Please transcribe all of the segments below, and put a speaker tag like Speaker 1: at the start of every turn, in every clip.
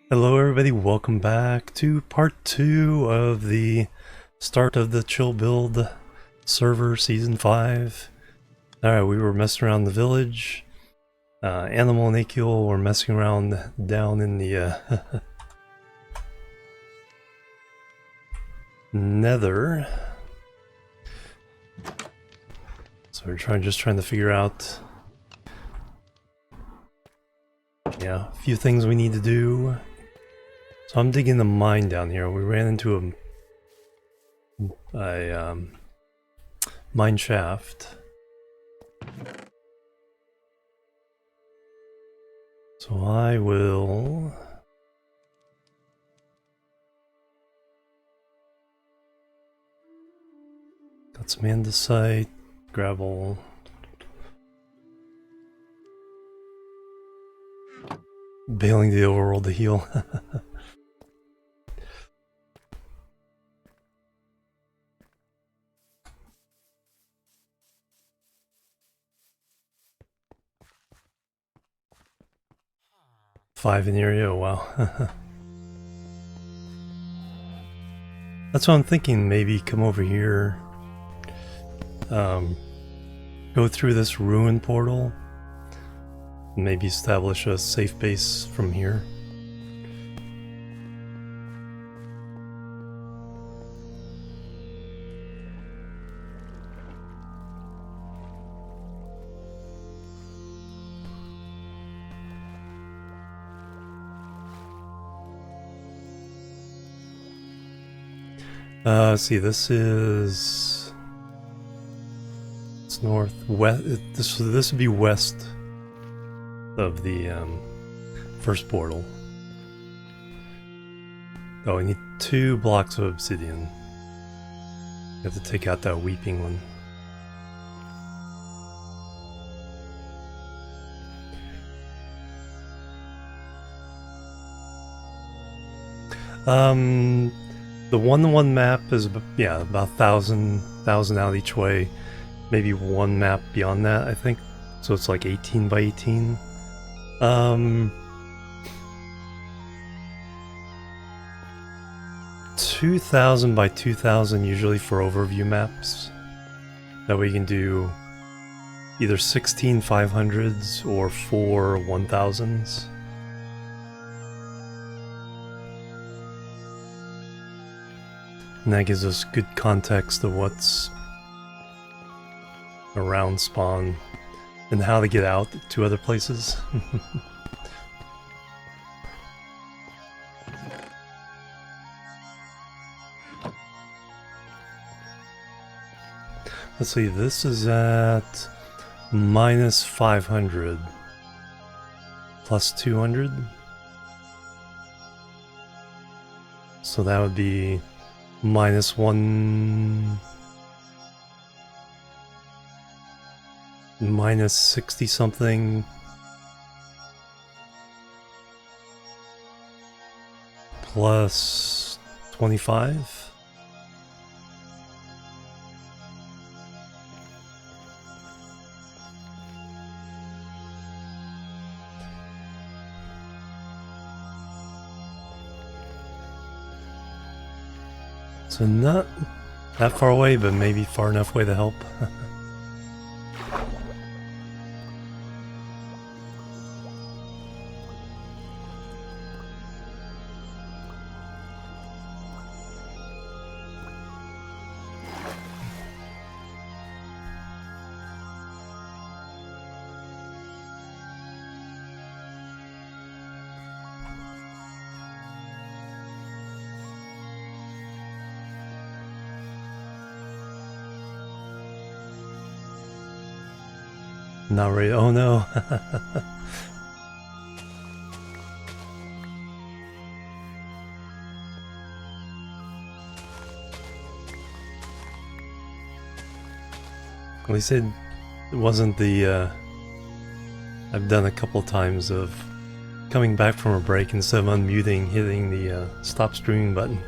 Speaker 1: Hello everybody, welcome back to part 2 of the start of the ChillBuild server season 5. Alright, we were messing around the village. Animal and Akil were messing around down in the Nether. So we're just trying to figure out a few things we need to do. So I'm digging the mine down here. We ran into a mine shaft. So I will got some andesite, gravel. Bailing the overworld to heal. 5 in the area, wow. That's what I'm thinking, maybe come over here. Go through this ruin portal. And maybe establish a safe base from here. Let's see, this is... It's northwest. This would be west of the first portal. Oh, we need 2 blocks of obsidian. You have to take out that weeping one. The 1-to-1 map is about 1,000 out each way. Maybe one map beyond that, I think. So it's like 18 by 18. 2,000 by 2,000 usually for overview maps. That way you can do either 16 500s or 4 1,000s. And that gives us good context of what's around spawn and how to get out to other places. Let's see, this is at minus 500 plus 200. So that would be minus 1, minus 60 something, plus 25. So not that far away, but maybe far enough away to help. Not ready. Oh no. At least it wasn't the I've done a couple times of coming back from a break instead of unmuting, hitting the stop streaming button.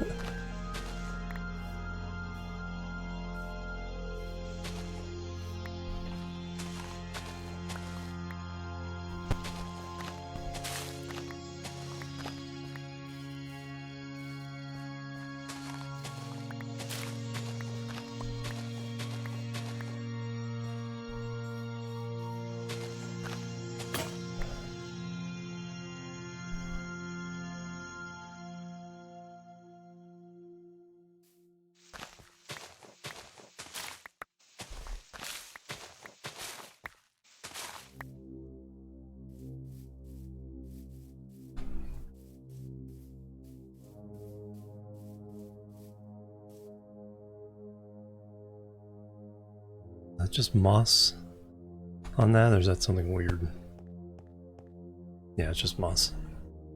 Speaker 1: that just moss on that, or is that something weird? Yeah, it's just moss.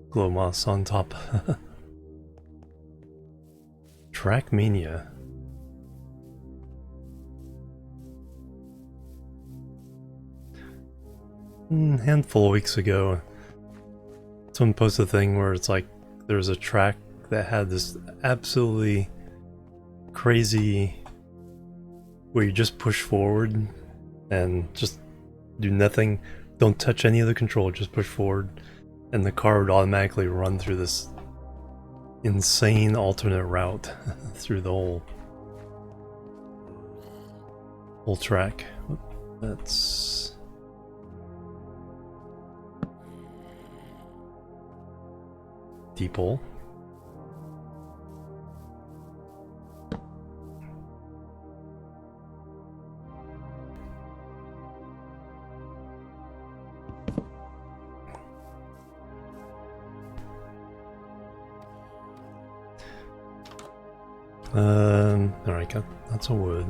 Speaker 1: Glow moss on top. Trackmania. Handful of weeks ago, someone posted a thing where it's like there's a track that had this absolutely crazy where you just push forward and just do nothing, don't touch any of the control, just push forward, and the car would automatically run through this insane alternate route through the whole track. That's deep hole. Alright, got lots of wood.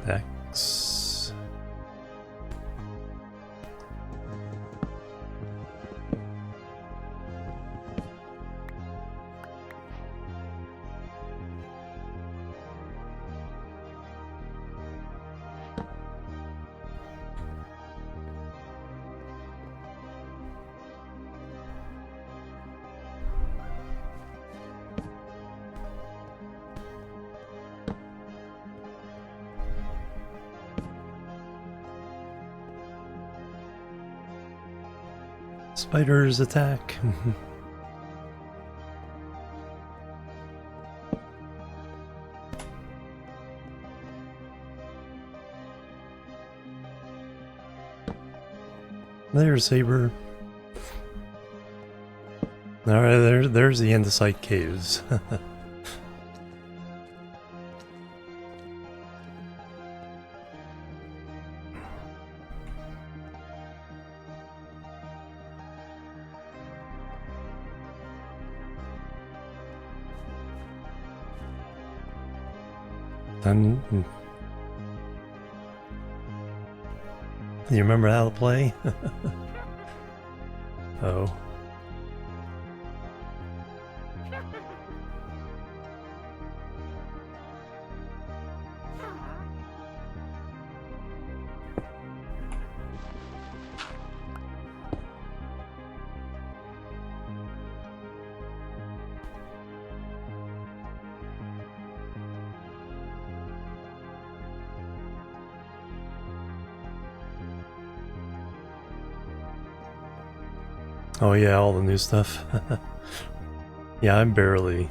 Speaker 1: X. Spiders attack. There's Saber. Alright, there's the andesite caves. You remember how to play? Oh. Oh yeah, all the new stuff. Yeah, I'm barely...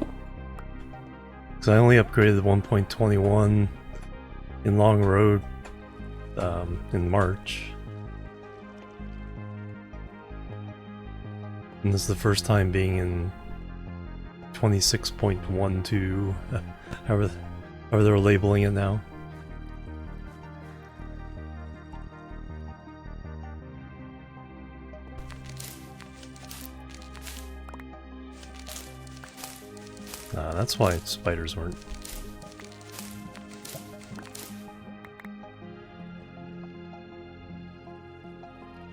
Speaker 1: Because I only upgraded 1.21 in Long Road in March. And this is the first time being in 26.12, however they're labeling it now. That's why spiders weren't.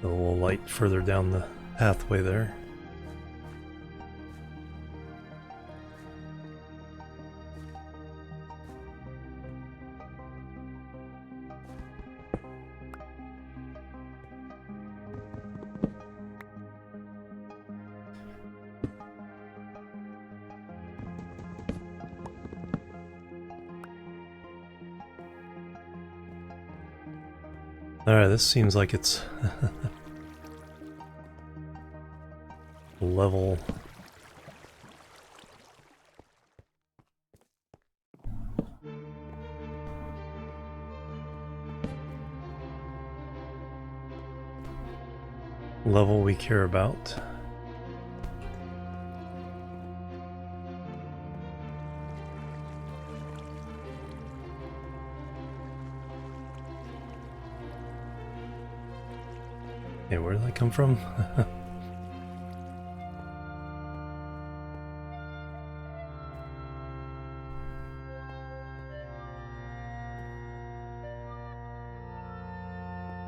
Speaker 1: A little light further down the pathway there. Alright, this seems like it's level. Level we care about. Hey, where did that come from?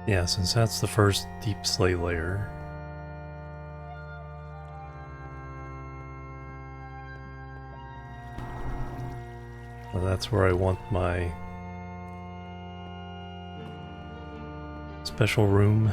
Speaker 1: Yeah, since that's the first deep slate layer. Well, that's where I want my special room.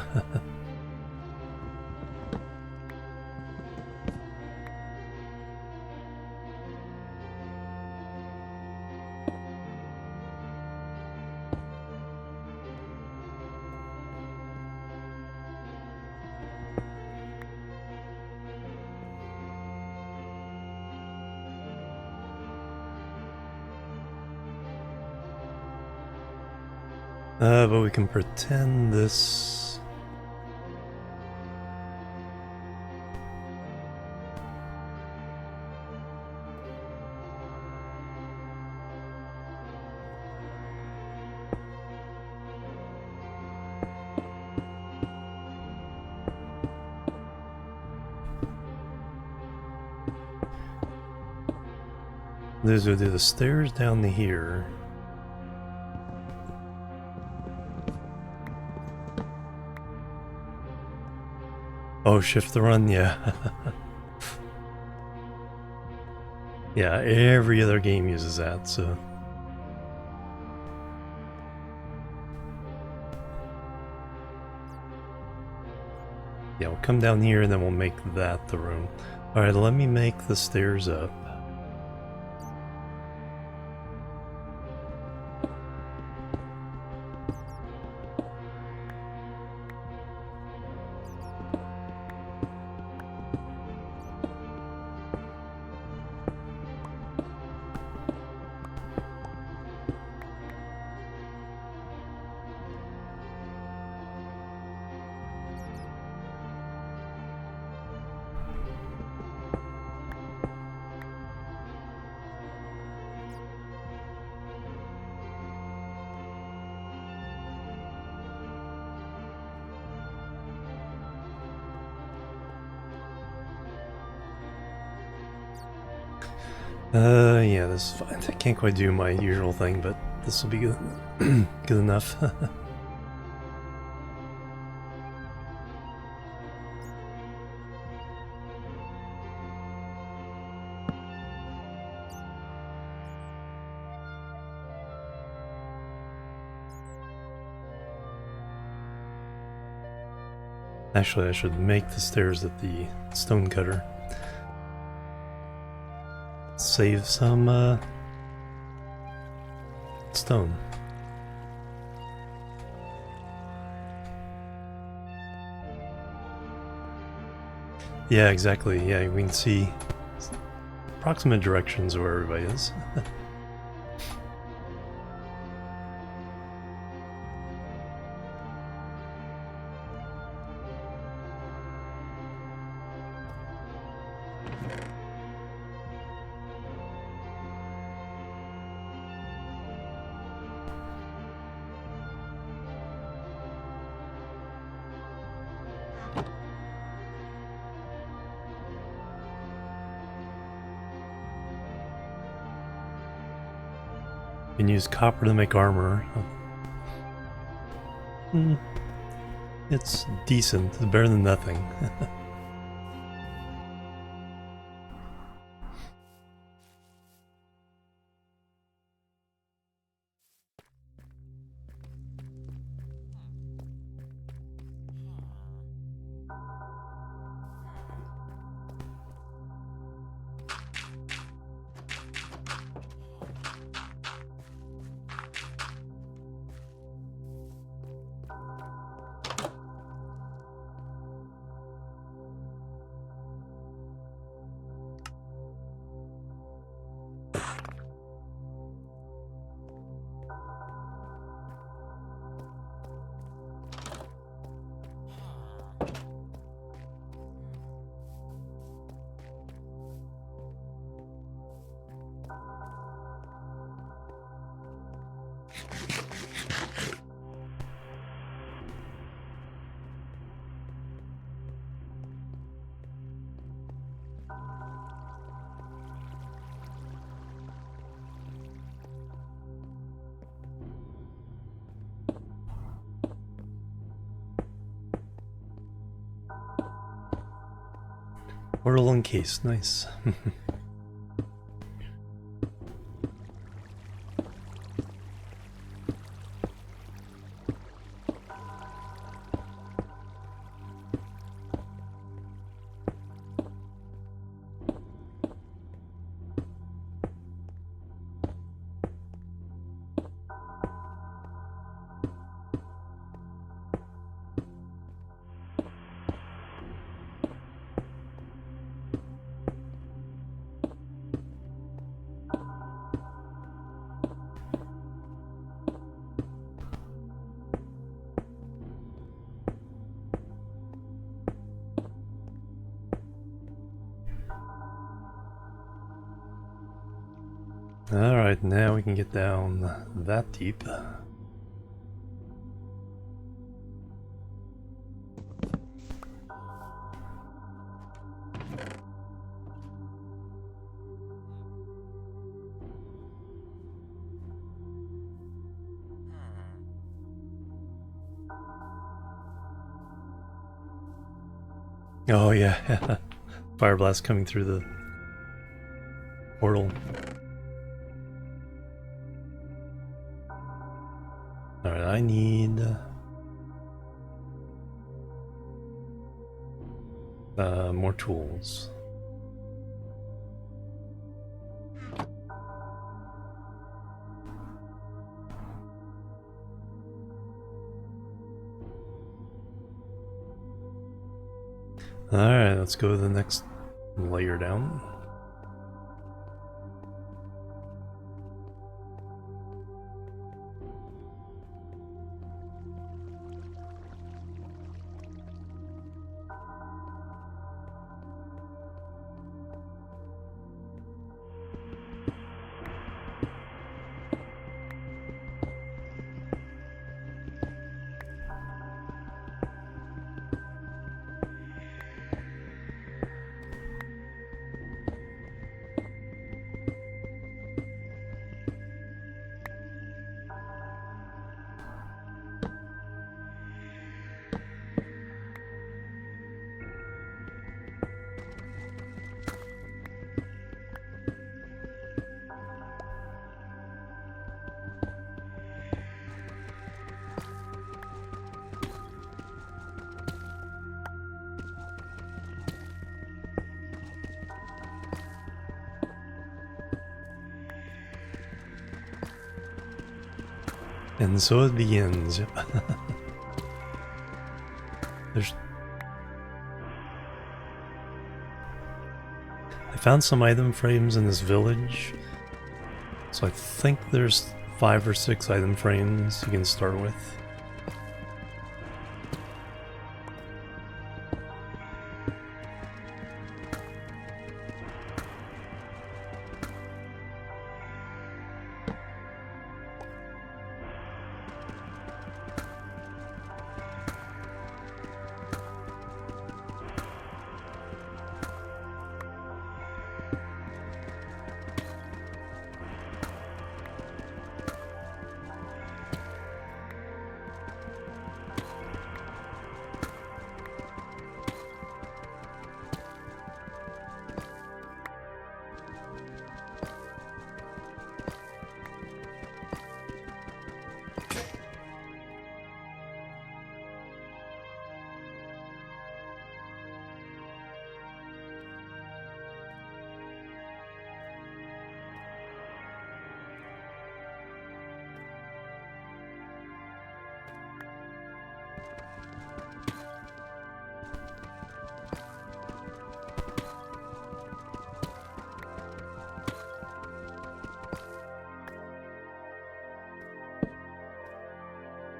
Speaker 1: But we can pretend this. Those are the stairs down to here. Oh, shift the run, yeah. Yeah, every other game uses that, so. Yeah, we'll come down here and then we'll make that the room. Alright, let me make the stairs up. Yeah, this is fine. I can't quite do my usual thing, but this will be good, good enough. Actually, I should make the stairs at the stone cutter. Save some stone. Yeah, exactly. Yeah, we can see approximate directions of where everybody is. You can use copper to make armor. It's decent. It's better than nothing. Portal encased, nice. Alright, now we can get down that deep. Oh yeah, fire blast coming through the portal. Alright, I need more tools. Alright, let's go to the next layer down. And so it begins. Yep. I found some item frames in this village, so I think there's 5 or 6 item frames you can start with.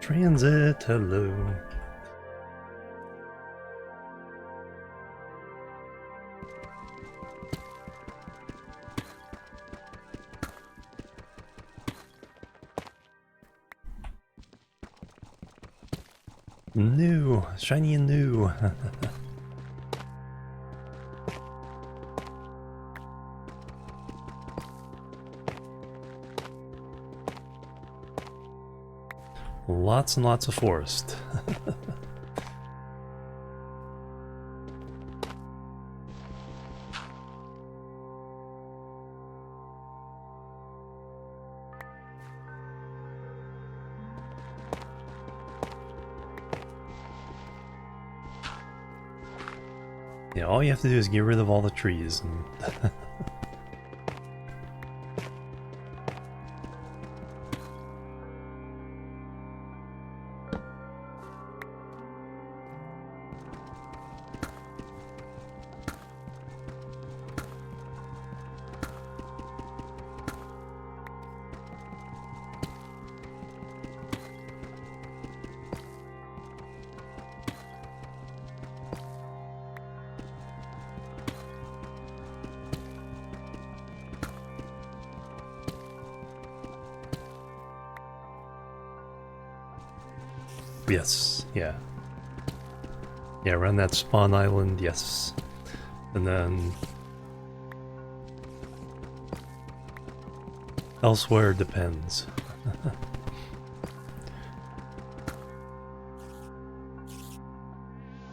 Speaker 1: Transit, hello. New, shiny and new. Lots and lots of forest. Yeah, all you have to do is get rid of all the trees and yes, yeah. Yeah, around that spawn island, yes. And then elsewhere depends.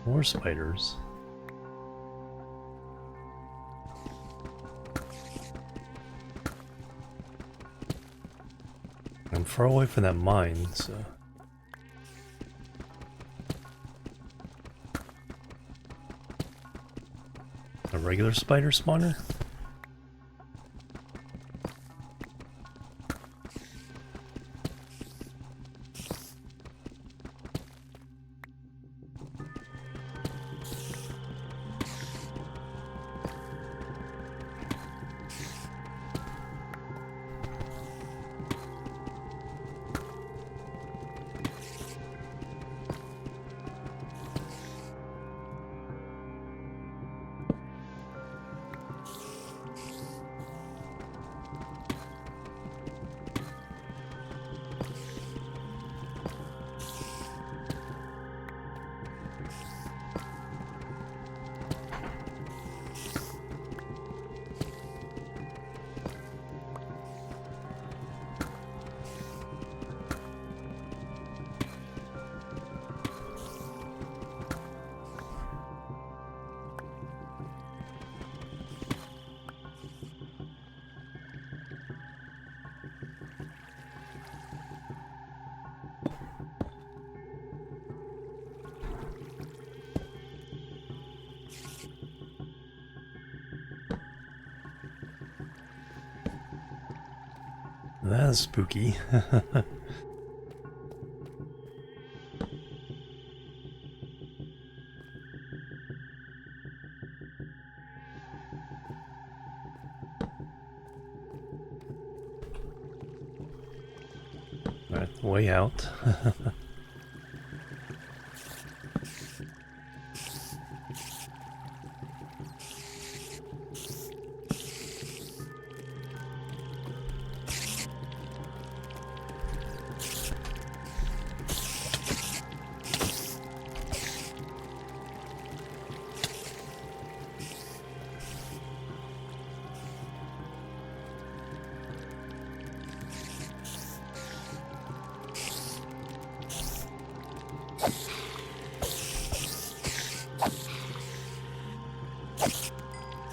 Speaker 1: More spiders. I'm far away from that mine, so... A regular spider spawner? That's spooky. Alright, way out.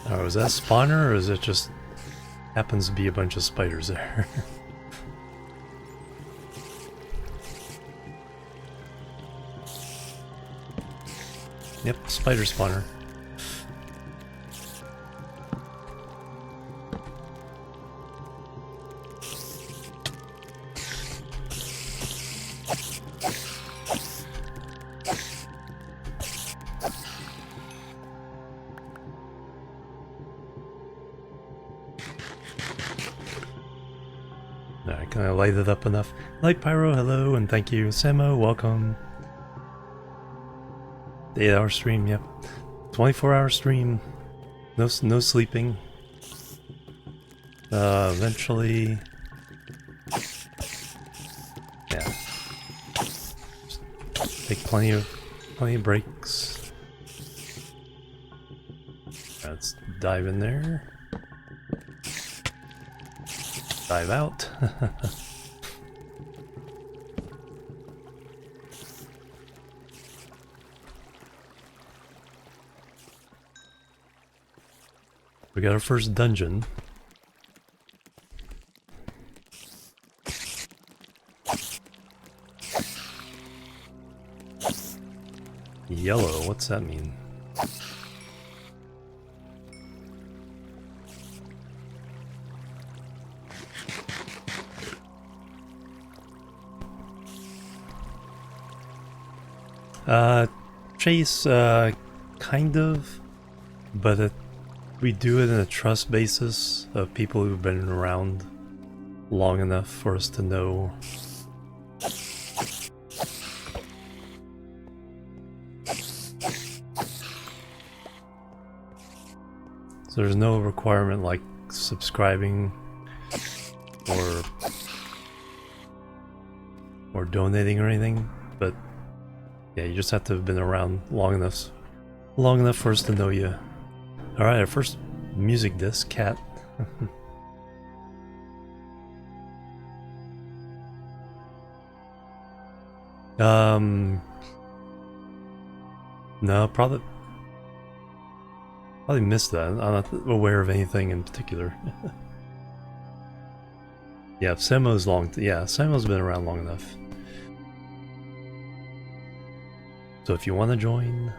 Speaker 1: Oh, is that spawner, or is it just happens to be a bunch of spiders there? Yep, spider spawner. Alright, can I light it up enough? Light Pyro, hello, and thank you. Samo, welcome. 8-hour stream, yep. 24-hour stream. No sleeping. Eventually... Yeah. Just take plenty of breaks. Let's dive in there. Dive out. We got our first dungeon. Yellow, what's that mean? Uh, Chase, kind of, but we do it in a trust basis of people who've been around long enough for us to know. So there's no requirement like subscribing or donating or anything, but yeah, you just have to have been around long enough for us to know you. All right, our first music disc, Cat. No, probably missed that. I'm not aware of anything in particular. Yeah, Samo's Samo's been around long enough. So if you want to join,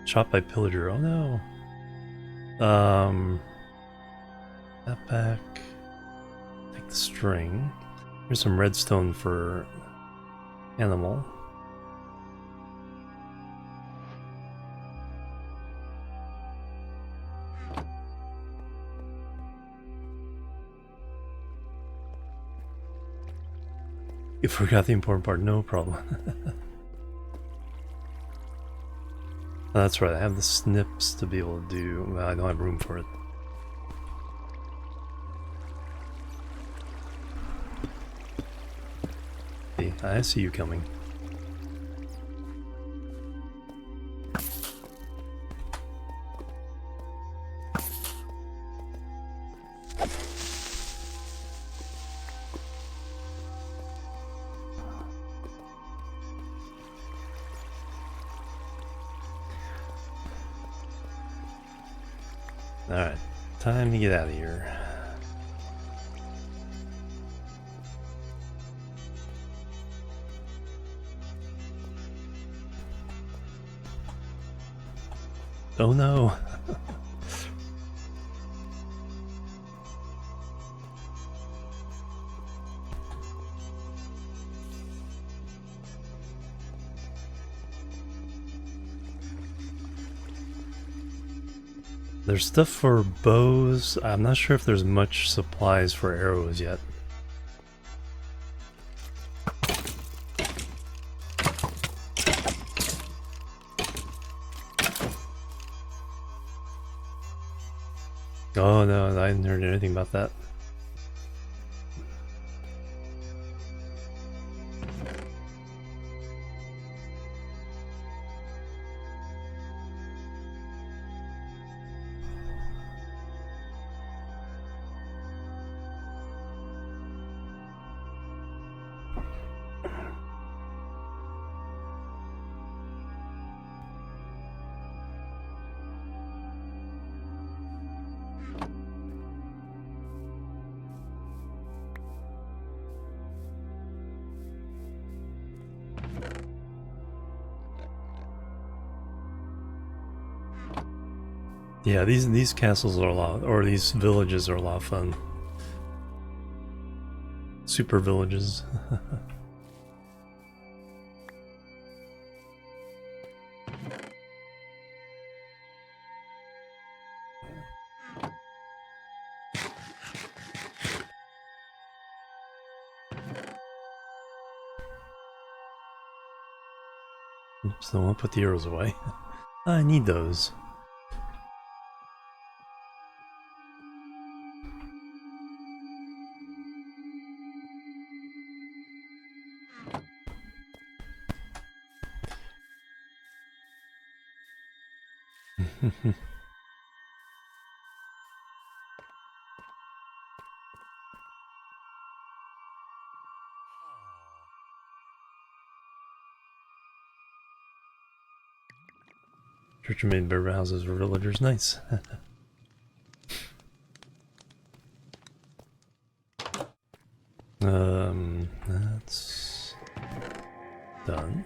Speaker 1: shot by pillager. Oh no. That back. Take the string. Here's some redstone for animal. You forgot the important part, no problem. That's right, I have the snips to be able to do. Well, I don't have room for it. Hey, I see you coming. Alright, time to get out of here. Oh no! There's stuff for bows. I'm not sure if there's much supplies for arrows yet. Oh no, I hadn't heard anything about that. Yeah, these castles are a lot, or these villages are a lot of fun. Super villages. Oops, don't want to put the arrows away. I need those. Church made better houses for villagers. Nice. That's done.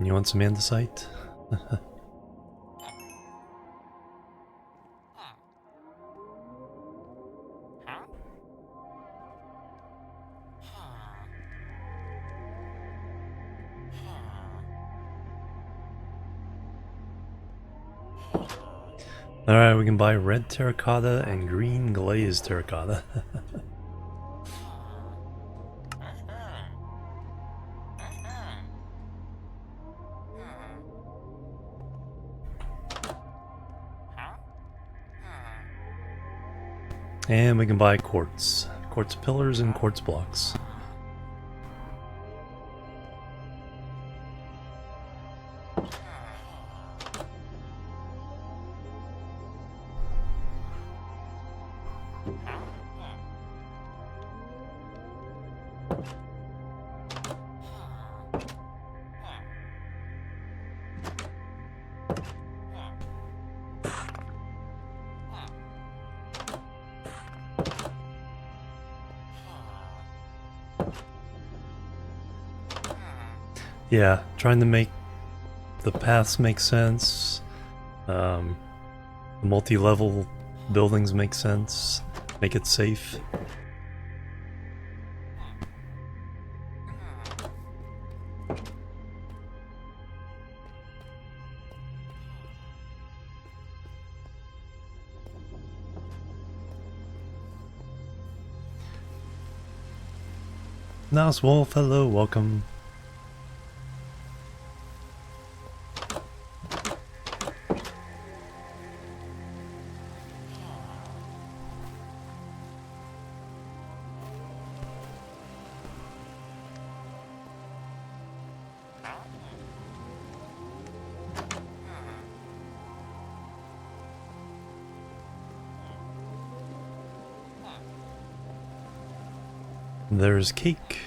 Speaker 1: You want some andesite? Alright, we can buy red terracotta and green glazed terracotta. And we can buy quartz. Quartz pillars and quartz blocks. Yeah, trying to make the paths make sense. Multi-level buildings make sense. Make it safe. Nice Wolf, hello, welcome. There's cake.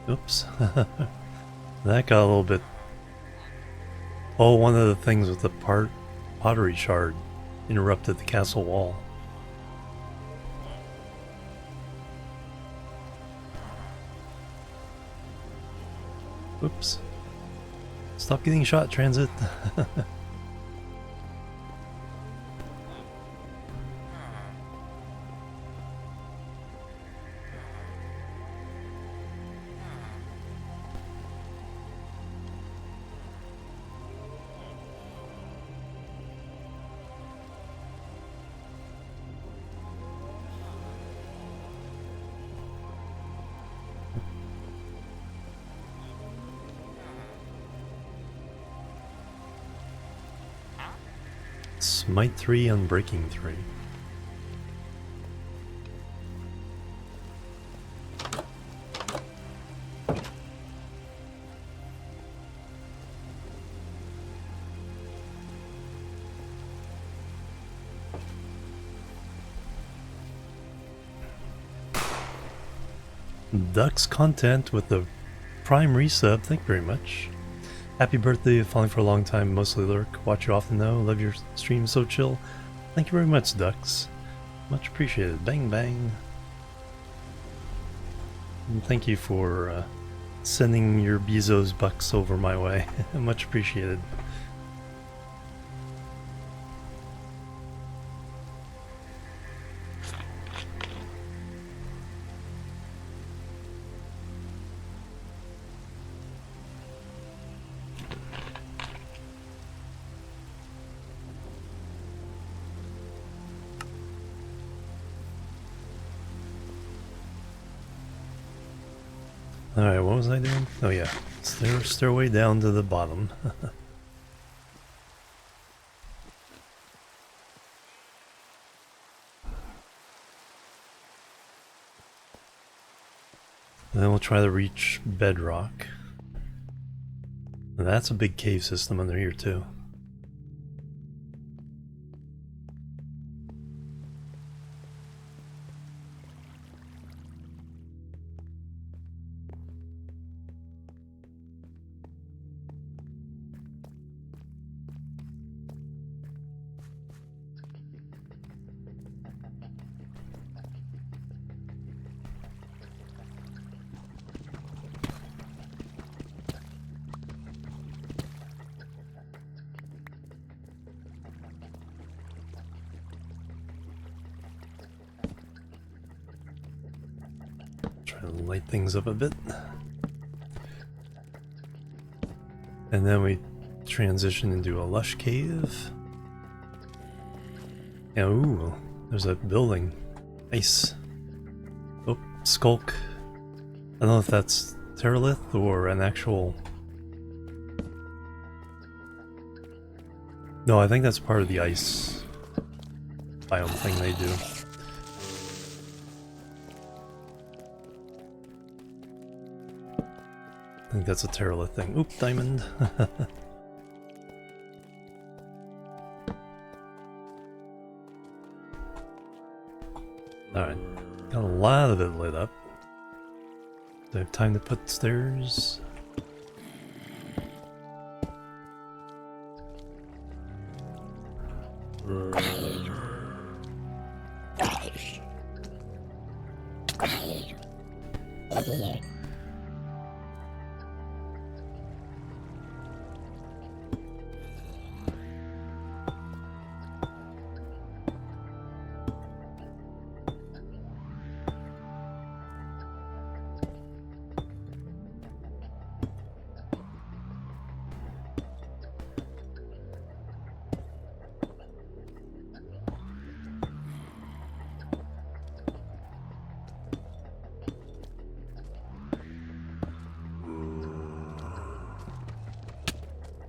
Speaker 1: Oops. That got a little bit... Oh, one of the things with the pottery shard interrupted the castle wall. Oops. Stop getting shot, transit. Smite 3, Unbreaking 3. Ducks content with the Prime resub, thank you very much. Happy birthday, following for a long time, mostly lurk, watch you often though, love your stream, so chill. Thank you very much, Ducks. Much appreciated. Bang bang. And thank you for sending your Bezos bucks over my way. Much appreciated. Alright, what was I doing? Oh yeah, stairway down to the bottom. And then we'll try to reach bedrock. And that's a big cave system under here too. Try to light things up a bit. And then we transition into a lush cave. Yeah, ooh, there's a building. Nice. Oh, Skulk. I don't know if that's Terralith or an actual... No, I think that's part of the ice biome thing they do. I think that's a Terralith thing. Oop, diamond. Alright, got a lot of it lit up. Do I have time to put stairs?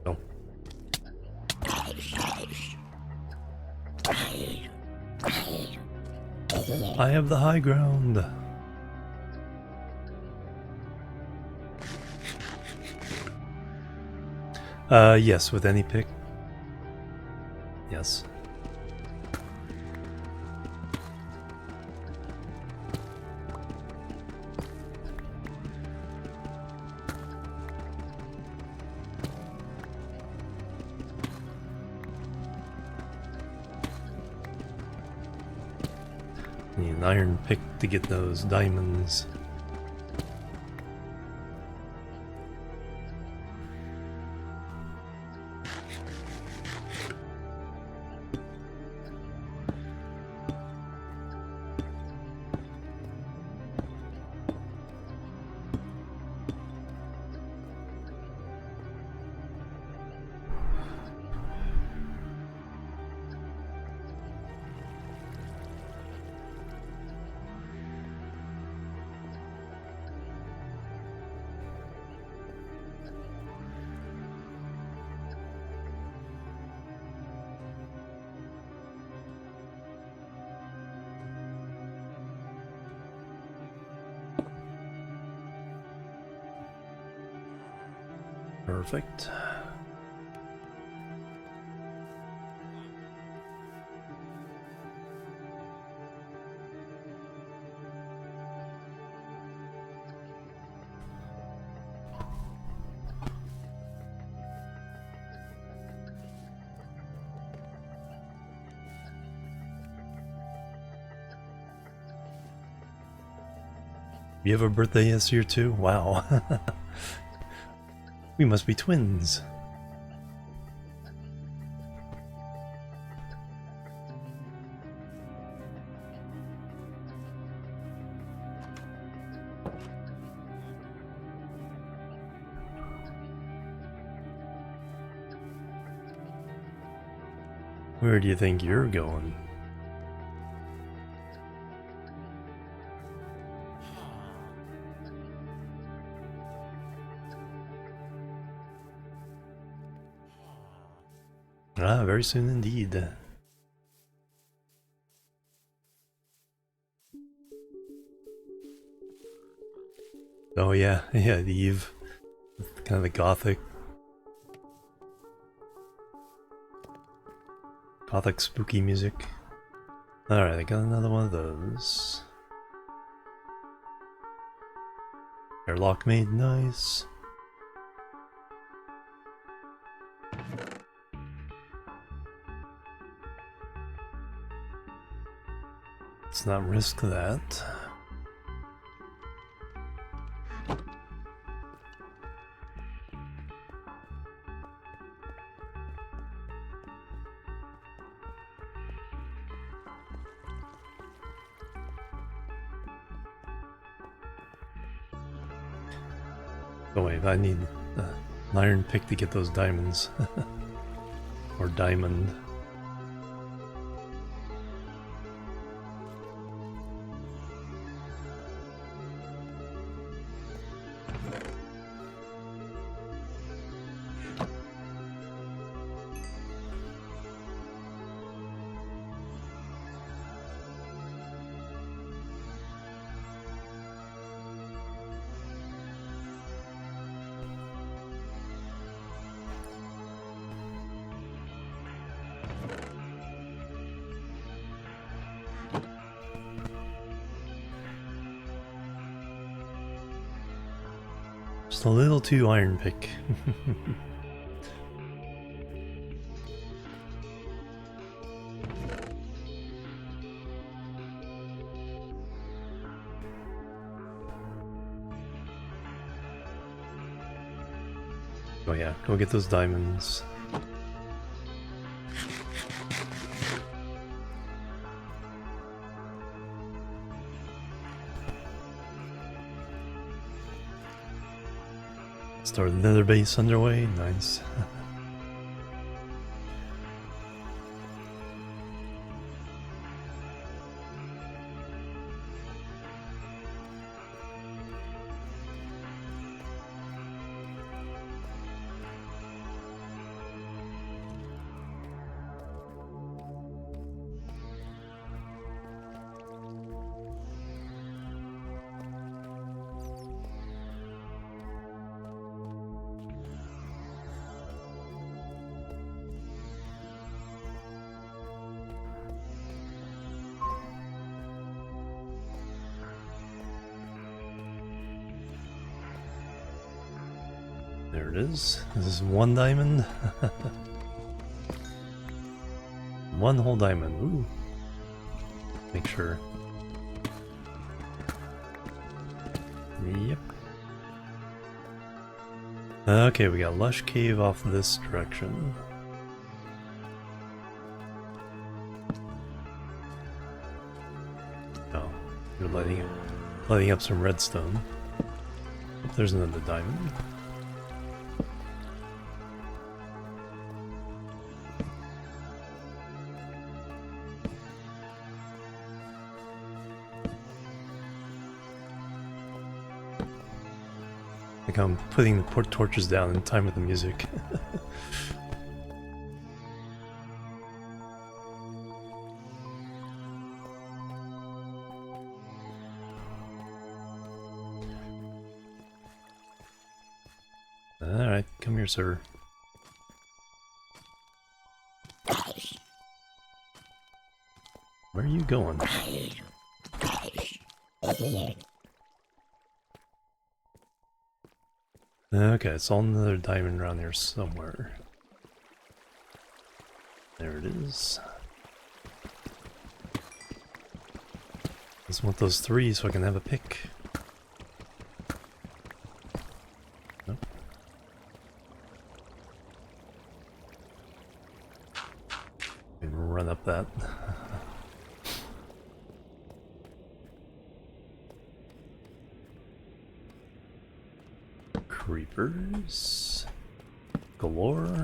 Speaker 1: No. I have the high ground. Yes, with any pick. Yes. Need an iron pick to get those diamonds. Perfect. You have a birthday this year too? Wow. We must be twins. Where do you think you're going? Ah, very soon indeed. Oh yeah, yeah, the Eve. Kind of the gothic spooky music. Alright, I got another one of those. Airlock made nice. Let's not risk that. Oh wait, I need an iron pick to get those diamonds. Or diamond. Just a little too iron pick. Oh yeah, go get those diamonds. Start the nether base underway, nice. There it is. This is one diamond. One whole diamond. Ooh. Make sure. Yep. Okay, we got Lush Cave off this direction. Oh, you're lighting up some redstone. Oh, there's another diamond. Like I'm putting the torches down in time with the music. Alright, come here, sir. Where are you going? Okay, it's all another diamond around here somewhere. There it is. Just want those three so I can have a pick. Nope. And run up that. Creepers galore.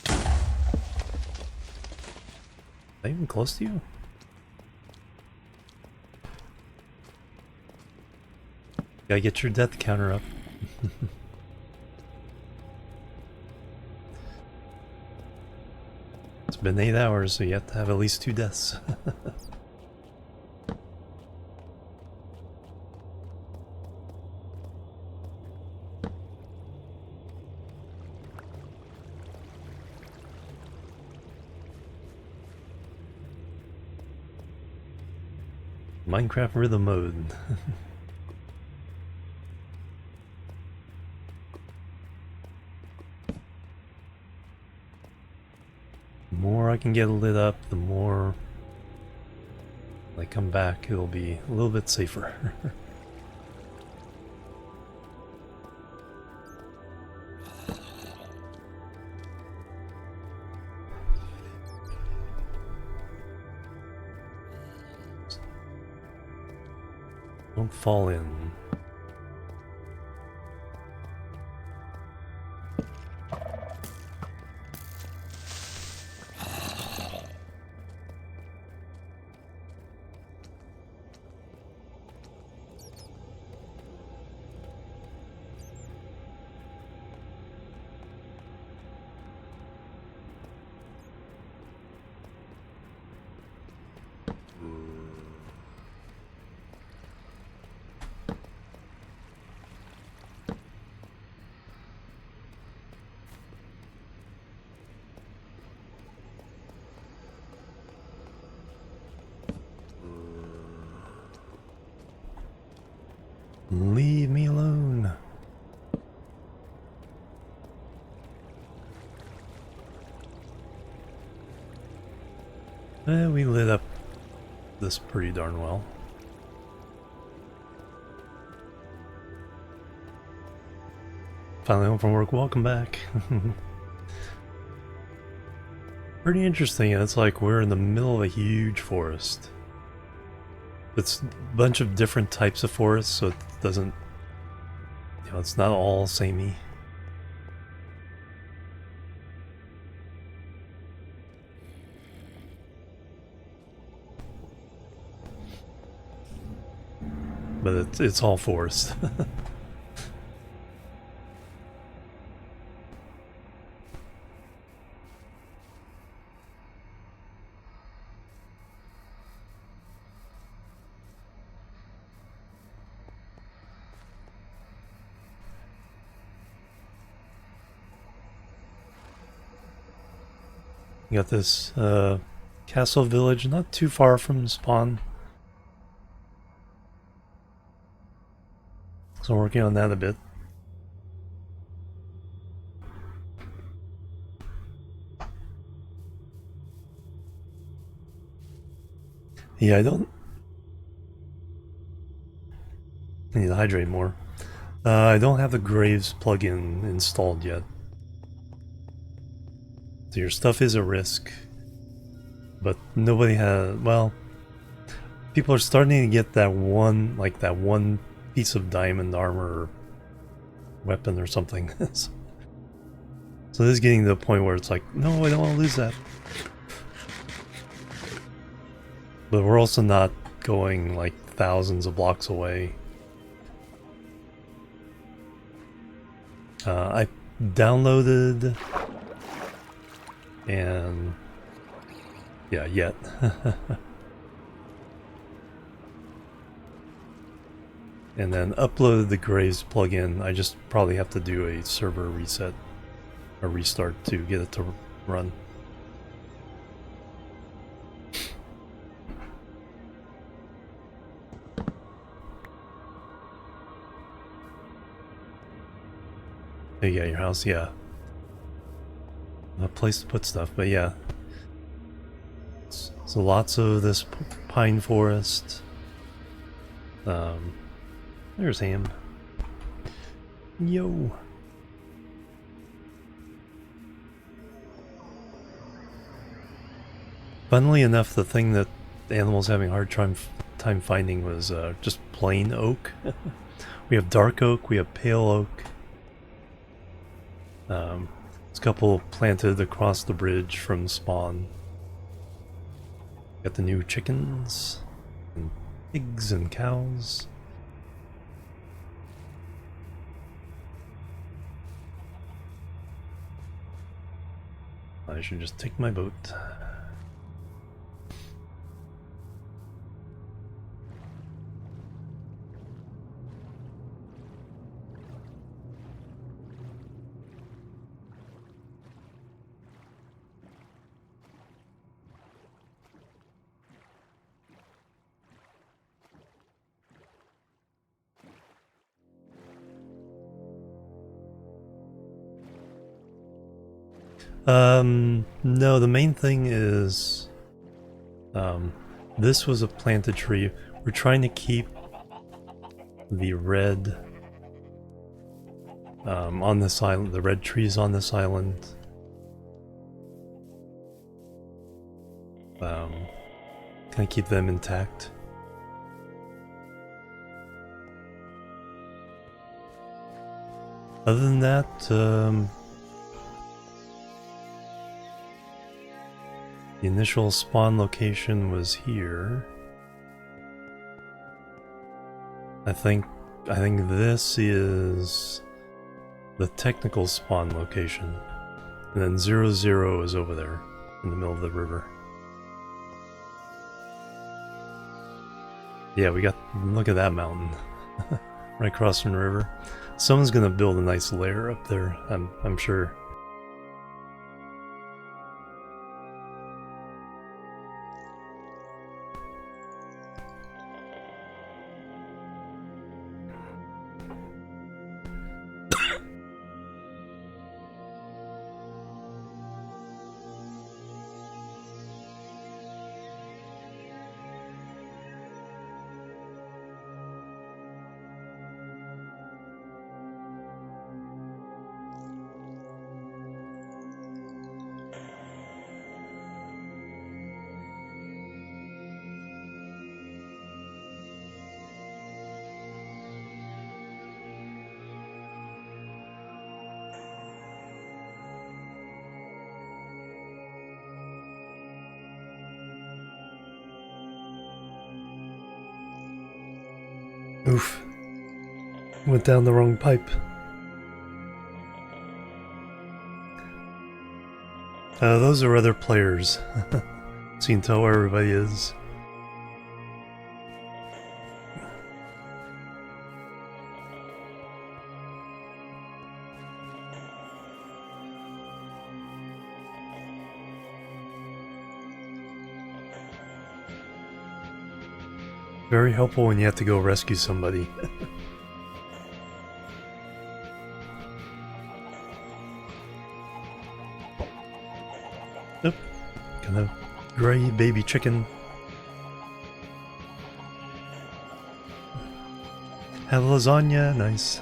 Speaker 1: Are they even close to you? Gotta get your death counter up. It's been 8 hours, so you have to have at least 2 deaths. Minecraft rhythm mode. The more I can get lit up, the more when I come back, it'll be a little bit safer. Don't fall in. Leave me alone. We lit up this pretty darn well. Finally home from work, welcome back. Pretty interesting, it's like we're in the middle of a huge forest. It's a bunch of different types of forests, so it doesn't, you know, it's not all samey. But it's all forest. You got this castle village not too far from spawn. So I'm working on that a bit. Yeah, I need to hydrate more. I don't have the Graves plugin installed yet. So your stuff is a risk. But nobody has, well, people are starting to get that one, like that one piece of diamond armor or weapon or something. So this is getting to the point where it's like, no, I don't want to lose that. But we're also not going like thousands of blocks away. I downloaded and yeah, yet. And then uploaded the Graves plugin. I just probably have to do a server reset or restart to get it to run. You got your house, yeah. A place to put stuff, but yeah. So lots of this pine forest. There's Ham. Yo. Funnily enough, the thing that the animals having a hard time finding was just plain oak. We have dark oak, we have pale oak. There's a couple planted across the bridge from spawn. Got the new chickens, and pigs and cows. I should just take my boat. No, the main thing is, this was a planted tree. We're trying to keep the red, on this island, the red trees on this island. Kind of keep them intact. Other than that, the initial spawn location was here. I think this is the technical spawn location. And then 00 is over there in the middle of the river. Yeah, we got, look at that mountain. Right across from the river. Someone's gonna build a nice lair up there, I'm sure. Oof. Went down the wrong pipe. Those are other players. So you can tell where everybody is. Very helpful when you have to go rescue somebody. Yep. Kind of gray baby chicken. Have lasagna, nice.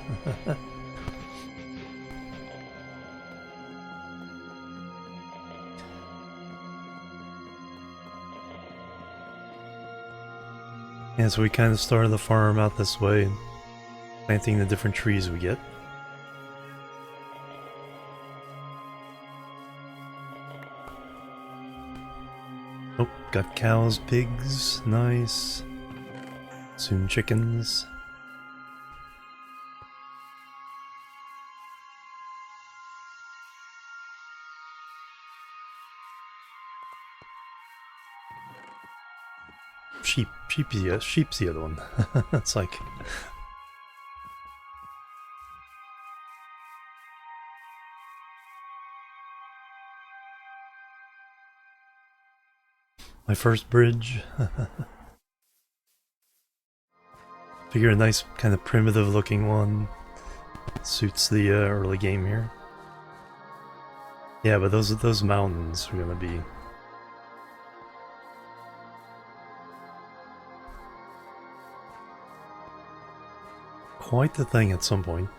Speaker 1: Yeah, so we kind of started the farm out this way, planting the different trees we get. Oh, got cows, pigs, nice. Soon chickens. Sheep's the other one. It's like... My first bridge. Figure a nice kind of primitive looking one. Suits the early game here. Yeah, but those mountains are gonna be... quite the thing at some point.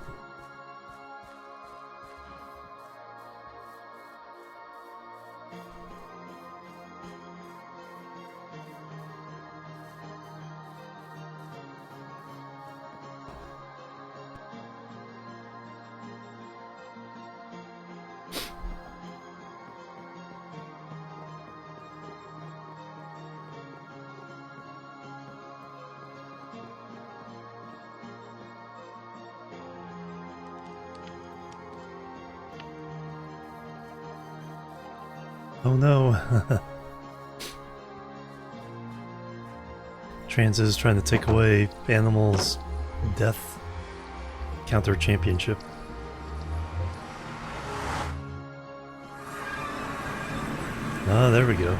Speaker 1: Oh no! Trans is trying to take away animals' death counter championship. Ah, there we go.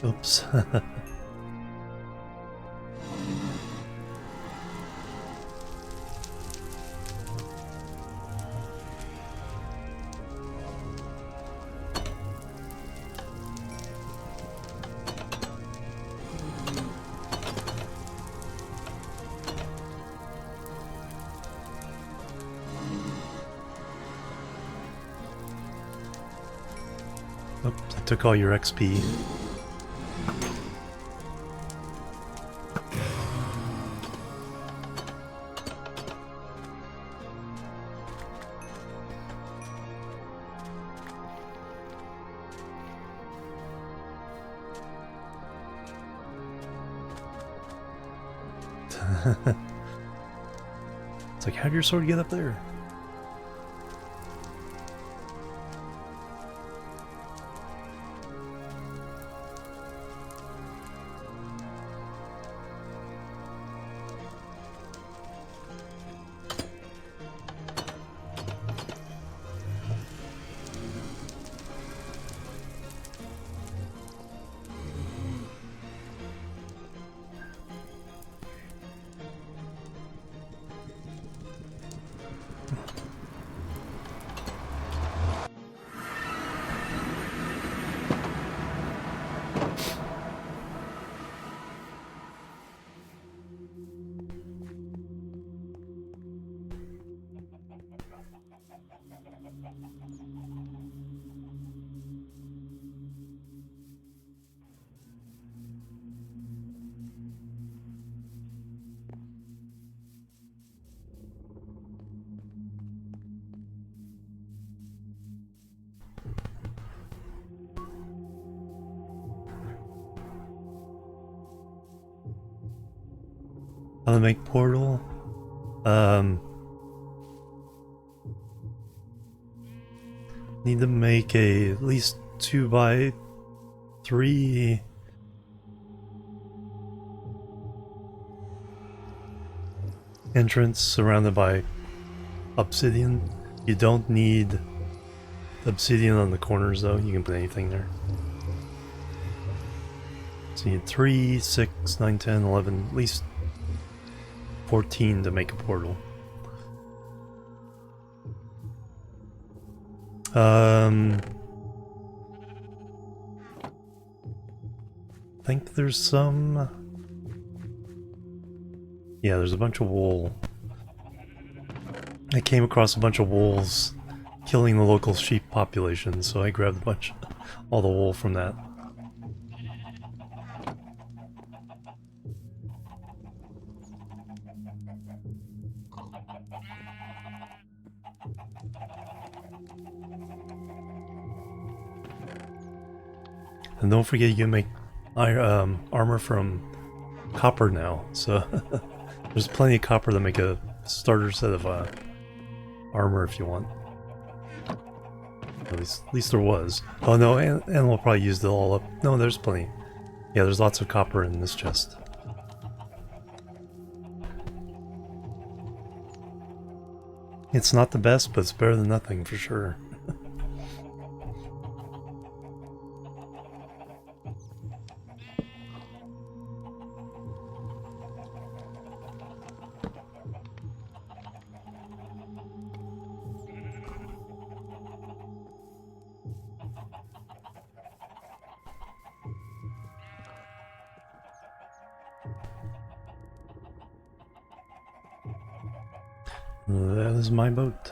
Speaker 1: Oops. Oops, I took all your XP. It's like, how did your sword get up there? How to make portal? Need to make at least 2x3 entrance surrounded by obsidian. You don't need obsidian on the corners though, you can put anything there. So you need 3, 6, 9, 10, 11, at least 14 to make a portal. I think there's some... Yeah, there's a bunch of wool. I came across a bunch of wolves killing the local sheep population, so I grabbed a bunch, all the wool from that. And don't forget you can make armor from copper now, so there's plenty of copper to make a starter set of armor if you want. At least there was. Oh no, and we'll probably use it all up. No, there's plenty. Yeah, there's lots of copper in this chest. It's not the best, but it's better than nothing for sure. That is my boat.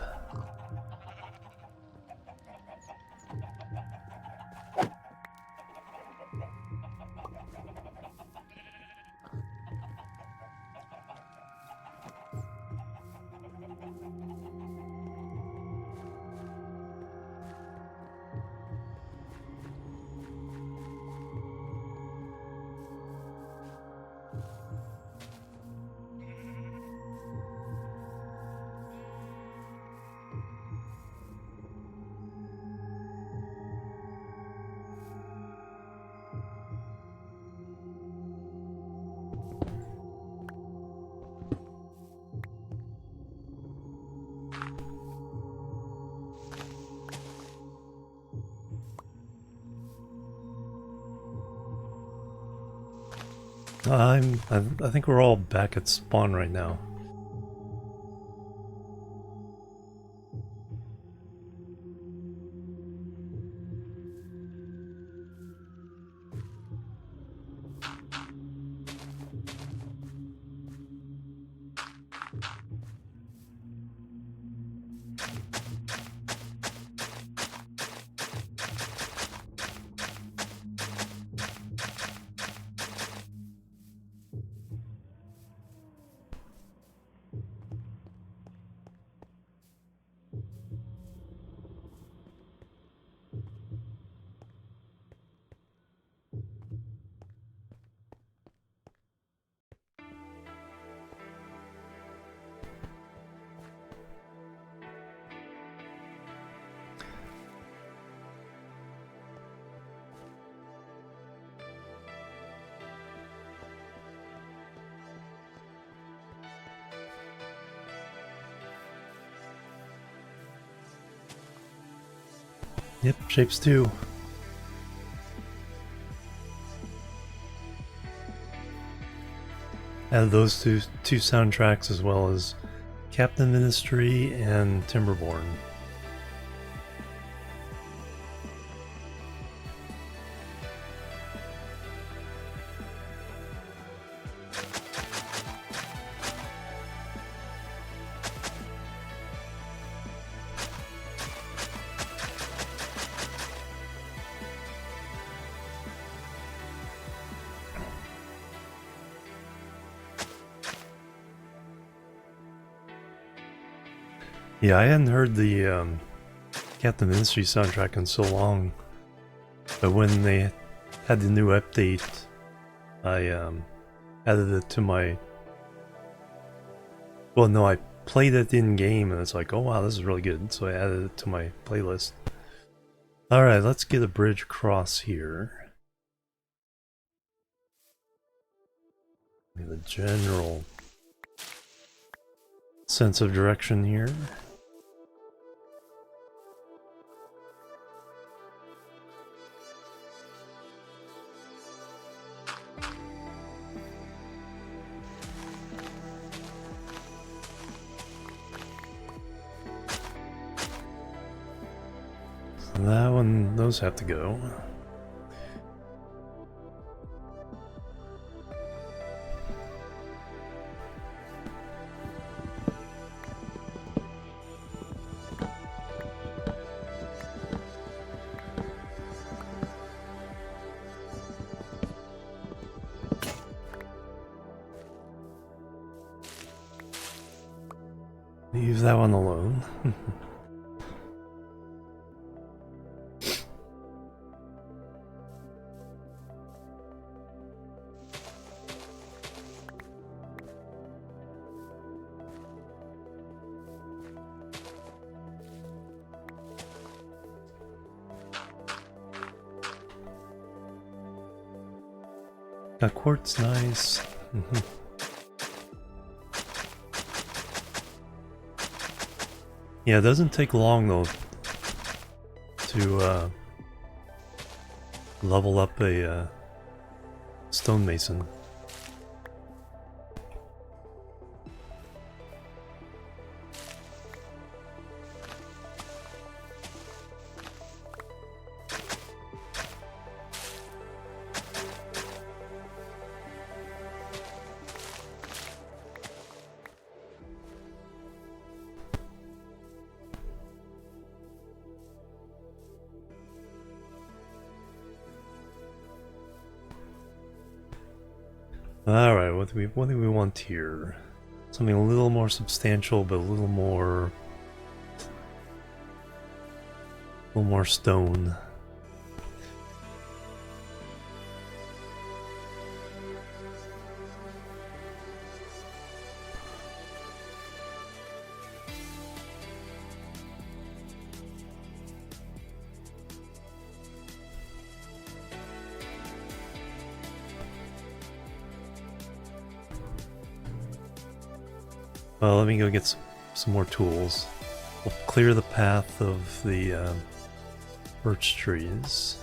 Speaker 1: I think we're all back at spawn right now. Yep, Shapes 2. Added those two soundtracks as well as Captain Ministry and Timberborn. Yeah, I hadn't heard the Captain Ministry soundtrack in so long, but when they had the new update, I added it to my... Well, no, I played it in-game, and it's like, oh wow, this is really good, so I added it to my playlist. Alright, let's get a bridge across here. Get a general sense of direction here. That one, those have to go. Leave that one alone. That quartz, nice. Yeah, it doesn't take long though to level up a stonemason. Alright, what do we want here? Something a little more substantial, but a little more stone. Well, let me go get some more tools. We'll clear the path of the birch trees.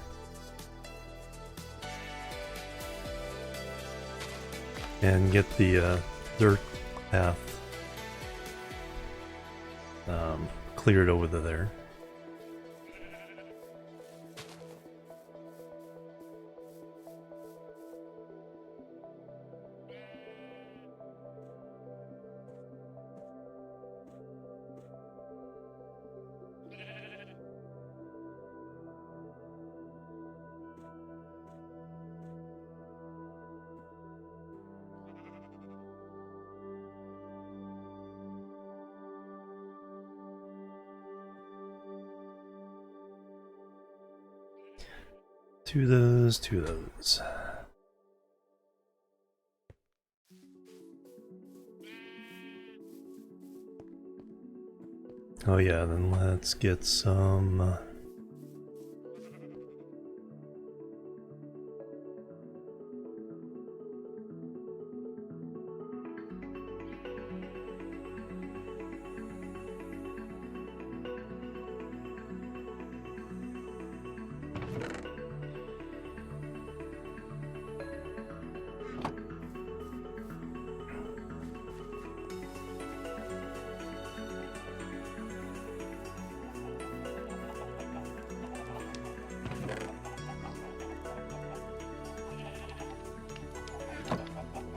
Speaker 1: And get the dirt path cleared over to there. To those. Oh yeah, then let's get some...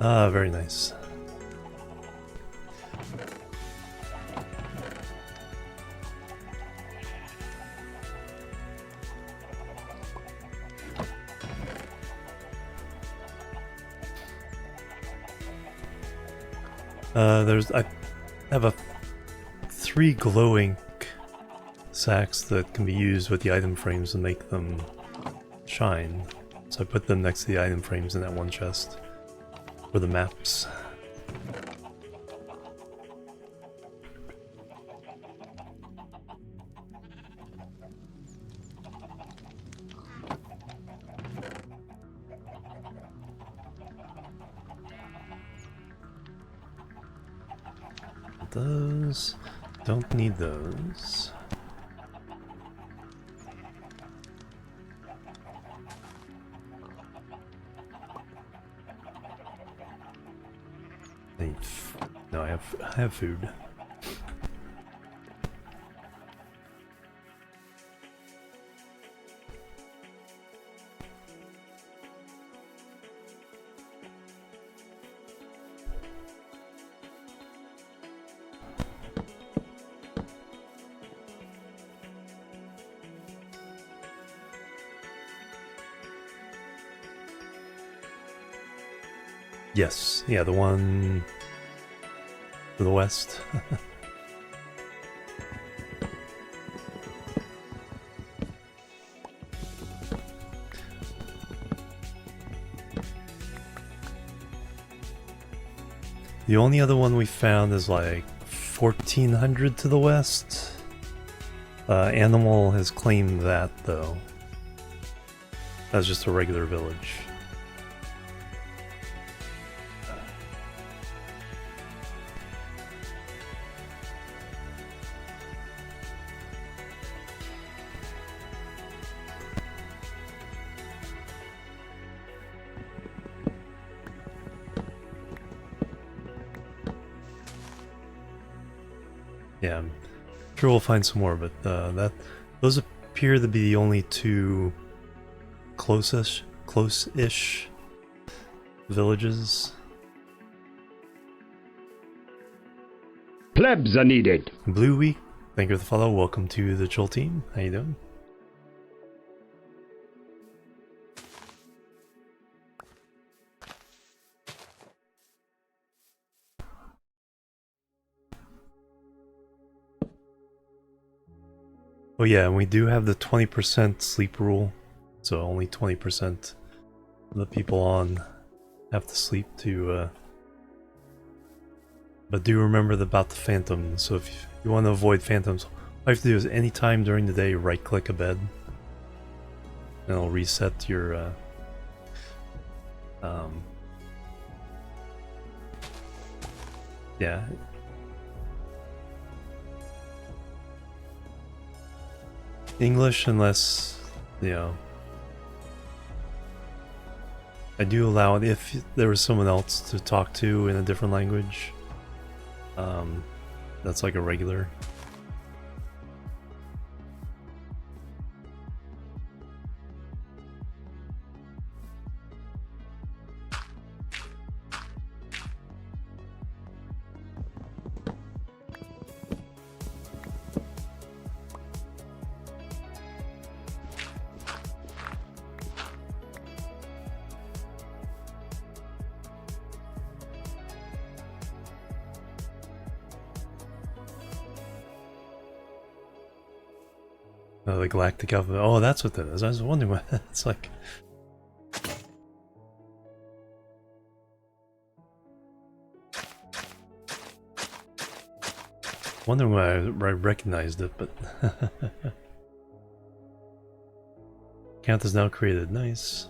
Speaker 1: Ah, very nice. I have 3 glowing sacks that can be used with the item frames to make them shine. So I put them next to the item frames in that one chest for the maps. Those don't need those. No, I have food. Yes, yeah, the one to the west. The only other one we found is like 1400 to the west. Animal has claimed that though. That's just a regular village. Yeah, I'm sure we'll find some more, but those appear to be the only 2 close-ish villages.
Speaker 2: Plebs are needed.
Speaker 1: Blue Week, thank you for the follow. Welcome to the Chill team. How you doing? Oh yeah, and we do have the 20% sleep rule, so only 20% of the people on have to sleep to, but do remember about the phantoms, so if you want to avoid phantoms, all you have to do is any time during the day right click a bed, and it'll reset your, yeah. English, unless, you know, I do allow it if there was someone else to talk to in a different language. That's like a regular. The Galactic Alphabet. Oh, that's what that is. I was wondering what it's like. Wondering why I recognized it, but account is now created. Nice.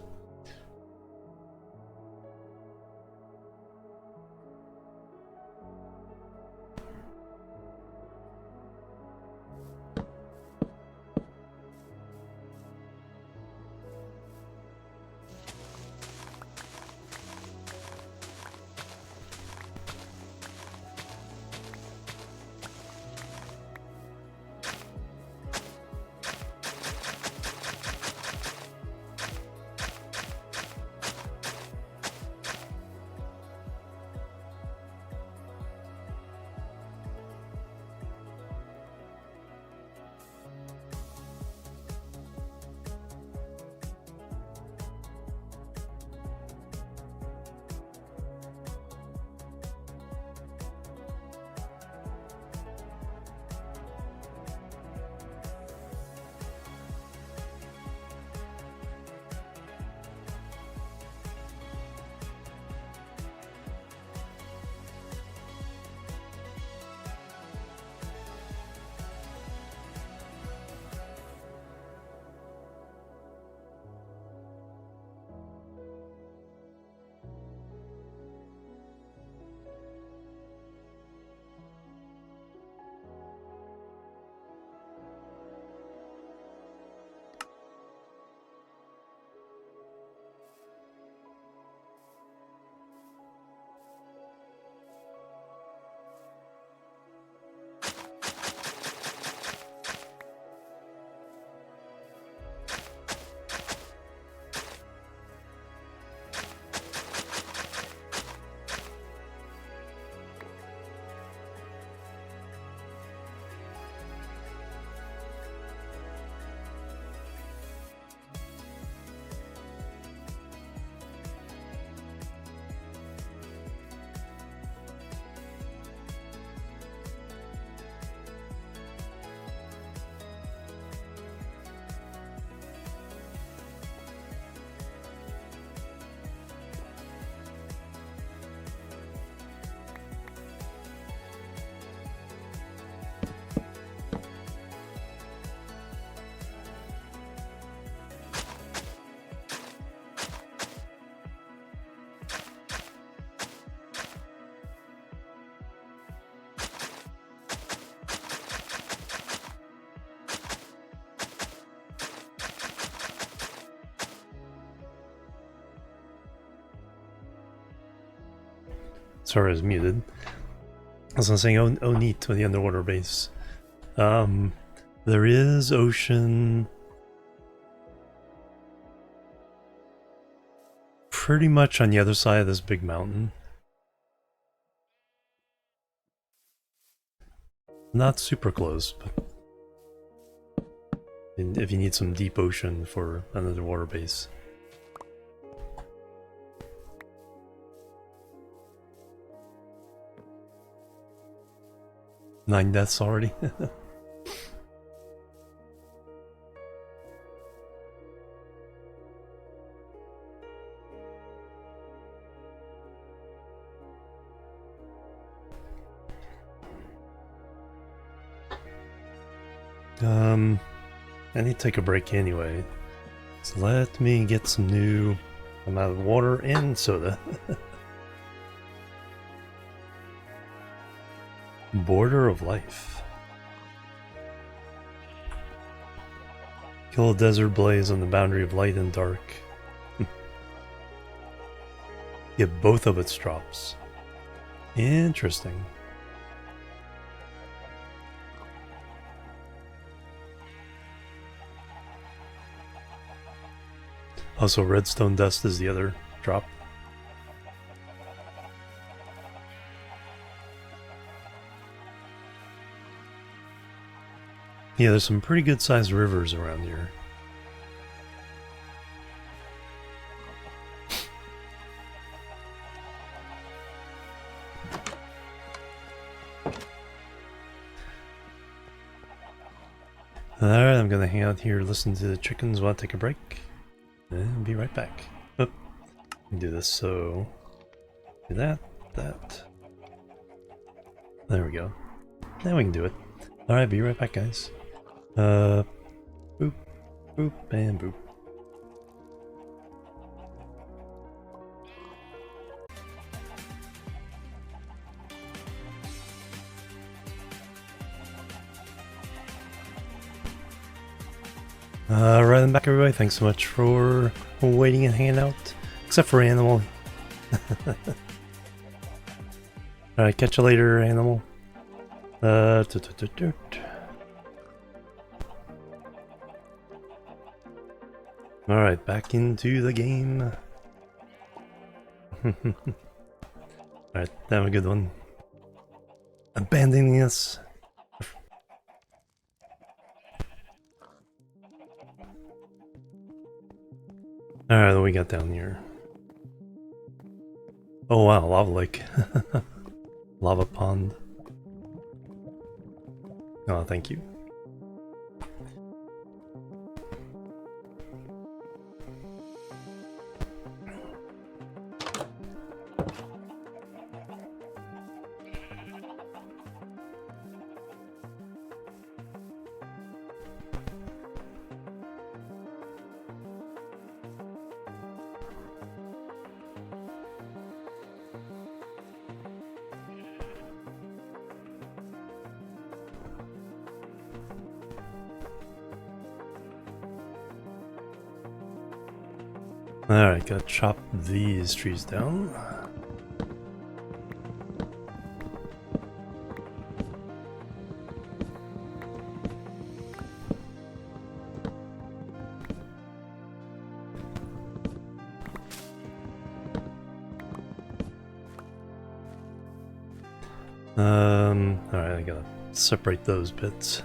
Speaker 1: Sorry, I was muted. I was gonna say, oh neat, with the underwater base. There is ocean pretty much on the other side of this big mountain. Not super close, but if you need some deep ocean for an underwater base. Nine deaths already. I need to take a break anyway. So let me get some new amount of water and soda. Border of life. Kill a desert blaze on the boundary of light and dark. Get both of its drops. Interesting. Also, redstone dust is the other drop. Yeah, there's some pretty good sized rivers around here. Alright, I'm gonna hang out here, listen to the chickens while I take a break, and be right back. Oh, do this, so do that. There we go. Now we can do it. Alright, be right back, guys. Boop, boop, and boop. Alright, I'm back, everybody. Thanks so much for waiting and hanging out. Except for Animal. Alright, catch you later, Animal. Alright, back into the game. Alright, have a good one. Abandoning us. Alright, what we got down here? Oh wow, lava lake. Lava pond. Oh, thank you. Alright, gotta chop these trees down. Alright, I gotta separate those bits.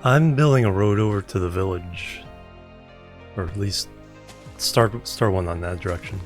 Speaker 1: I'm building a road over to the village, or at least start one on that direction.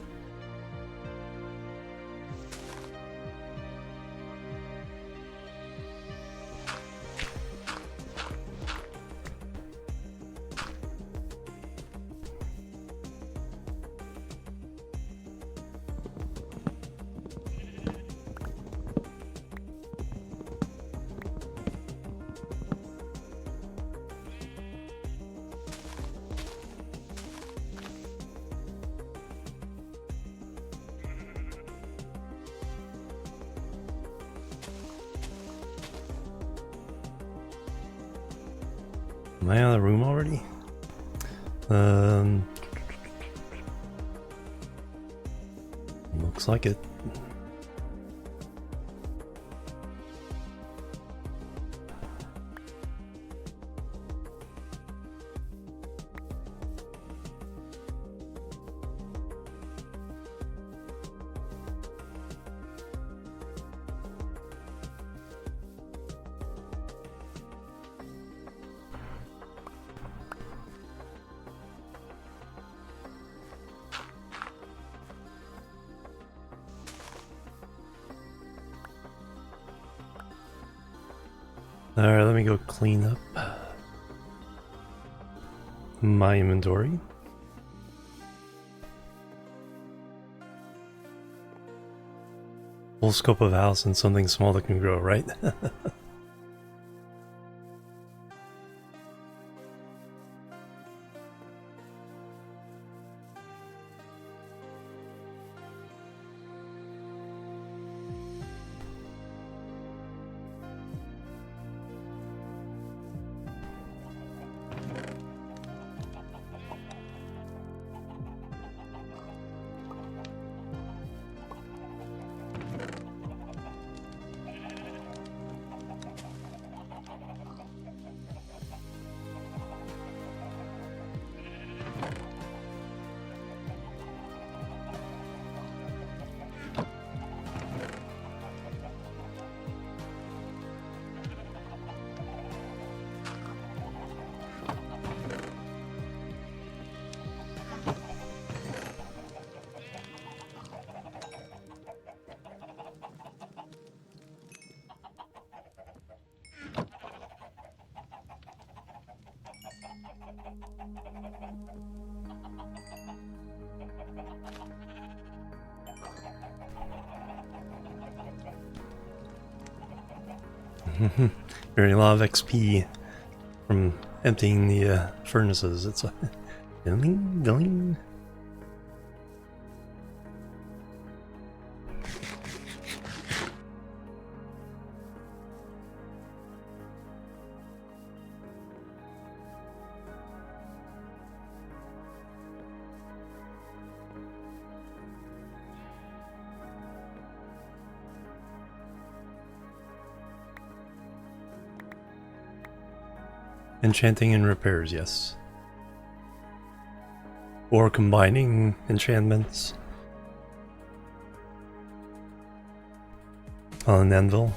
Speaker 1: Am I out of the room already? Looks like it. Alright, let me go clean up my inventory. Full scope of house and something small that can grow, right? Getting a lot of XP from emptying the furnaces. It's like ding, ding. Enchanting and repairs, yes. Or combining enchantments on an anvil.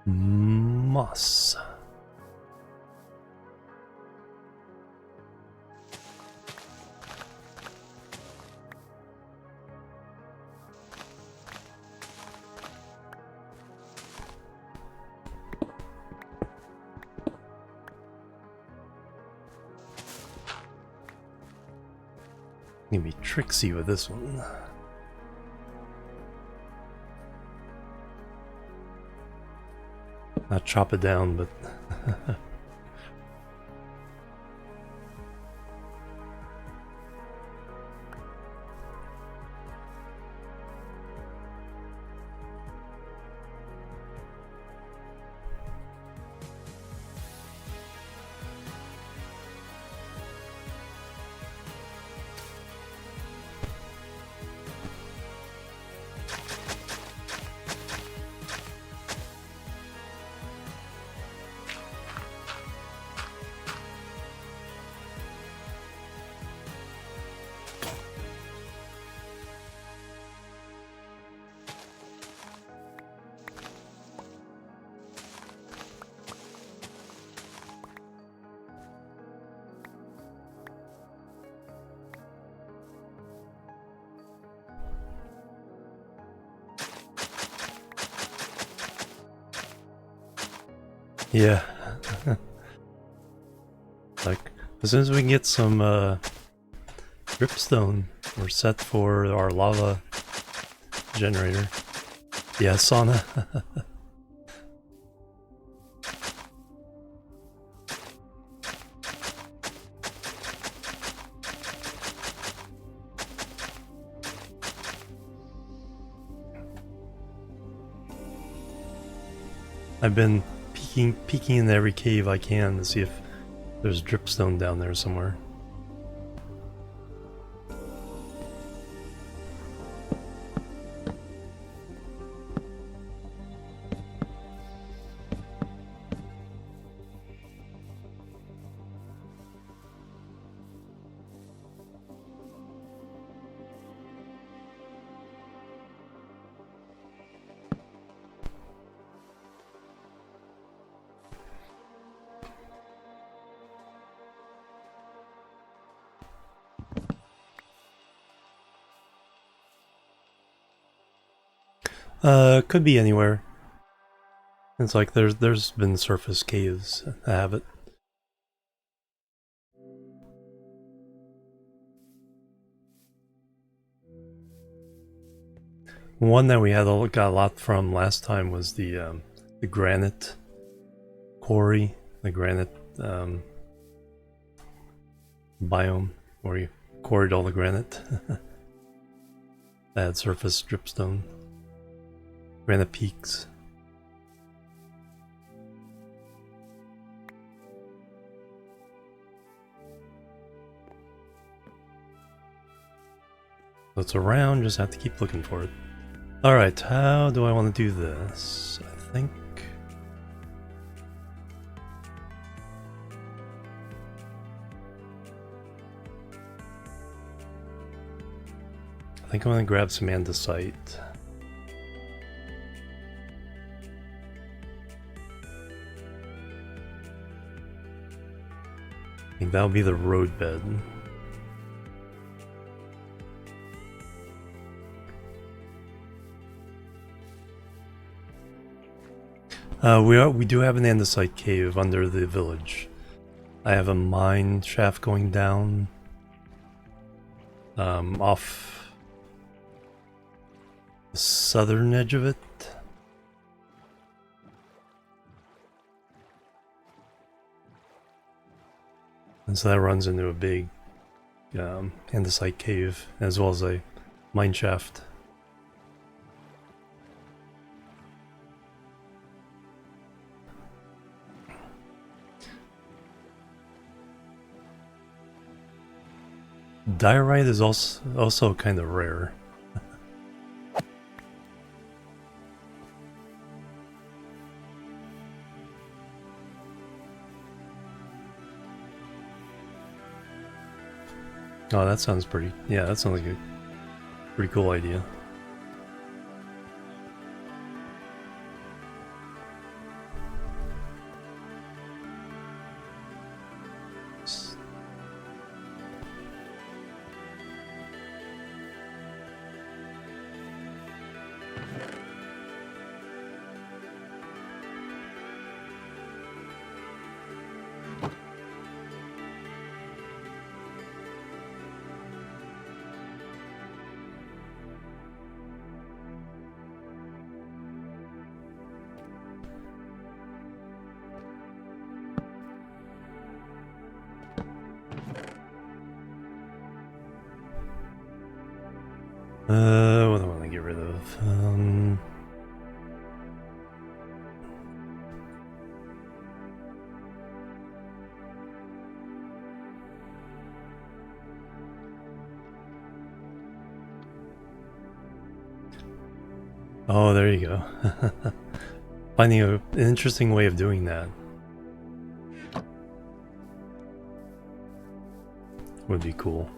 Speaker 1: Moss. Gonna be tricksy with this one. Not chop it down, but Yeah. Like, as soon as we can get some dripstone, we're set for our lava generator. Yeah, sauna. I've been peeking in every cave I can to see if there's dripstone down there somewhere. Could be anywhere. It's like there's been surface caves that have it. One that we got a lot from last time was the granite quarry, the granite biome, where you quarried all the granite. That had surface dripstone. Granite peaks. So it's around, just have to keep looking for it. Alright, how do I want to do this? I think I'm going to grab some andesite. I think that'll be the road bed. We do have an andesite cave under the village. I have a mine shaft going down off the southern edge of it. And so that runs into a big andesite cave, as well as a mine shaft. Diorite is also kind of rare. Oh, that sounds pretty. Yeah, that sounds like a pretty cool idea. What do I want to get rid of? Oh, there you go. Finding an interesting way of doing that would be cool.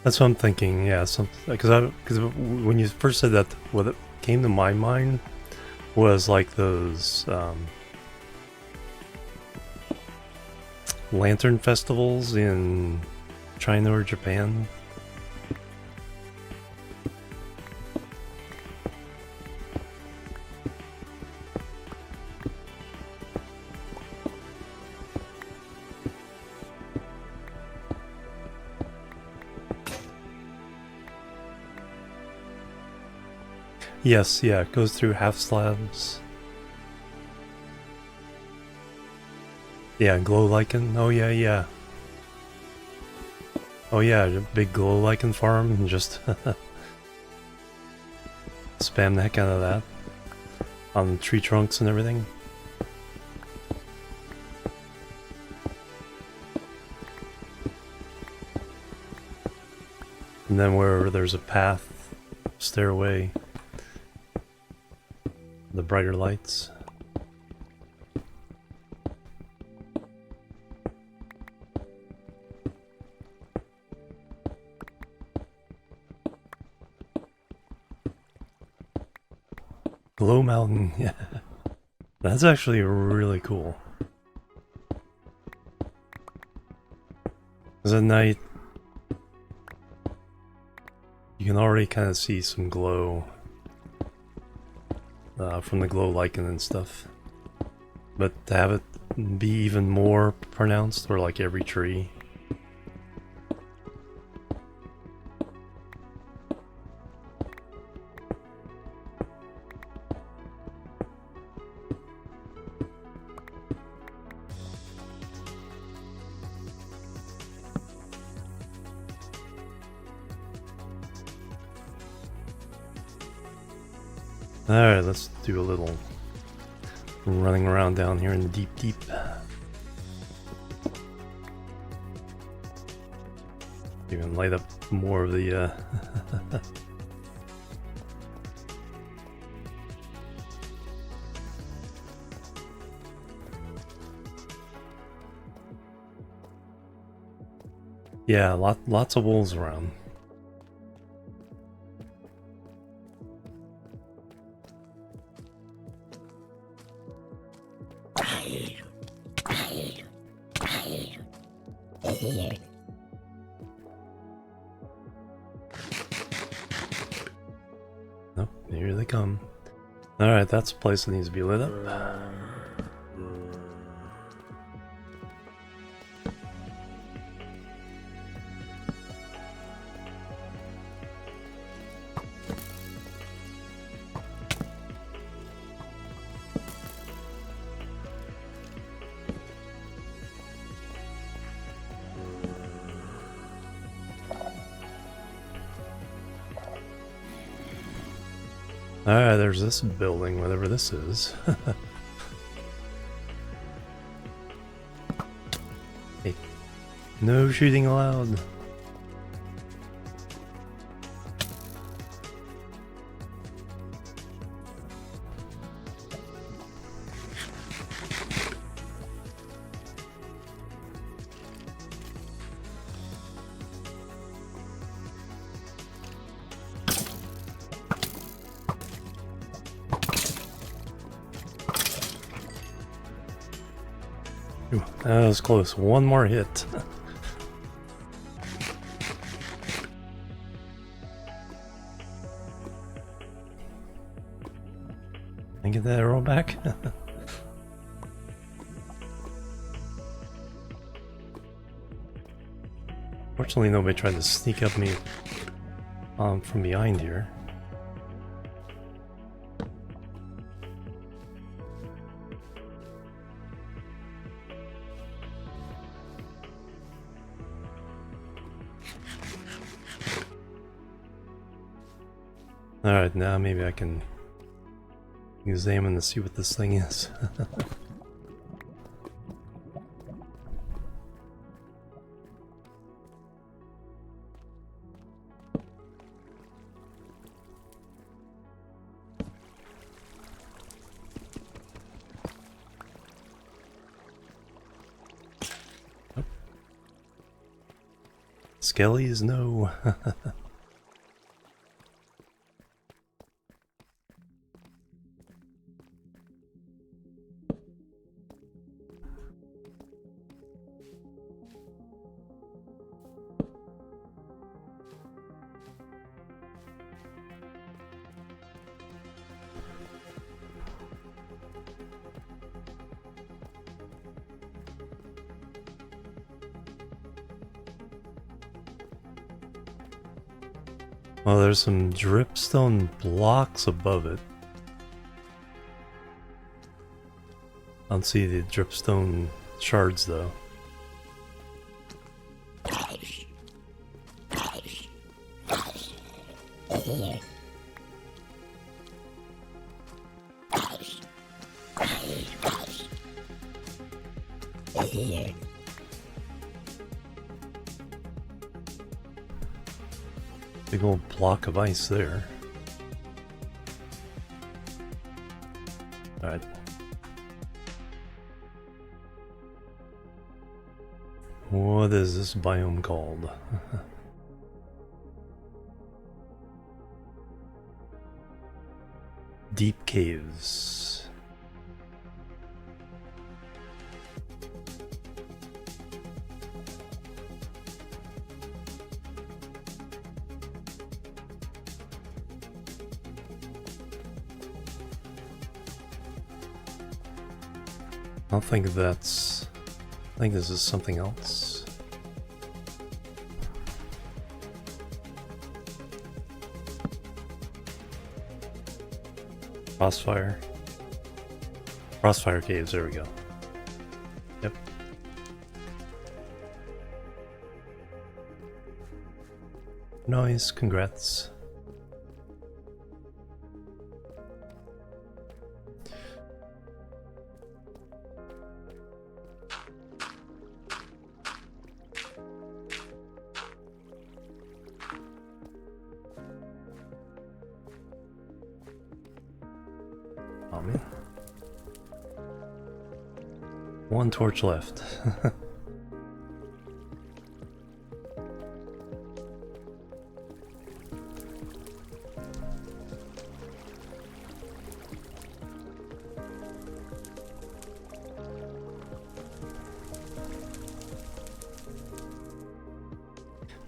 Speaker 1: That's what I'm thinking. Yeah, because when you first said that, what came to my mind was like those lantern festivals in China or Japan. Yes, yeah, it goes through half slabs. Yeah, glow lichen. Oh yeah, yeah. Oh yeah, a big glow lichen farm and just spam the heck out of that on tree trunks and everything. And then where there's a path, stairway, the brighter lights. Glow Mountain, yeah. That's actually really cool. Because at night, you can already kind of see some glow from the glow lichen and stuff. But to have it be even more pronounced, or like every tree. Alright, let's do a little running around down here in the deep deep. Even light up more of the yeah, lots of wolves around. Nope, here they come. Alright, that's a place that needs to be lit up. Alright, there's this building, whatever this is. Hey, no shooting allowed. Ooh, that was close. One more hit. Can I get that arrow back? Fortunately, nobody tried to sneak up me from behind here. Alright, now maybe I can examine to see what this thing is. Skellies, no. Well, there's some dripstone blocks above it. I don't see the dripstone shards though. Big old block of ice there. Alright. What is this biome called? Deep caves. I think that's... I think this is something else. Crossfire. Crossfire caves, there we go. Yep. Nice, congrats. Oh man. One torch left.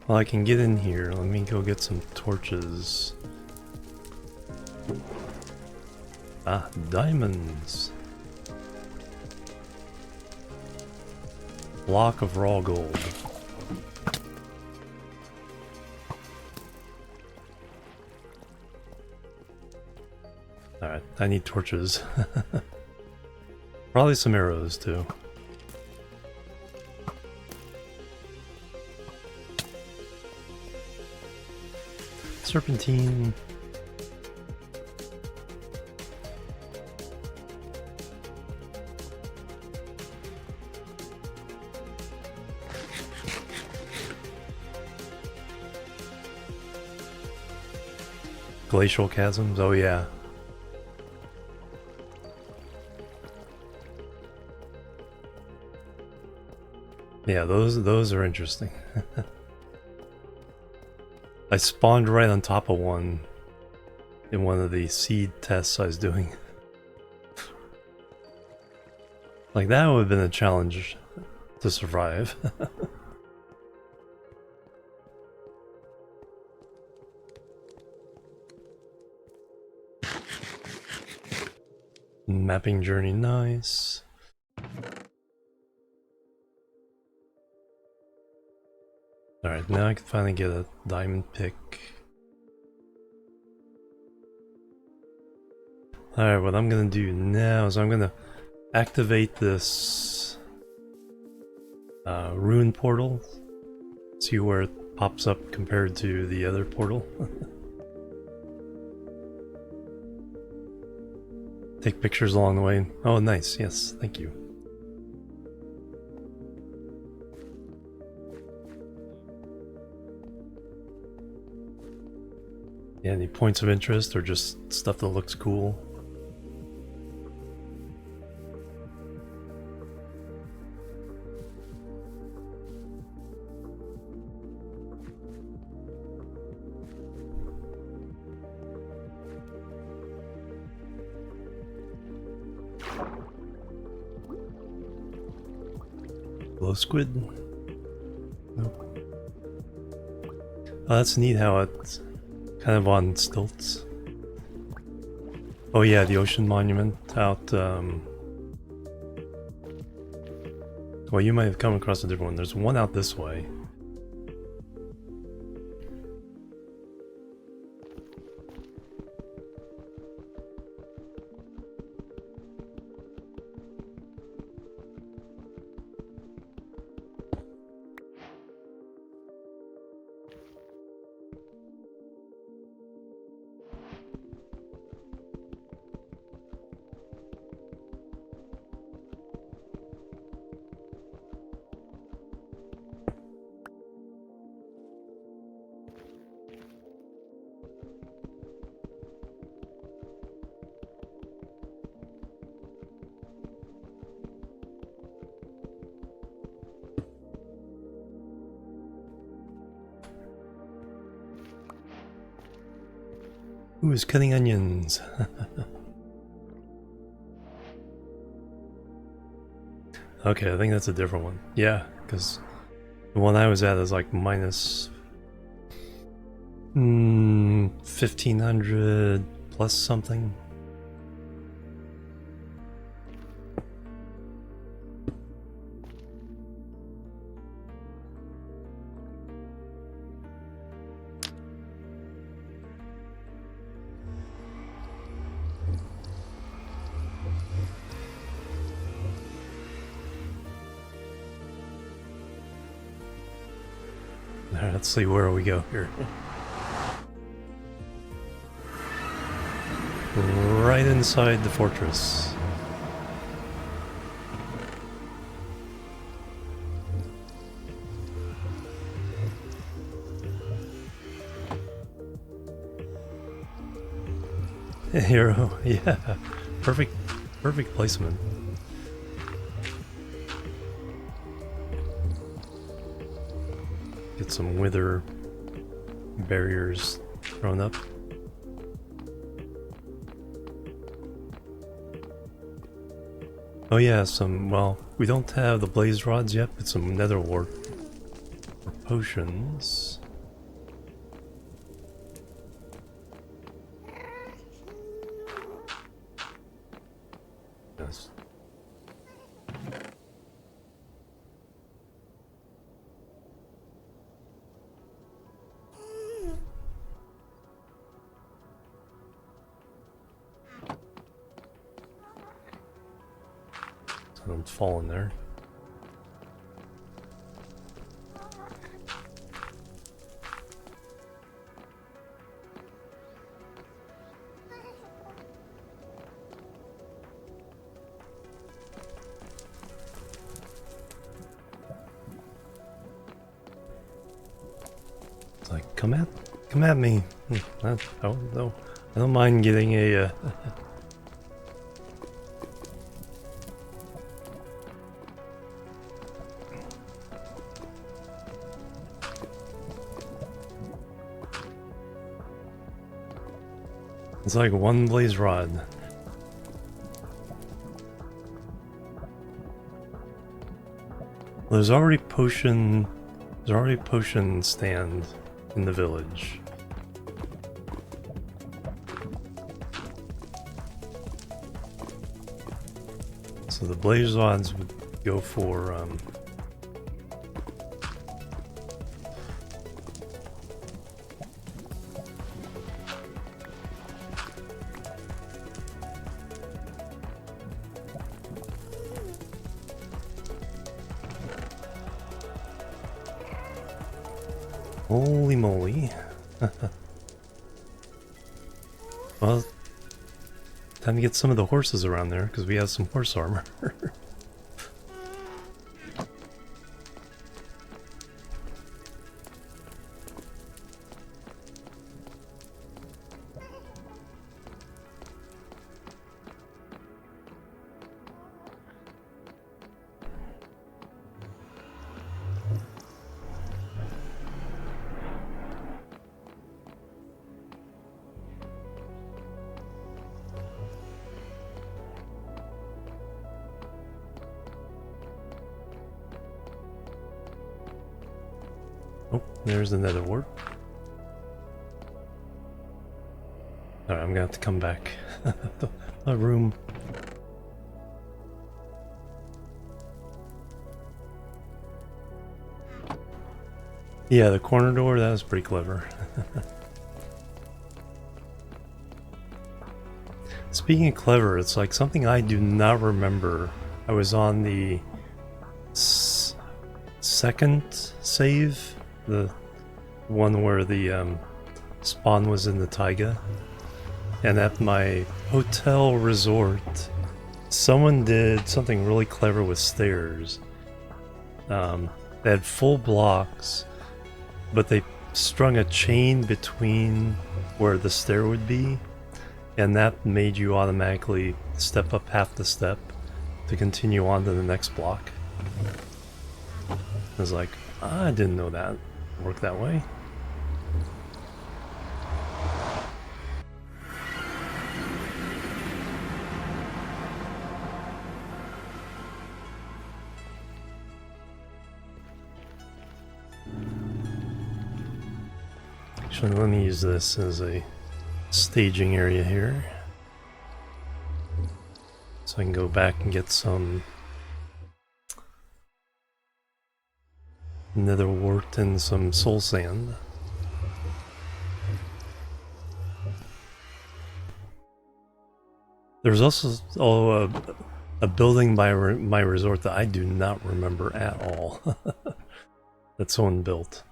Speaker 1: Well, I can get in here. Let me go get some torches. Ah, diamonds. Block of raw gold. Alright, I need torches. Probably some arrows too. Serpentine. Glacial chasms, oh yeah. Yeah, those are interesting. I spawned right on top of one in one of the seed tests I was doing. Like that would have been a challenge to survive. Mapping journey, nice. Alright, now I can finally get a diamond pick. Alright, what I'm gonna do now is I'm gonna activate this rune portal. See where it pops up compared to the other portal. Take pictures along the way. Oh, nice. Yes, thank you. Yeah, any points of interest or just stuff that looks cool? Hello, squid. Nope. Oh, that's neat how it's kind of on stilts. Oh yeah, the ocean monument out, well, you might have come across a different one. There's one out this way. Who is cutting onions? Okay, I think that's a different one. Yeah, because the one I was at is like minus 1500 plus something. Alright, let's see where we go here. Right inside the fortress. Hero, yeah. Perfect placement. Get some wither barriers thrown up. Oh yeah, well, we don't have the blaze rods yet, but some nether wart or potions. Yes. I'm falling there. It's like, come at me. I don't mind getting a It's like one blaze rod. There's already potion stand in the village. So the blaze rods would go for holy moly. Well, time to get some of the horses around there, because we have some horse armor. Oh, there's the Nether wart. Alright, I'm gonna have to come back. My room. Yeah, the corner door, that was pretty clever. Speaking of clever, it's like something I do not remember. I was on the second save, the one where the spawn was in the taiga, and at my hotel resort, someone did something really clever with stairs. They had full blocks, but they strung a chain between where the stair would be, and that made you automatically step up half the step to continue on to the next block. I was like, I didn't know that worked that way. Actually, let me use this as a staging area here, so I can go back and get some Nether wart and some soul sand. There's also a building by my resort that I do not remember at all that someone built.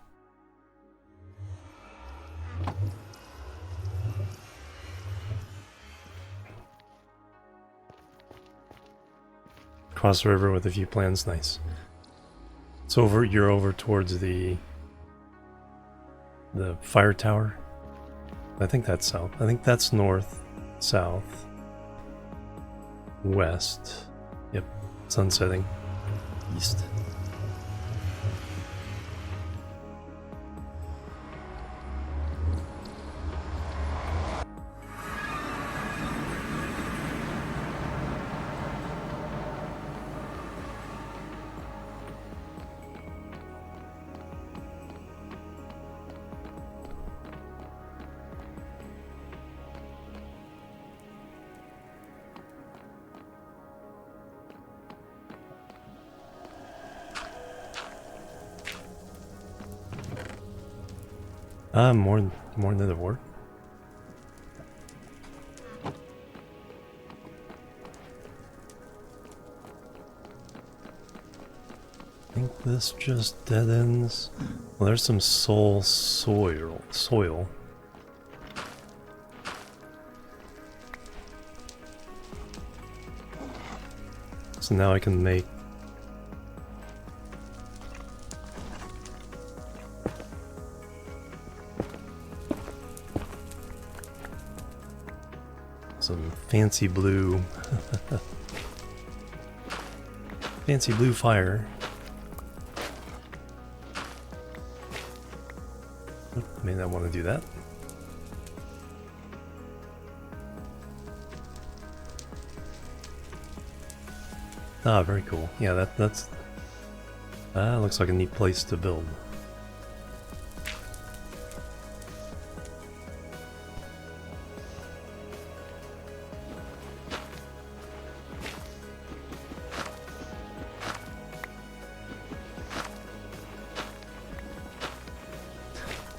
Speaker 1: Cross the river with a few plans, nice. It's over, you're over towards the fire tower. I think that's south. I think that's north, south, west. Yep, sun setting, east. More Nether wart. I think this just dead ends. Well, there's some soil. So now I can make some fancy blue fire. May not want to do that. Ah, very cool. Yeah, that's looks like a neat place to build.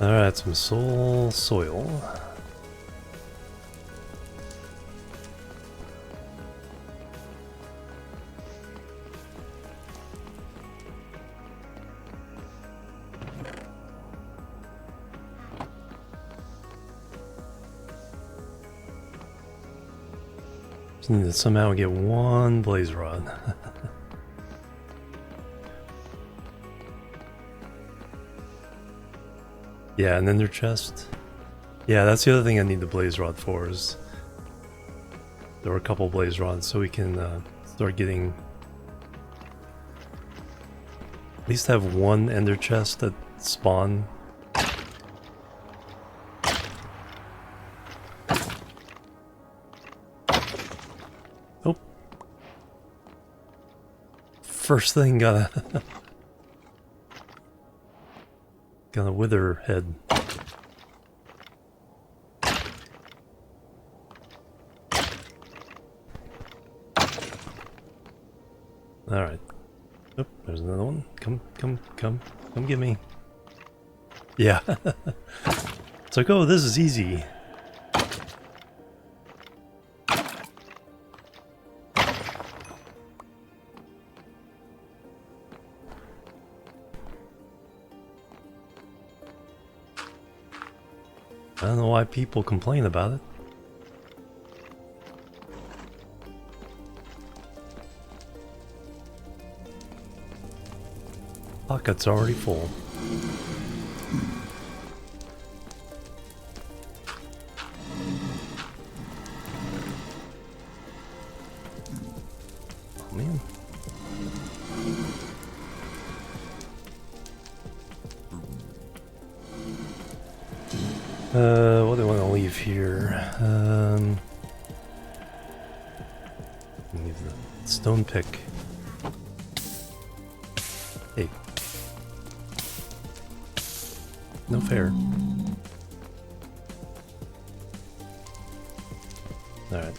Speaker 1: Alright, some soil. Just need to somehow get one blaze rod. Yeah, an ender chest. Yeah, that's the other thing I need the blaze rod for, is there were a couple blaze rods, so we can start getting, at least have one ender chest that spawn. Oh. First thing gotta Got a wither head. Alright. Oh, there's another one. Come get me. Yeah. It's like, oh, this is easy. I don't know why people complain about it. Pocket's already full. Oh man. What do I want to leave here? Leave the stone pick. Hey. No fair. Alright.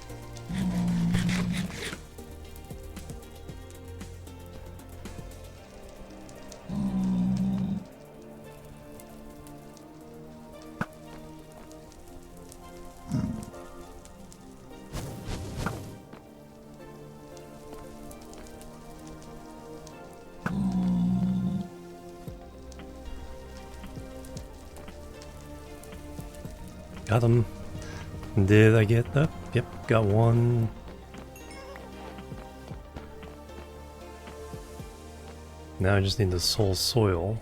Speaker 1: Got him. Did I get that? Yep, got one. Now I just need this whole soil.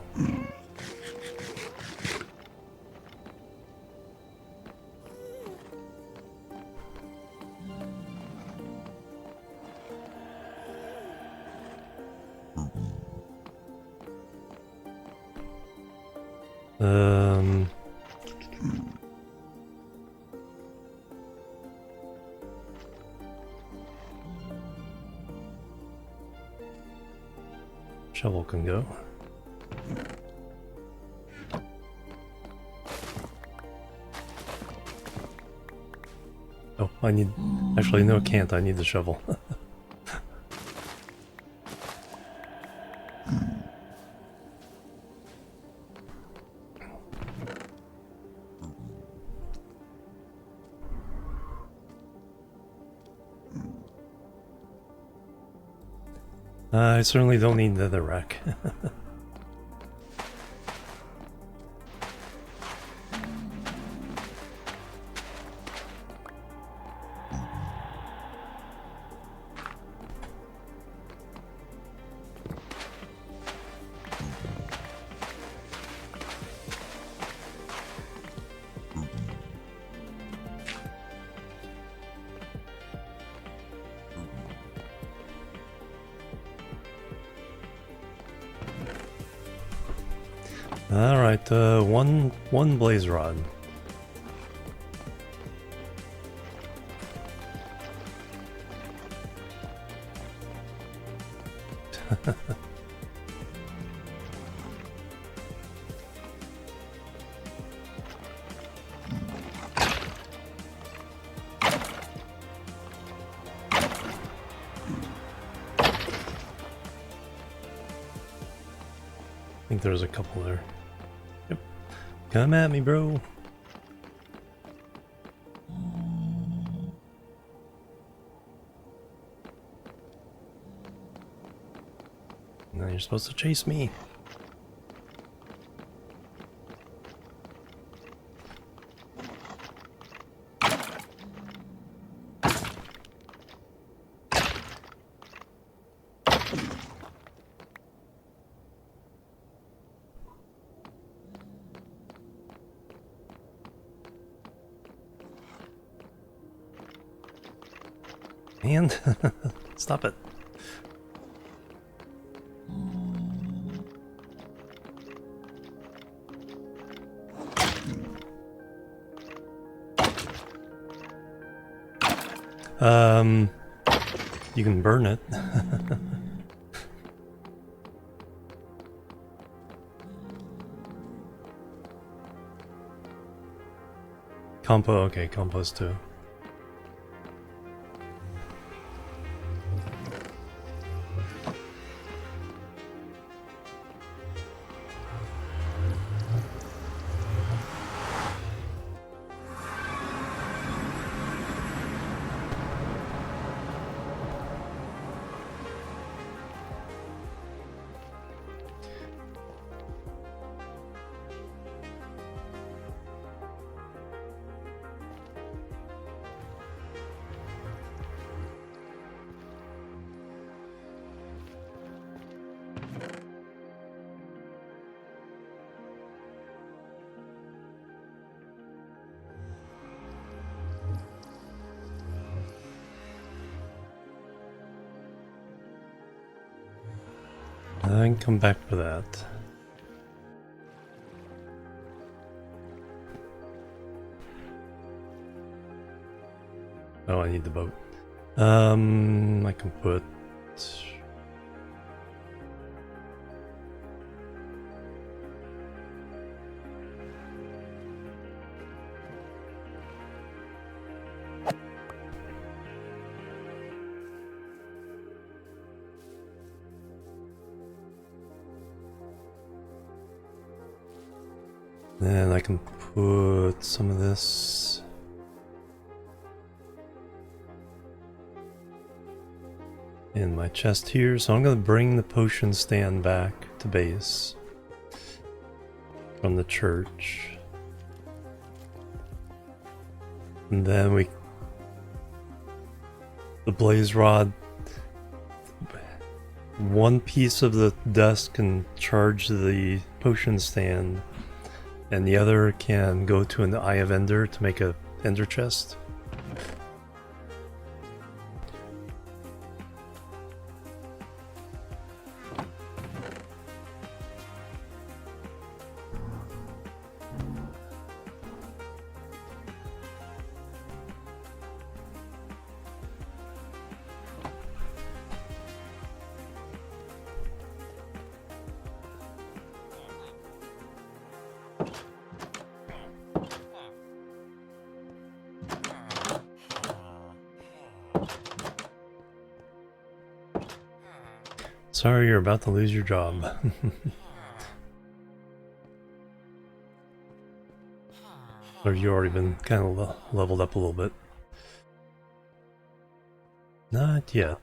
Speaker 1: Shovel can go. Oh, I need... Actually, no, I can't. I need the shovel. I certainly don't need Nether rack. Alright, one blaze rod. I think there's a couple there. Yep. Come at me, bro. Now you're supposed to chase me. And stop it. You can burn it. Okay, compost too. I can come back for that. Oh, I need the boat. I can put... Then I can put some of this in my chest here. So I'm going to bring the potion stand back to base from the church. And then the blaze rod, one piece of the desk can charge the potion stand, and the other can go to an Eye of Ender to make a Ender chest. Sorry, you're about to lose your job. Or you already been kind of leveled up a little bit. Not yet.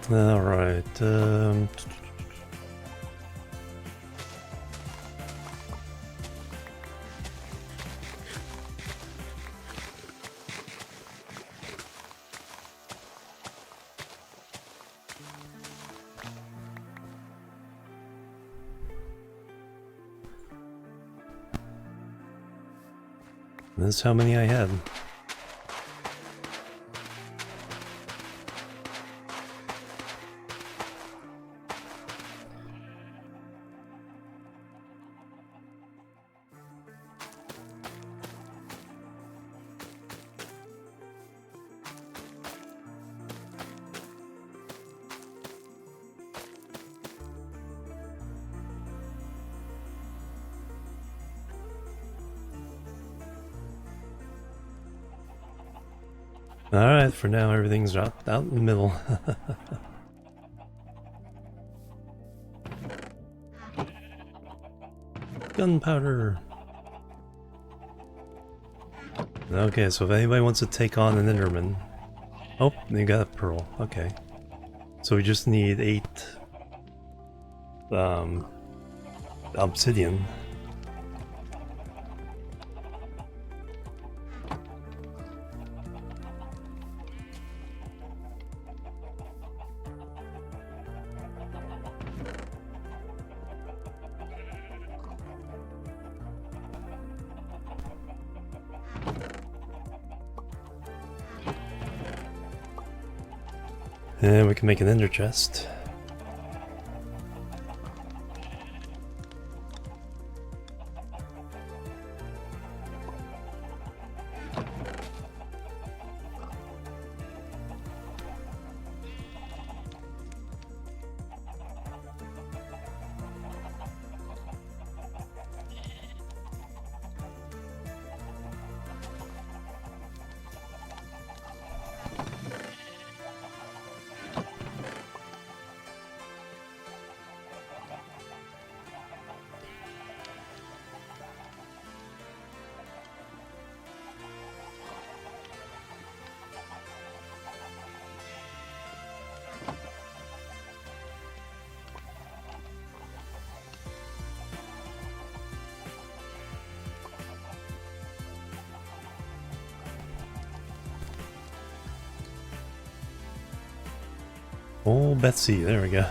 Speaker 1: All right. This is how many I had. Alright, for now everything's out in the middle. Gunpowder! Okay, so if anybody wants to take on an Enderman... Oh, they got a pearl. Okay. So we just need 8... obsidian. And we can make an ender chest. Oh, Betsy, there we go.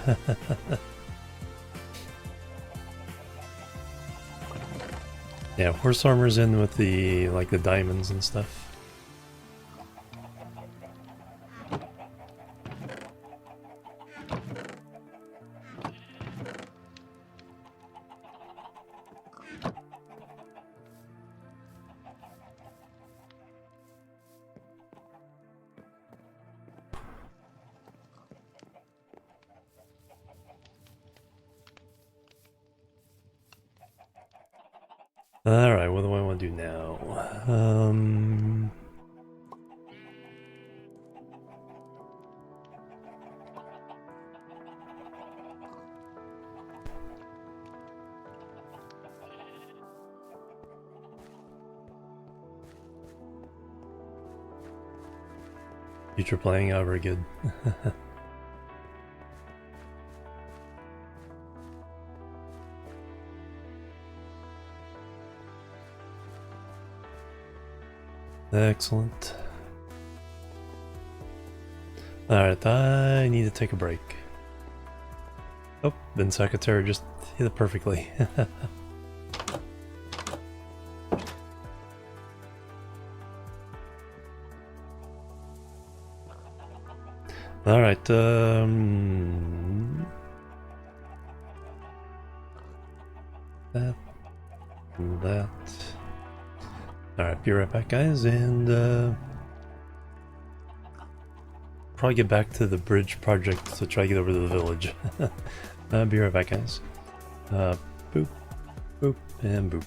Speaker 1: Yeah, horse armor's in with the, like, the diamonds and stuff. Alright, what do I want to do now? Future playing out very good. Excellent. Alright, I need to take a break. Oh, Ben Secretary just hit it perfectly. Alright, that. Alright, be right back, guys, and probably get back to the bridge project to try to get over to the village. Be right back, guys. Boop, boop, and boop.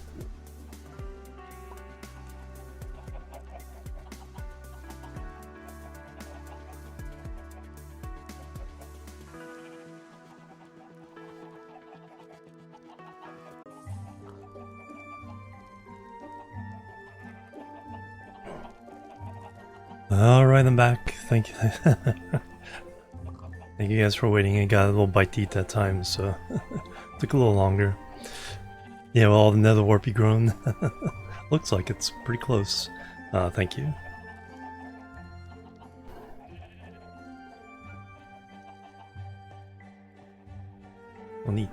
Speaker 1: Alright, I'm back. Thank you. Thank you guys for waiting. I got a little bite to eat that time, so took a little longer. Yeah, well, all the nether warpy grown. Looks like it's pretty close. Thank you. Well, neat.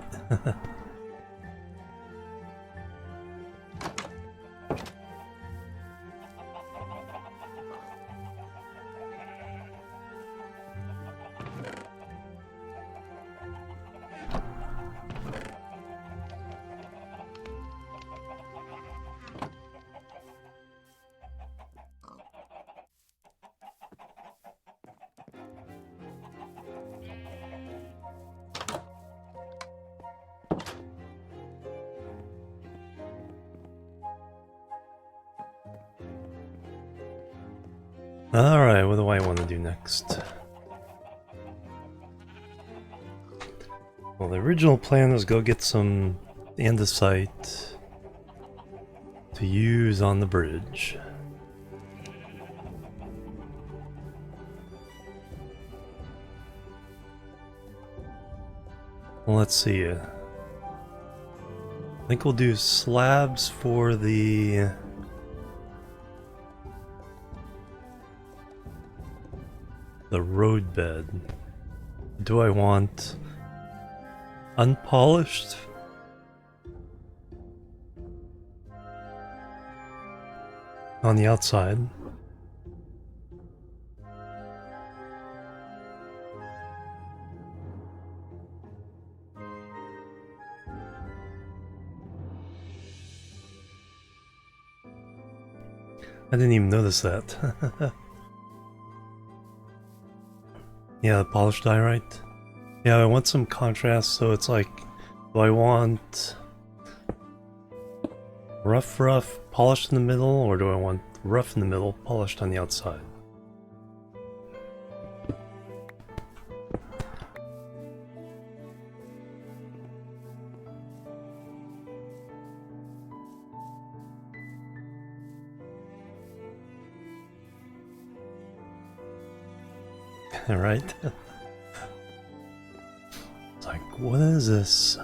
Speaker 1: Alright, what do I want to do next? Well, the original plan was go get some andesite to use on the bridge. Well, let's see. I think we'll do slabs for the road bed. Do I want unpolished? On the outside. I didn't even notice that. Yeah, the polished diorite. Yeah, I want some contrast, so it's like, do I want rough, polished in the middle, or do I want rough in the middle, polished on the outside? Right? It's like, what is this?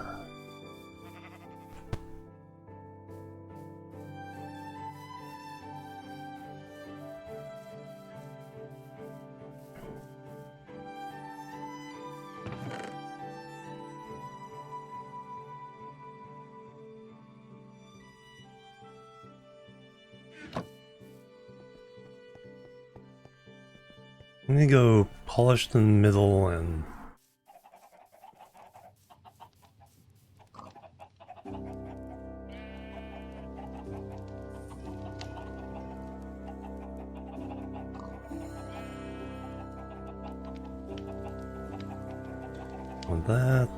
Speaker 1: I'm gonna go polished in the middle and on that.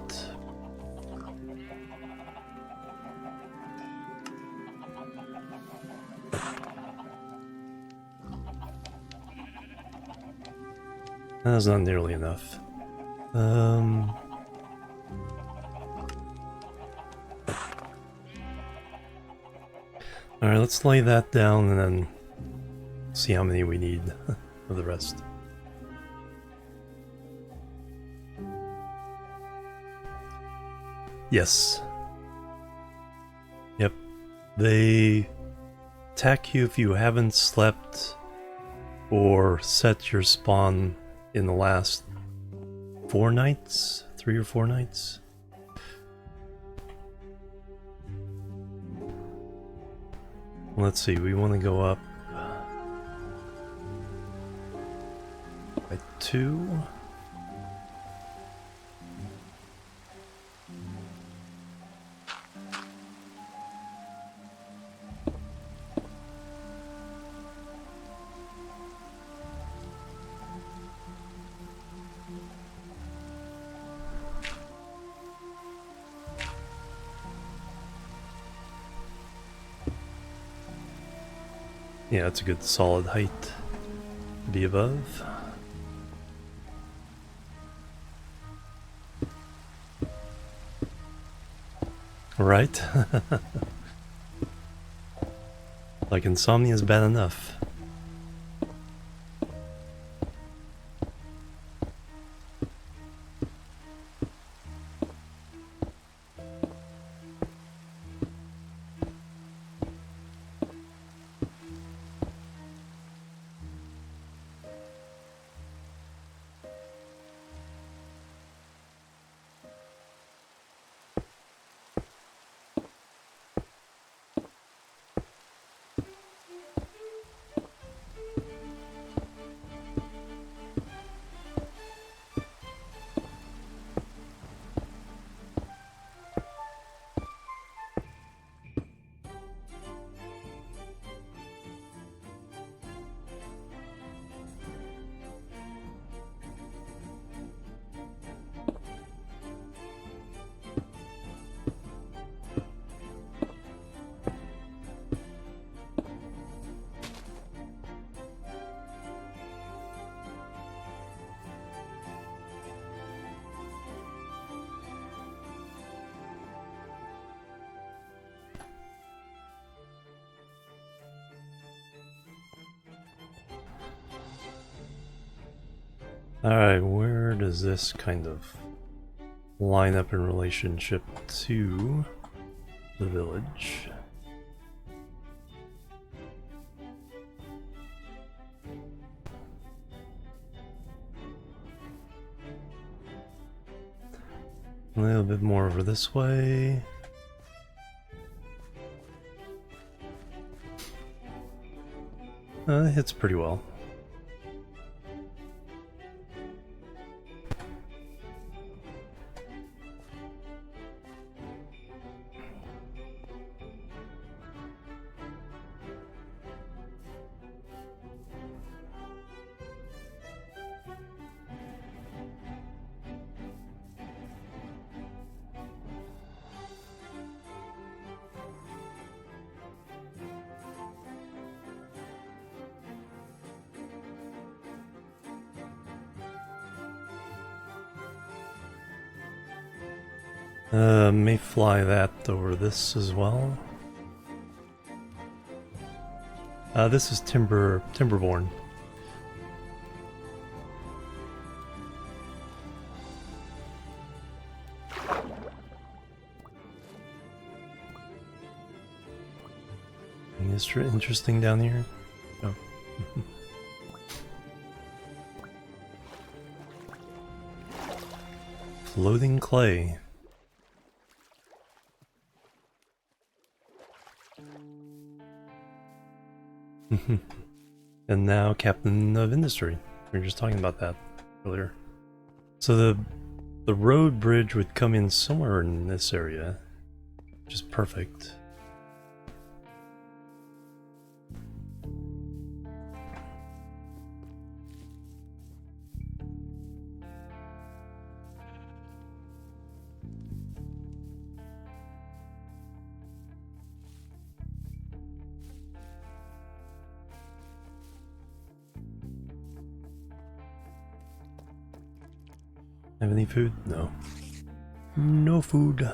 Speaker 1: That's not nearly enough. Alright, let's lay that down and then see how many we need for the rest. Yes. Yep. They attack you if you haven't slept or set your spawn in the last 4 nights? 3 or 4 nights? Let's see, we want to go up by 2. Yeah, it's a good solid height to be above. Right? Like insomnia is bad enough. Alright, where does this kind of line up in relationship to the village? A little bit more over this way. It hits pretty well. May fly that over this as well. This is Timberborn. Anything interesting down here? Oh. Floating clay. And now Captain of Industry. We were just talking about that earlier. So the road bridge would come in somewhere in this area, which is perfect. Have any food? No. No food.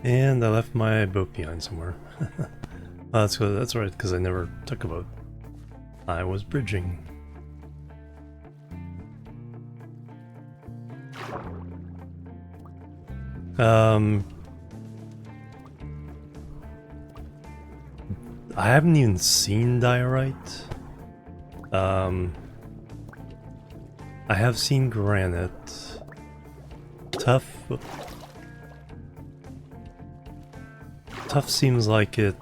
Speaker 1: And I left my boat behind somewhere. That's right, because I never took a boat. I was bridging. I haven't even seen diorite. I have seen granite. Tough seems like it,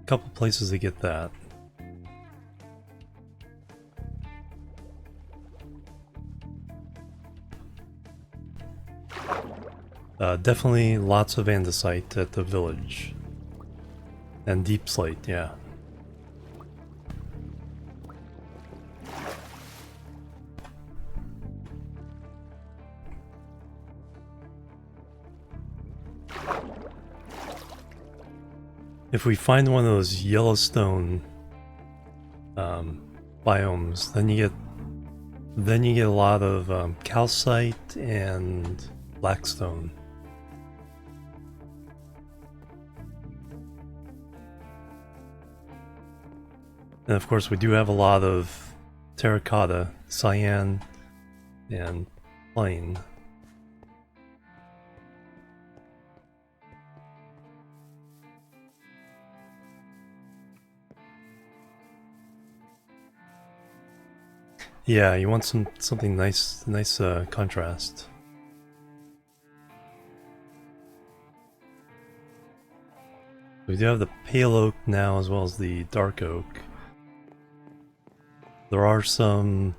Speaker 1: couple places to get that. Definitely lots of andesite at the village. And deep slate, yeah. If we find one of those Yellowstone biomes, then you get a lot of calcite and blackstone. And of course we do have a lot of terracotta, cyan, and plain. Yeah, you want something nice contrast. We do have the pale oak now as well as the dark oak. There are some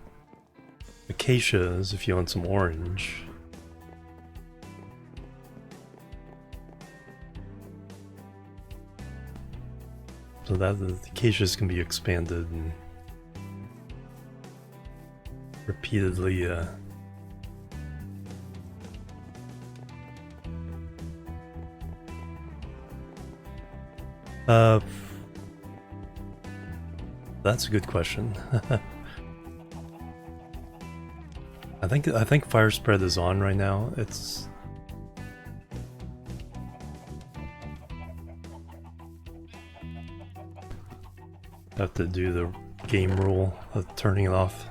Speaker 1: acacias if you want some orange. So that the acacias can be expanded and repeatedly that's a good question. I think fire spread is on right now. It's have to do the game rule of turning it off.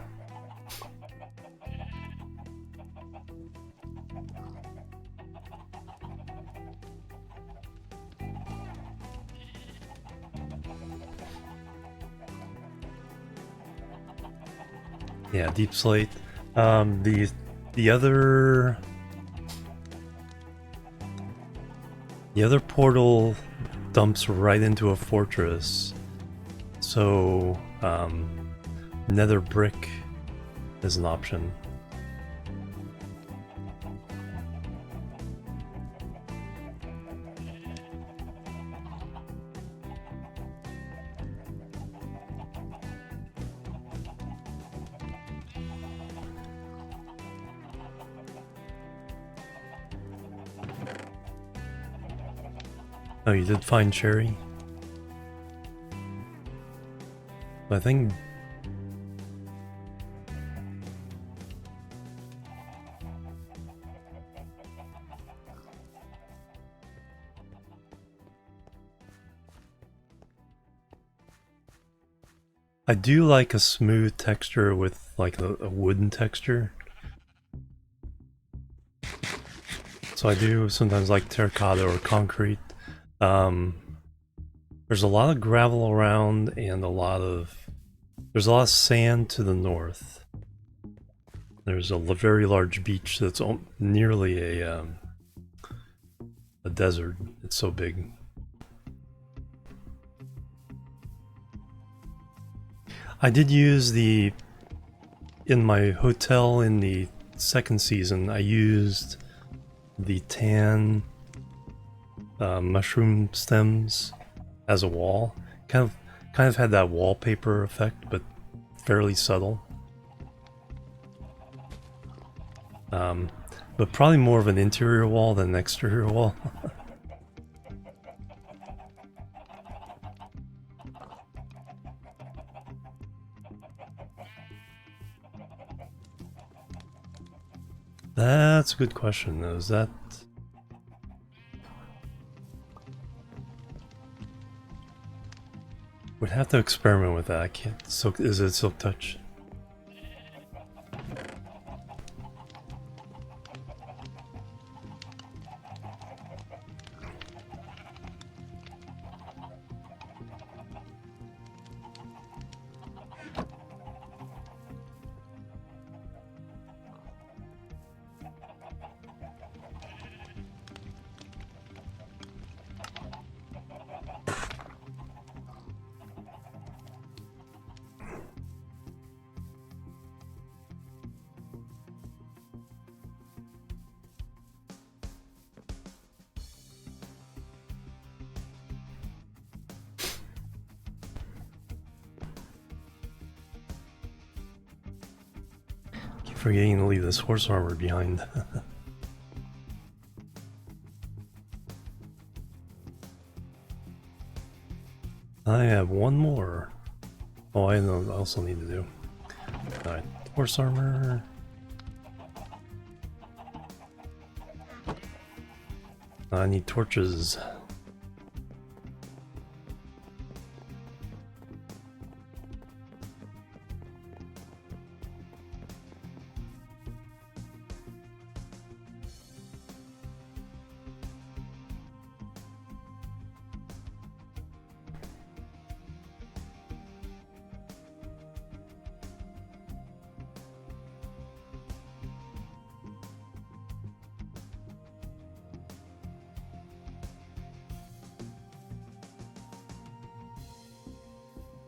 Speaker 1: Yeah, deep slate. The other portal dumps right into a fortress, so Nether brick is an option. Oh, you did find cherry? I think... I do like a smooth texture with like a wooden texture. So I do sometimes like terracotta or concrete. There's a lot of gravel around and there's a lot of sand to the north. There's a very large beach that's nearly a desert. It's so big. I did use in my hotel in the second season, I used the tan mushroom stems as a wall. Kind of had that wallpaper effect, but fairly subtle. But probably more of an interior wall than an exterior wall. That's a good question though. Is that... We'd have to experiment with that. I can't... Is it silk touch? Forgetting to leave this horse armor behind. I have one more. Oh, I know what I also need to do. Alright, horse armor. I need torches.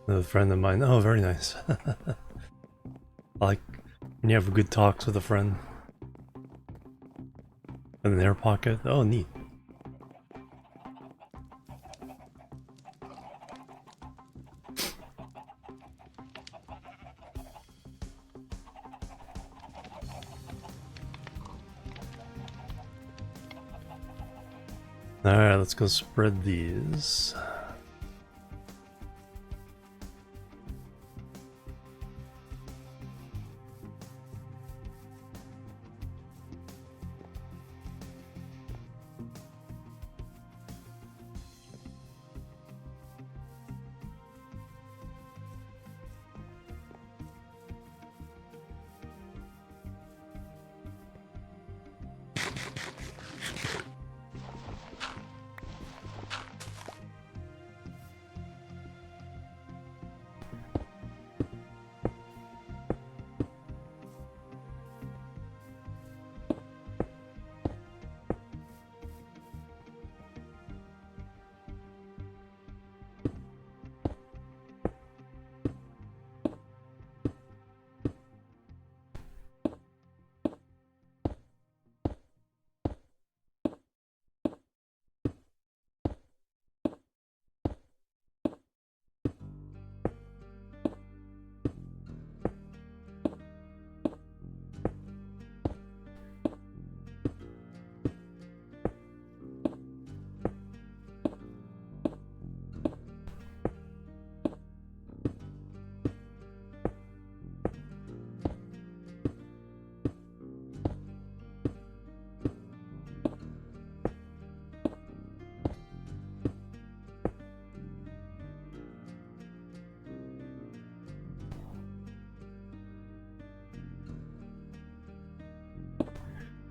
Speaker 1: A friend of mine. Oh, very nice. I like when you have good talks with a friend. In their pocket. Oh, neat. Alright, let's go spread these.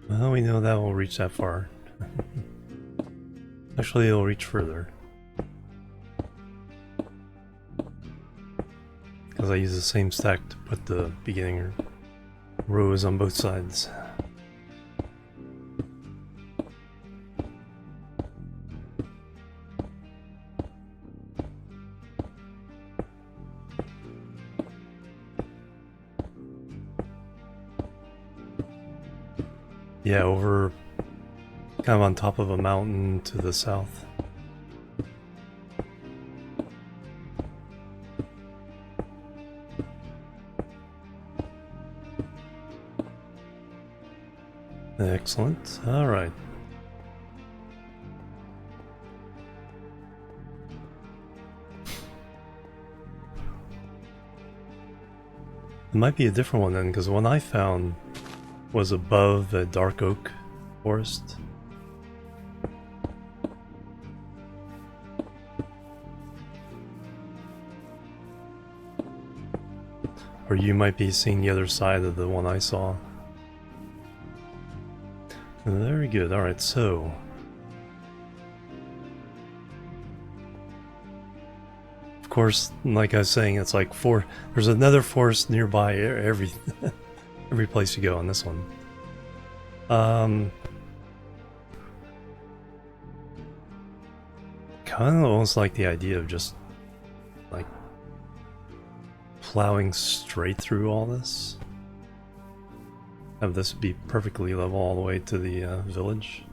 Speaker 1: Well, we know that will reach that far. Actually, it'll reach further. Because I use the same stack to put the beginning rows on both sides. Yeah, over kind of on top of a mountain to the south. Excellent. All right. It might be a different one then, because the one I found was above a dark oak forest. Or you might be seeing the other side of the one I saw. Very good. Alright, so... Of course, like I was saying, it's like there's another forest nearby every every place you go on this one. Kind of almost like the idea of just like plowing straight through all this. Have this be perfectly level all the way to the village.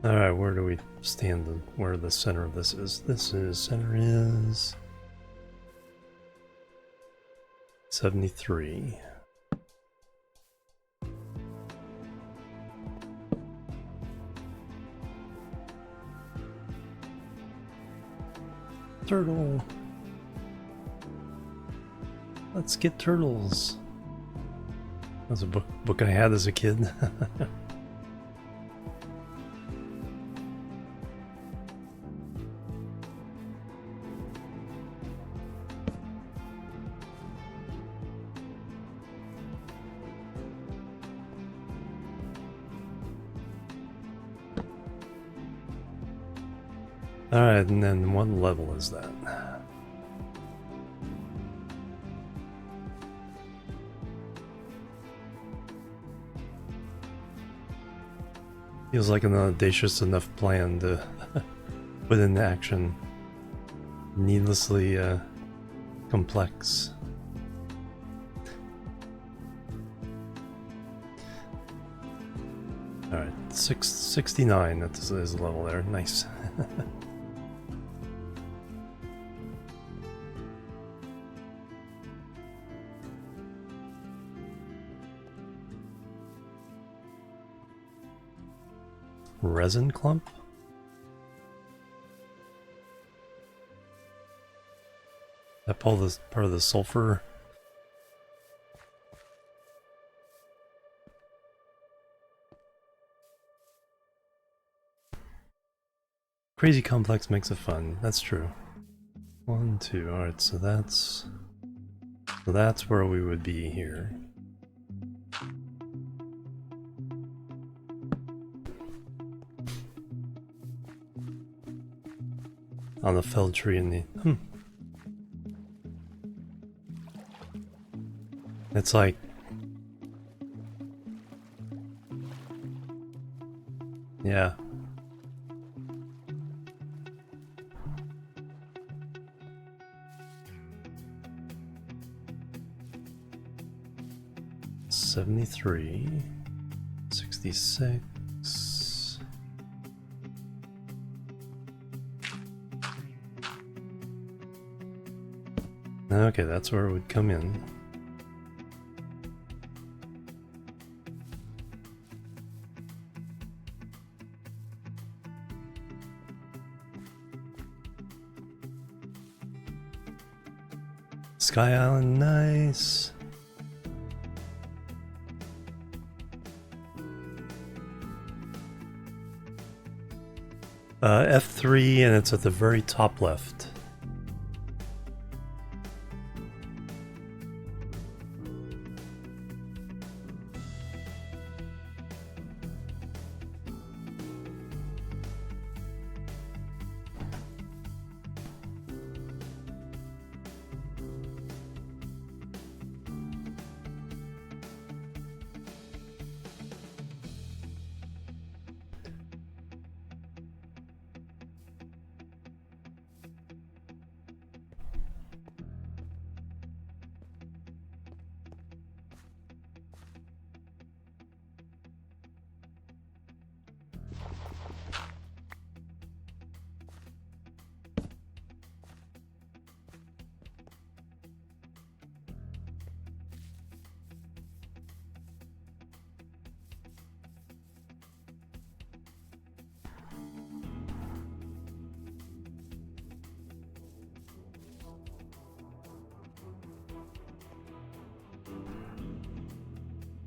Speaker 1: Alright, where do we stand? Where the center of this is? Center is 73. Turtle! Let's get turtles! That's a book I had as a kid. Alright, and then what level is that? Feels like an audacious enough plan to put into action. Needlessly complex. Alright, 69 is the level there. Nice. Resin clump? That part of the sulfur. Crazy complex makes it fun. That's true. 1, 2. Alright, so that's where we would be here. On the felled tree in the It's like yeah. $73, $66. Okay, that's where it would come in. Sky Island, nice. F3, and it's at the very top left.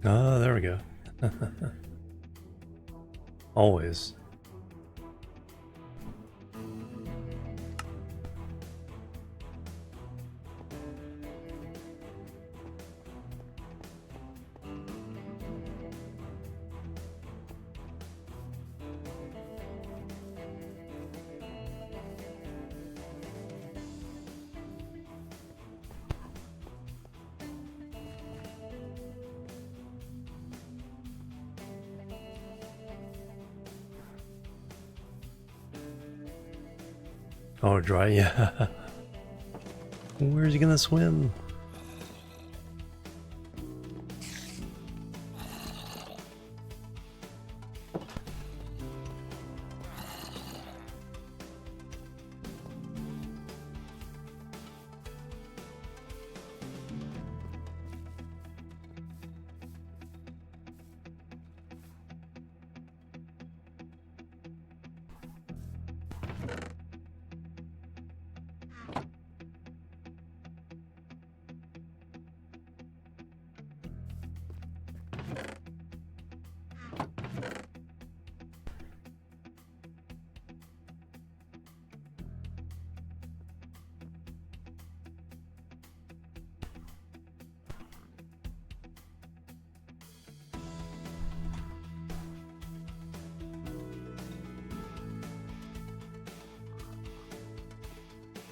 Speaker 1: Oh, there we go. Always. Oh, dry, yeah. Where's he gonna swim?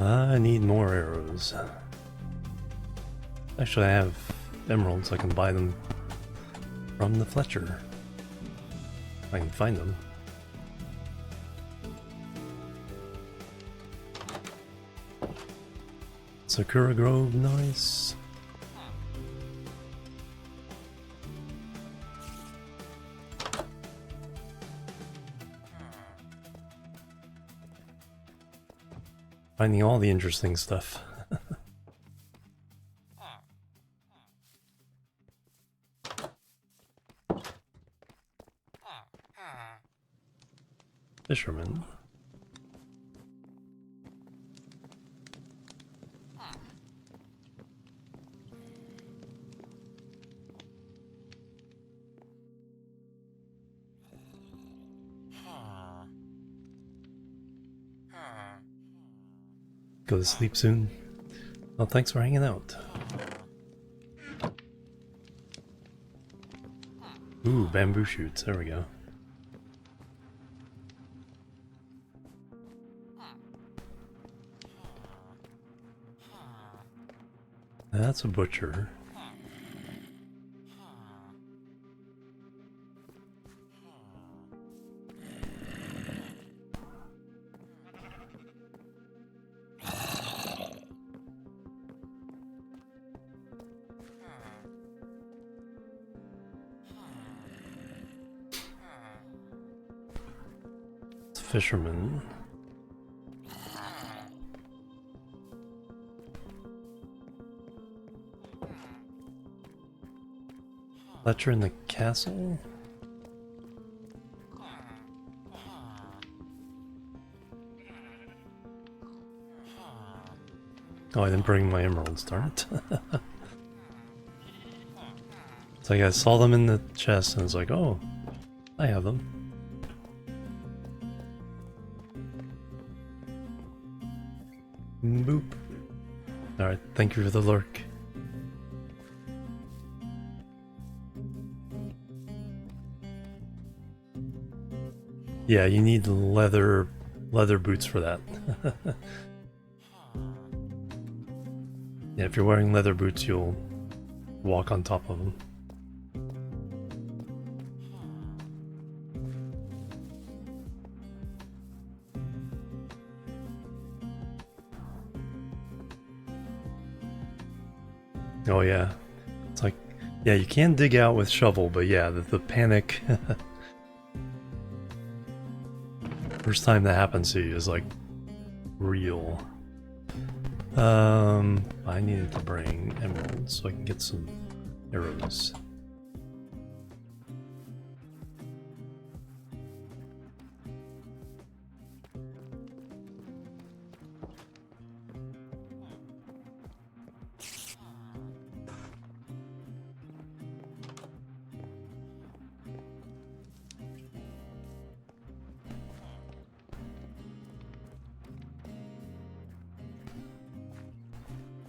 Speaker 1: I need more arrows. Actually, I have emeralds. I can buy them from the Fletcher. I can find them. Sakura Grove, nice. Finding all the interesting stuff. Fisherman. Go to sleep soon. Well, thanks for hanging out. Ooh, bamboo shoots. There we go. That's a butcher. It's a fisherman. Fletcher in the castle? Oh, I didn't bring my emeralds, darn it. It's like I saw them in the chest and it's like, oh, I have them. Boop. Alright, thank you for the lurk. Yeah, you need leather boots for that. Yeah, if you're wearing leather boots, you'll walk on top of them. Oh yeah, it's like, yeah, you can dig out with shovel, but yeah, the panic. First time that happens to you is like real. I needed to bring emeralds so I can get some arrows.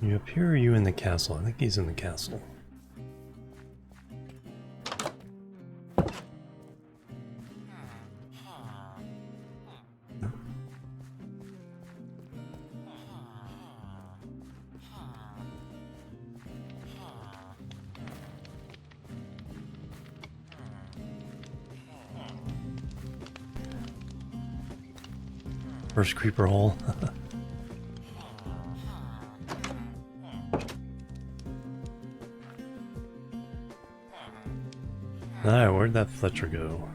Speaker 1: You up here or are you in the castle? I think he's in the castle. First creeper hole. Alright, where'd that Fletcher go?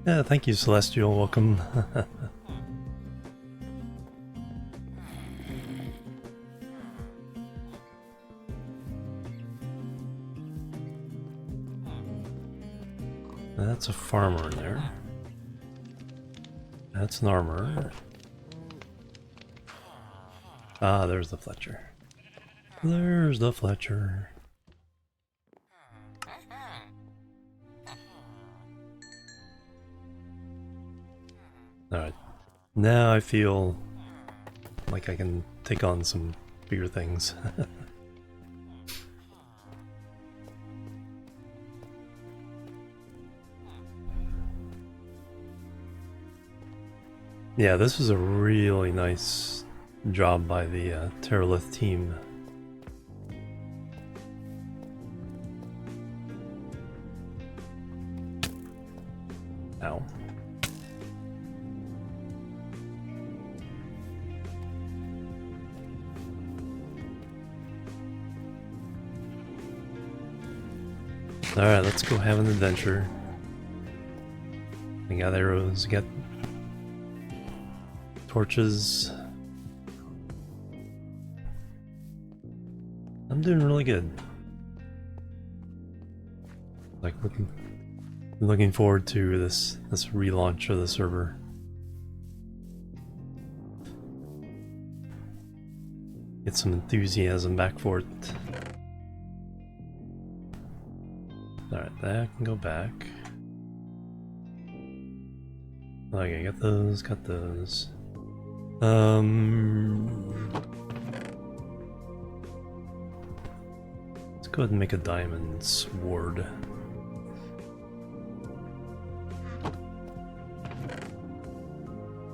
Speaker 1: Yeah, thank you, Celestial. Welcome. that's a farmer in there. That's an armorer. Ah, there's the Fletcher. There's the Fletcher. Alright. Now I feel like I can take on some bigger things. Yeah, this was a really nice job by the Terralith team. Ow. Alright, let's go have an adventure. We got arrows, got torches. I'm doing really good. Like looking forward to this relaunch of the server. Get some enthusiasm back for it. Alright, that can go back. Okay, got those, got those. Let's go ahead and make a diamond sword.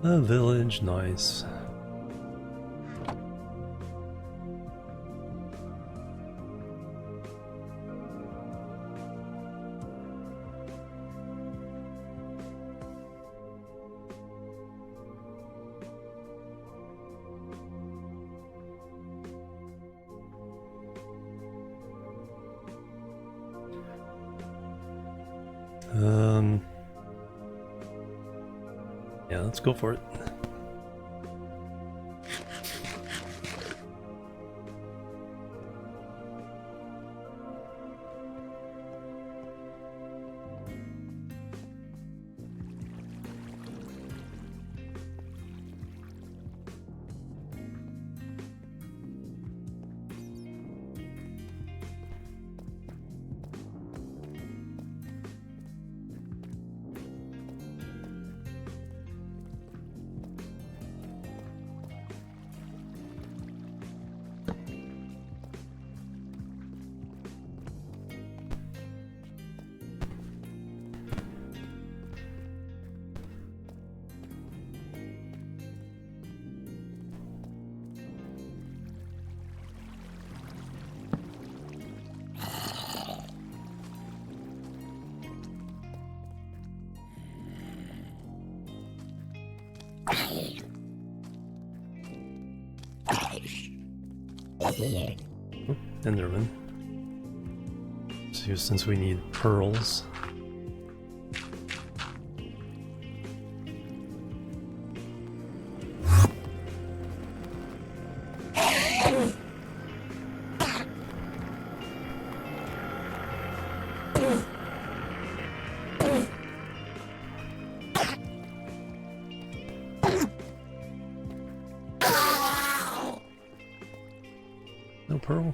Speaker 1: A village, nice. Yeah, let's go for it. Enderman. So since we need pearls. No pearl.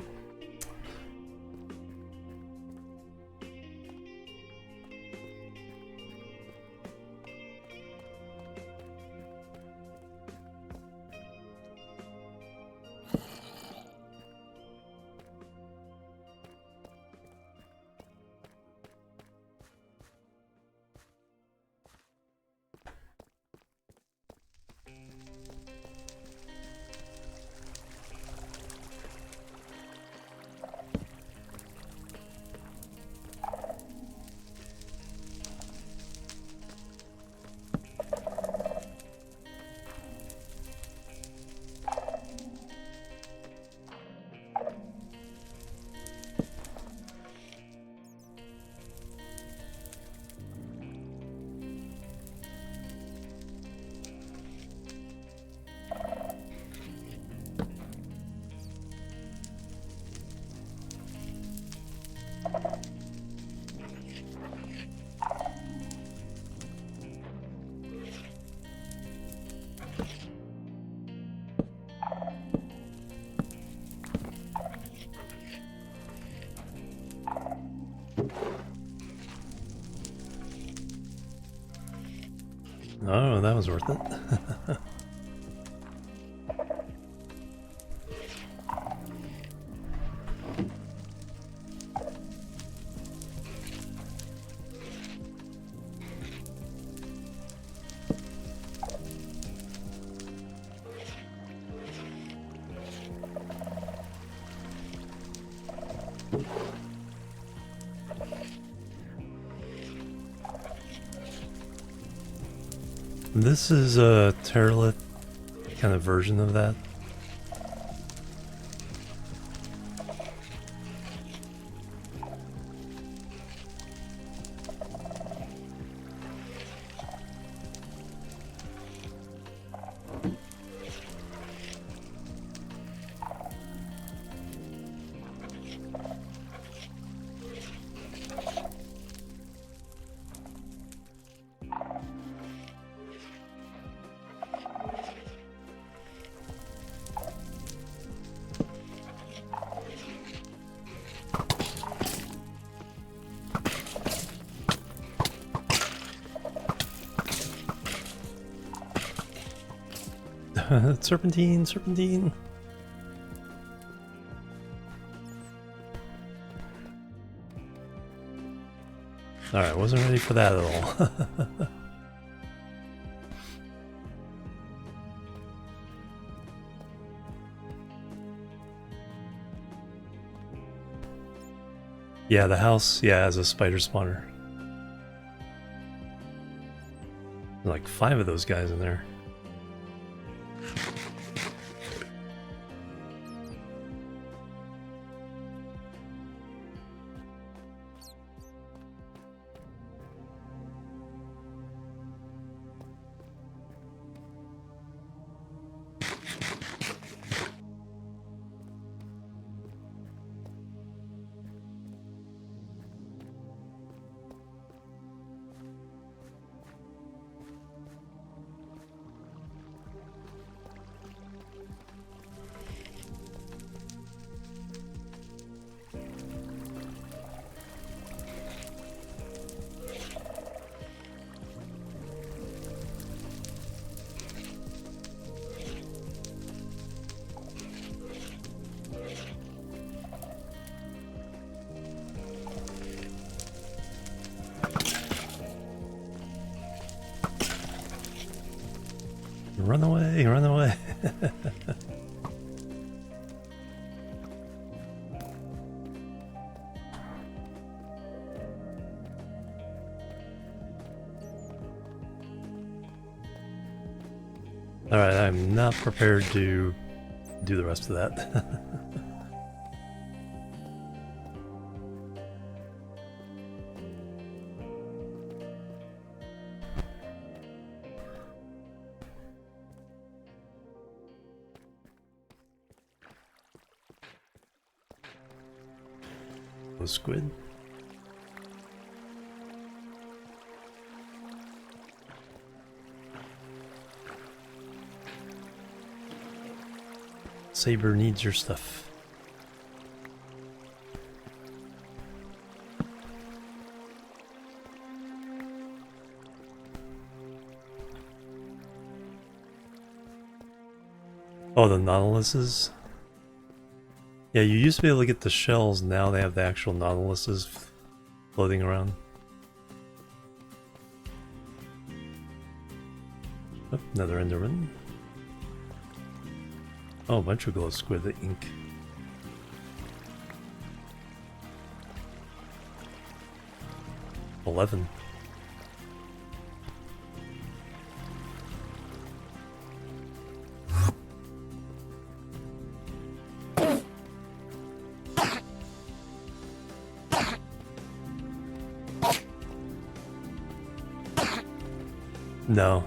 Speaker 1: Oh, that was worth it. This is a Terralith kind of version of that. Serpentine, serpentine. Alright, wasn't ready for that at all. Yeah, the house, yeah, has a spider spawner. Like 5 of those guys in there. Run away, run away. Alright, I'm not prepared to do the rest of that. Squid. Saber needs your stuff. Oh, the Nautiluses? Yeah, you used to be able to get the shells, now they have the actual Nautiluses floating around. Oh, another Enderman. Oh, a bunch of glow squid, the ink. $11. No.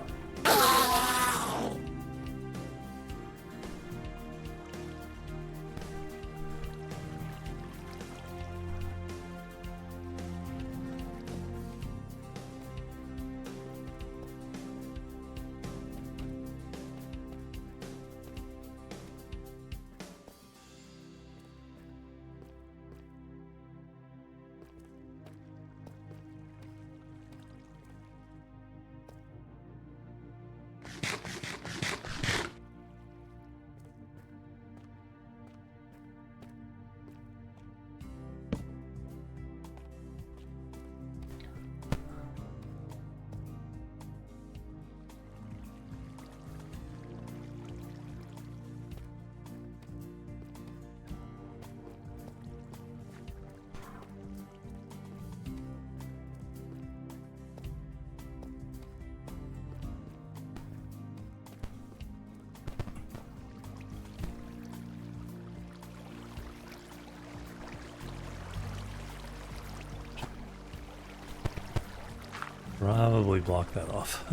Speaker 1: probably block that off.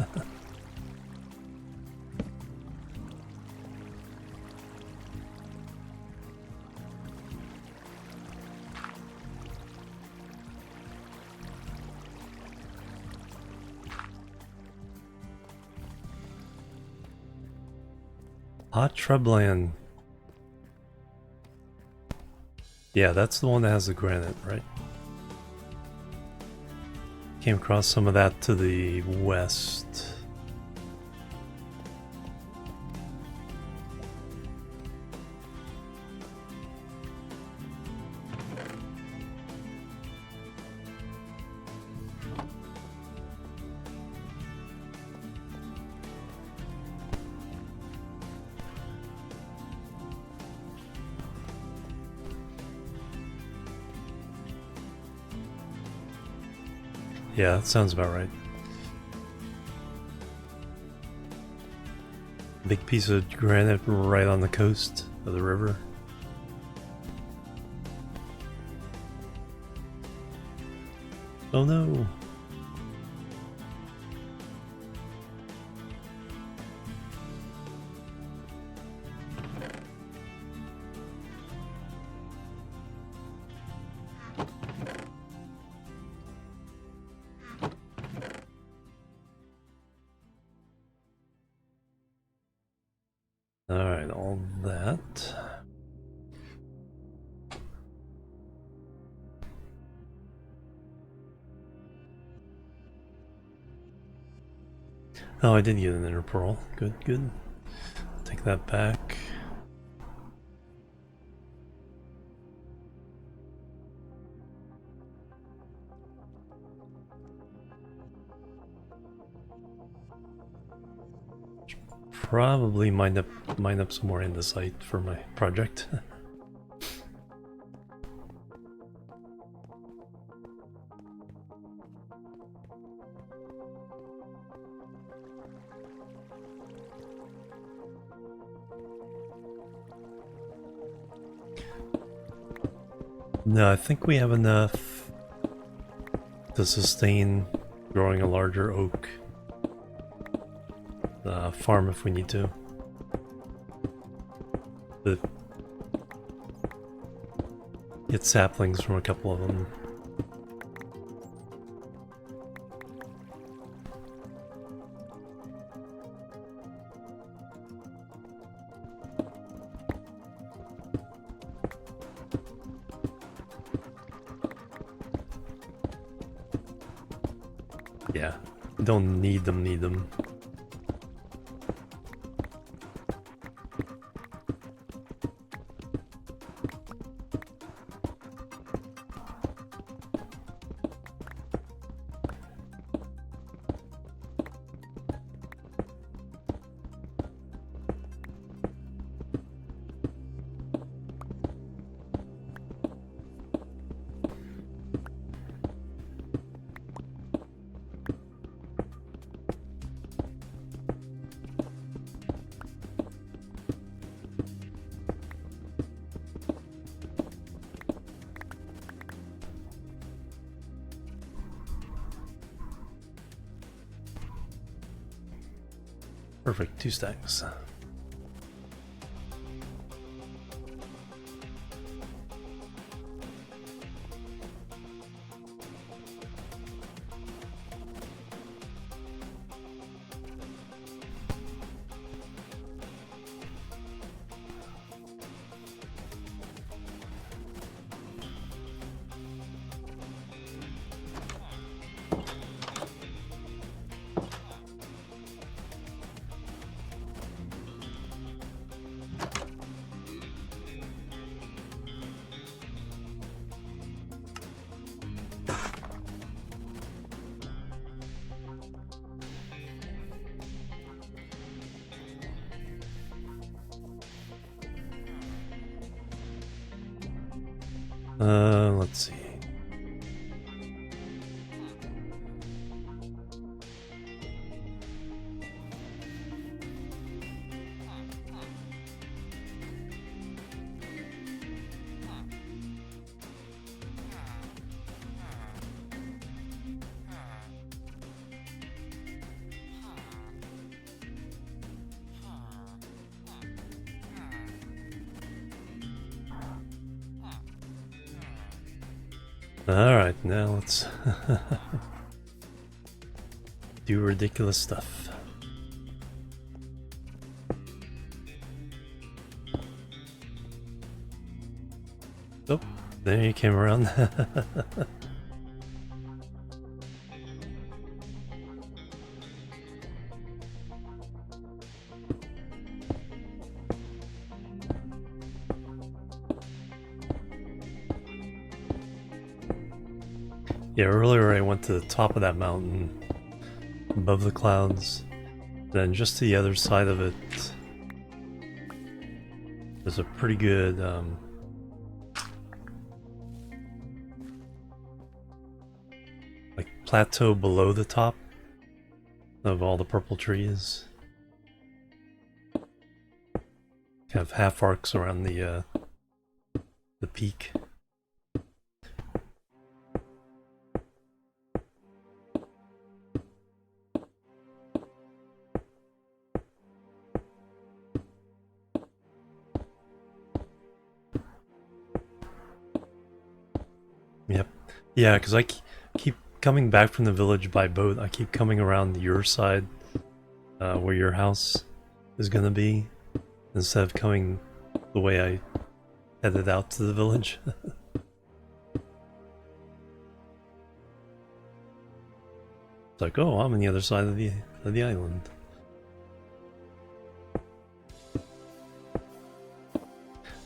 Speaker 1: Hot Shrubland. Yeah, that's the one that has the granite, right? Came across some of that to the west. Yeah, that sounds about right. Big piece of granite right on the coast of the river. Oh no! Alright, all that. Oh, I did get an inner pearl. Good, good. Take that back. Probably mine up some more andesite for my project. No, I think we have enough to sustain growing a larger oak farm if we need to. But get saplings from a couple of them. Yeah, don't need them. Perfect, 2 stacks. Let's see. Alright, now let's do ridiculous stuff. Oh, there you came around. Yeah, earlier I went to the top of that mountain, above the clouds. Then just to the other side of it, there's a pretty good, like, plateau below the top of all the purple trees. Kind of half arcs around the peak. Yep. Yeah, because I keep coming back from the village by boat. I keep coming around your side, where your house is gonna be, instead of coming the way I headed out to the village. It's like, oh, I'm on the other side of the island.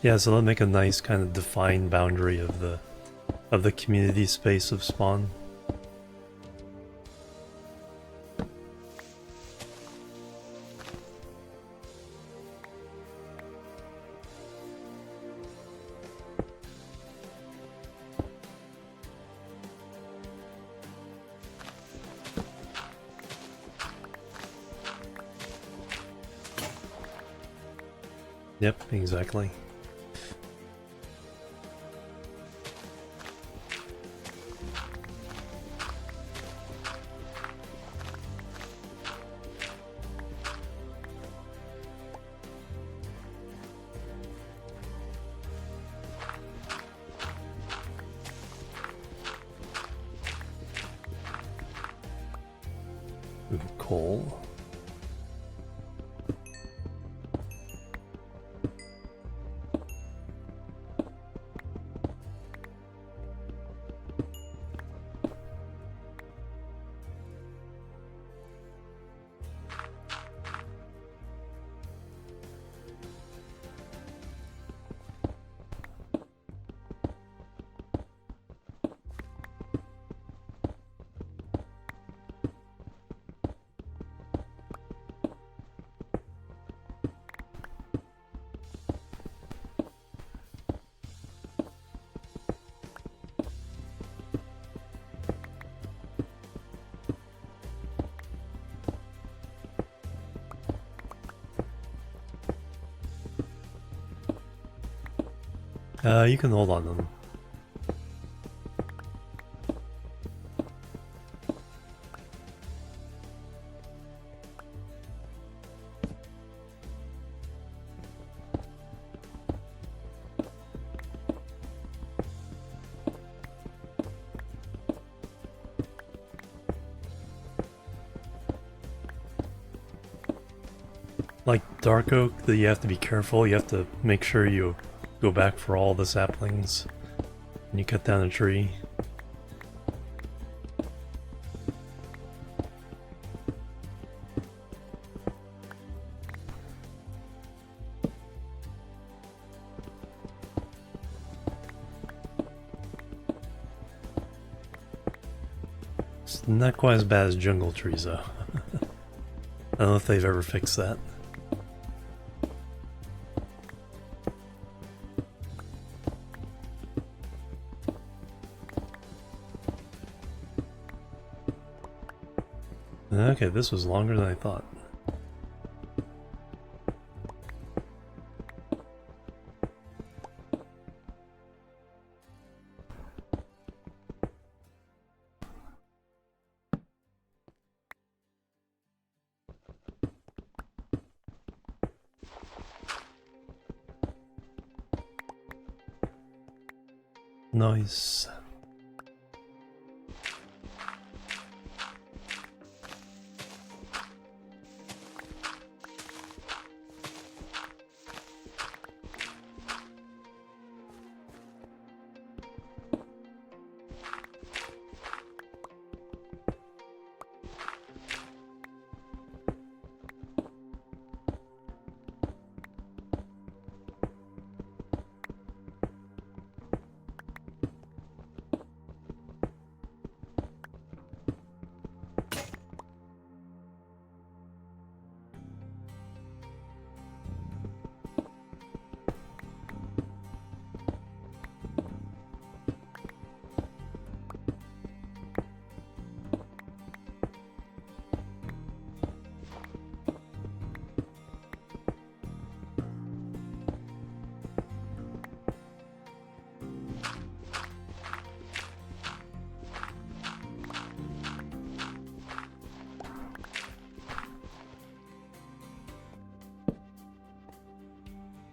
Speaker 1: Yeah, so that'll make a nice kind of defined boundary of the community space of spawn. Yep, exactly. Coal. You can hold on to them. Like dark oak, that you have to be careful. You have to make sure you go back for all the saplings when you cut down a tree. It's not quite as bad as jungle trees though. I don't know if they've ever fixed that. Okay, this was longer than I thought. Nice.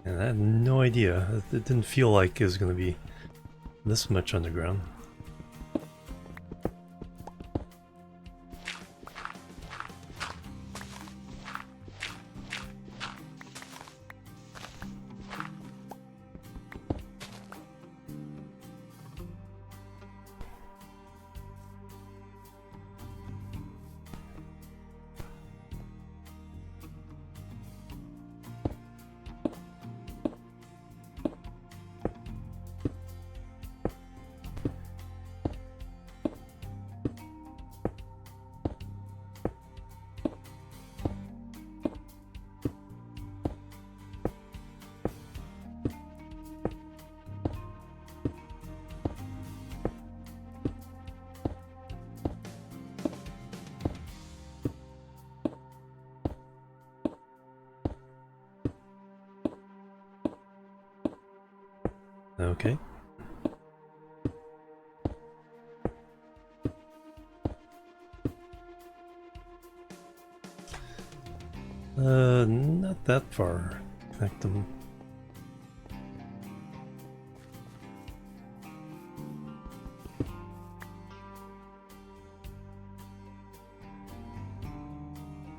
Speaker 1: And I had no idea. It didn't feel like it was going to be this much underground. Okay. Not that far. Connect them.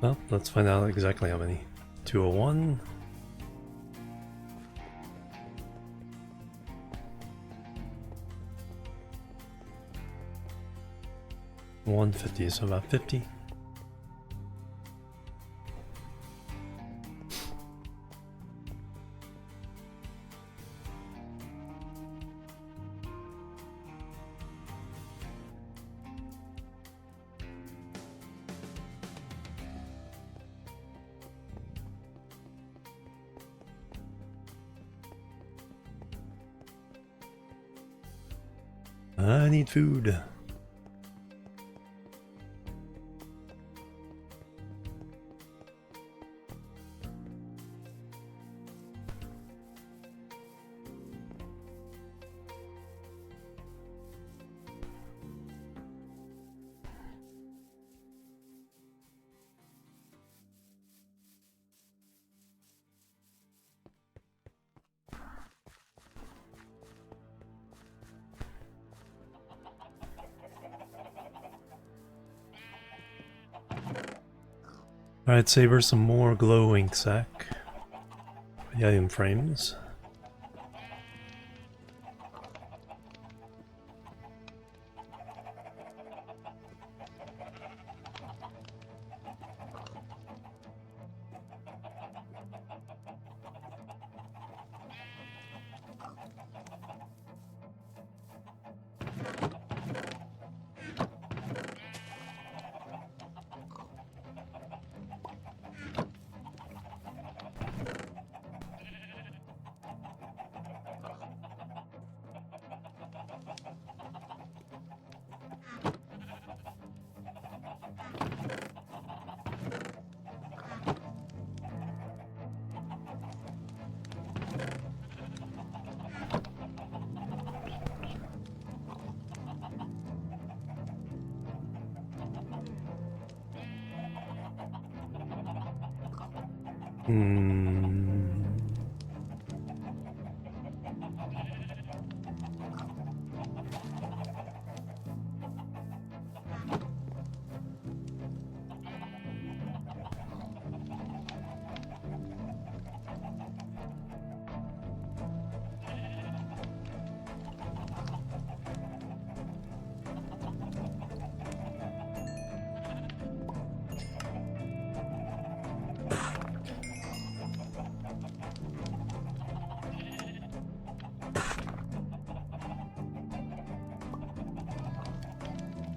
Speaker 1: Well, let's find out exactly how many. 201. $150, so about 50. I need food. Alright, Saber, some more glow ink sack. The item frames.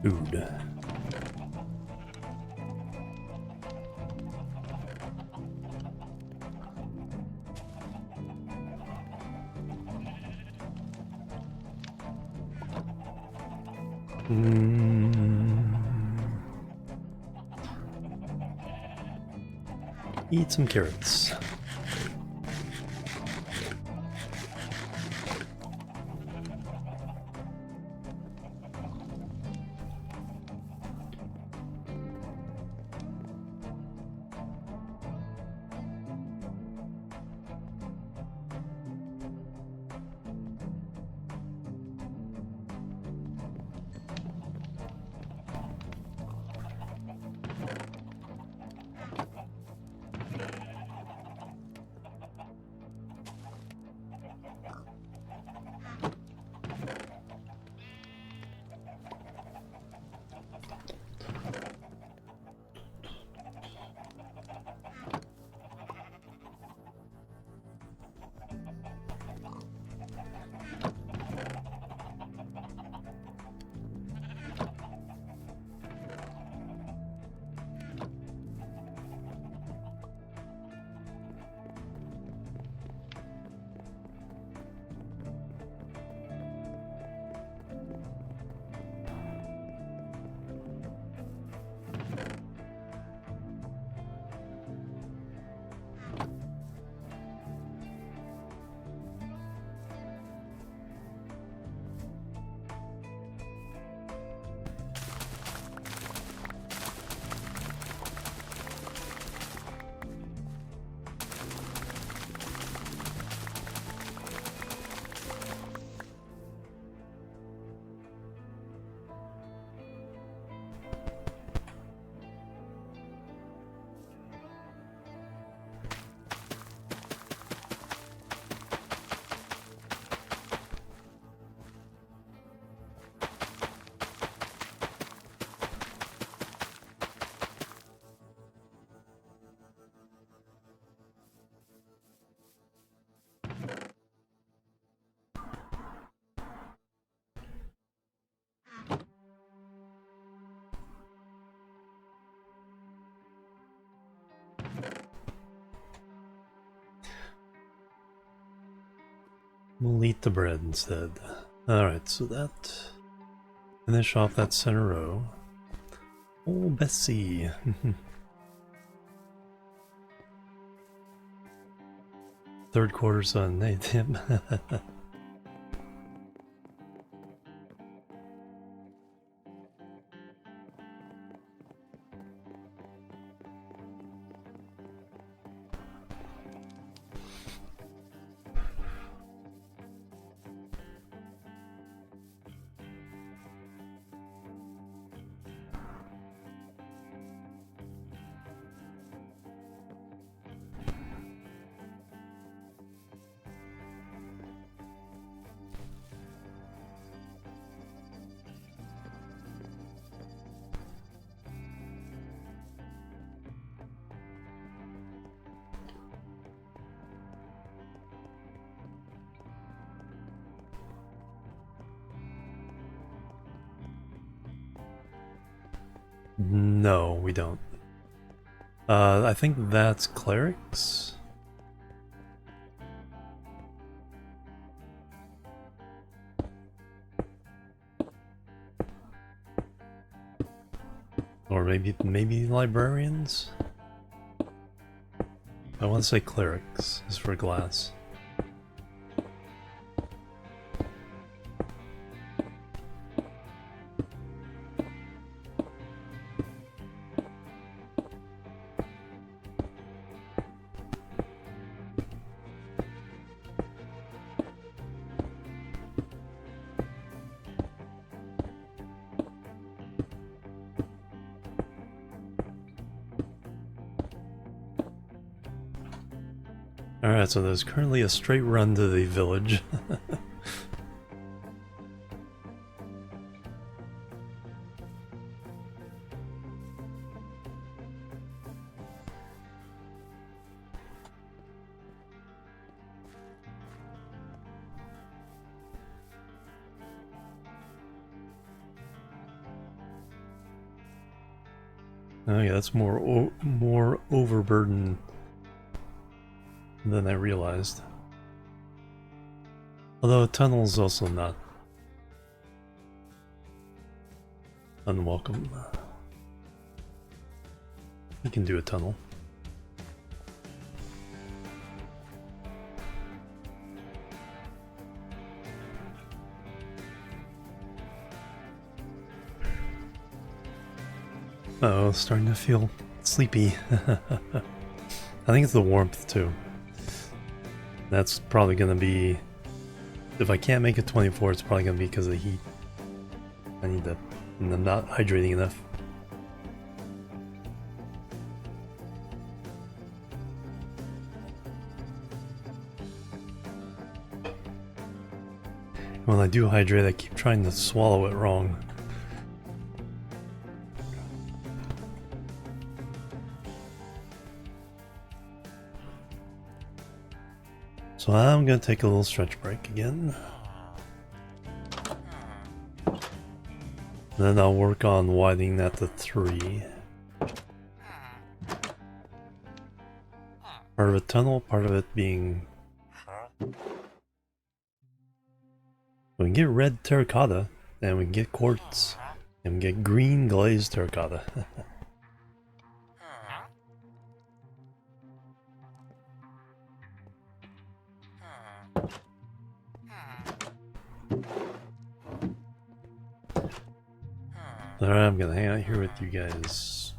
Speaker 1: Food. Eat some carrots. We'll eat the bread instead. Alright, so that... Finish off that center row. Oh, Bessie! Third quarter son, hey Tim. No, we don't. I think that's clerics? Or maybe librarians? I want to say clerics is for glass. Alright, so there's currently a straight run to the village. Oh yeah, that's more overburden than I realized. Although a tunnel is also not unwelcome. We can do a tunnel. Uh-oh, starting to feel sleepy. I think it's the warmth too. That's probably gonna be... If I can't make it 24, it's probably gonna be because of the heat. I need to... And I'm not hydrating enough. When I do hydrate, I keep trying to swallow it wrong. So I'm gonna take a little stretch break again. Then I'll work on widening that to 3. Part of a tunnel, part of it being... We can get red terracotta, and we can get quartz, and we can get green glazed terracotta. Alright, I'm gonna hang out here with you guys.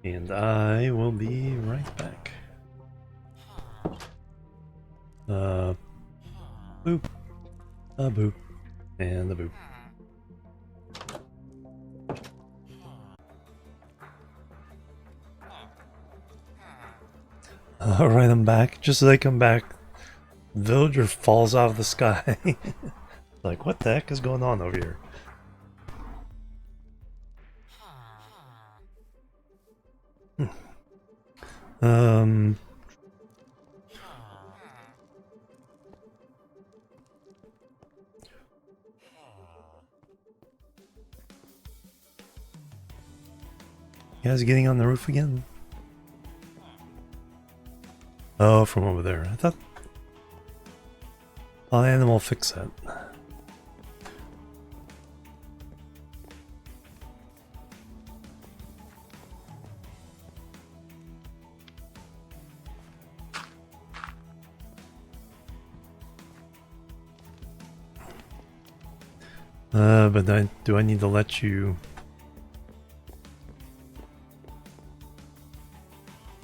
Speaker 1: And I will be right back. Boop. A boop. And a boop. Alright, I'm back. Just as I come back, villager falls out of the sky. Like, what the heck is going on over here? You guys getting on the roof again? Oh, from over there. I thought... I'll animal fix that. But do I need to let you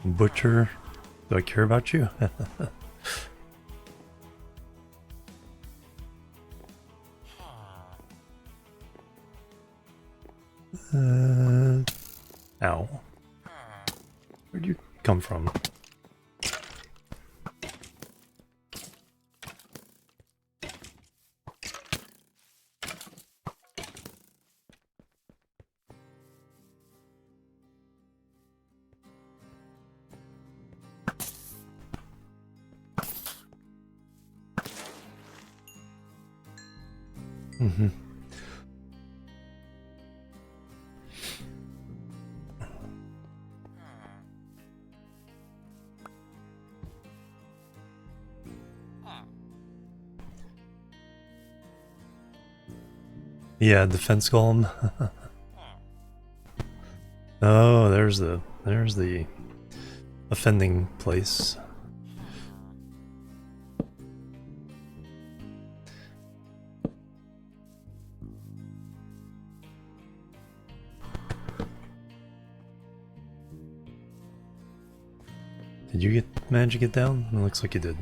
Speaker 1: butcher? Do I care about you? Ow. Where'd you come from? Mm-hmm. Yeah, defense golem. Oh, there's the offending place. Did you manage to get down? It looks like you did.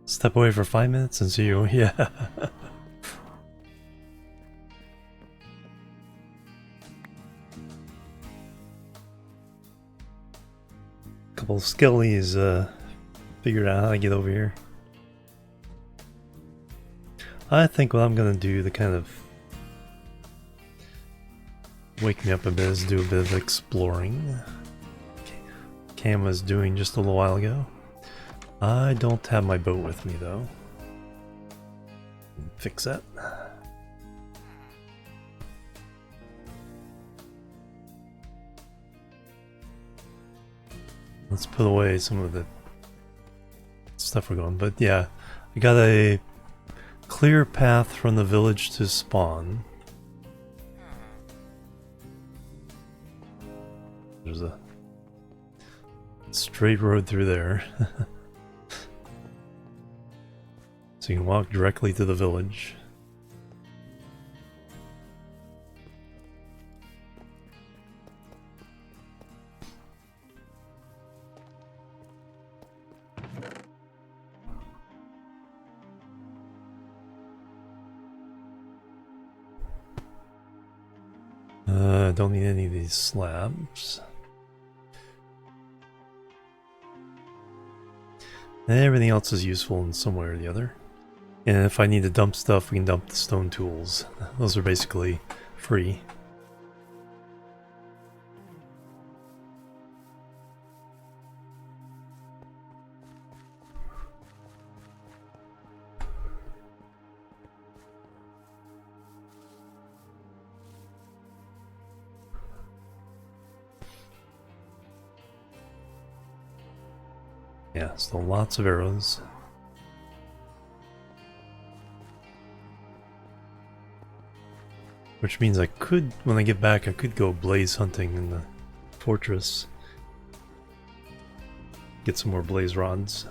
Speaker 1: Step away for 5 minutes and see you. Yeah. Couple of skillies figured out how to get over here. I think what I'm gonna do to kind of wake me up a bit is do a bit of exploring. Cam was doing just a little while ago. I don't have my boat with me though. Fix that. Let's put away some of the stuff we're going, but yeah, I got a clear path from the village to spawn. There's a straight road through there. So you can walk directly to the village. I don't need any of these slabs. And everything else is useful in some way or the other. And if I need to dump stuff, we can dump the stone tools. Those are basically free. Yeah, still lots of arrows. Which means I could, when I get back, I could go blaze hunting in the fortress. Get some more blaze rods.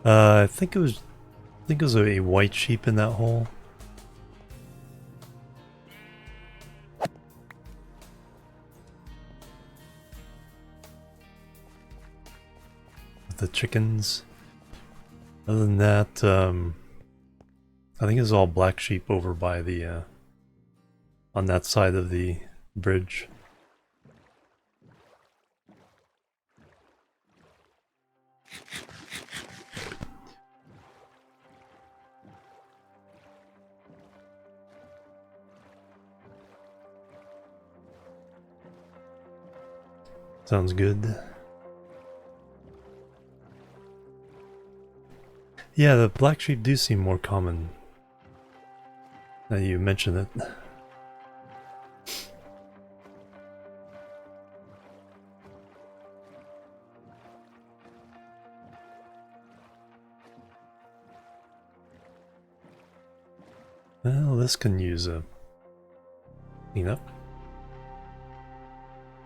Speaker 1: I think it was a white sheep in that hole. With the chickens. Other than that, I think it's all black sheep over by the on that side of the bridge. Sounds good. Yeah, the black sheep do seem more common now you mention it. Well, this can use a cleanup.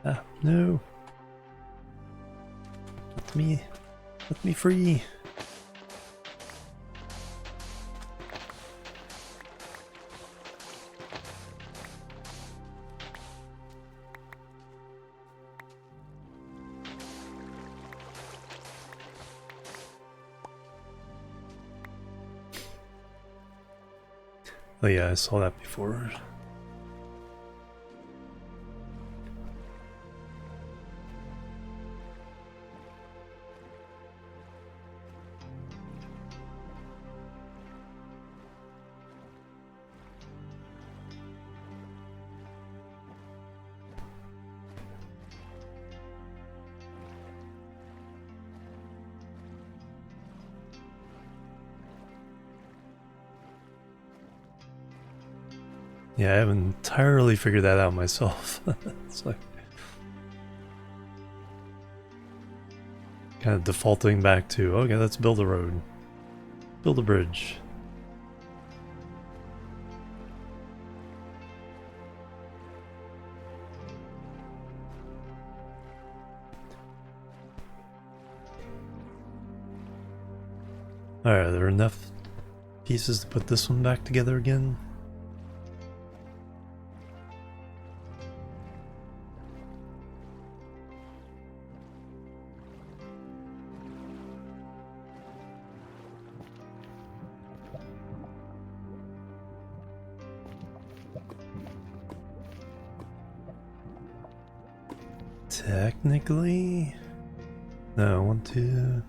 Speaker 1: Ah, no. Let me free. Oh yeah, I saw that before. Yeah, I haven't entirely figured that out myself. It's like kind of defaulting back to, okay, let's build a road. Build a bridge. Alright, are there enough pieces to put this one back together again? Technically, no, I want to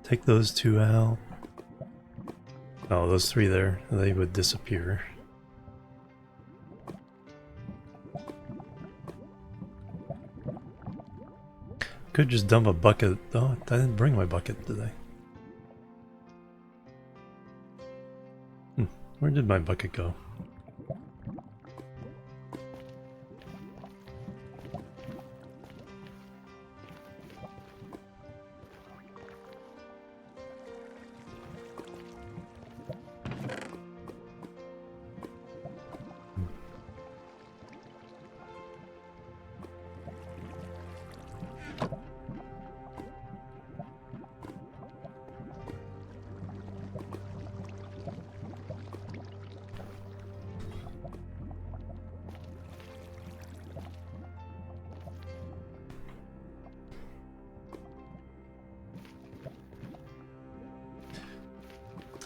Speaker 1: take those two out. Oh, those three there, they would disappear. Could just dump a bucket. Oh, I didn't bring my bucket, did I? Where did my bucket go?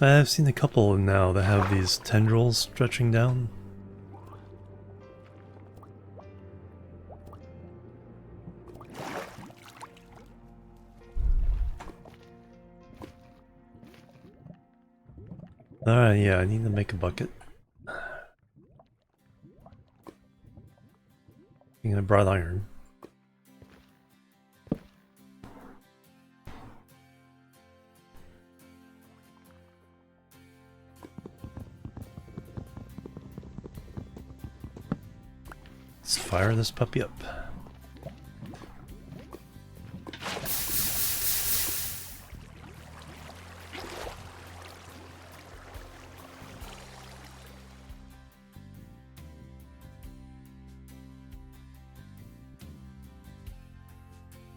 Speaker 1: I've seen a couple now that have these tendrils stretching down. Alright, yeah, I need to make a bucket. I'm gonna brought iron. Let's fire this puppy up.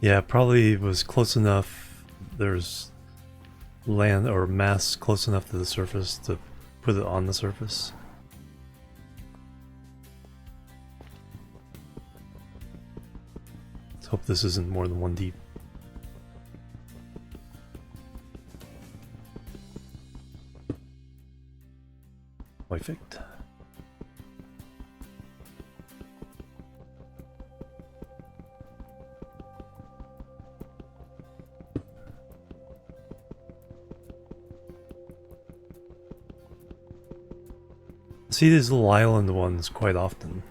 Speaker 1: Yeah, probably was close enough. There's land or mass close enough to the surface to put it on the surface. Let's hope this isn't more than 1 deep. Perfect. See these little island ones quite often.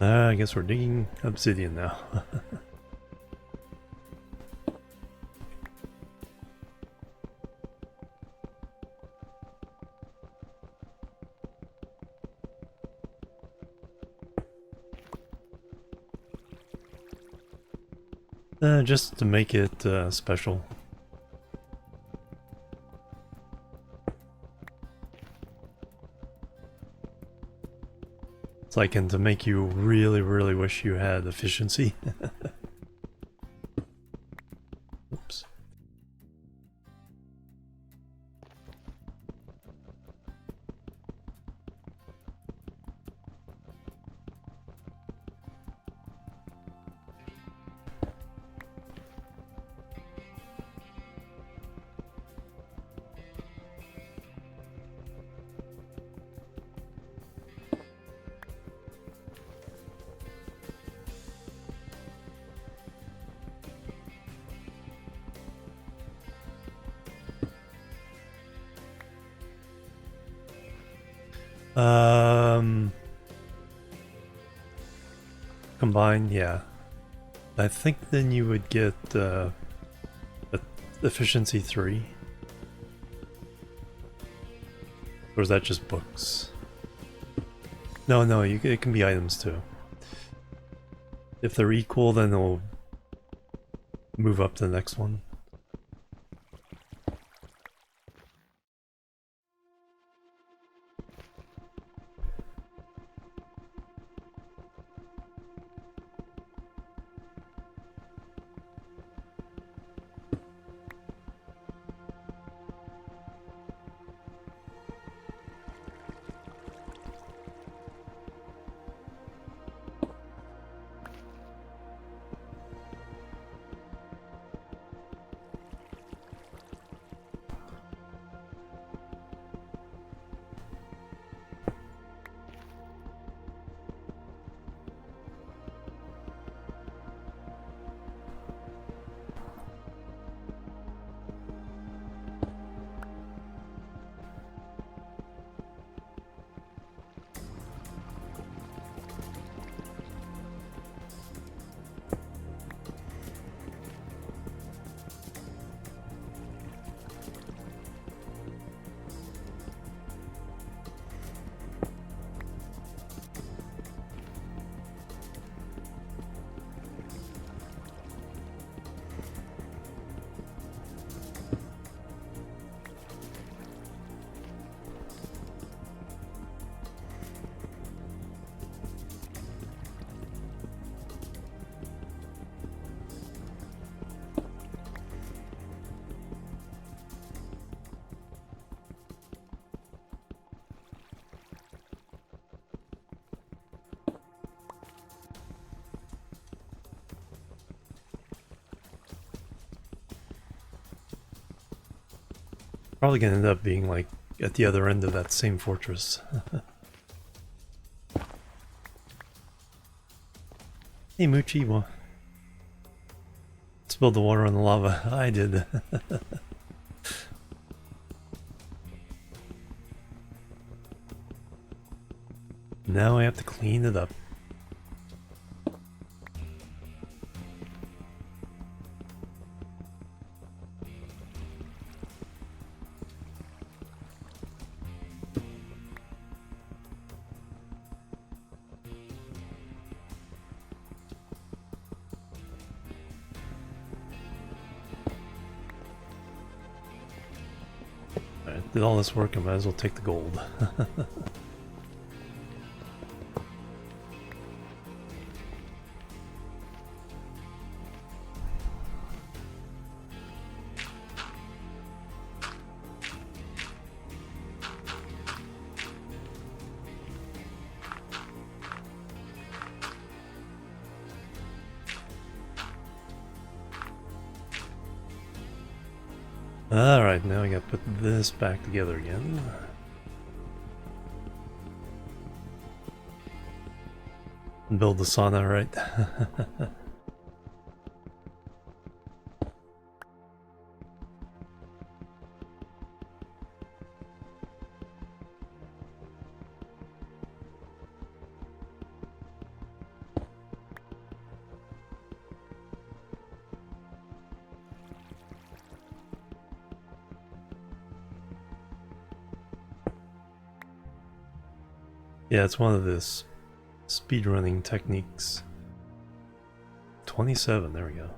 Speaker 1: I guess we're digging obsidian now. Just to make it special. It's like, and to make you really, really wish you had efficiency. Oops. Combined, yeah. I think then you would get efficiency 3. Or is that just books? No, no, it can be items too. If they're equal, then they'll move up to the next one. Probably gonna end up being like at the other end of that same fortress. Hey Muchiwa. Spilled the water on the lava. I did. Now I have to clean it up. Alright, did all this work, I might as well take the gold. Alright, now I gotta put this back together again. And build the sauna, right? Yeah, it's one of this speedrunning techniques. 27, there we go.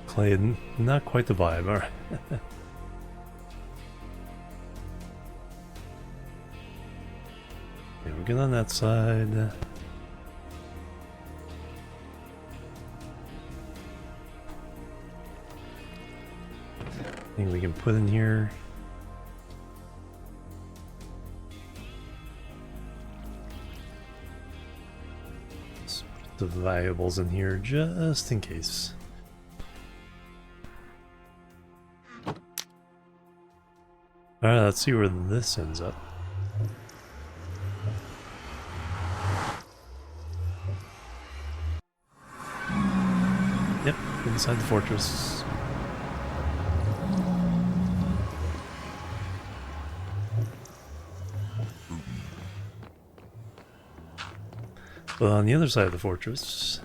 Speaker 1: Clay, not quite the vibe, alright. We're good on that side. Thing we can put in here. Let's put the valuables in here just in case. Alright, let's see where this ends up. Yep, inside the fortress. But on the other side of the fortress,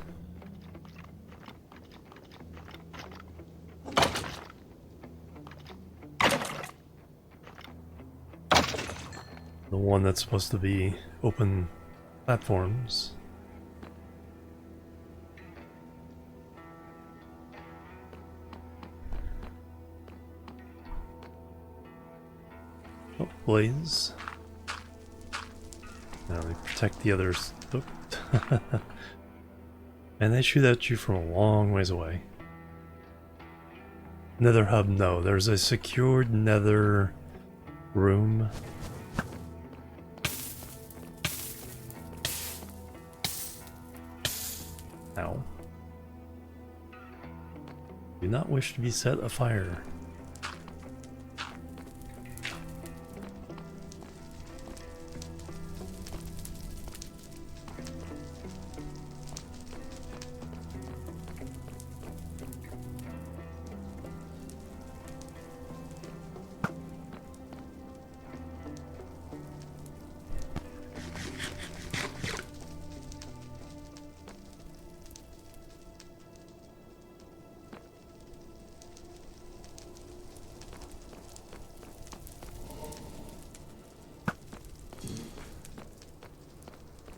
Speaker 1: the one that's supposed to be open platforms. Oh, blaze. Now they protect the others. Oh. And they shoot at you from a long ways away. Nether hub, no. There's a secured nether room. Ow. Do not wish to be set afire.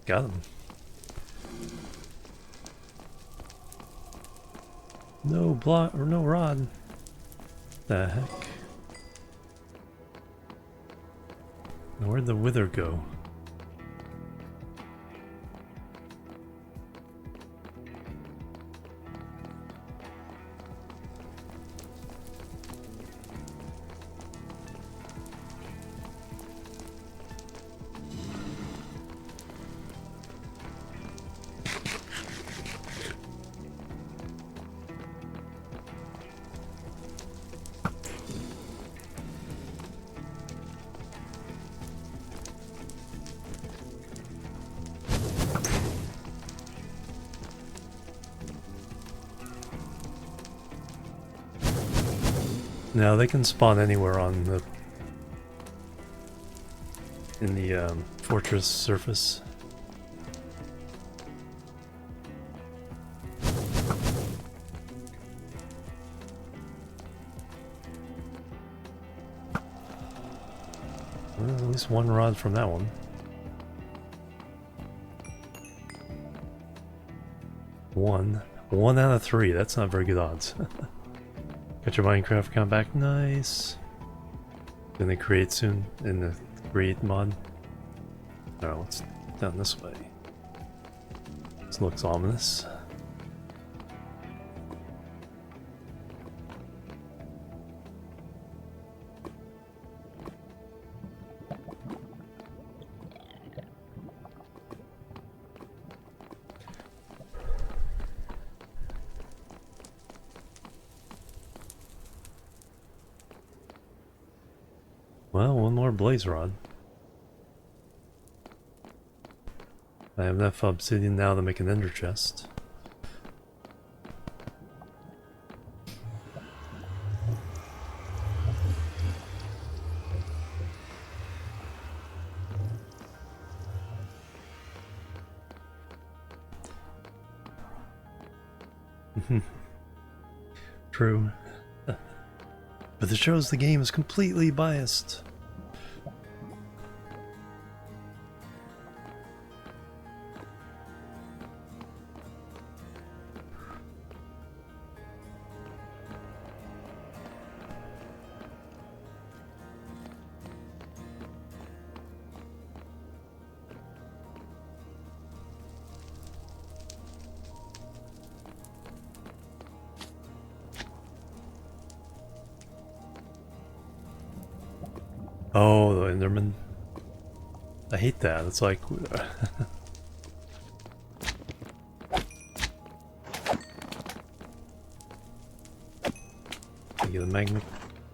Speaker 1: Got him. No block or no rod. The heck? Now where'd the wither go? Now they can spawn anywhere on the fortress surface. Well, at least one rod from that one. One out of 3. That's not very good odds. Got your Minecraft account back. Nice. Gonna create soon in the create mod. Alright, what's down this way? This looks ominous. Well, one more blaze rod. I have enough obsidian now to make an ender chest. True. But it shows the game is completely biased. Oh, the Enderman. I hate that. It's like... You get a magnet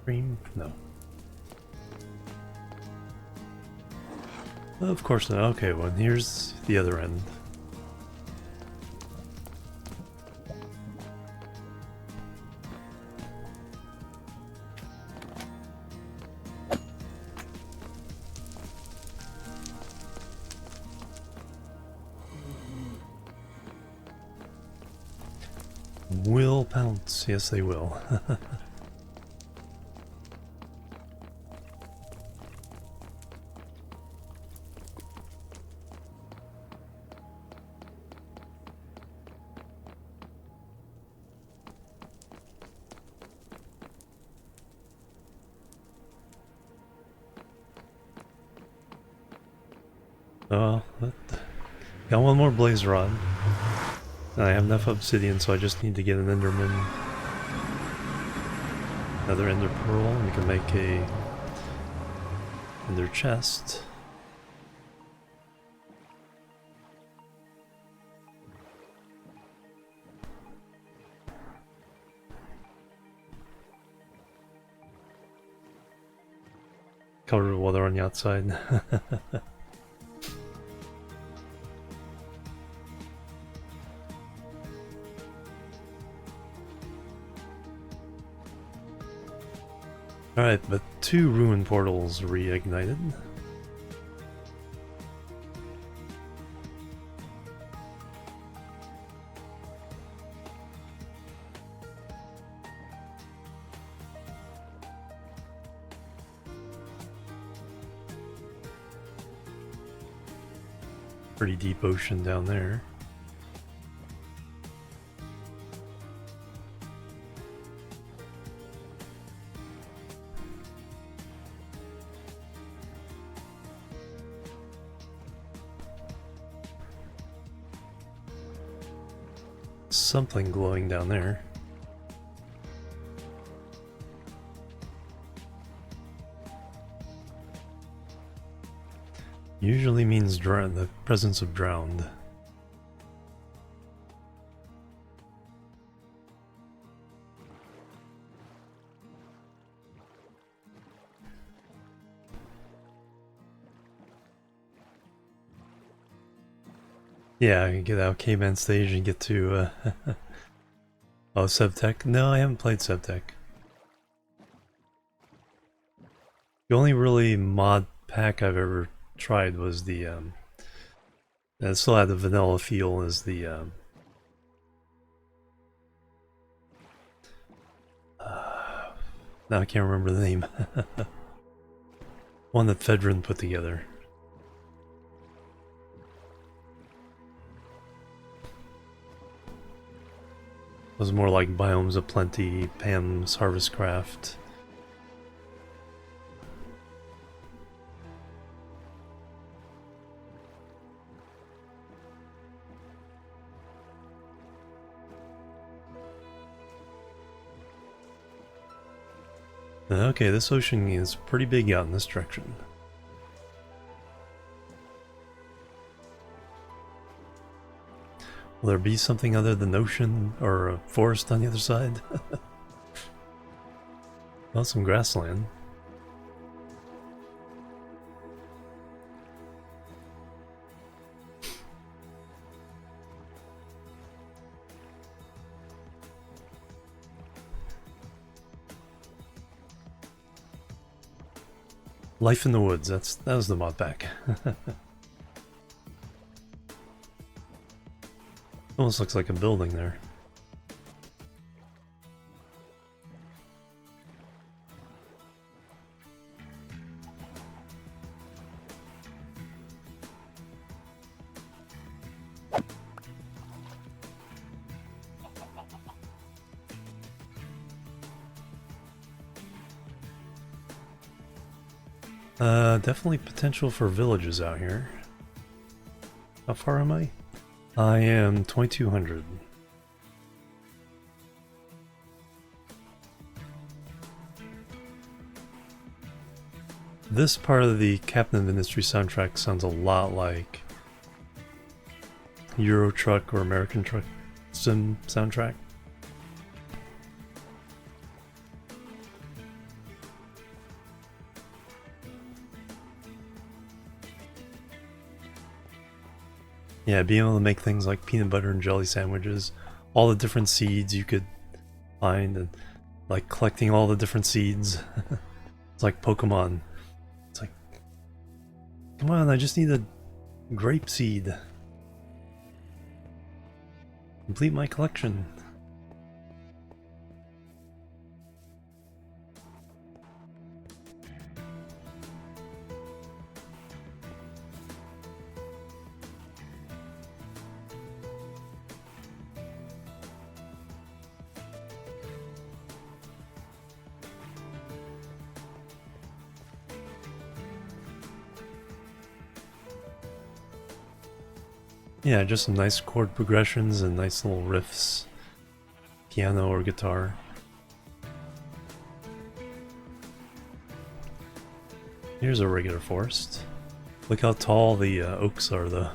Speaker 1: cream? No. Of course not. Okay, well, here's the other end. Will pounce. Yes, they will. Got one more blaze rod. I have enough obsidian, so I just need to get an enderman. Another ender pearl, and we can make a ender chest. Covered with water on the outside. Alright, but 2 ruin portals reignited. Pretty deep ocean down there. Something glowing down there. Usually means the presence of drowned. Yeah, I can get out caveman stage and get to oh, Subtech? No, I haven't played Subtech. The only really mod pack I've ever tried was the and it still had the vanilla feel as the now I can't remember the name. One that Fedrin put together. It was more like Biomes of Plenty, Pam's Harvest Craft. Okay, this ocean is pretty big out in this direction. Will there be something other than ocean or a forest on the other side? Well, some grassland. Life in the Woods, that was the mod pack. Almost looks like a building there. Definitely potential for villages out here. How far am I? I am 2200. This part of the Captain of Industry soundtrack sounds a lot like Euro Truck or American Truck Sim soundtrack. Yeah, being able to make things like peanut butter and jelly sandwiches, all the different seeds you could find, and like collecting all the different seeds. It's like Pokemon. It's like, come on, I just need a grape seed. Complete my collection. Yeah, just some nice chord progressions and nice little riffs. Piano or guitar. Here's a regular forest. Look how tall the oaks are though.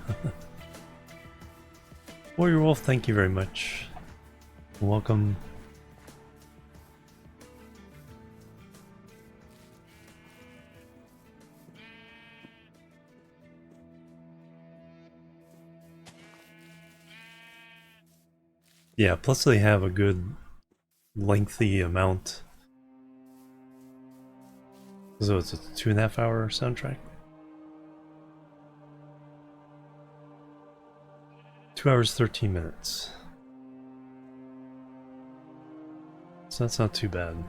Speaker 1: Warrior Wolf, thank you very much. Welcome. Yeah, plus they have a good lengthy amount. So it's a 2.5 hour soundtrack. 2 hours 13 minutes. So that's not too bad.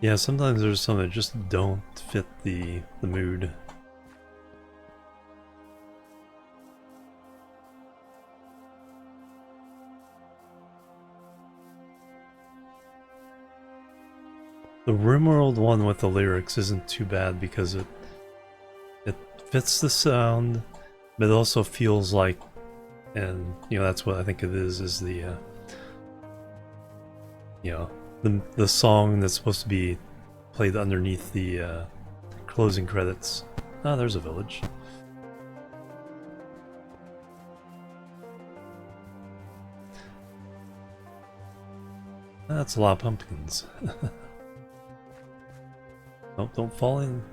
Speaker 1: Yeah, sometimes there's some that just don't fit the mood. The Rimworld one with the lyrics isn't too bad because it fits the sound, but it also feels like, and you know that's what I think it is the you know, the song that's supposed to be played underneath the closing credits. Ah, there's a village. That's a lot of pumpkins. Nope, don't fall in.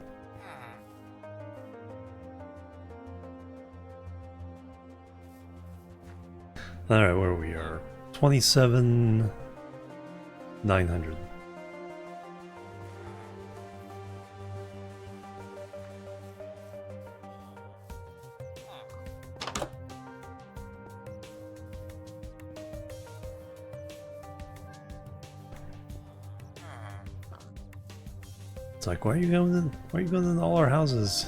Speaker 1: Alright, where we are. 27,900. It's like, why are you going in? Why are you going in all our houses?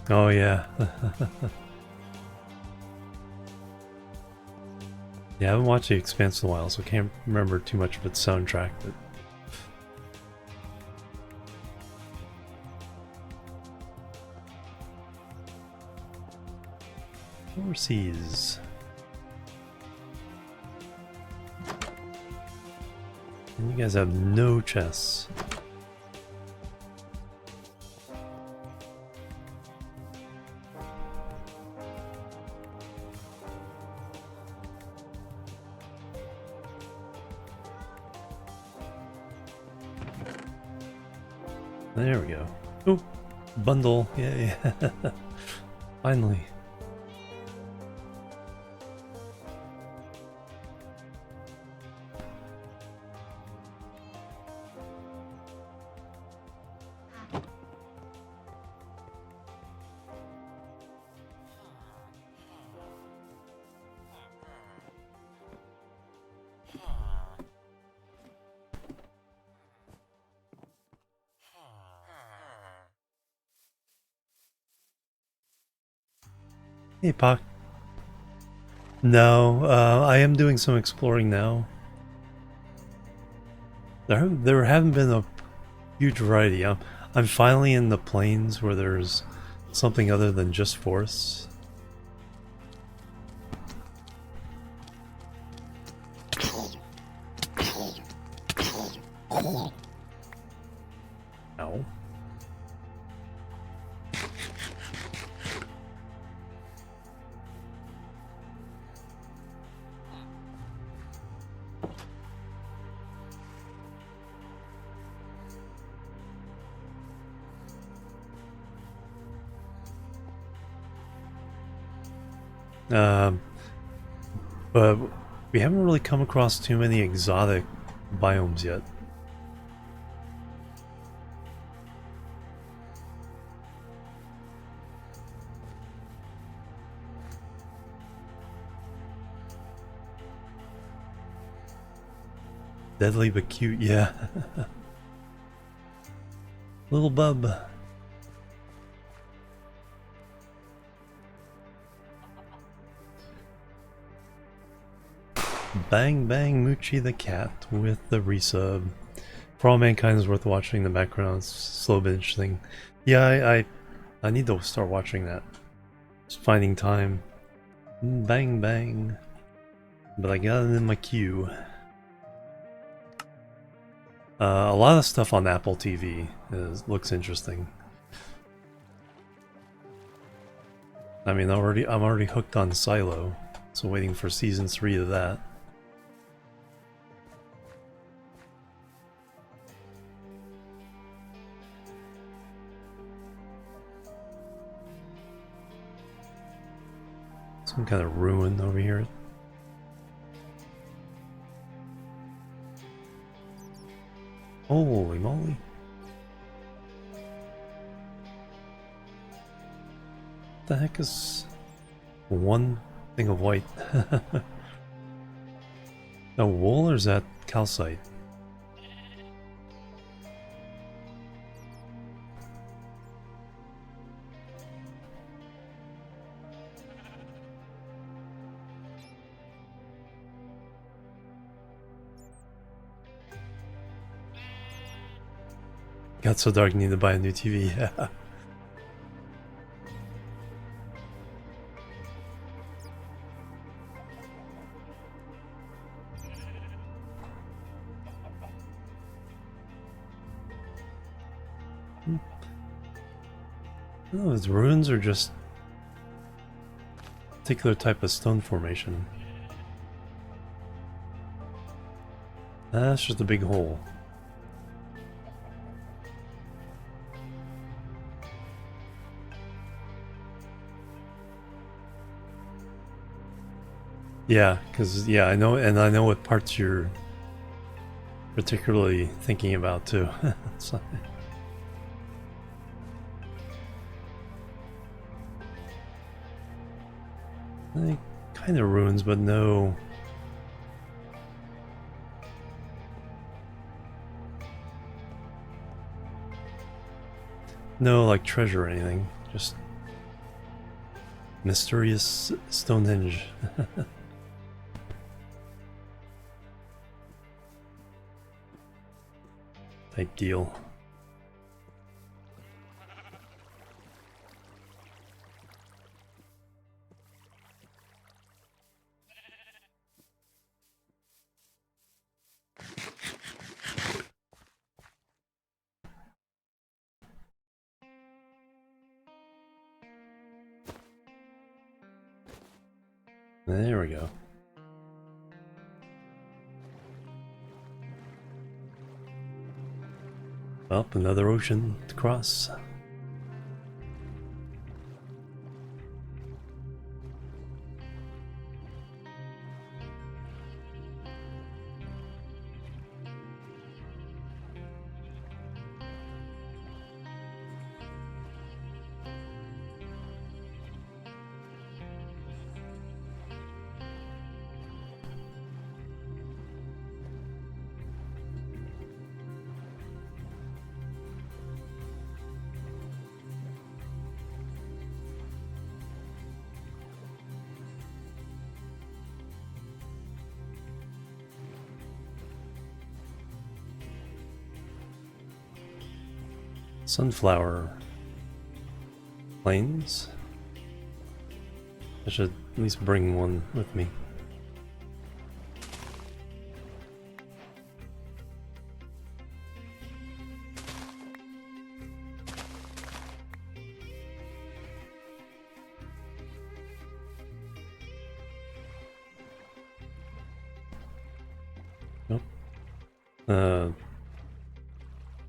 Speaker 1: Oh yeah. Yeah, I haven't watched The Expanse in a while, so I can't remember too much of its soundtrack, but overseas. And you guys have no chests. There we go. Oh, bundle. Yay. Finally. Hey, Pock. No, I am doing some exploring now. There haven't been a huge variety. I'm finally in the plains where there's something other than just forests. Ow. But we haven't really come across too many exotic biomes yet. Deadly but cute, yeah. Little bub. Bang Bang Moochie the cat with the resub. For All Mankind is worth watching in the background. It's slow but interesting. Yeah, I need to start watching that. Just finding time. Bang Bang. But I got it in my queue. A lot of stuff on Apple TV looks interesting. I mean, I'm already hooked on Silo, so waiting for season 3 of that. Some kind of ruin over here. Holy moly. What the heck is one thing of white? No, wool, or is that calcite? Got so dark, need to buy a new TV. Yeah. No, those ruins are just a particular type of stone formation. That's just a big hole. Yeah, because, yeah, I know, and I know what parts you're particularly thinking about, too. So, kind of ruins, but no... No, like, treasure or anything. Just... mysterious Stonehenge. Type deal. There we go. Well, another ocean to cross. Sunflower plains. I should at least bring one with me. Nope.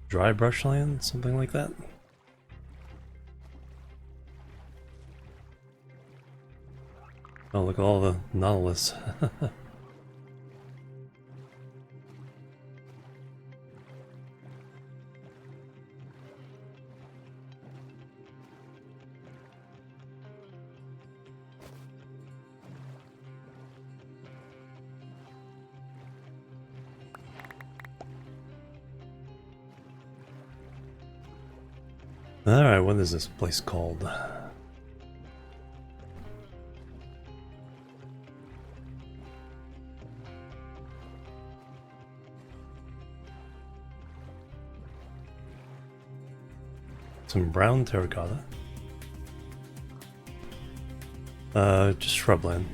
Speaker 1: Dry brushland, something like that. Oh, look at all the nautilus. Alright, what is this place called? Some brown terracotta. Just shrubland.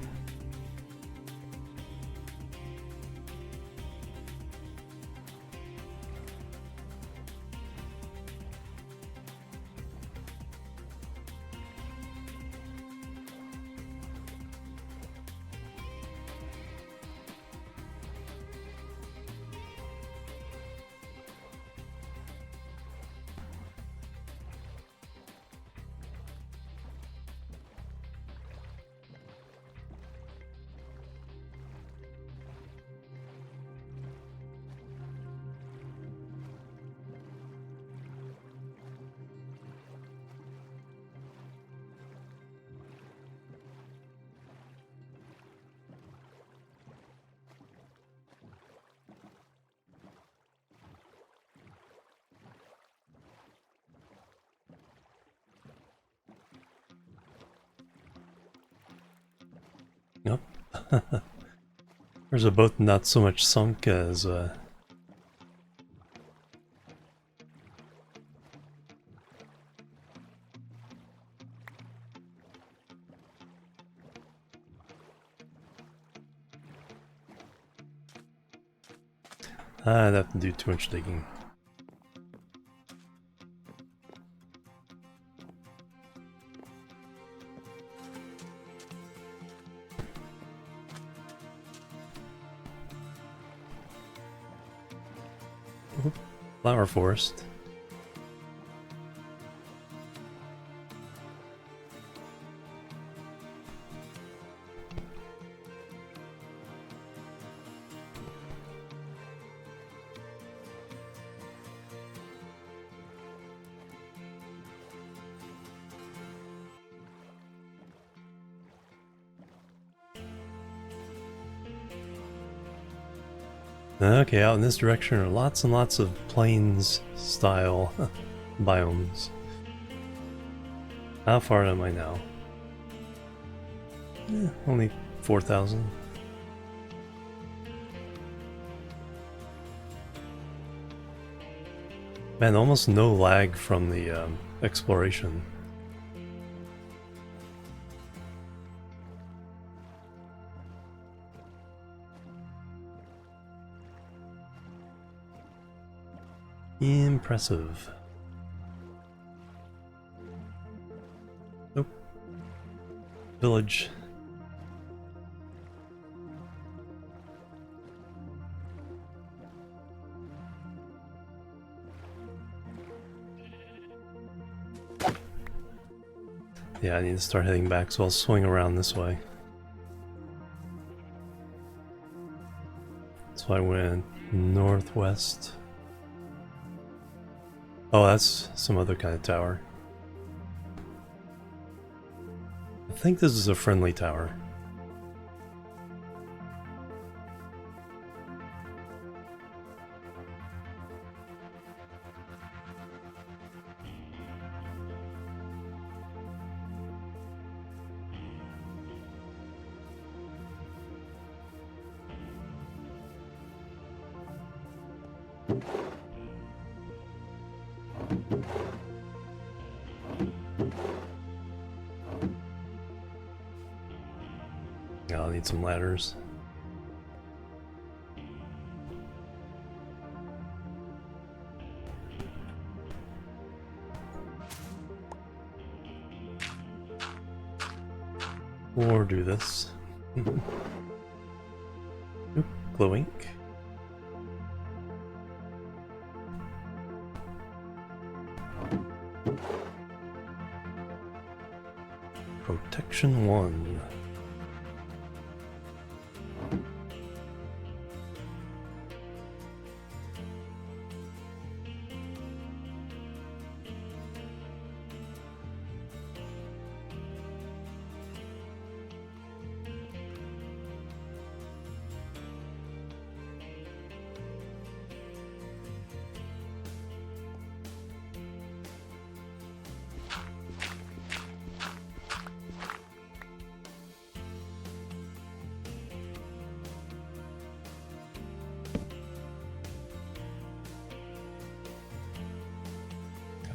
Speaker 1: Nope. There's a boat not so much sunk as I'd have to do too much digging. Flower forest. Okay, out in this direction are lots and lots of plains style biomes. How far am I now? Only 4,000. Man, almost no lag from the exploration. Impressive. Nope. Village. Yeah, I need to start heading back, so I'll swing around this way. So I went northwest. Oh, that's some other kind of tower. I think this is a friendly tower. Yeah, I'll need some ladders. Or do this. Oop, glow ink. Protection 1.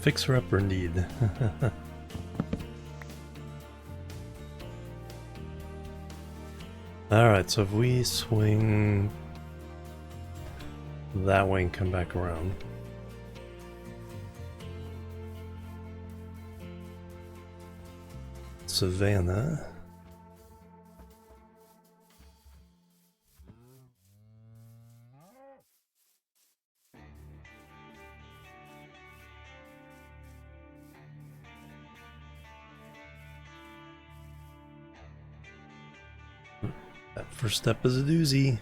Speaker 1: Fixer-upper indeed. Alright, so if we swing that way and come back around. Savannah. That first step is a doozy.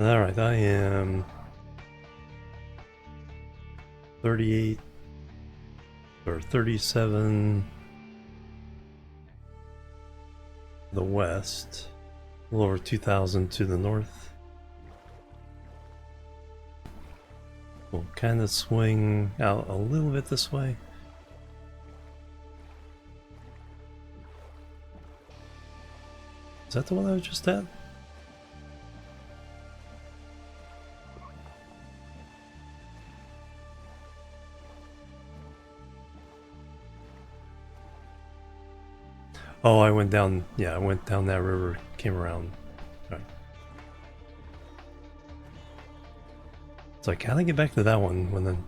Speaker 1: Alright, I am 38 or 37 the west, a little over 2,000 to the north. We'll kind of swing out a little bit this way. Is that the one I was just at? Oh, I went down, yeah, I went down that river, came around. Right. So I kind of get back to that one when then.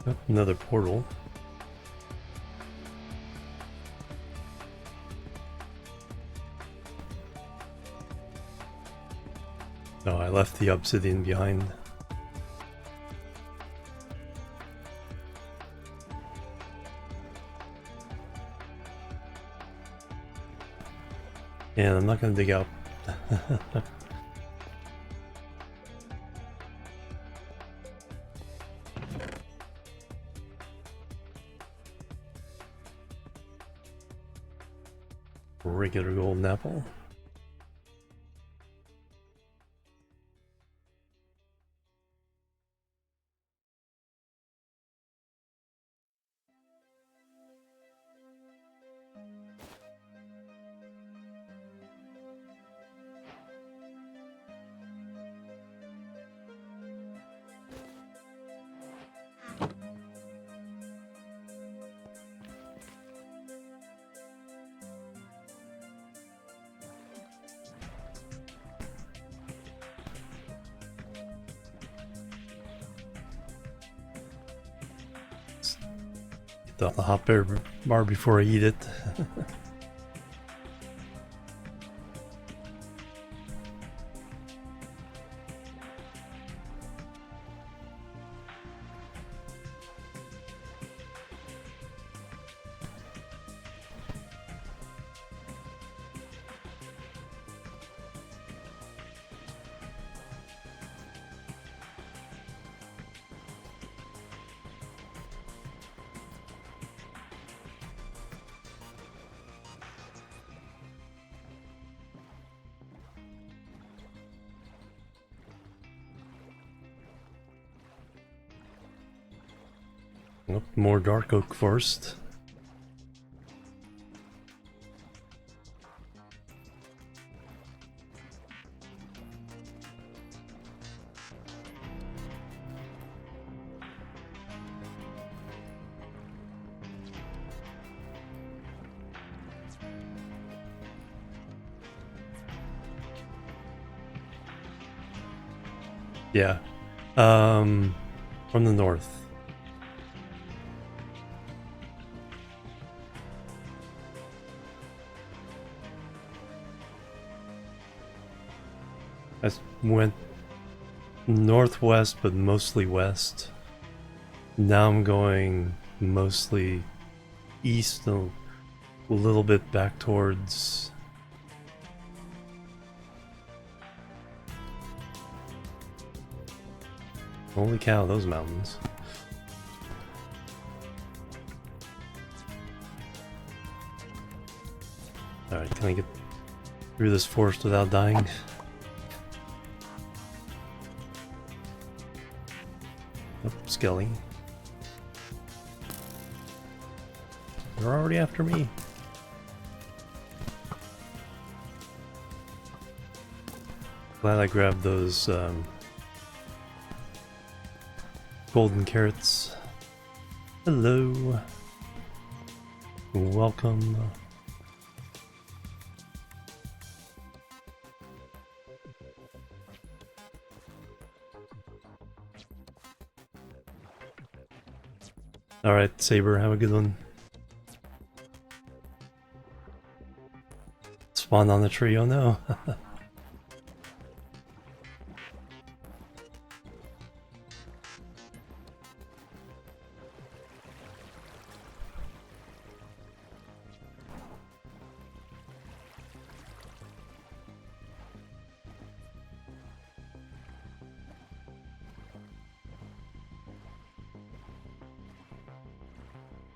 Speaker 1: Oh, another portal. No, I left the obsidian behind. And I'm not gonna dig out. Regular golden apple. Get the hot air bar before I eat it. Oh, more dark oak forest. Yeah, from the north. I went northwest, but mostly west. Now I'm going mostly east, a little bit back towards... Holy cow, those mountains. Alright, can I get through this forest without dying? Oh, Skelly. They're already after me. Glad I grabbed those golden carrots. Hello. Welcome. Alright, Saber, have a good one. Spawned on the tree, oh no.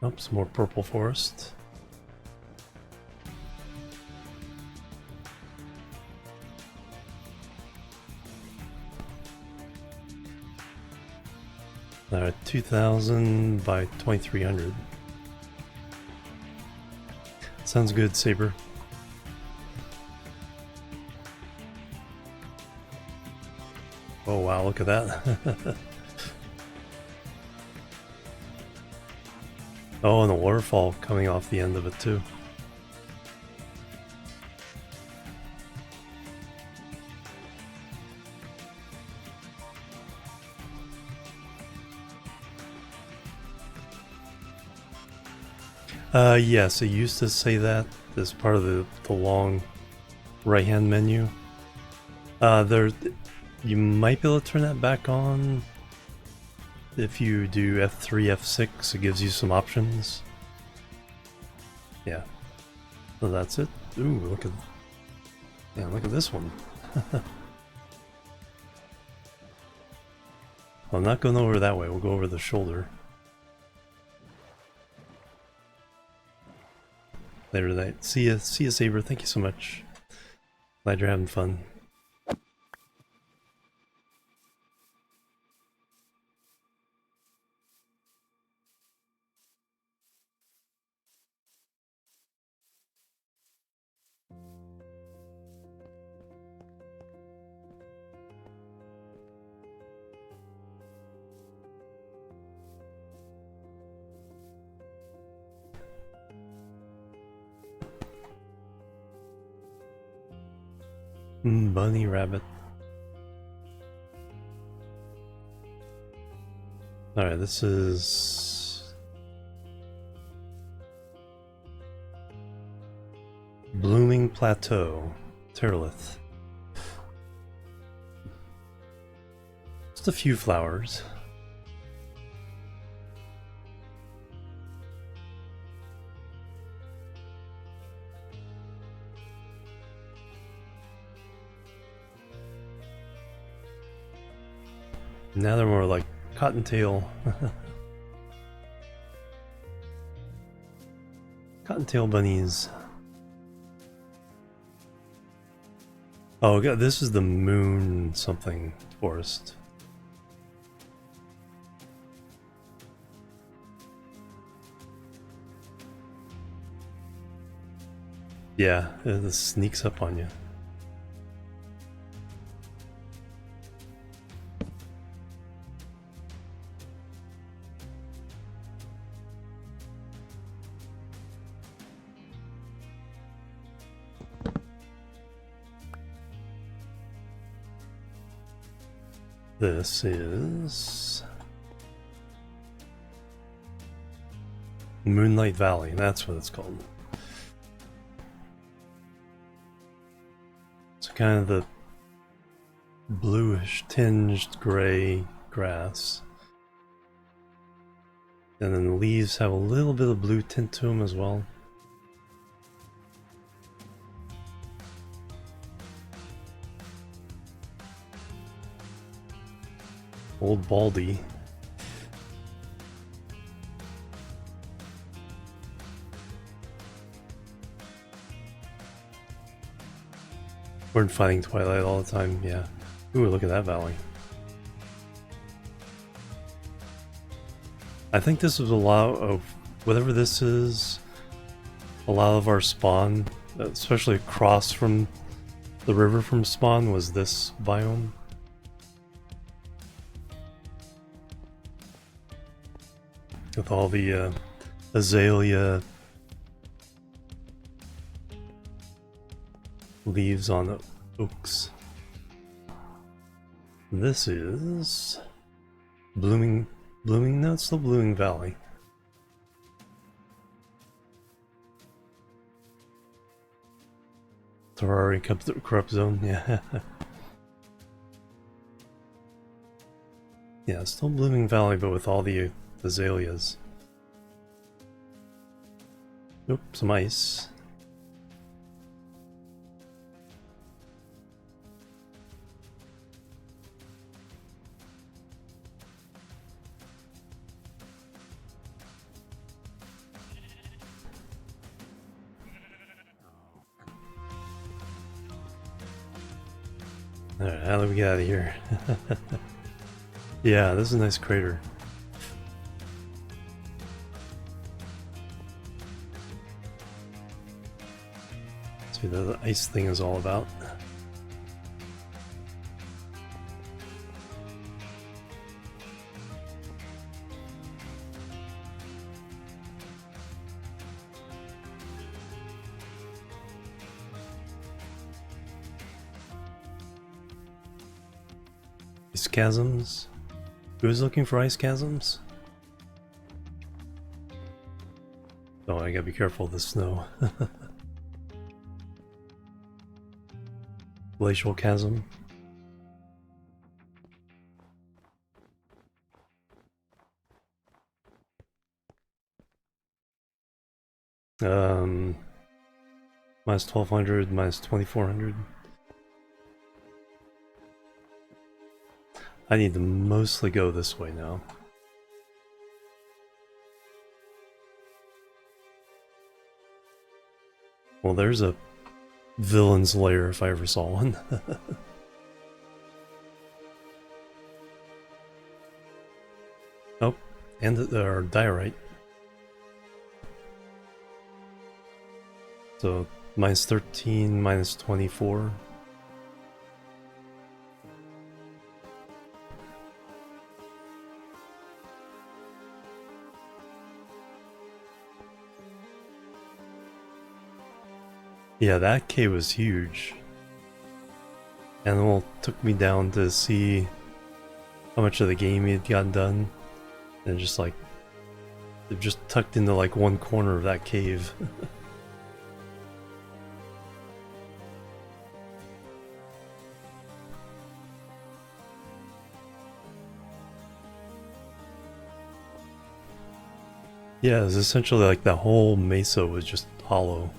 Speaker 1: Oh, some more purple forest. Alright, 2000 by 2300. Sounds good, Saber. Oh wow, look at that. Oh, and the waterfall coming off the end of it too. Yes, it used to say that as part of the long right-hand menu. You might be able to turn that back on if you do F3, F6. It gives you some options. Yeah, so that's it. Ooh, look at this one. I'm not going over that way. We'll go over the shoulder. Later tonight. See ya, Saber. Thank you so much. Glad you're having fun. Bunny rabbit. Alright, this is Blooming Plateau, Terralith. Just a few flowers. Now they're more like cottontail. Cottontail bunnies. Oh god, this is the moon something forest. Yeah, it sneaks up on you. This is Moonlight Valley, that's what it's called. It's kind of the bluish tinged gray grass. And then the leaves have a little bit of blue tint to them as well. Old Baldy. We're fighting Twilight all the time, yeah. Ooh, look at that valley. I think this was a lot of, whatever this is, a lot of our spawn, especially across from the river from spawn, was this biome. With all the azalea leaves on the oaks. This is no, it's still Blooming Valley. Terrarium corrupt zone, yeah. Yeah, still Blooming Valley, but with all the azaleas. Oop, some ice. Alright, how do we get out of here? Yeah, this is a nice crater. See what the ice thing is all about. Ice chasms? Who's looking for ice chasms? Oh, I gotta be careful of the snow. Glacial chasm. Minus 1200, minus 2400. I need to mostly go this way now. Well, there's a villain's lair if I ever saw one. Oh, and our diorite. So minus 13, minus 24. Yeah, that cave was huge. Animal took me down to see how much of the game he had gotten done. And just like, they're just tucked into like one corner of that cave. Yeah, it's essentially like the whole mesa was just hollow.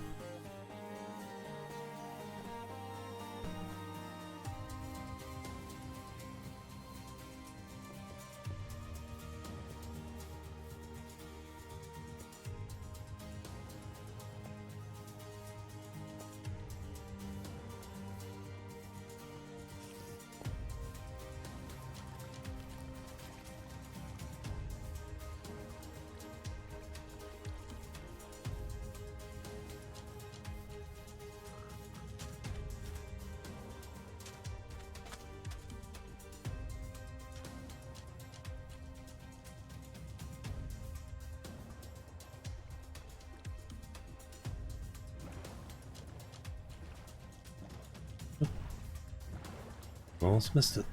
Speaker 1: Almost missed it.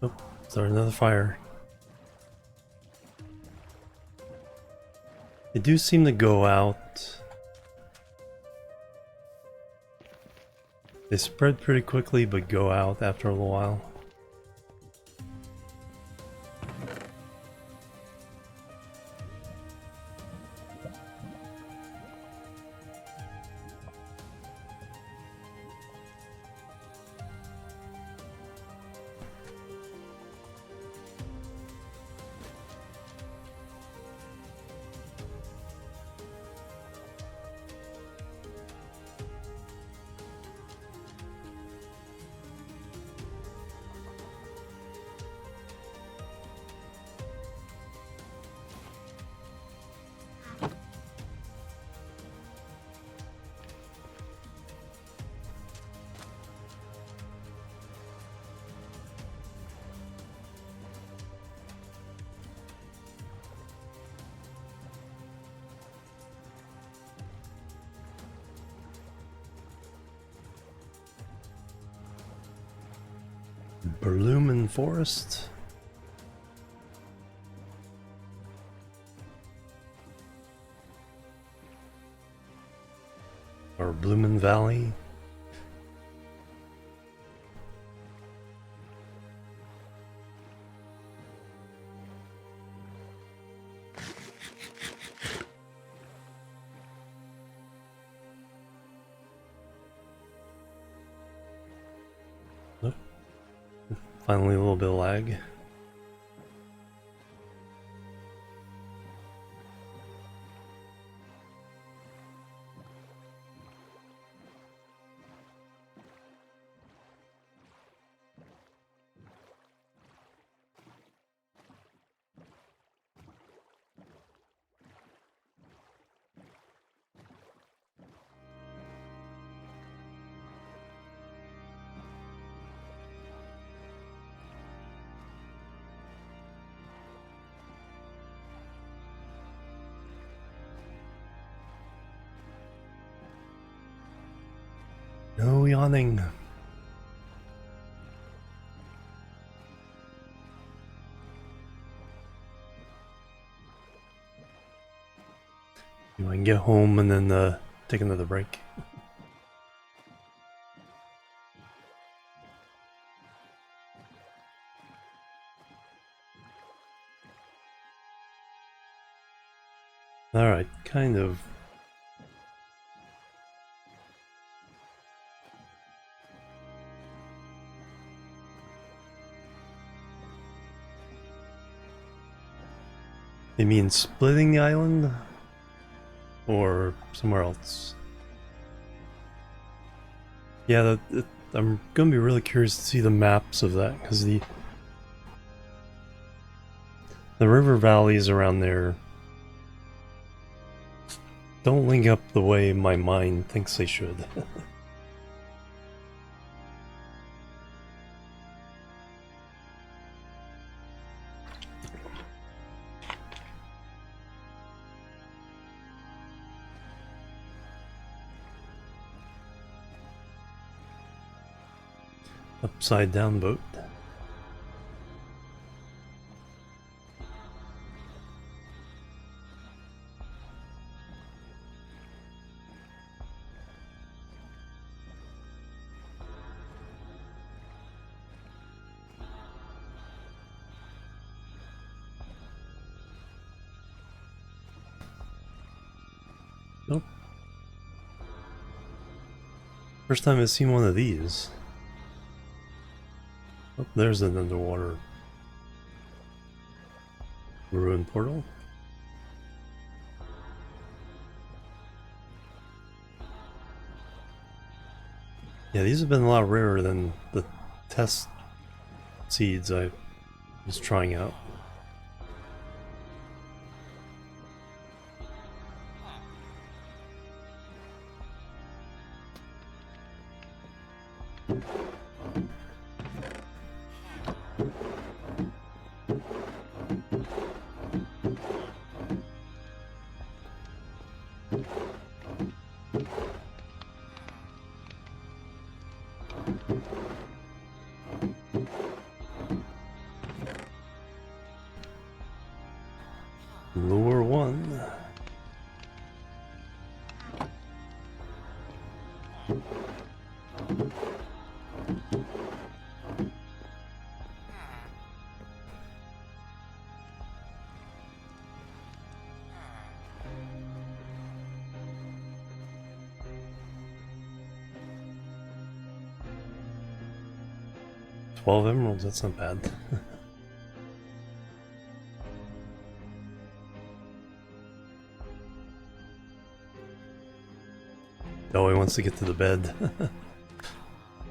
Speaker 1: Oh, start another fire. They do seem to go out. They spread pretty quickly, but go out after a little while. Berlumen Forest. Or or Bloomin' Valley. Nope. Finally a little bit of lag. No yawning. I can get home and then take another break. Alright, kind of. You mean splitting the island? Or somewhere else? Yeah, I'm gonna be really curious to see the maps of that, because the river valleys around there don't link up the way my mind thinks they should. Upside down boat. Nope. First time I've seen one of these. Oh, there's an underwater ruin portal. Yeah, these have been a lot rarer than the test seeds I was trying out. Lure one. $12 emeralds, that's not bad. Oh, he wants to get to the bed.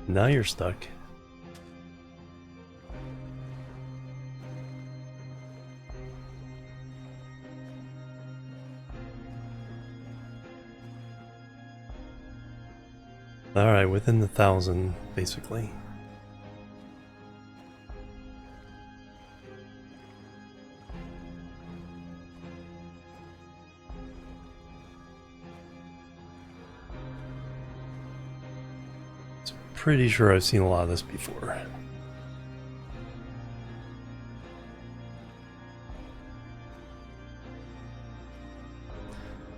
Speaker 1: Now you're stuck. Alright, within the 1,000, basically. Pretty sure I've seen a lot of this before.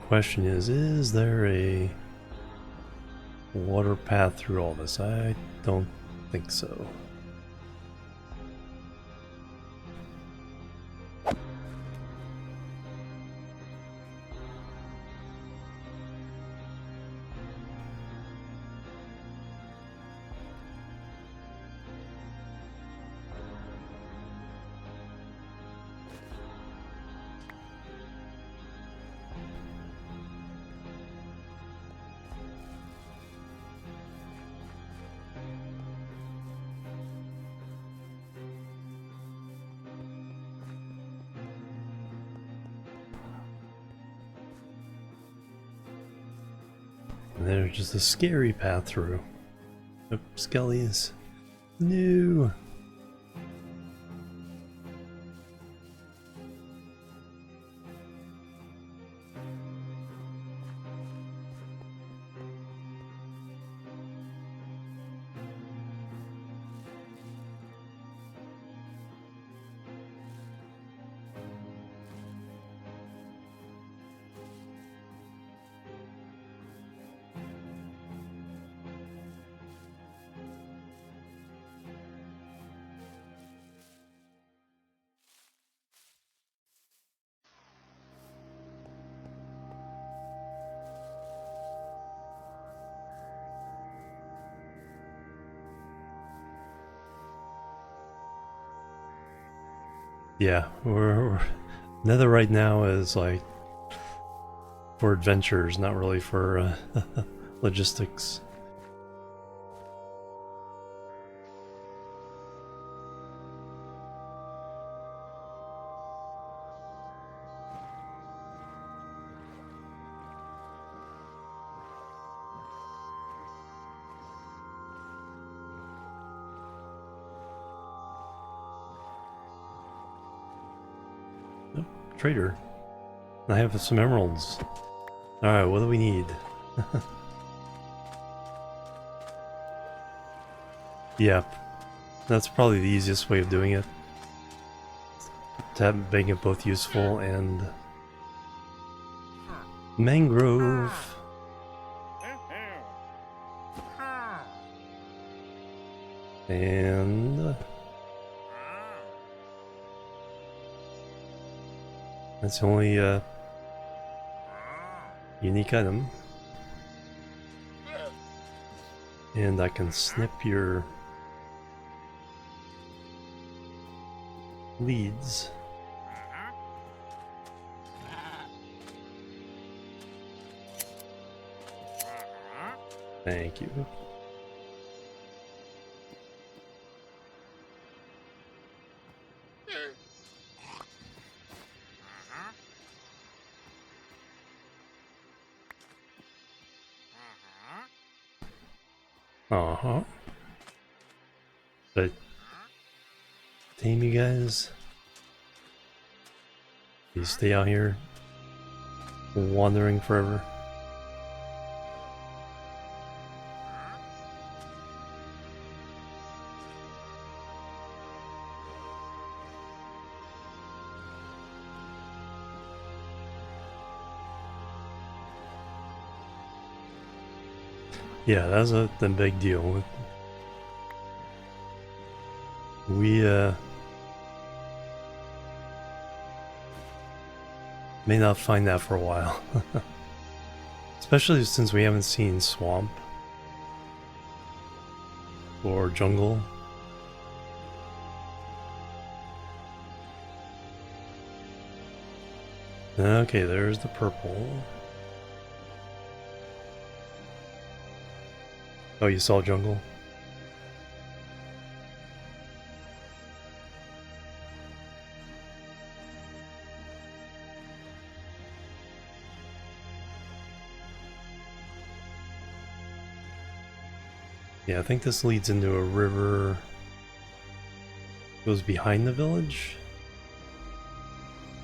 Speaker 1: Question is there a water path through all this? I don't think so. And there's just a scary path through. Oh, skellies. No. Yeah, we're Nether right now is like for adventures, not really for logistics. Oh, trader. I have some emeralds. Alright, what do we need? Yep. That's probably the easiest way of doing it. To make it both useful and... Mangrove! And... That's the only unique item. And I can snip your leads. Thank you. Uh-huh. But tame you guys? You stay out here wandering forever? Yeah, that's the big deal. We may not find that for a while. Especially since we haven't seen swamp or jungle. Okay, there's the purple. Oh, you saw jungle? Yeah, I think this leads into a river. Goes behind the village?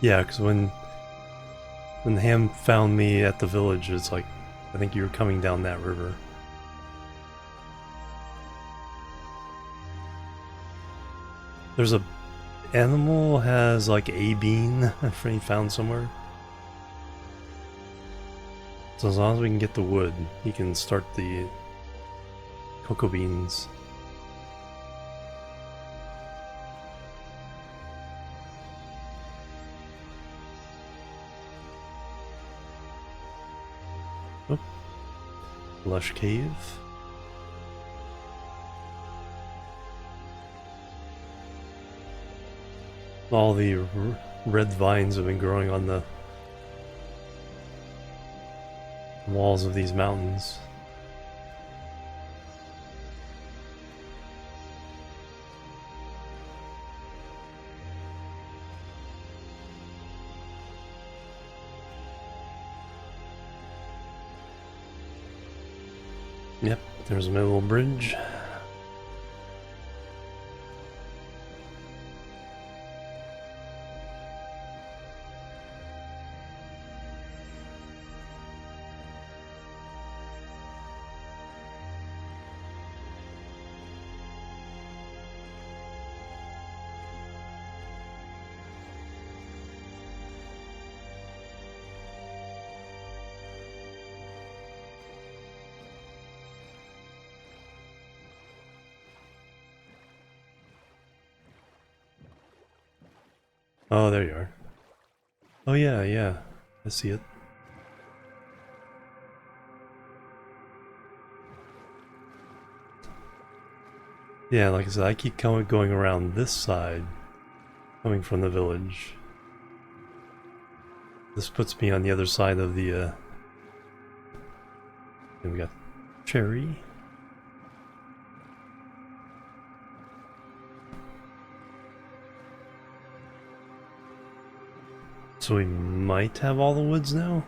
Speaker 1: Yeah, because when Ham found me at the village, it's like, I think you were coming down that river. There's a animal has like a bean he found somewhere. So as long as we can get the wood, he can start the cocoa beans. Oh. Lush cave. All the red vines have been growing on the walls of these mountains. Yep, there's my little bridge. Oh, there you are. Oh yeah, yeah. I see it. Yeah, like I said, I keep going around this side, coming from the village. This puts me on the other side of the, and we got cherry. So we might have all the woods now?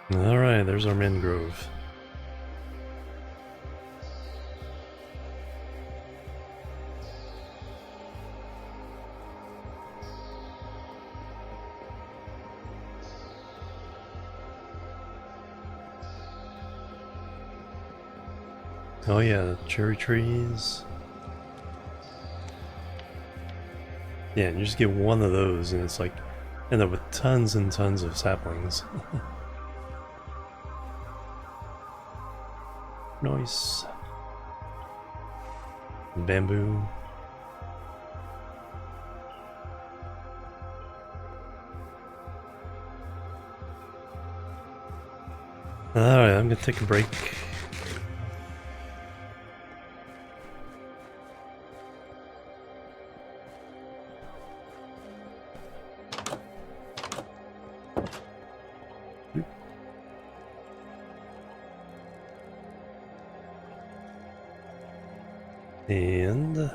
Speaker 1: Alright, there's our mangrove. Oh yeah, cherry trees. Yeah, and you just get one of those and it's like, end up with tons and tons of saplings. Nice. Bamboo. Alright, I'm gonna take a break. And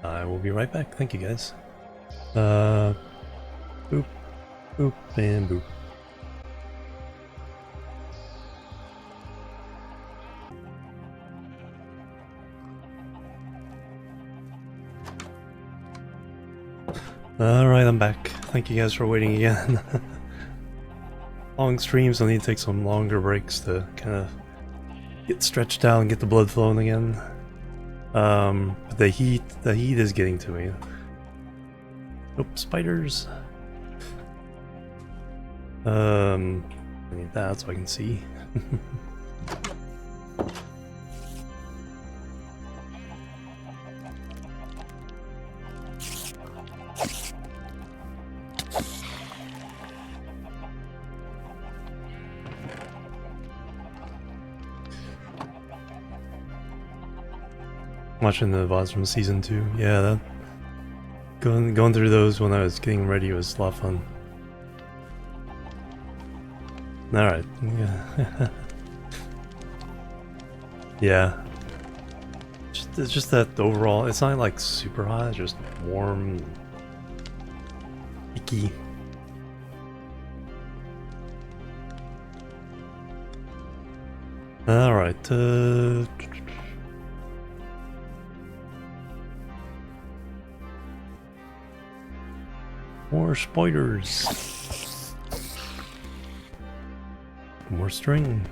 Speaker 1: I will be right back. Thank you guys. Boop, boop, and boop. Alright, I'm back. Thank you guys for waiting again. Long streams, I need to take some longer breaks to kind of get stretched out and get the blood flowing again. But the heat is getting to me. Nope, spiders. I need that so I can see. much in the VODs from season 2. Yeah, that going through those when I was getting ready was a lot of fun. Alright. Yeah. Yeah. It's just that overall, it's not like super hot, it's just warm, icky. Alright, more spiders. More string.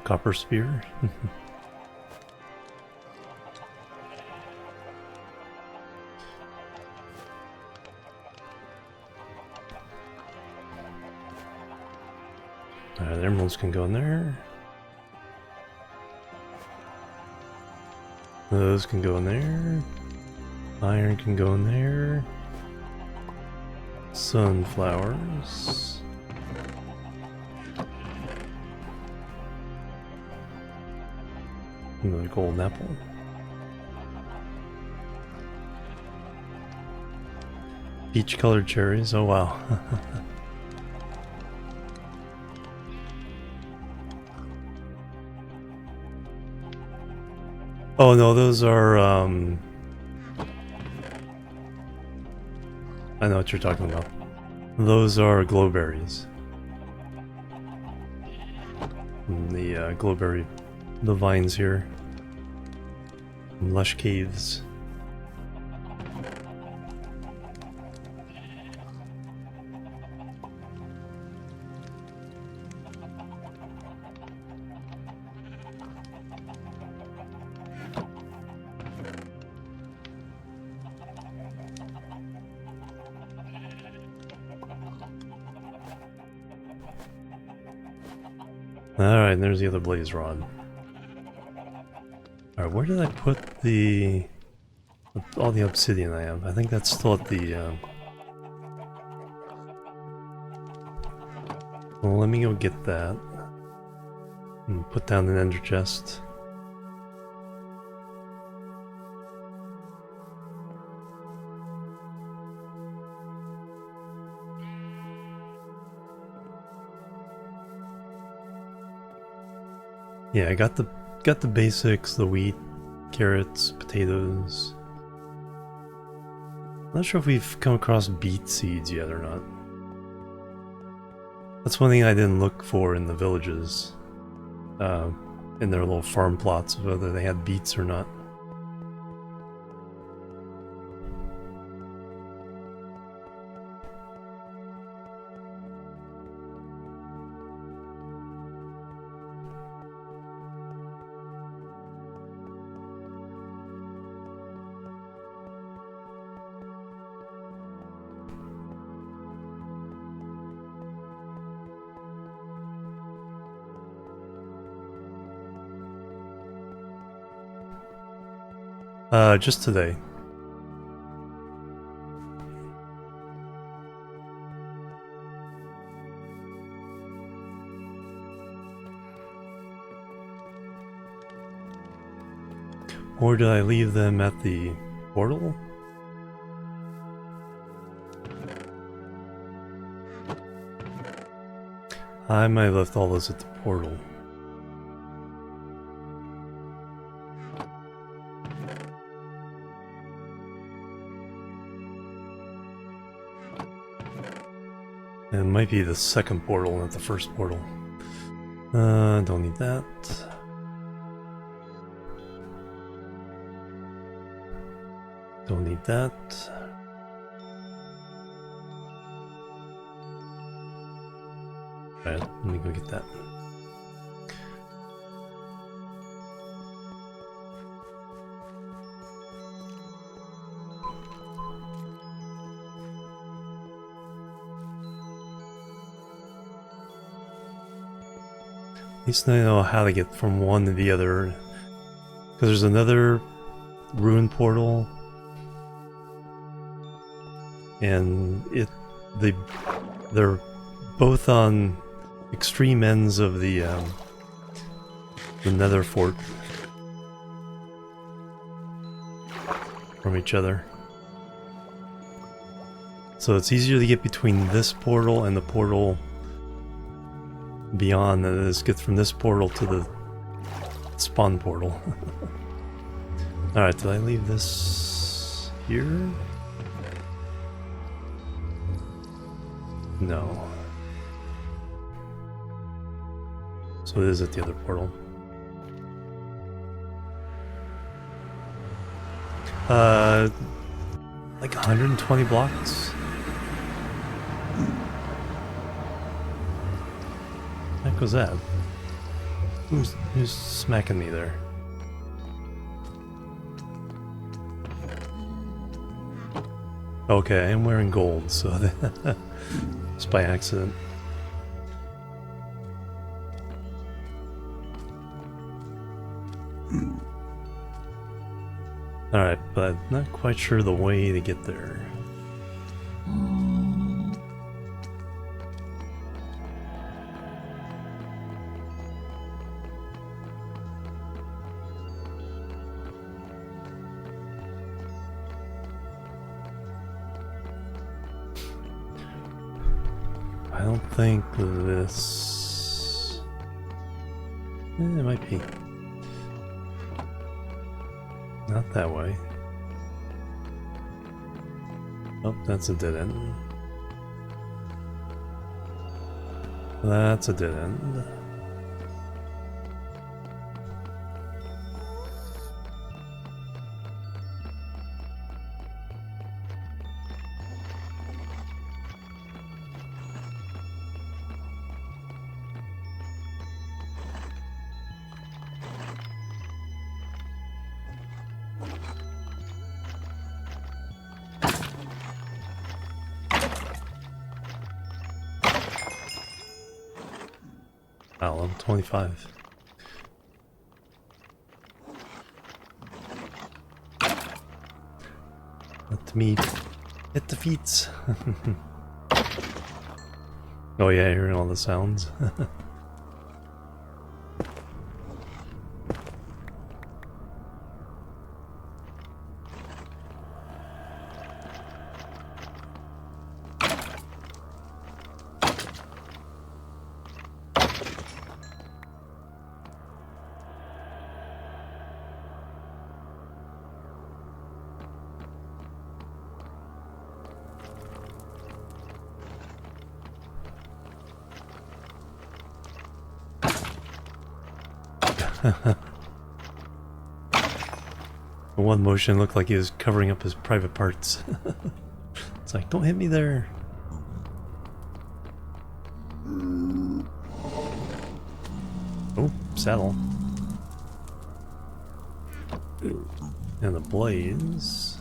Speaker 1: Copper spear. Alright, the emeralds can go in there. Those can go in there. Iron can go in there. Sunflowers. Another golden apple. Peach colored cherries, oh wow. Oh no, those are I know what you're talking about. Those are glowberries. The glowberry, the vines here. Lush caves. Alright, there's the other blaze rod. Alright, where did I put all the obsidian I have? I think that's still at the well, let me go get that. And put down an ender chest. Yeah, I got the basics, the wheat, carrots, potatoes. Not sure if we've come across beet seeds yet or not. That's one thing I didn't look for in the villages. In their little farm plots, whether they had beets or not. Just today. Or did I leave them at the portal? I might have left all those at the portal. And it might be the second portal, not the first portal. Don't need that. Don't need that. Alright, let me go get that. At least I know how to get from one to the other. Because there's another ruin portal. And they're both on extreme ends of the Nether fort from each other. So it's easier to get between this portal and the portal beyond than it is to get from this portal to the spawn portal. Alright, did I leave this here? No. So it is at the other portal. Like 120 blocks? What the heck was that? Who's smacking me there? Okay, I'm wearing gold, so it's by accident. Alright, but I'm not quite sure the way to get there. I don't think this... it might be. Not that way. Oh, that's a dead end. That's a dead end. Wow, level 25. Let me hit the feet. Oh yeah, hearing all the sounds. The one motion looked like he was covering up his private parts. It's like, don't hit me there. Oh, saddle. And the blaze.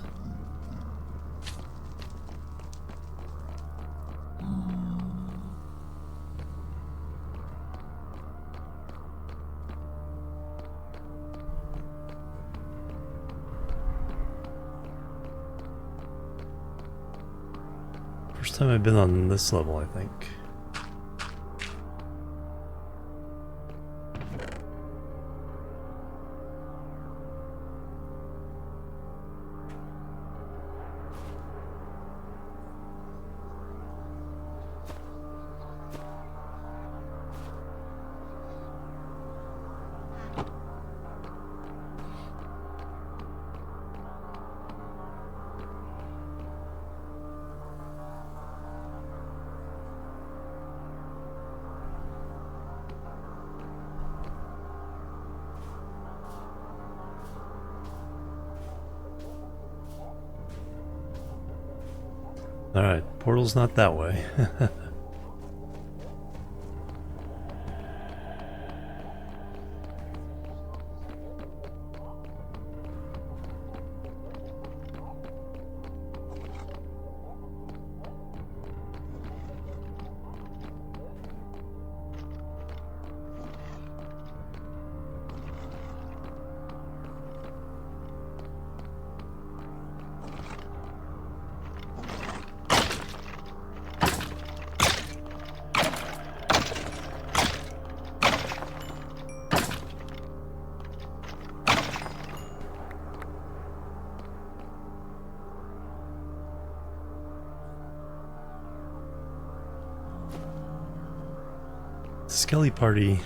Speaker 1: First time I've been on this level, I think. Alright, portal's not that way. Skelly party.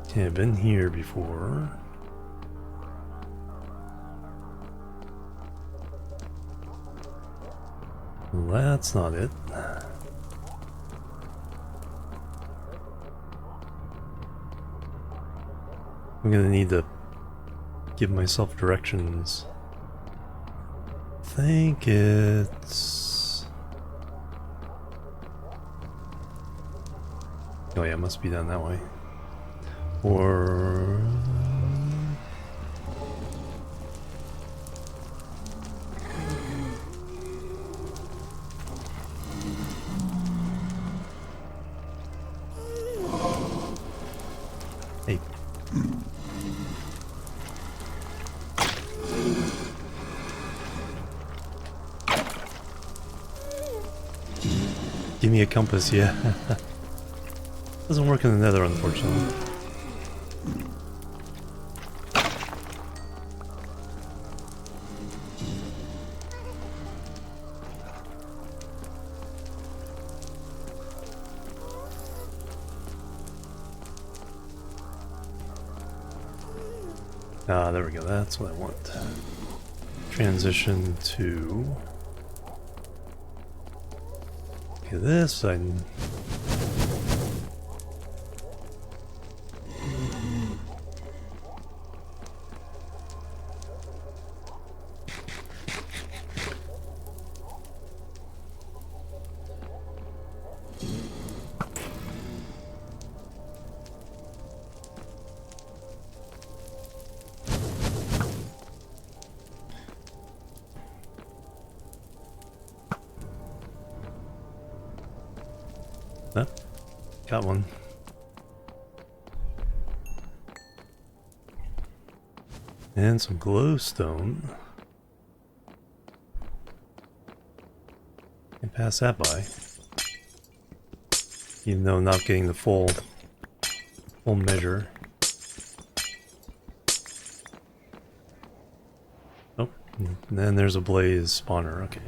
Speaker 1: Okay, I've been here before. Well, that's not it. I'm gonna need to give myself directions. I think it's... Oh yeah, it must be down that way. Or... Hey. Give me a compass, yeah. Doesn't work in the Nether, unfortunately. Ah, there we go. That's what I want. Transition to... Okay, this I... Ah, got one. And some glowstone. Can pass that by. Even though I'm not getting the full measure. Oh, and then there's a blaze spawner, okay.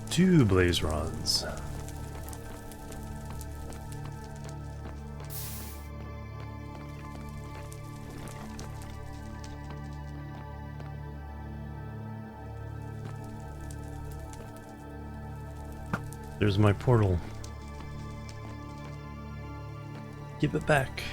Speaker 1: Two blaze rods. There's my portal. Give it back.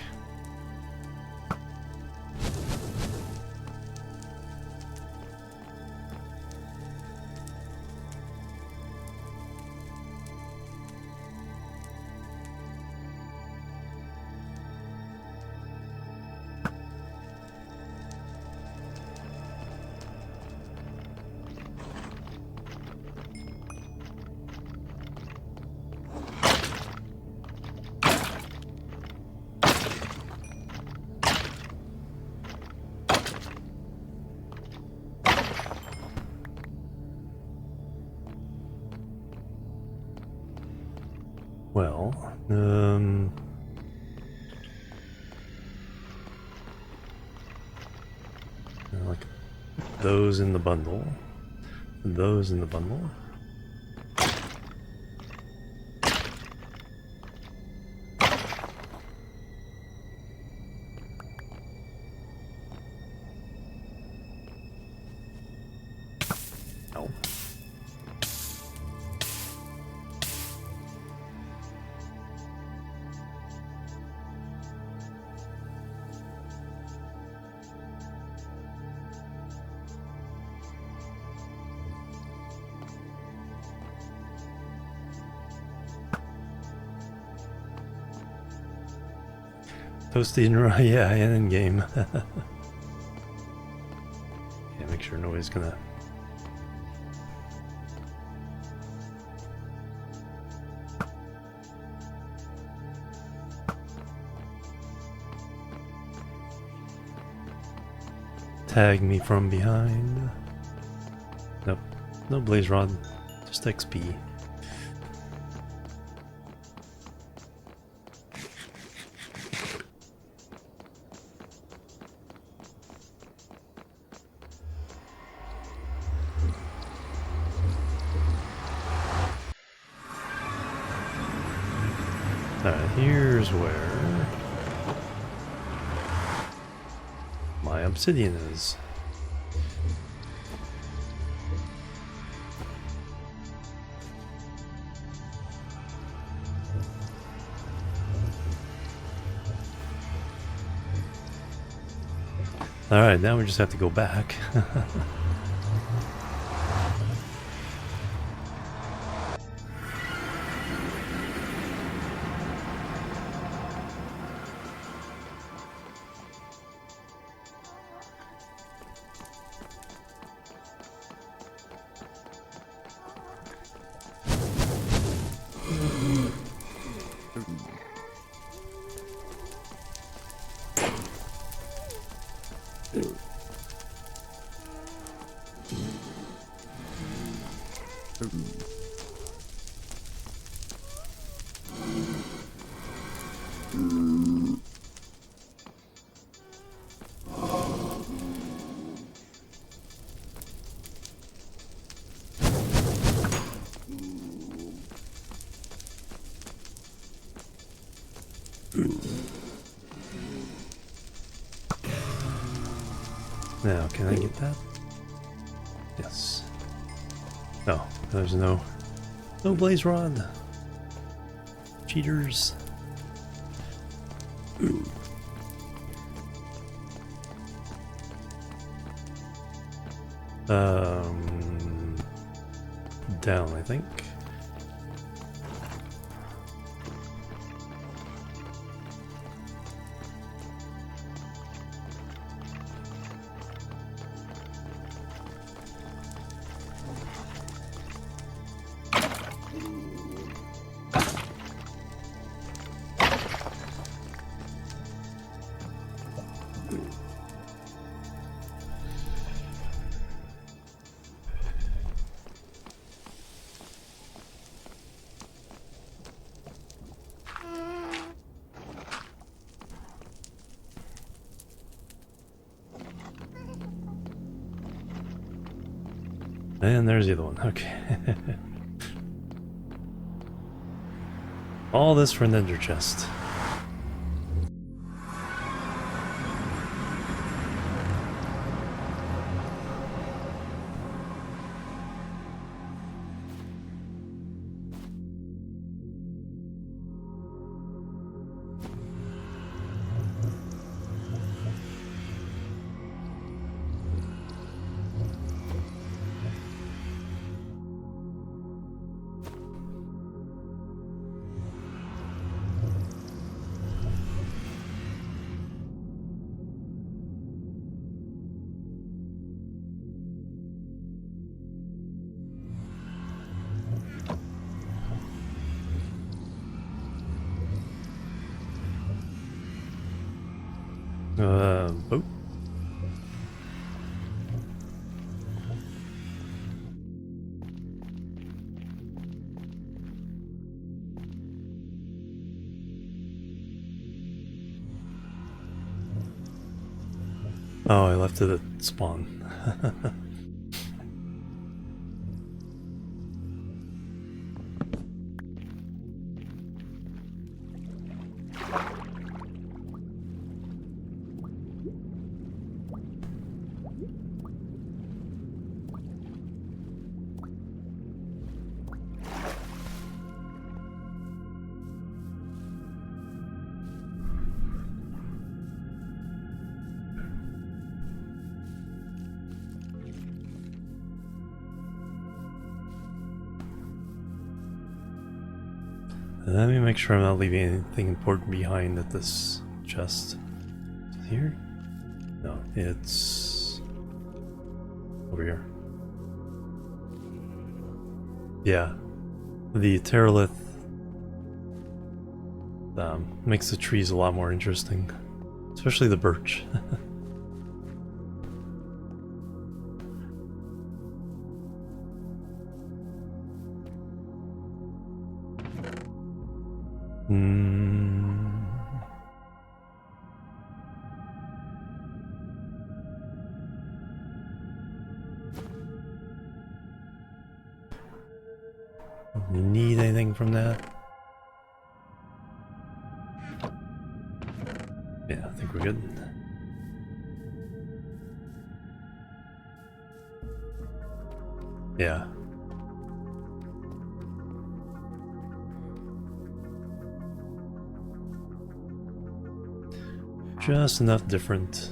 Speaker 1: Well, Like those in the bundle. Those in the bundle. Toasty and raw, yeah, and in game. Yeah, make sure nobody's gonna. Tag me from behind. Nope, no blaze rod, just XP. Alright, here's where my obsidian is. Alright, now we just have to go back. Now, can I get that? Yes. No, there's no blaze rod. Cheaters. Down, I think. And there's the other one. Okay. All this for an ender chest. Boat. Oh, I left it at spawn. Let me make sure I'm not leaving anything important behind at this chest. Here? No, it's over here. Yeah, the Terralith makes the trees a lot more interesting, especially the birch. You need anything from that? Yeah, I think we're good. Yeah. Just enough different.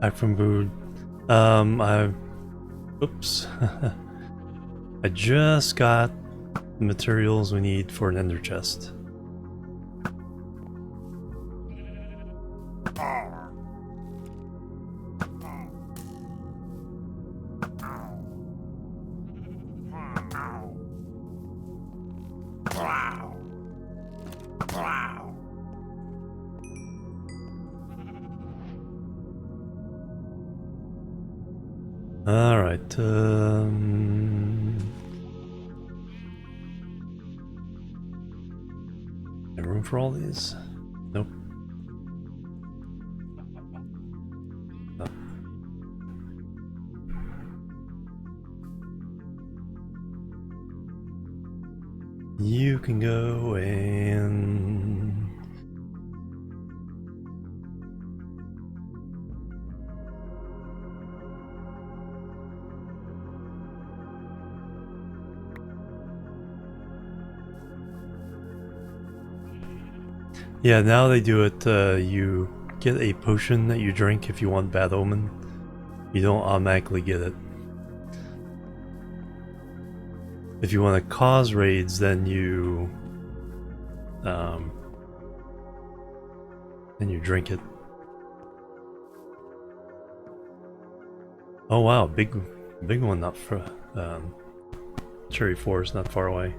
Speaker 1: Back from food. Oops. I just got the materials we need for an ender chest. Alright, any room for all these? Nope. No. You can go and... Yeah, now they do it, you get a potion that you drink if you want Bad Omen. You don't automatically get it. If you want to cause raids, then you drink it. Oh wow, big one, not for Cherry Forest, not far away.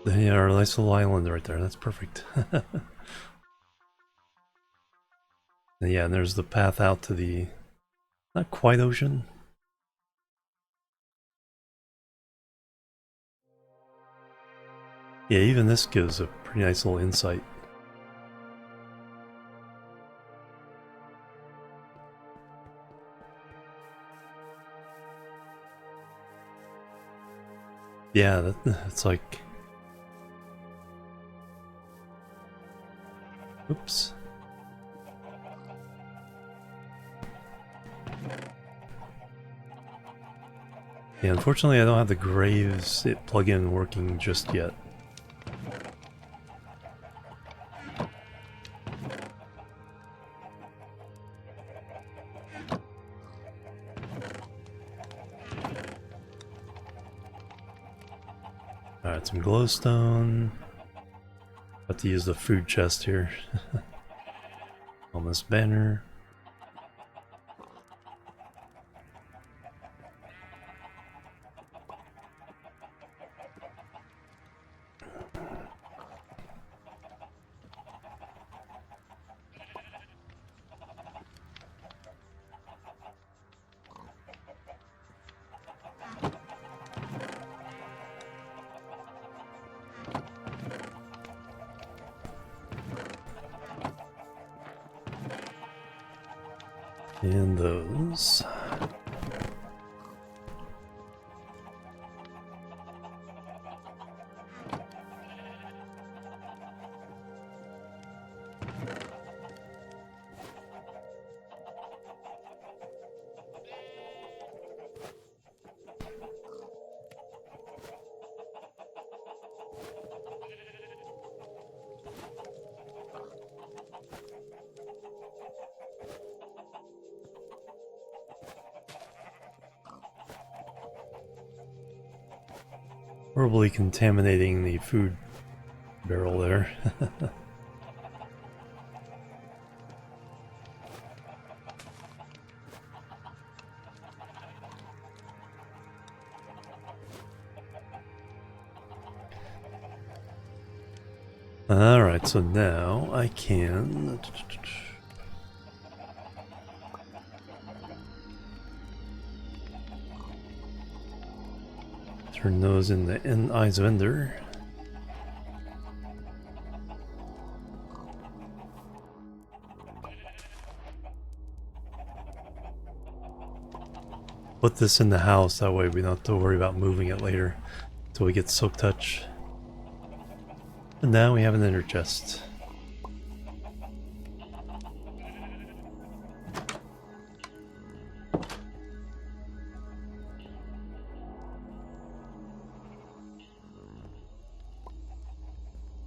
Speaker 1: They are a nice little island right there. That's perfect. And yeah, and there's the path out to the not quite ocean. Yeah, even this gives a pretty nice little insight. Yeah, it's like... Oops. Yeah, unfortunately I don't have the graves plugin working just yet. Alright, some glowstone. About to use the food chest here. On this banner. And those. Horribly contaminating the food barrel there. Alright, so now I can... turn those in the eyes of Ender. Put this in the house, that way we don't have to worry about moving it later until we get Silk Touch. And now we have an Ender chest.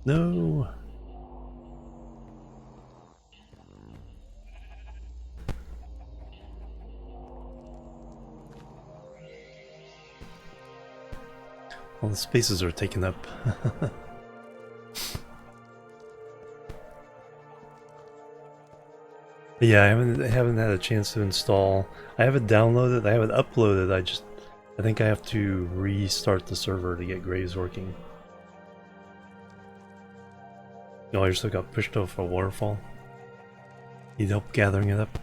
Speaker 1: No. All the spaces are taken up. Yeah, I haven't had a chance to install. I have it downloaded, I have it uploaded, I think I have to restart the server to get graves working. No, I just got pushed off a waterfall. Need help gathering it up.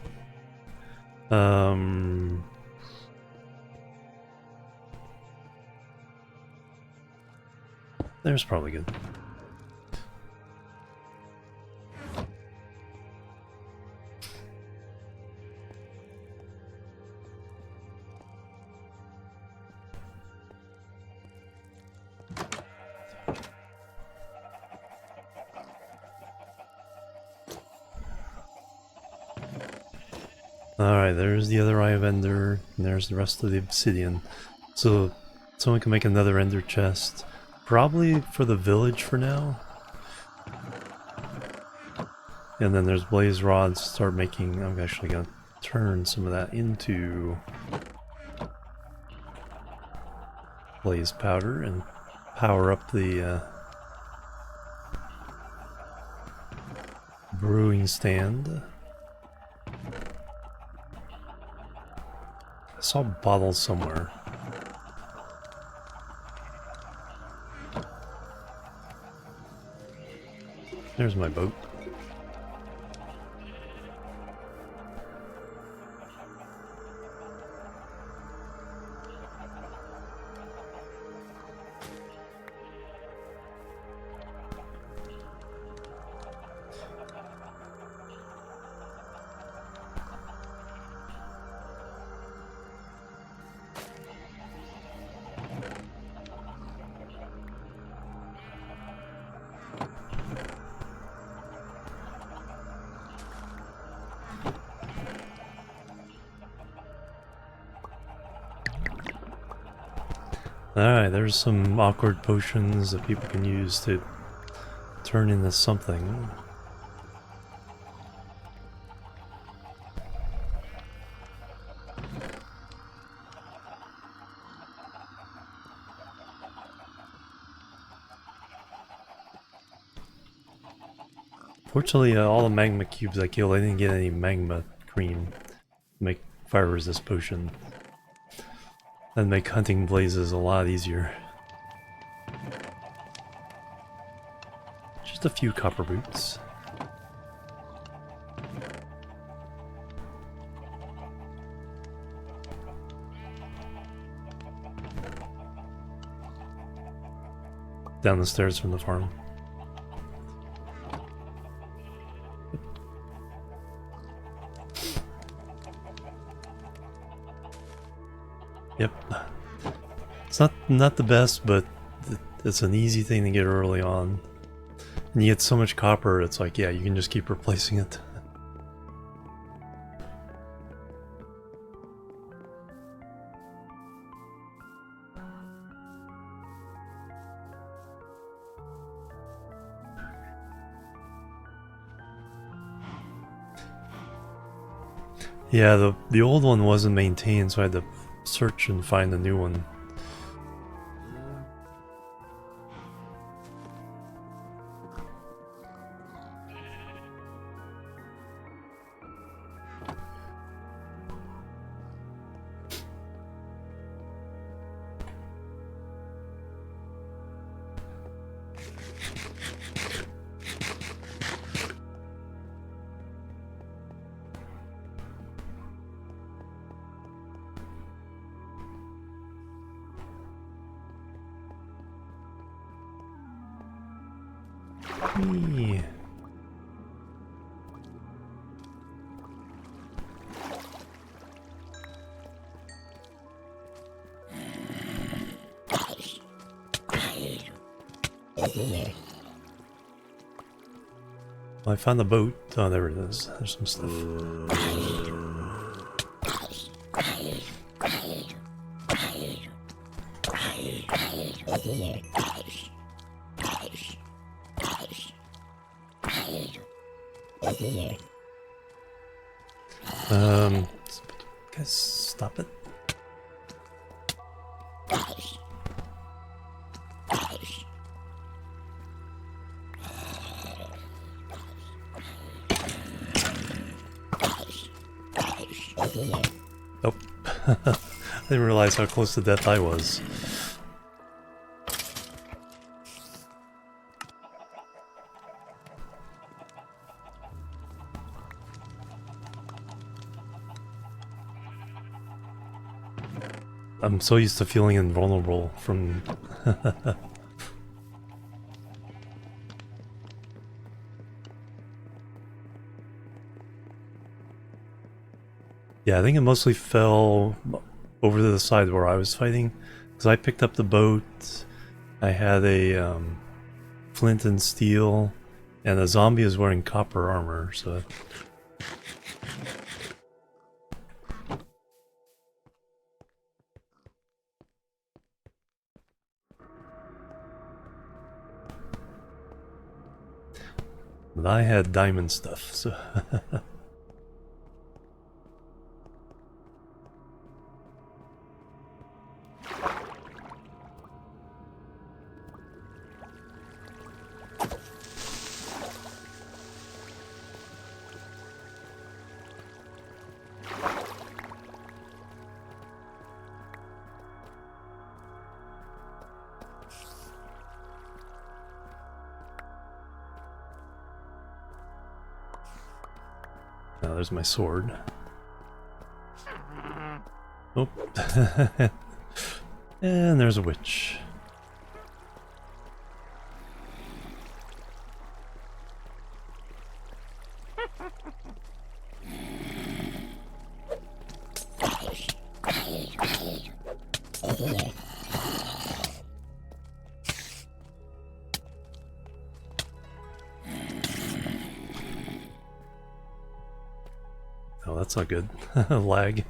Speaker 1: There's probably good. Alright, there's the other Eye of Ender, and there's the rest of the obsidian. So, someone can make another Ender chest. Probably for the village for now. And then there's blaze rods to start making. I'm actually going to turn some of that into blaze powder and power up the brewing stand. I saw bottles somewhere. There's my boat. Alright, there's some awkward potions that people can use to turn into something. Fortunately, all the magma cubes I killed, I didn't get any magma cream to make fire resist potion. That'd make hunting blazes a lot easier. Just a few copper boots. Down the stairs from the farm. Yep. It's not the best, but it's an easy thing to get early on. And you get so much copper, it's like, yeah, you can just keep replacing it. Yeah, the old one wasn't maintained, so I had to search and find a new one. Yeah. Well, I found the boat. Oh, there it is. There's some stuff. Guys, stop it. Nope. I didn't realize how close to death I was. I'm so used to feeling invulnerable from... Yeah, I think it mostly fell over to the side where I was fighting, because I picked up the boat, I had a flint and steel, and the zombie is wearing copper armor, so... But I had diamond stuff, so... Now there's my sword. Oh. And there's a witch. Oh, that's not good. Lag.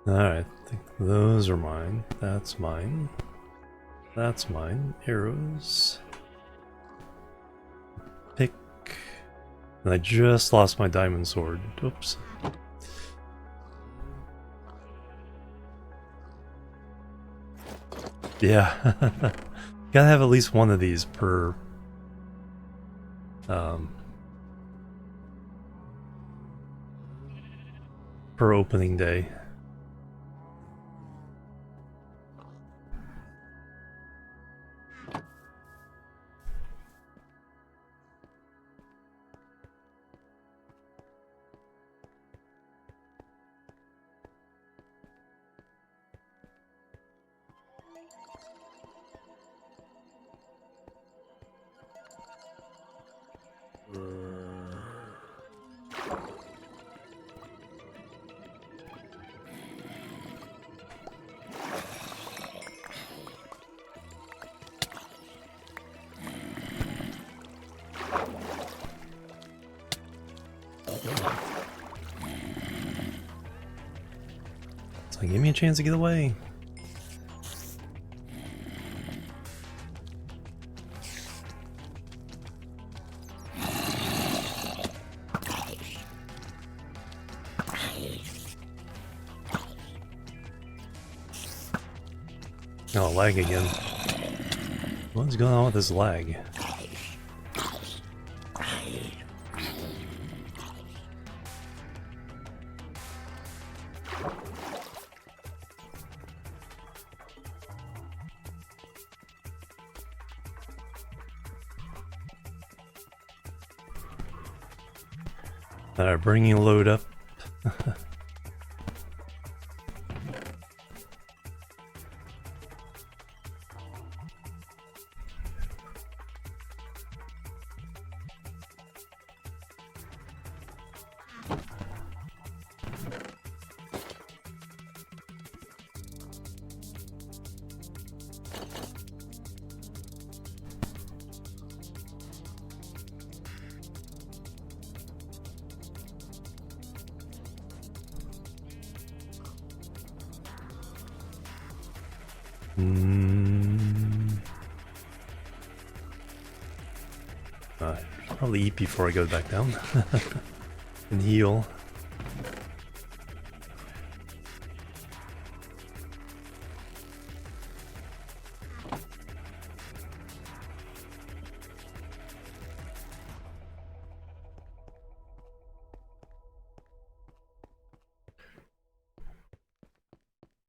Speaker 1: Alright, I think those are mine. That's mine. That's mine. Arrows. Pick. And I just lost my diamond sword. Oops. Yeah. Gotta have at least one of these per opening day. So give me a chance to get away. Oh, lag again. What's going on with this lag? Alright, bringing a load up. Probably eat before I go back down and heal.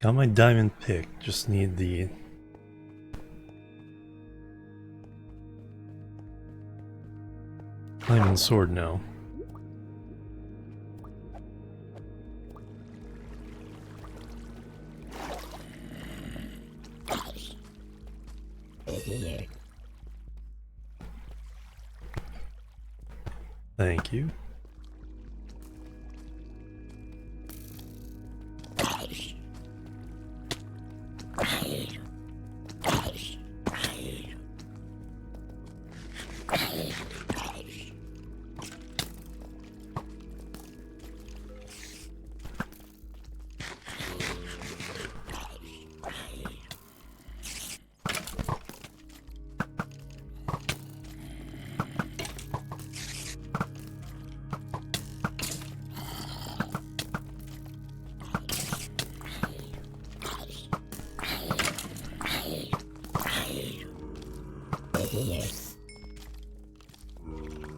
Speaker 1: Got my diamond pick, just need the diamond sword now. Thank you.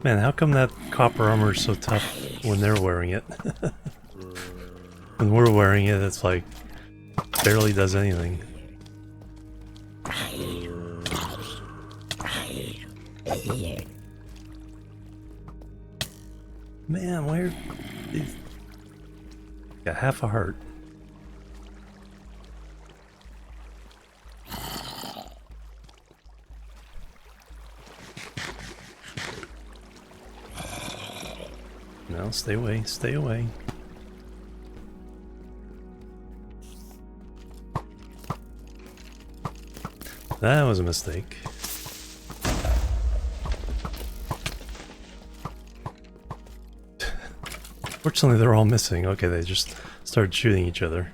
Speaker 1: Man, how come that copper armor is so tough when they're wearing it? When we're wearing it, it's like barely does anything. Man, where? Got half a heart. No, stay away, stay away. That was a mistake. Fortunately, they're all missing. Okay, they just started shooting each other.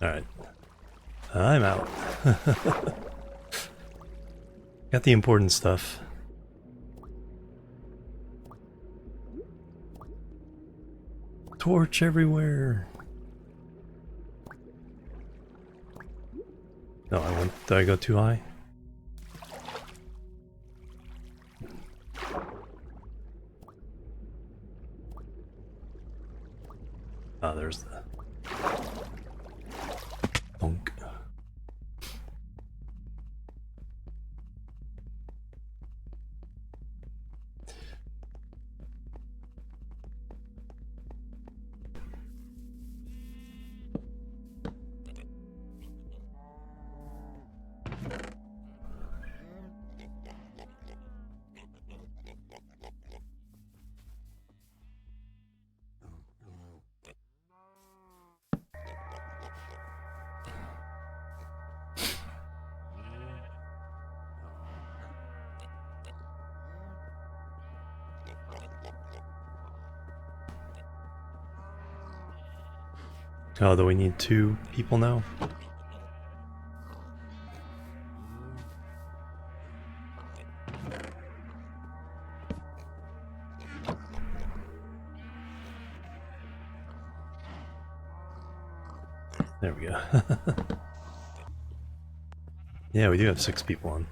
Speaker 1: Alright. I'm out. Got the important stuff. Torch everywhere. No, did I go too high? Ah, there's the donk. Oh, do we need 2 people now? There we go. Yeah, we do have 6 people on.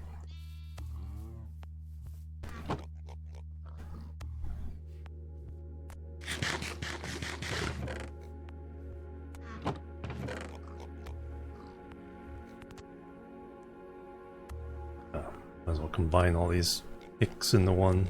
Speaker 1: Might as well combine all these picks into one.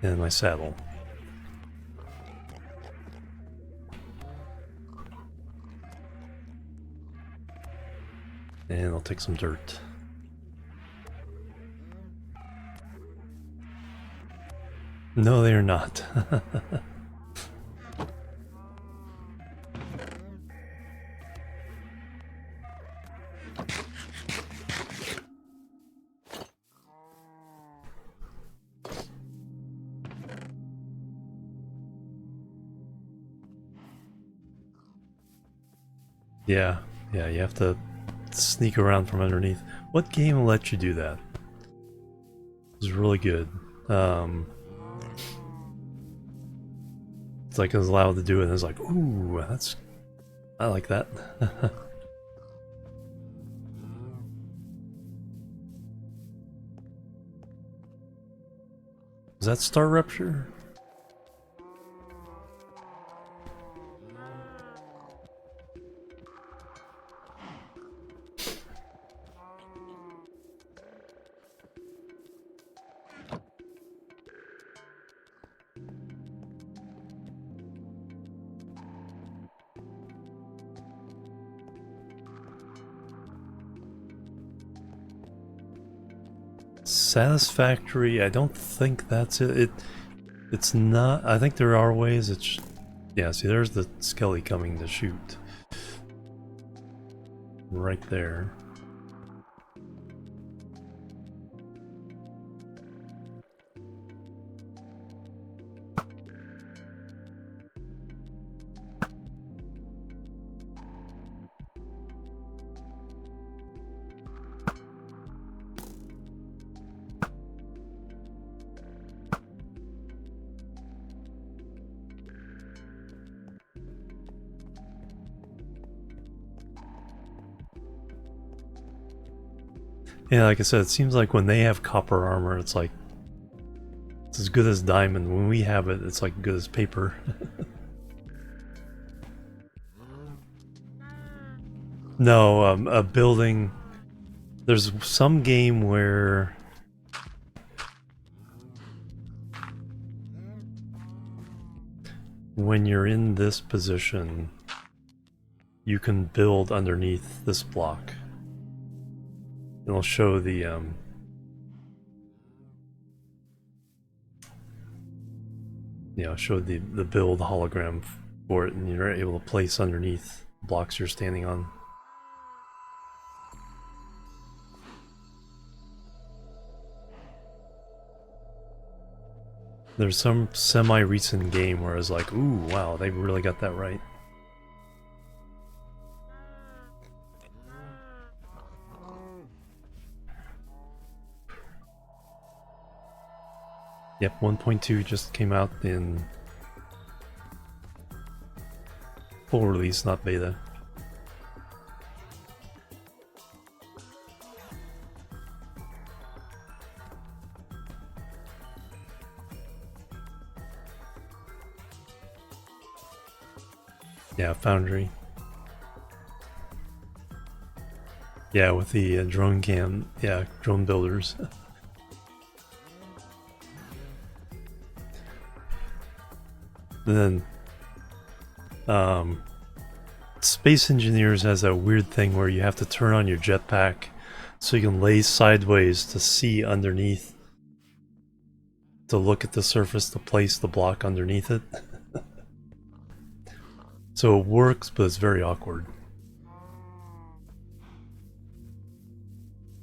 Speaker 1: And my saddle. And I'll take some dirt. No, they are not. Yeah, you have to sneak around from underneath. What game will let you do that? It's really good. It's like it's allowed to do it, and it's like, ooh, I like that. Is that Star Rupture? Satisfactory, I don't think that's it. It's not. I think there are ways. It's yeah. See, there's the skelly coming to shoot. Right there. Yeah, like I said, it seems like when they have copper armor, it's like it's as good as diamond. When we have it, it's like good as paper. No, a building. There's some game where when you're in this position, you can build underneath this block. It'll show the show the build hologram for it, and you're able to place underneath blocks you're standing on. There's some semi-recent game where I was like, ooh, wow, they really got that right. Yep, 1.2 just came out in full release, not beta. Yeah, Foundry. Yeah, with the drone cam, yeah, drone builders. And then, Space Engineers has a weird thing where you have to turn on your jetpack so you can lay sideways to see underneath, to look at the surface, to place the block underneath it. So it works, but it's very awkward.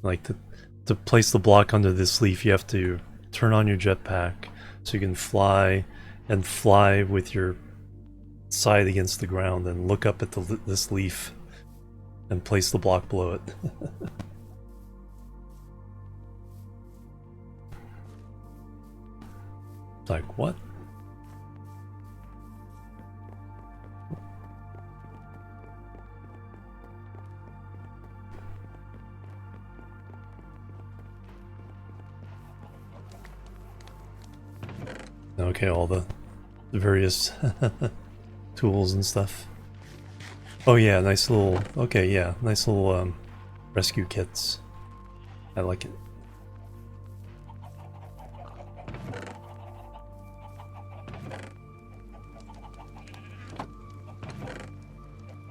Speaker 1: Like to place the block under this leaf, you have to turn on your jetpack so you can fly, and fly with your side against the ground and look up at this leaf and place the block below it. Like, what? Okay, all the various tools and stuff. Oh yeah, nice little, okay, yeah, nice little rescue kits. I like it.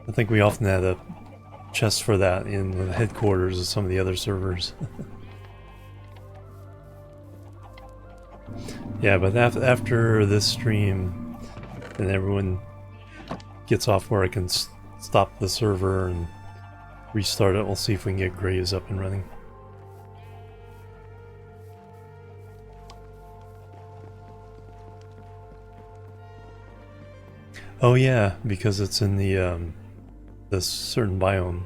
Speaker 1: I think we often had a chest for that in the headquarters of some of the other servers. Yeah, but after this stream, and everyone gets off where I can stop the server and restart it, we'll see if we can get graves up and running. Oh yeah, because it's in the this certain biome.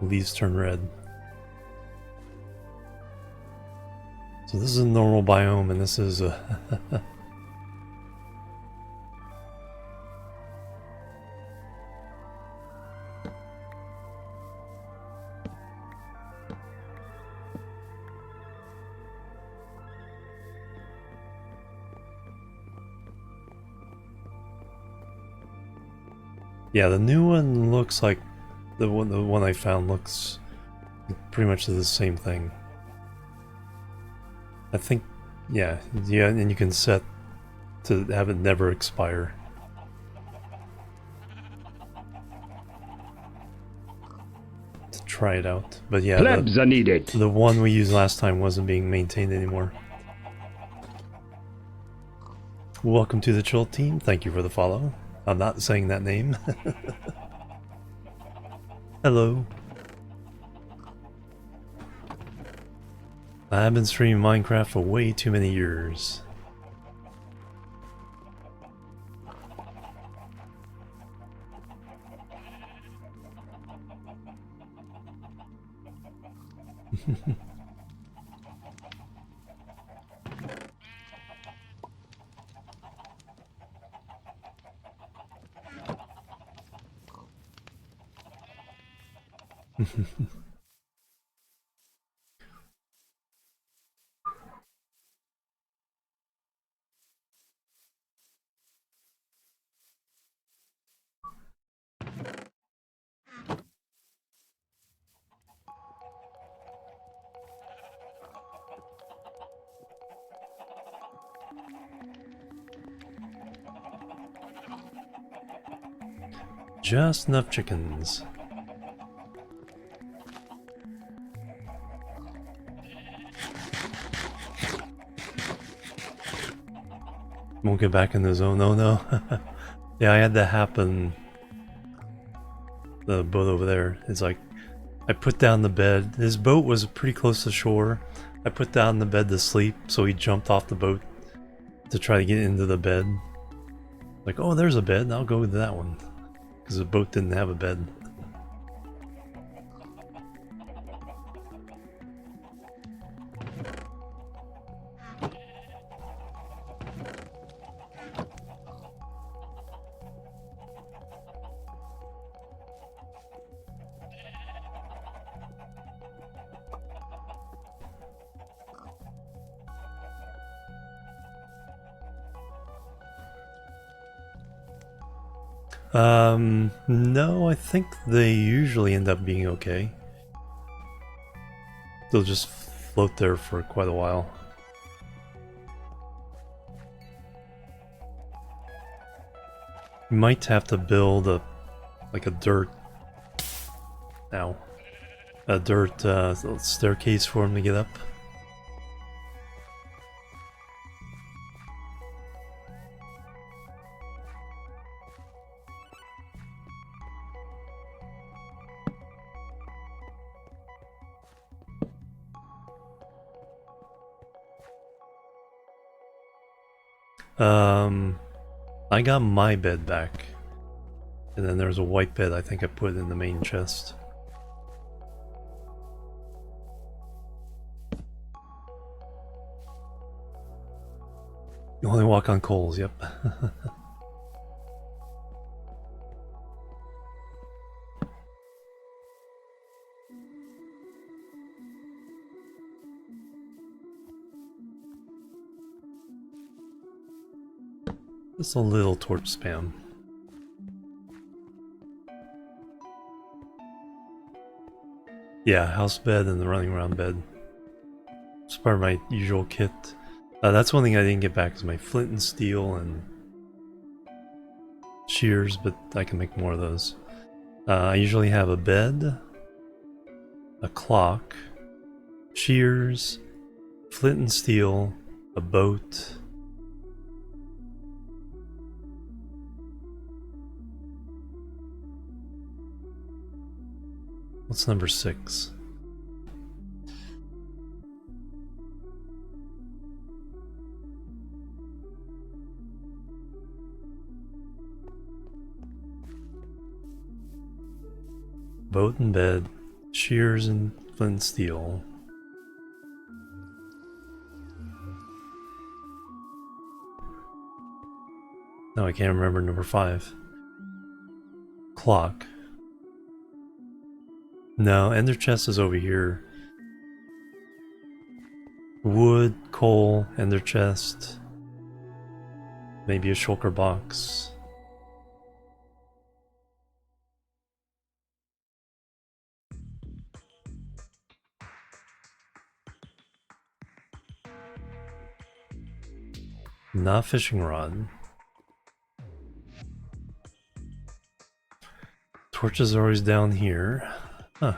Speaker 1: Leaves turn red. So this is a normal biome, and this is a yeah, the new one looks like the one I found looks pretty much the same thing. I think, yeah, and you can set to have it never expire. To try it out, but yeah,
Speaker 2: plebs are needed.
Speaker 1: The one we used last time wasn't being maintained anymore. Welcome to the Chill team. Thank you for the follow. I'm not saying that name. Hello. I've been streaming Minecraft for way too many years. just enough chickens. Won't get back in the zone. Oh no. Yeah, I had that happen. The boat over there. It's like I put down the bed. His boat was pretty close to shore. I put down the bed to sleep, so he jumped off the boat to try to get into the bed. Like, oh, there's a bed. I'll go to that one. Because the boat didn't have a bed. No, I think they usually end up being okay. They'll just float there for quite a while. You might have to build a dirt staircase for him to get up. I got my bed back. And then there's a white bed I think I put in the main chest. You only walk on coals, yep. Just a little torch spam. Yeah, house bed and the running around bed. It's part of my usual kit. That's one thing I didn't get back is my flint and steel and shears, but I can make more of those. I usually have a bed, a clock, shears, flint and steel, a boat. What's number 6? Boat and bed, shears and flint and steel. No, I can't remember number 5. Clock. No, ender chest is over here. Wood, coal, ender chest. Maybe a shulker box. Not fishing rod. Torches are always down here. Huh.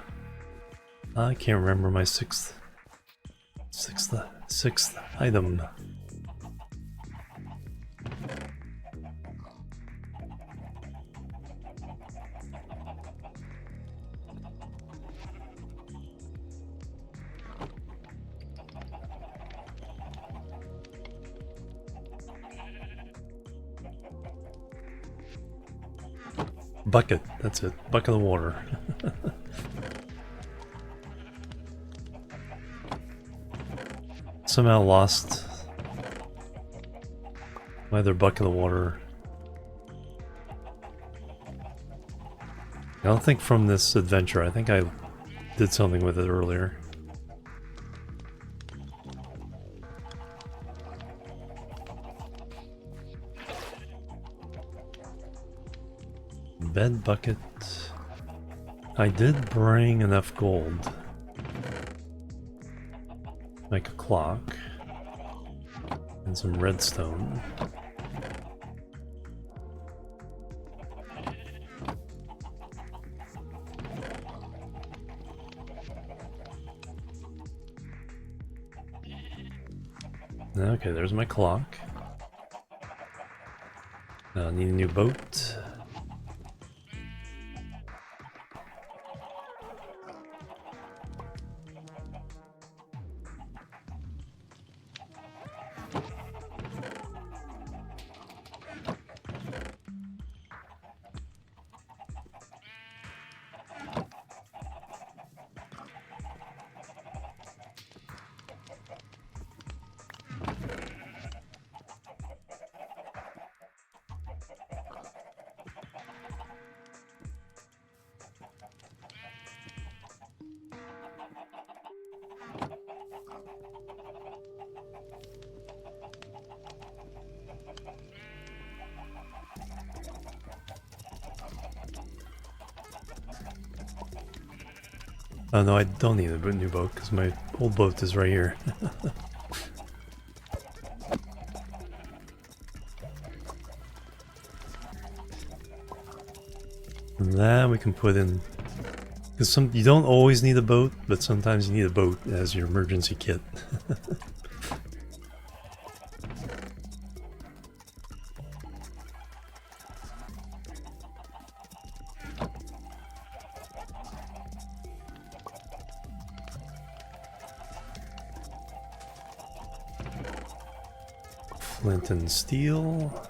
Speaker 1: I can't remember my sixth item. Bucket, that's it. Bucket of water. Somehow lost my other bucket of water. I don't think from this adventure. I think I did something with it earlier. Bed bucket. I did bring enough gold. Make a clock. And some redstone. Okay, there's my clock. Need a new boat. Oh no, I don't need a new boat because my old boat is right here. And that we can put in, because you don't always need a boat, but sometimes you need a boat as your emergency kit. Flint and steel.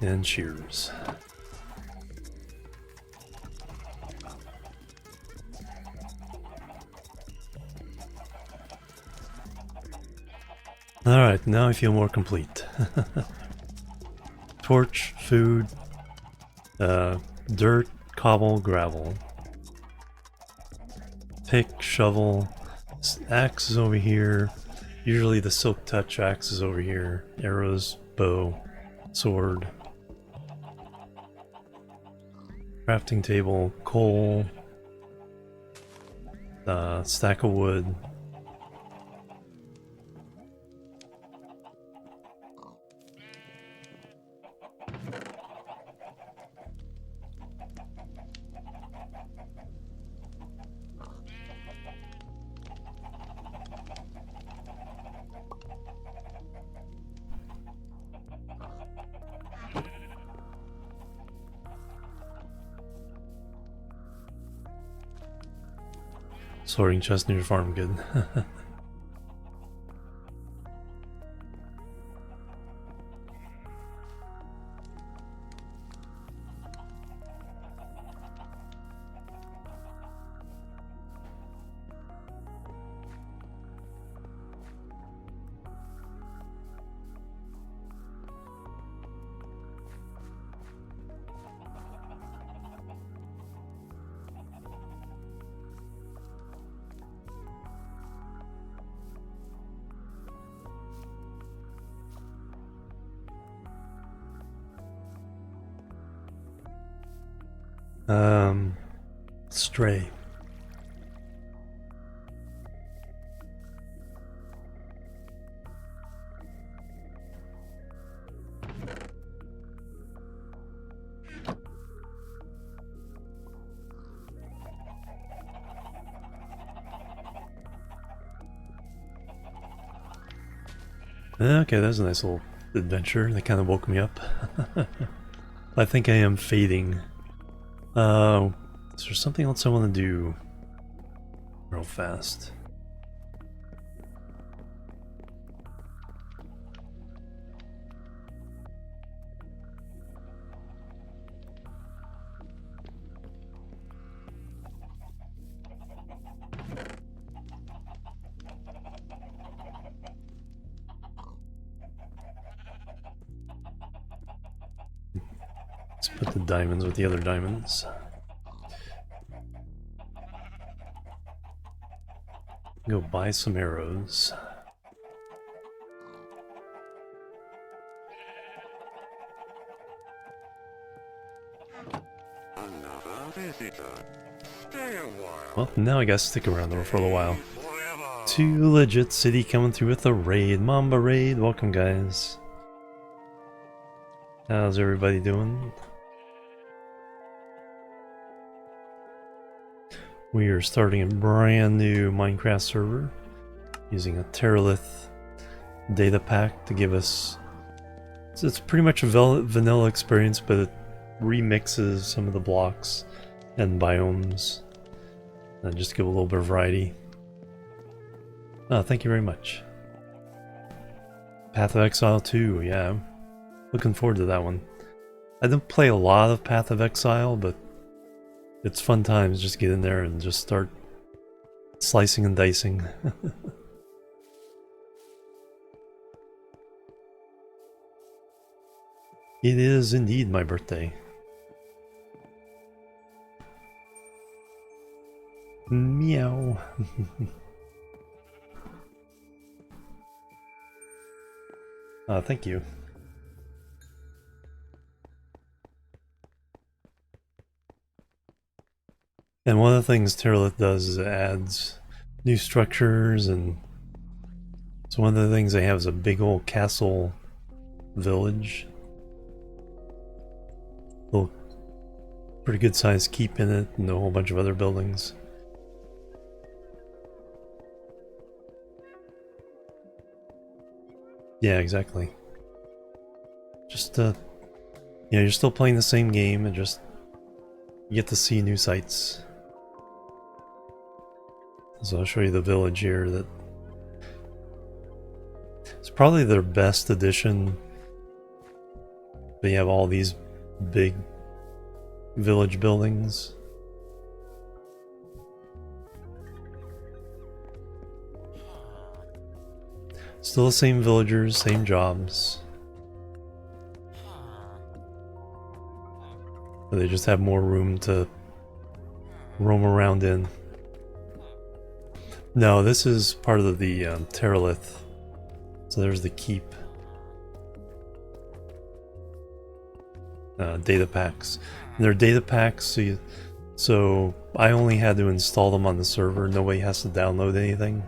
Speaker 1: And shears. Alright, now I feel more complete. Torch, food, dirt, cobble, gravel. Pick, shovel, axe is over here. Usually the silk touch axe is over here. Arrows, bow, sword. Crafting table, coal, stack of wood. Sorting chest near farm, good. Stray. Okay, that's a nice little adventure. That kind of woke me up. I think I am fading. Is there something else I want to do real fast? Let's put the diamonds with the other diamonds. Go buy some arrows. Well, now I gotta stick around though for a little while. Too legit city coming through with a raid. Mamba raid. Welcome, guys. How's everybody doing? We are starting a brand new Minecraft server using a Terralith data pack to give us... It's pretty much a vanilla experience, but it remixes some of the blocks and biomes and just give a little bit of variety. Oh, thank you very much. Path of Exile 2, yeah. Looking forward to that one. I don't play a lot of Path of Exile, but it's fun times. Just get in there and just start slicing and dicing. It is indeed my birthday. Meow. Thank you. And one of the things Terralith does is it adds new structures, and so one of the things they have is a big old castle village. Little pretty good sized keep in it and a whole bunch of other buildings. Yeah, exactly. Just you know, you're still playing the same game and just you get to see new sights. So I'll show you the village here. That it's probably their best addition. But you have all these big village buildings. Still the same villagers, same jobs. But they just have more room to roam around in. No, this is part of the Terralith. So there's the keep. Data packs. And they're data packs, so I only had to install them on the server. Nobody has to download anything.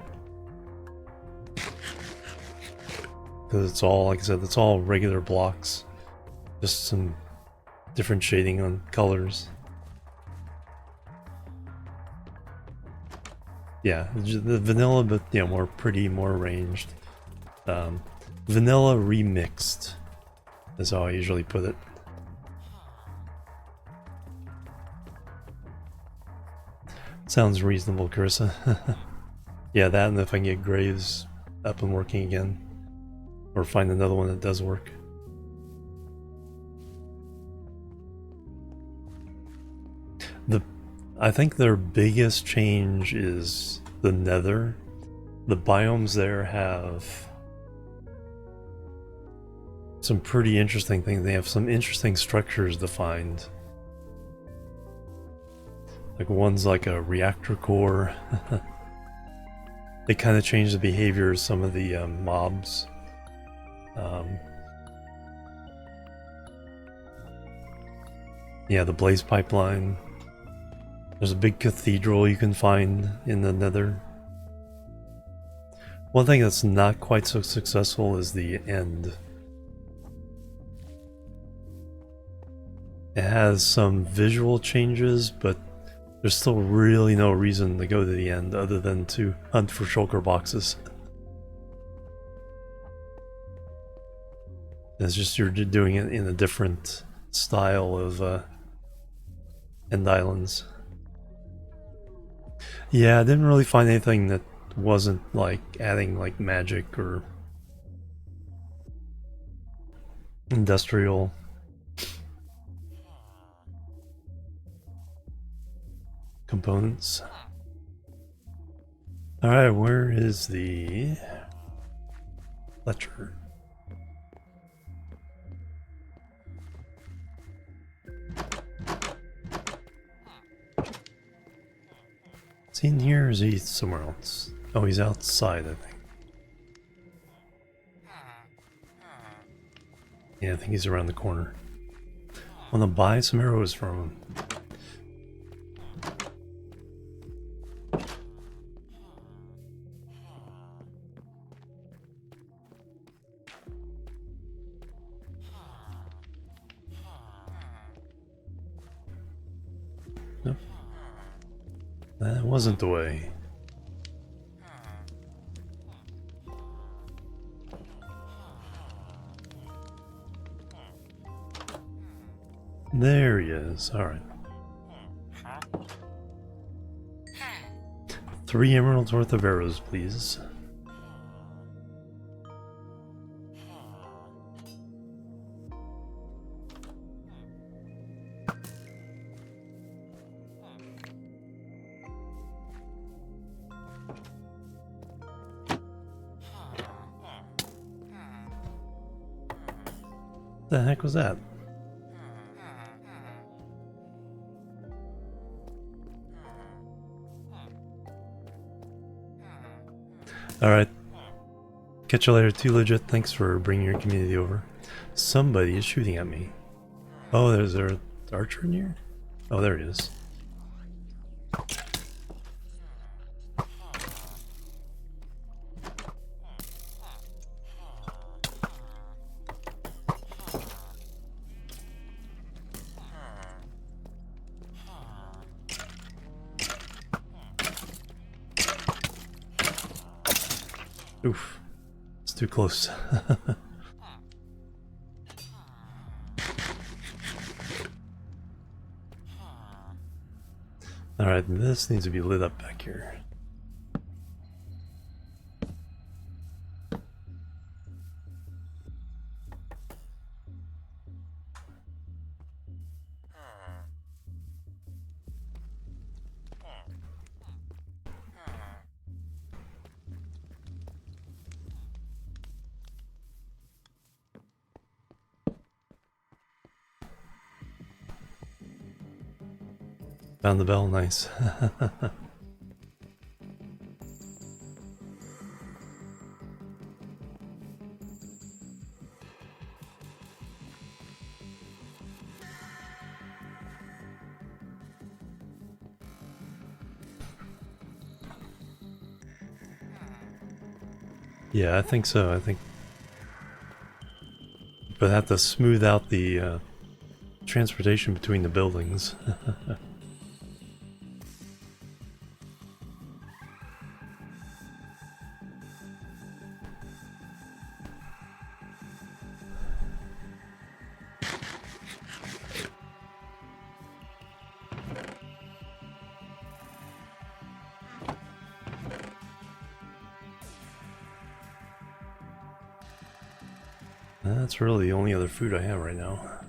Speaker 1: Because it's all, like I said, it's all regular blocks. Just some different shading on colors. Yeah, the vanilla, but yeah, more pretty, more arranged. Vanilla remixed is how I usually put it. Sounds reasonable, Carissa. Yeah, that, and if I can get graves up and working again. Or find another one that does work. I think their biggest change is the Nether. The biomes there have some pretty interesting things. They have some interesting structures defined. Like one's like a reactor core. They kind of change the behavior of some of the mobs. Yeah, the blaze pipeline. There's a big cathedral you can find in the Nether. One thing that's not quite so successful is the end. It has some visual changes, but there's still really no reason to go to the end other than to hunt for shulker boxes. It's just you're doing it in a different style of end islands. Yeah, I didn't really find anything that wasn't like adding like magic or industrial components. Alright, where is the Fletcher? Is he in here or is he somewhere else? Oh, he's outside, I think. Yeah, I think he's around the corner. I want to buy some arrows from him. No. That wasn't the way. There he is. Alright. 3 emeralds worth of arrows, please. The heck was that? Alright. Catch you later, too legit. Thanks for bringing your community over. Somebody is shooting at me. Oh, there's an archer in here? Oh, there he is. Oof. It's too close. Alright, this needs to be lit up back here. Found the bell, nice. Yeah, I think so. I think, but I have to smooth out the transportation between the buildings. That's really the only other food I have right now.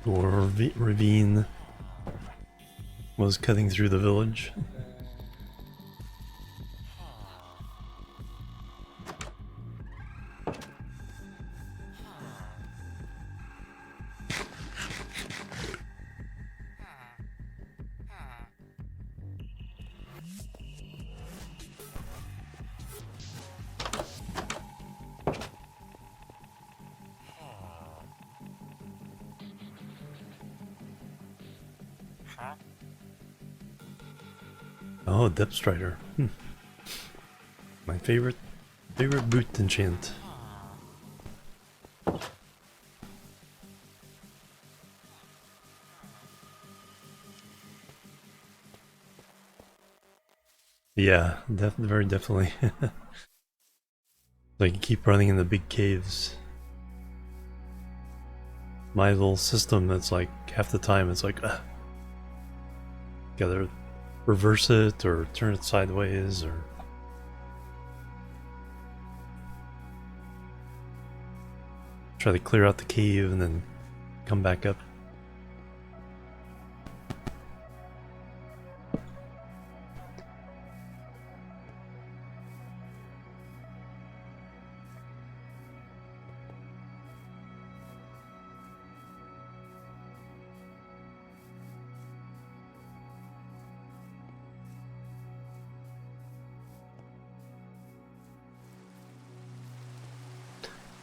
Speaker 1: Or ravine was cutting through the village. Oh, Depth Strider. My favorite boot enchant. Yeah, very definitely. So you can keep running in the big caves. My little system, it's like half the time it's like, gotta reverse it or turn it sideways or try to clear out the cave and then come back up.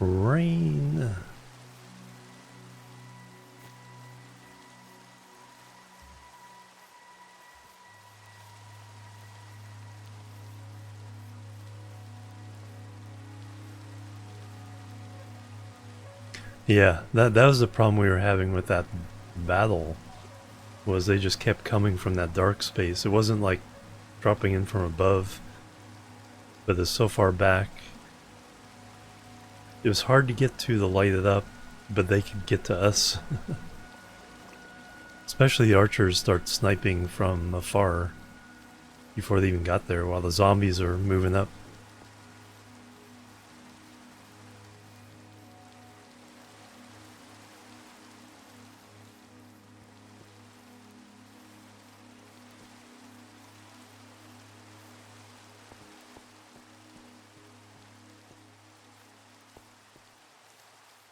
Speaker 1: Rain. Yeah, that was the problem we were having with that battle, was they just kept coming from that dark space. It wasn't like dropping in from above, but it's so far back. It was hard to get to light it up, but they could get to us. Especially the archers start sniping from afar before they even got there, while the zombies are moving up.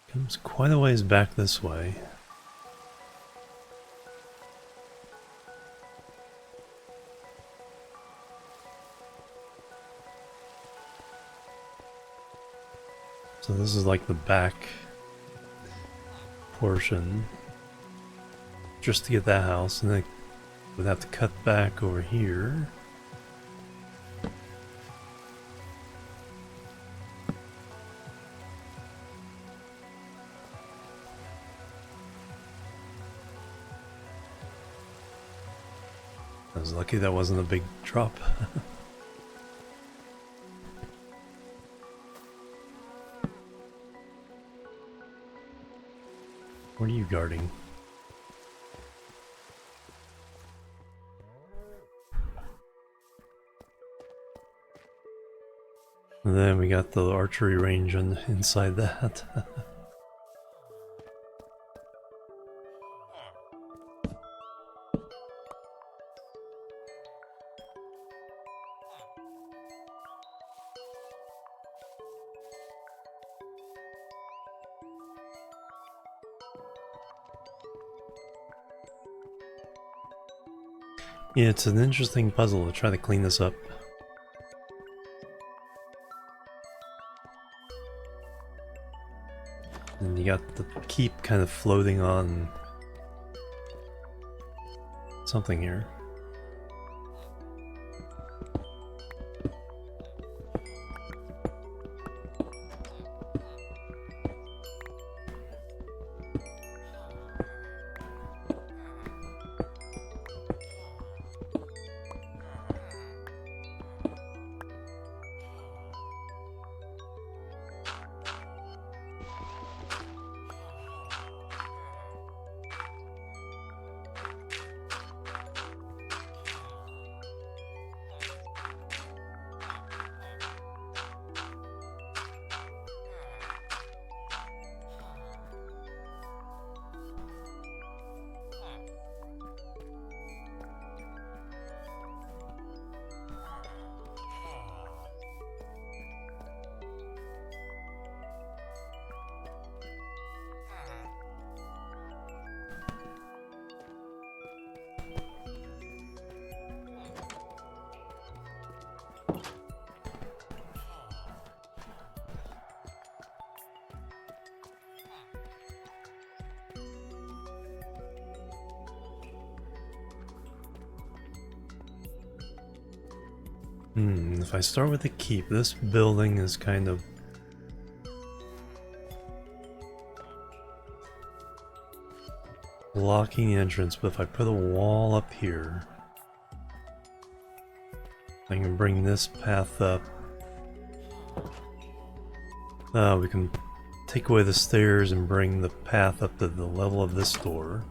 Speaker 1: Comes quite a ways back this way. So this is like the back portion, just to get that house, and then we'd have to cut back over here. I was lucky that wasn't a big drop. What are you guarding? And then we got the archery range inside that. Yeah, it's an interesting puzzle to try to clean this up. And you got the keep kind of floating on something here. If I start with the keep, this building is kind of blocking the entrance, but if I put a wall up here, I can bring this path up. We can take away the stairs and bring the path up to the level of this door.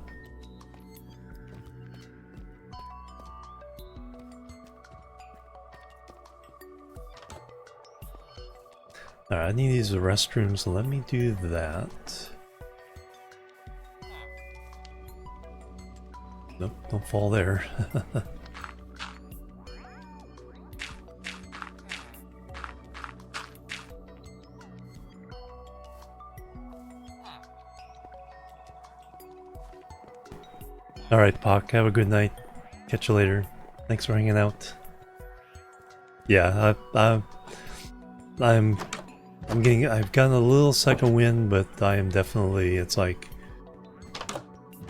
Speaker 1: Alright, I need these restrooms, so let me do that. Nope, don't fall there. Alright, Pock, have a good night. Catch you later. Thanks for hanging out. Yeah, I've gotten a little second wind, but I am definitely, it's like,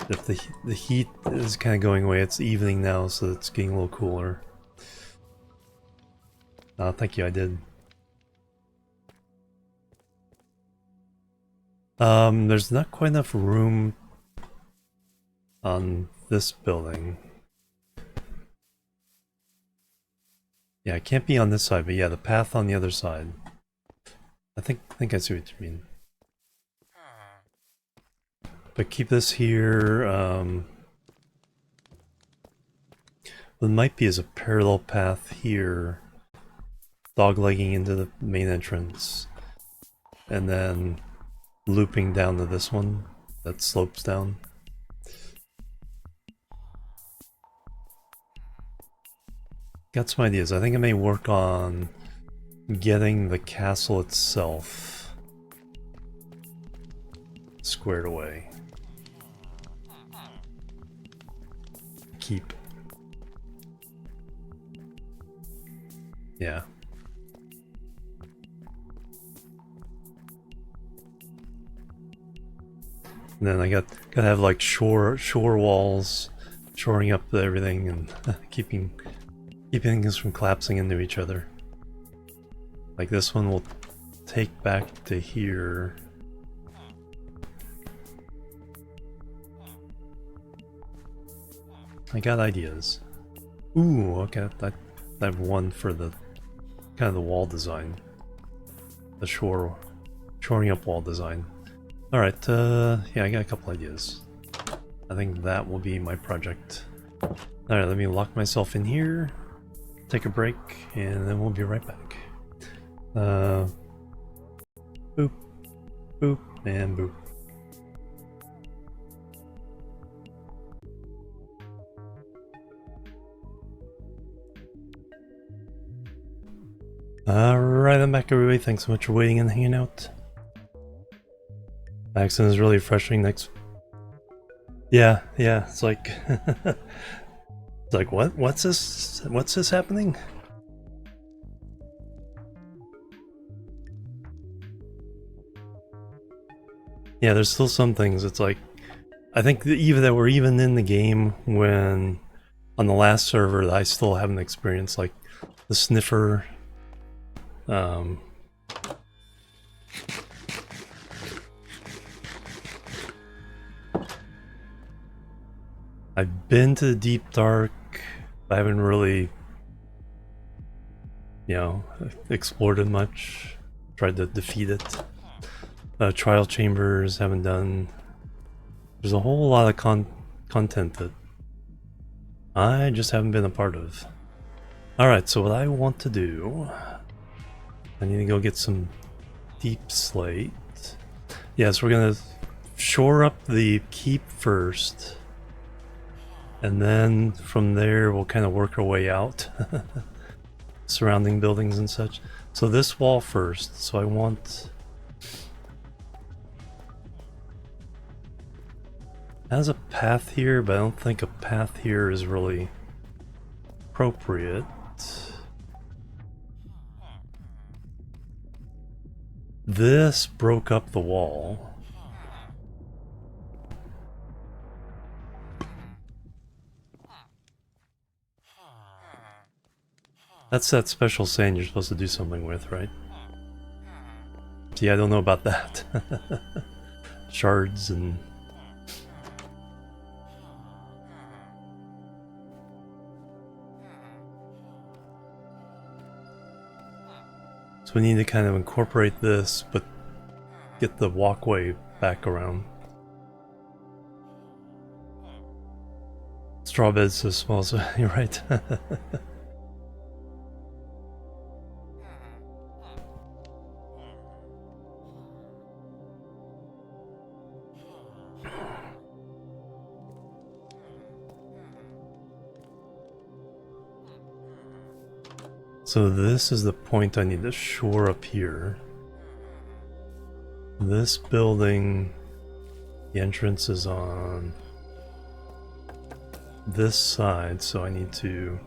Speaker 1: if the heat is kind of going away, it's evening now, so it's getting a little cooler. Thank you, I did. There's not quite enough room on this building. Yeah, it can't be on this side, but yeah, the path on the other side. I think I see what you mean. But keep this here. What might be is a parallel path here, doglegging into the main entrance, and then looping down to this one that slopes down. Got some ideas. I think I may work on getting the castle itself squared away. Keep. Yeah. And then I gotta have like shore walls, shoring up everything and keeping things from collapsing into each other. Like this one will take back to here. I got ideas. Ooh, okay, I have one for the kind of the wall design. The shoring up wall design. Alright, yeah, I got a couple ideas. I think that will be my project. Alright, let me lock myself in here, take a break, and then we'll be right back. Boop, boop, and boop. Alright, I'm back everybody, thanks so much for waiting and hanging out. Accent is really refreshing next. Yeah, it's like it's like what's this happening? Yeah, there's still some things. It's like I think even that we're even in the game when on the last server that I still haven't experienced, like the sniffer. I've been to the deep dark, but I haven't really, you know, explored it much. Tried to defeat it. Trial chambers haven't done. There's a whole lot of content that I just haven't been a part of. Alright, so what I want to do, I need to go get some deep slate. Yeah, so we're gonna shore up the keep first, and then from there we'll kind of work our way out. Surrounding buildings and such. So this wall first, so I want... It has a path here, but I don't think a path here is really appropriate. This broke up the wall. That's that special sand you're supposed to do something with, right? See, I don't know about that. Shards and... So we need to kind of incorporate this, but get the walkway back around. Straw bed's so small, so you're right. So this is the point I need to shore up here. This building, the entrance is on this side, so I need to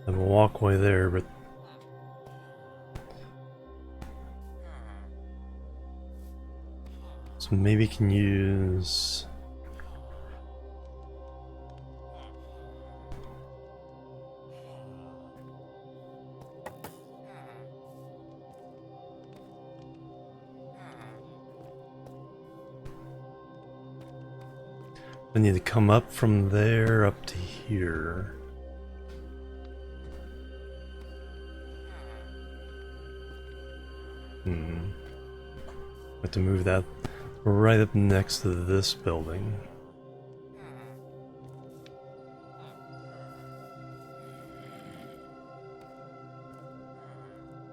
Speaker 1: have a walkway there, but so maybe can use I need to come up from there up to here. I have to move that right up next to this building.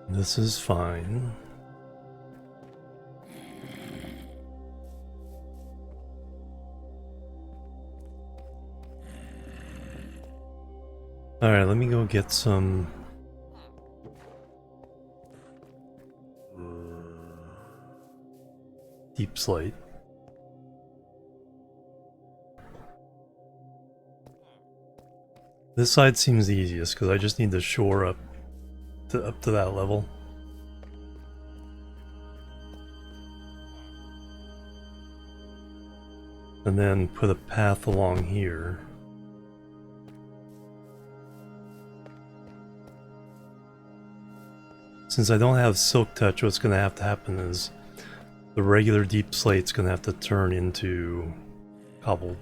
Speaker 1: This is fine. Alright, let me go get some deep slate. This side seems the easiest because I just need to shore up to that level. And then put a path along here. Since I don't have silk touch, what's going to have to happen is the regular deep slate's going to have to turn into cobble.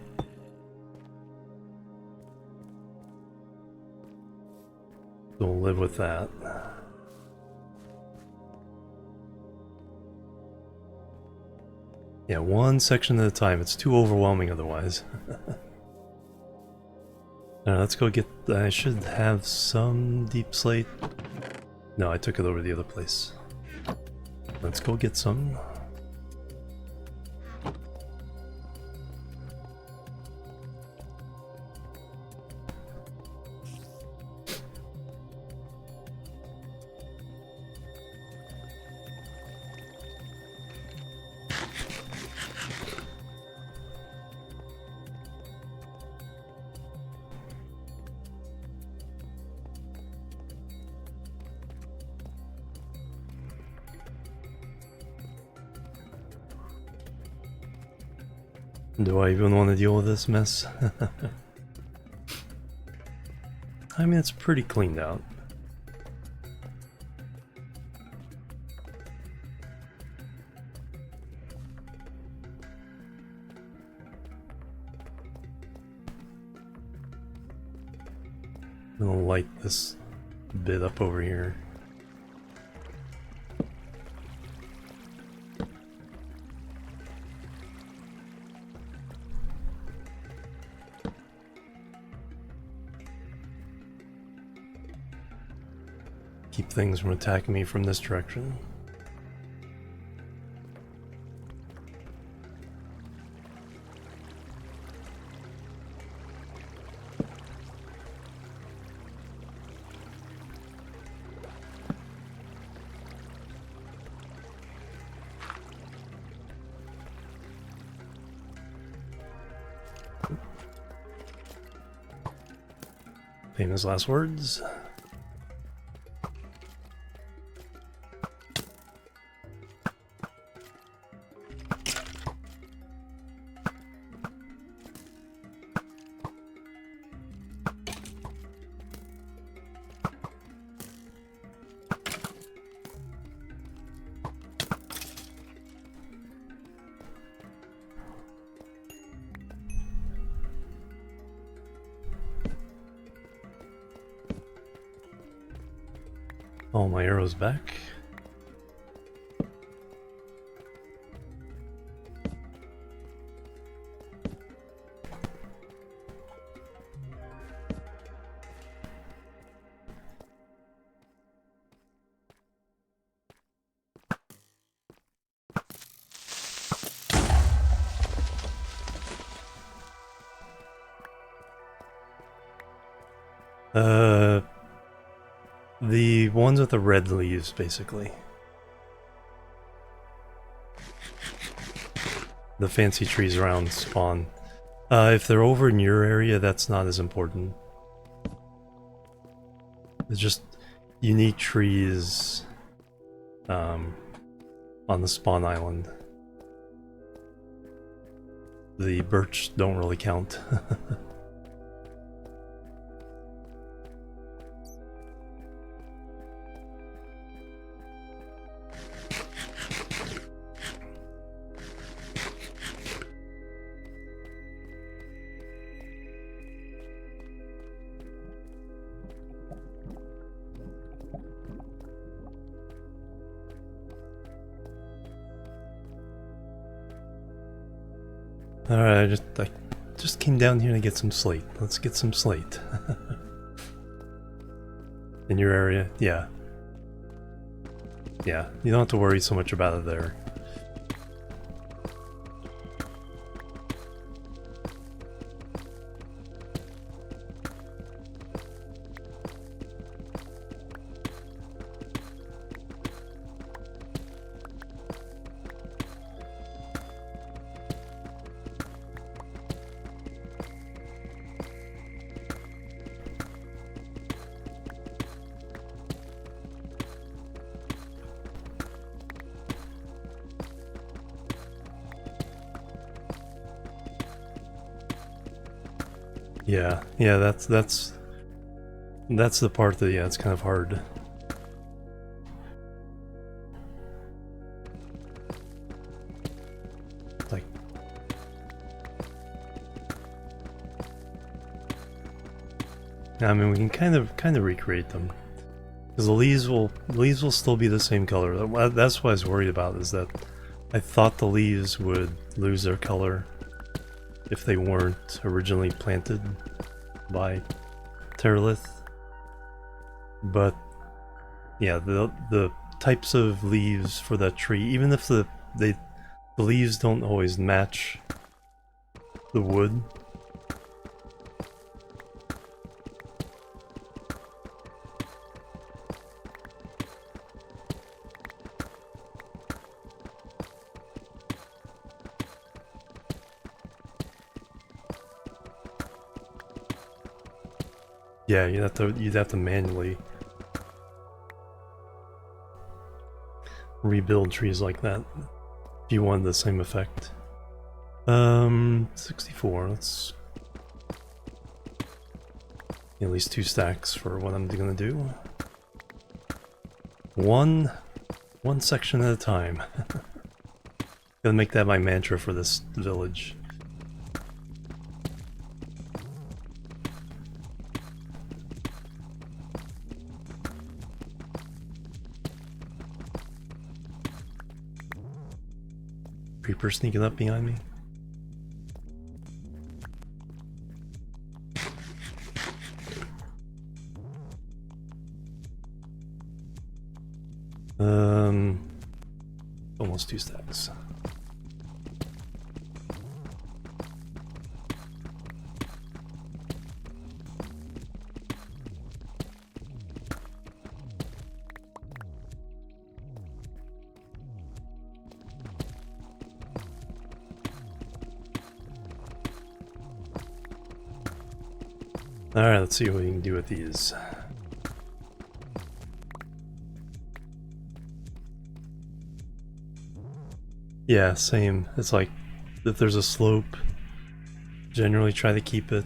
Speaker 1: So we'll live with that. Yeah, one section at a time. It's too overwhelming otherwise. Alright, let's go get... I should have some deep slate. No, I took it over the other place. Let's go get some. Do I even want to deal with this mess? I mean, it's pretty cleaned out. I'm gonna light this bit up over here. Keep things from attacking me from this direction. Famous last words. All my arrows back. The ones with the red leaves, basically. The fancy trees around spawn. If they're over in your area, that's not as important. It's just unique trees on the spawn island. The birch don't really count. Alright, I just came down here to get some slate. Let's get some slate. In your area? Yeah. Yeah, you don't have to worry so much about it there. Yeah, that's the part that, yeah, it's kind of hard. Like, I mean, we can kind of recreate them, because the leaves will still be the same color. That's what I was worried about, is that I thought the leaves would lose their color if they weren't originally planted by Terralith. But yeah, the types of leaves for that tree, even if the leaves don't always match the wood, yeah, you'd have to manually rebuild trees like that if you wanted the same effect. 64, let's at least 2 stacks for what I'm gonna do. One section at a time. Gonna make that my mantra for this village. Creeper sneaking up behind me. Almost 2 stacks. Alright, let's see what we can do with these. Yeah, same. It's like, if there's a slope, generally try to keep it.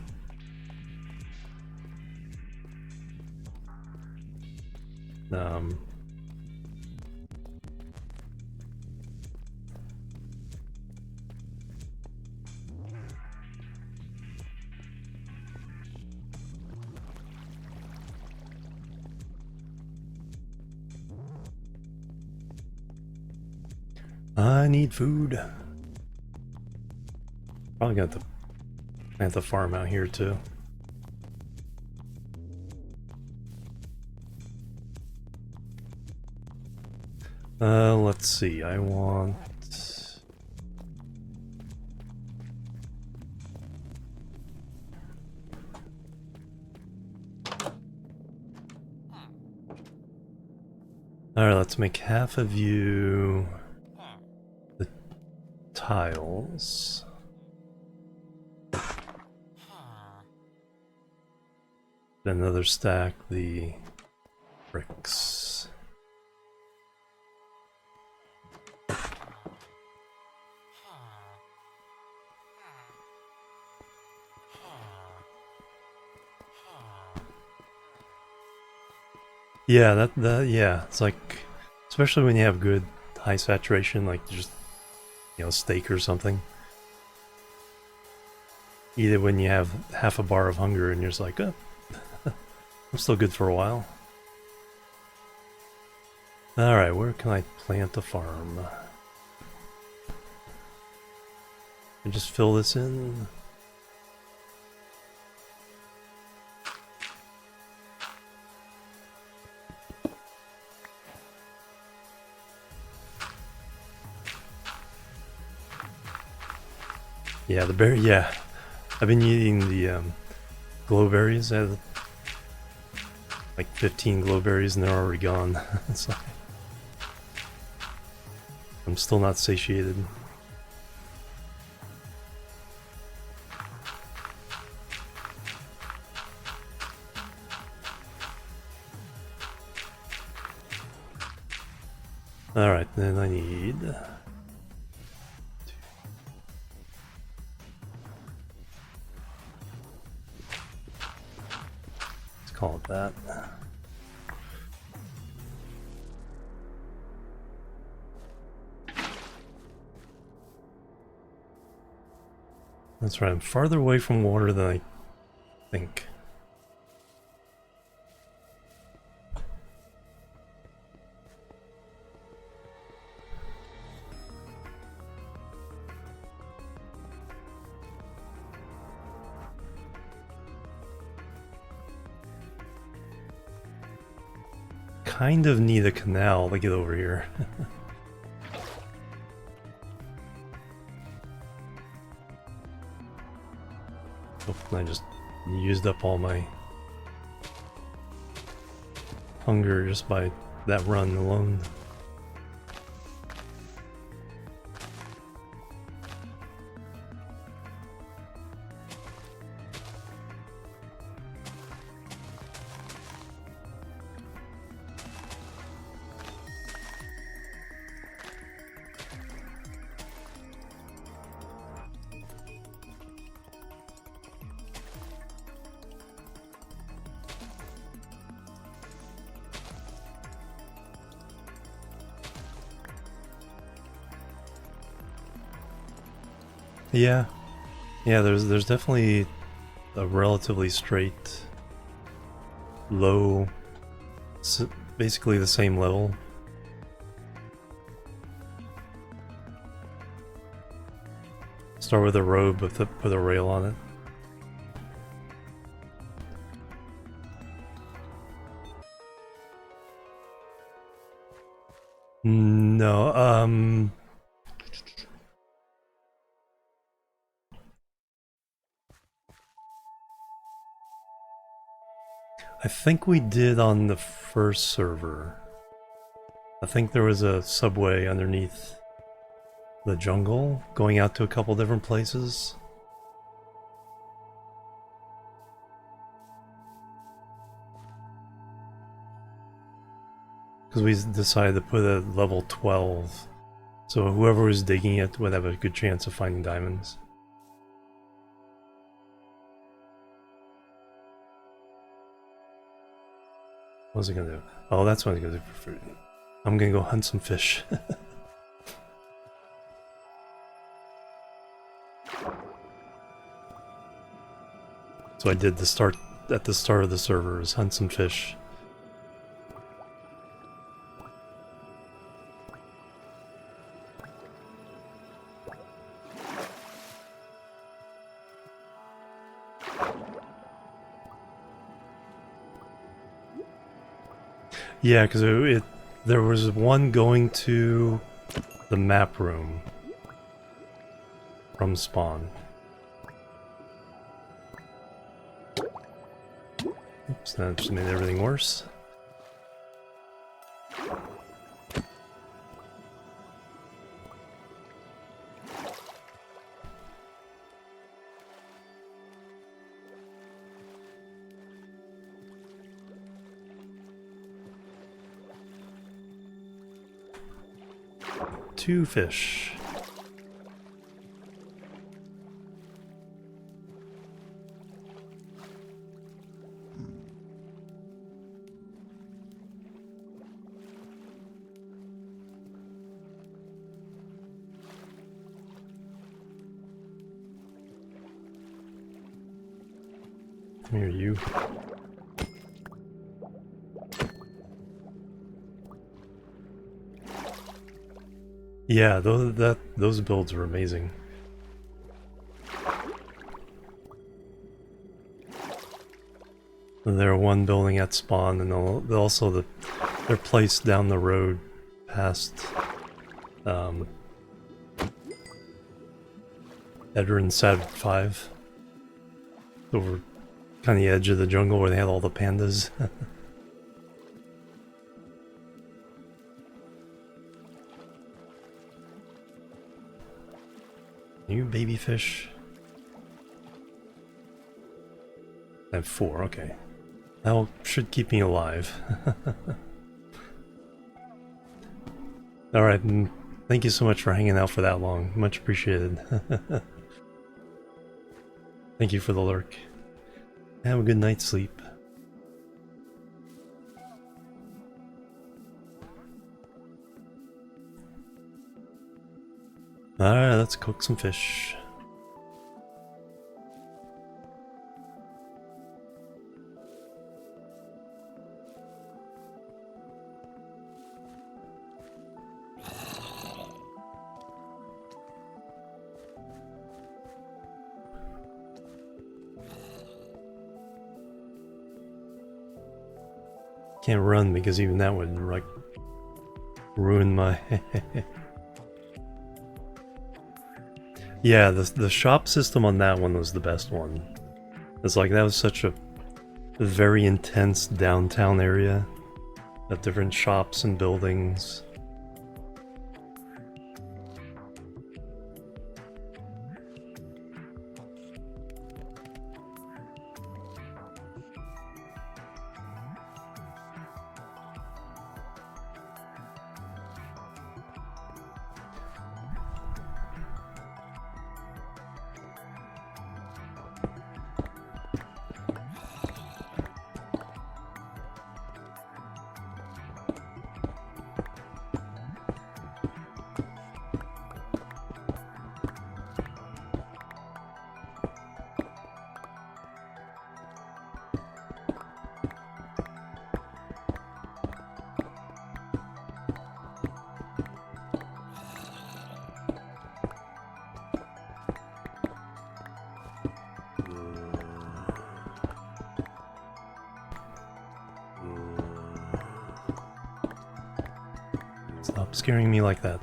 Speaker 1: I need food. Probably got to plant the farm out here too. Let's see, I want... Alright, let's make half of you the tiles. Then another stack the bricks. Yeah, yeah, it's like, especially when you have good high saturation, like just, you know, steak or something. Either when you have half a bar of hunger and you're just like, oh, I'm still good for a while. Alright, where can I plant a farm? And just fill this in. Yeah, the berry, yeah. I've been eating the glowberries. I have like 15 glowberries and they're already gone. So I'm still not satiated. Alright, then I need... call it that. That's right, I'm farther away from water than I think. Kind of need a canal to get over here. Oh, I just used up all my hunger just by that run alone. Yeah, there's definitely a relatively straight, low, basically the same level. Start with a road with a rail on it. No, I think we did on the first server. I think there was a subway underneath the jungle going out to a couple different places. Because we decided to put a level 12, so whoever was digging it would have a good chance of finding diamonds. What was I gonna do? Oh, that's what I'm gonna do for food. I'm gonna go hunt some fish. So I did at the start of the server is hunt some fish. Yeah, because there was one going to the map room from spawn. Oops, that just made everything worse. Two fish. Come here, you. Yeah, those builds were amazing. They're one building at spawn, and they're placed down the road past Edder and Sad 5. Over kind of the edge of the jungle where they had all the pandas. You baby fish. I have 4, okay. That should keep me alive. Alright, thank you so much for hanging out for that long. Much appreciated. Thank you for the lurk. Have a good night's sleep. Alright, let's cook some fish. Can't run because even that would like ruin my Yeah, the shop system on that one was the best one. It's like that was such a very intense downtown area of different shops and buildings. Stop scaring me like that.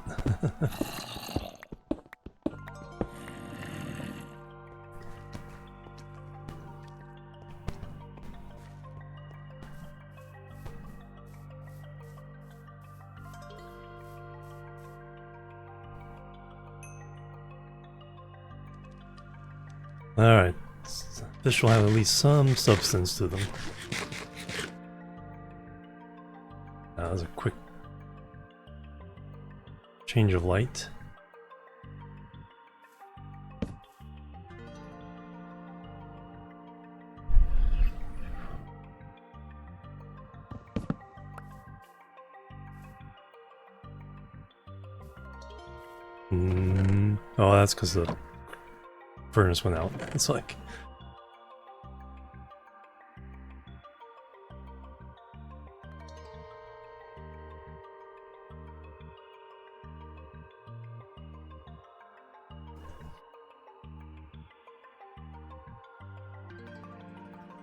Speaker 1: Alright, fish will have at least some substance to them. That was a quick change of light. Oh, that's because the furnace went out. It's like...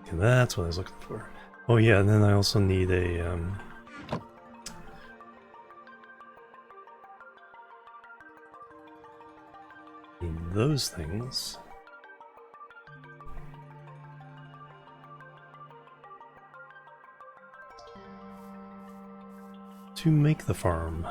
Speaker 1: Okay, that's what I was looking for. Oh yeah, and then I also need a those things. To make the farm.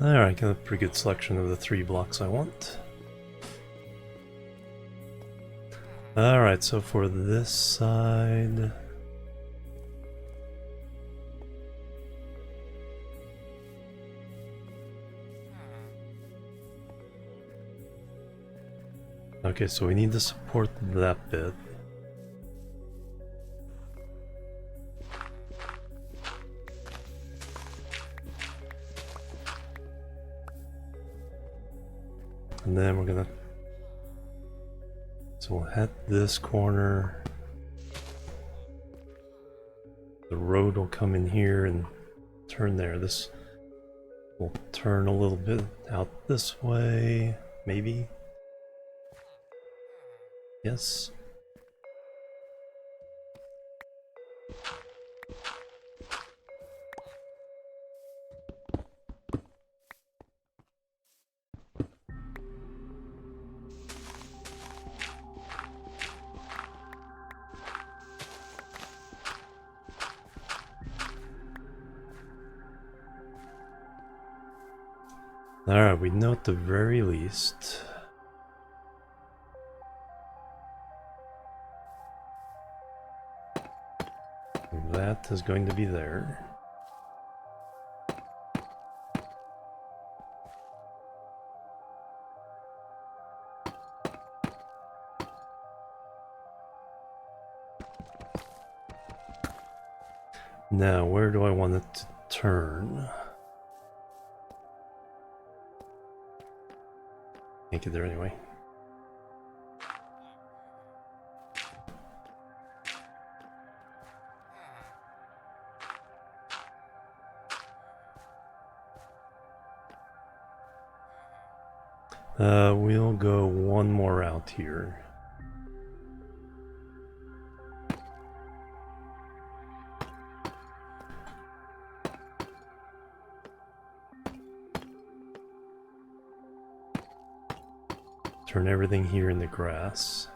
Speaker 1: Alright, got a pretty good selection of the 3 blocks I want. Alright, so for this side... Okay, so we need to support that bit. And then we're gonna... So we'll hit this corner. The road will come in here and turn there. This will turn a little bit out this way, maybe. Yes. Alright, we know at the very least that is going to be there. Now, where do I want it to turn? Can't get there anyway. We'll go one more out here. Turn everything here into grass.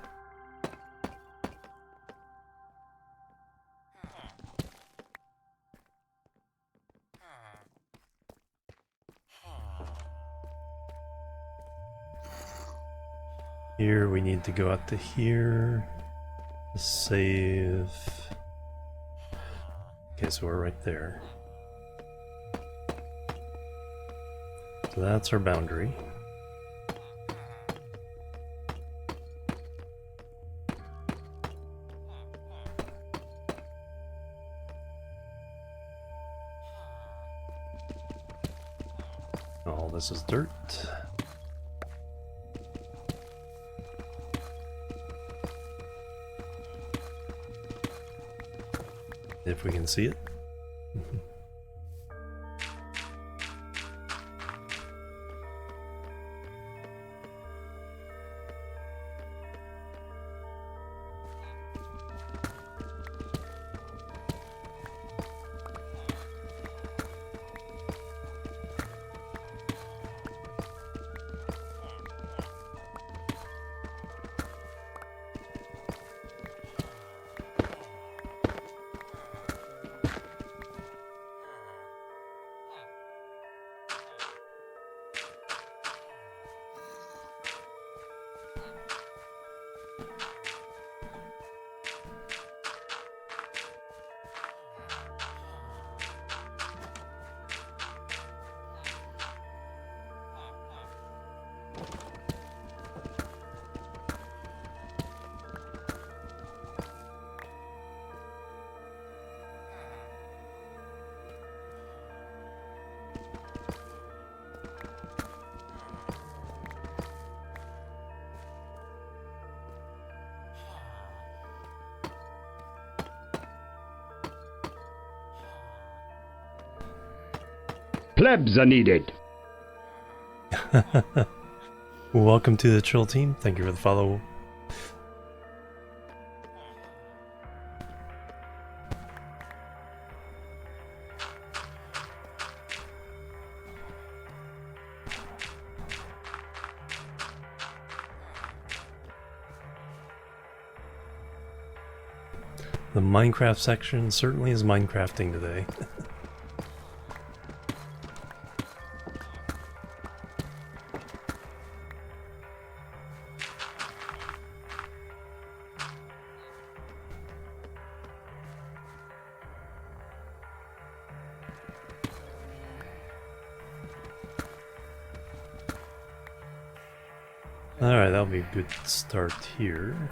Speaker 1: Here we need to go out to here to save. Okay, so we're right there. So that's our boundary. All this is dirt. If we can see it.
Speaker 2: Plebs are needed.
Speaker 1: Welcome to the Chill team. Thank you for the follow. The Minecraft section certainly is Minecrafting today. Alright, that'll be a good start here.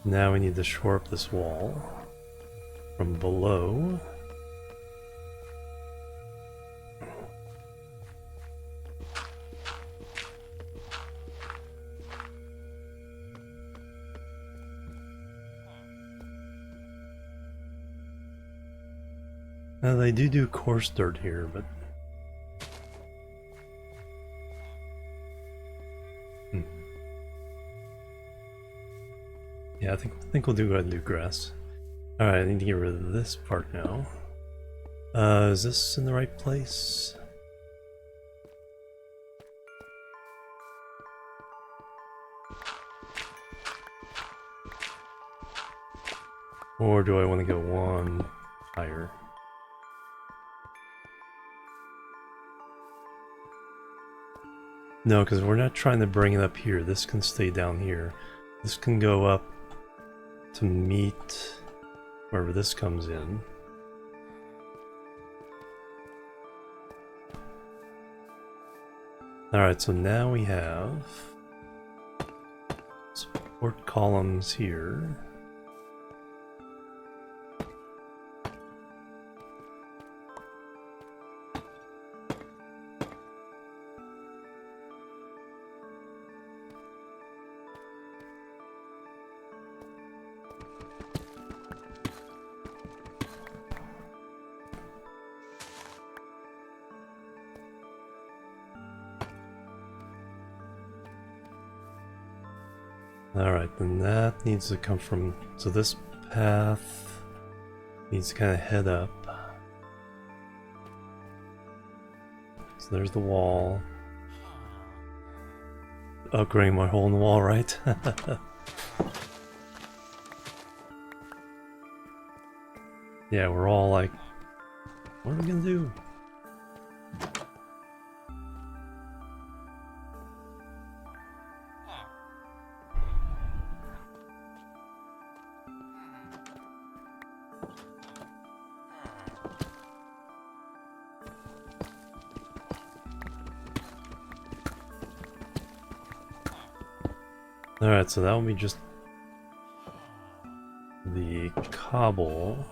Speaker 1: Now we need to shore up this wall from below. Now they do coarse dirt here, but yeah, I think we'll go ahead and do grass. Alright, I need to get rid of this part now. Is this in the right place? Or do I want to go one higher? No, because we're not trying to bring it up here. This can stay down here. This can go up to meet wherever this comes in. Alright, so now we have support columns here. Alright, then that needs to come from, so this path needs to kind of head up. So there's the wall. Upgrading my hole in the wall, right? Yeah, we're all like, what are we gonna do? Alright, so that will be just the cobble.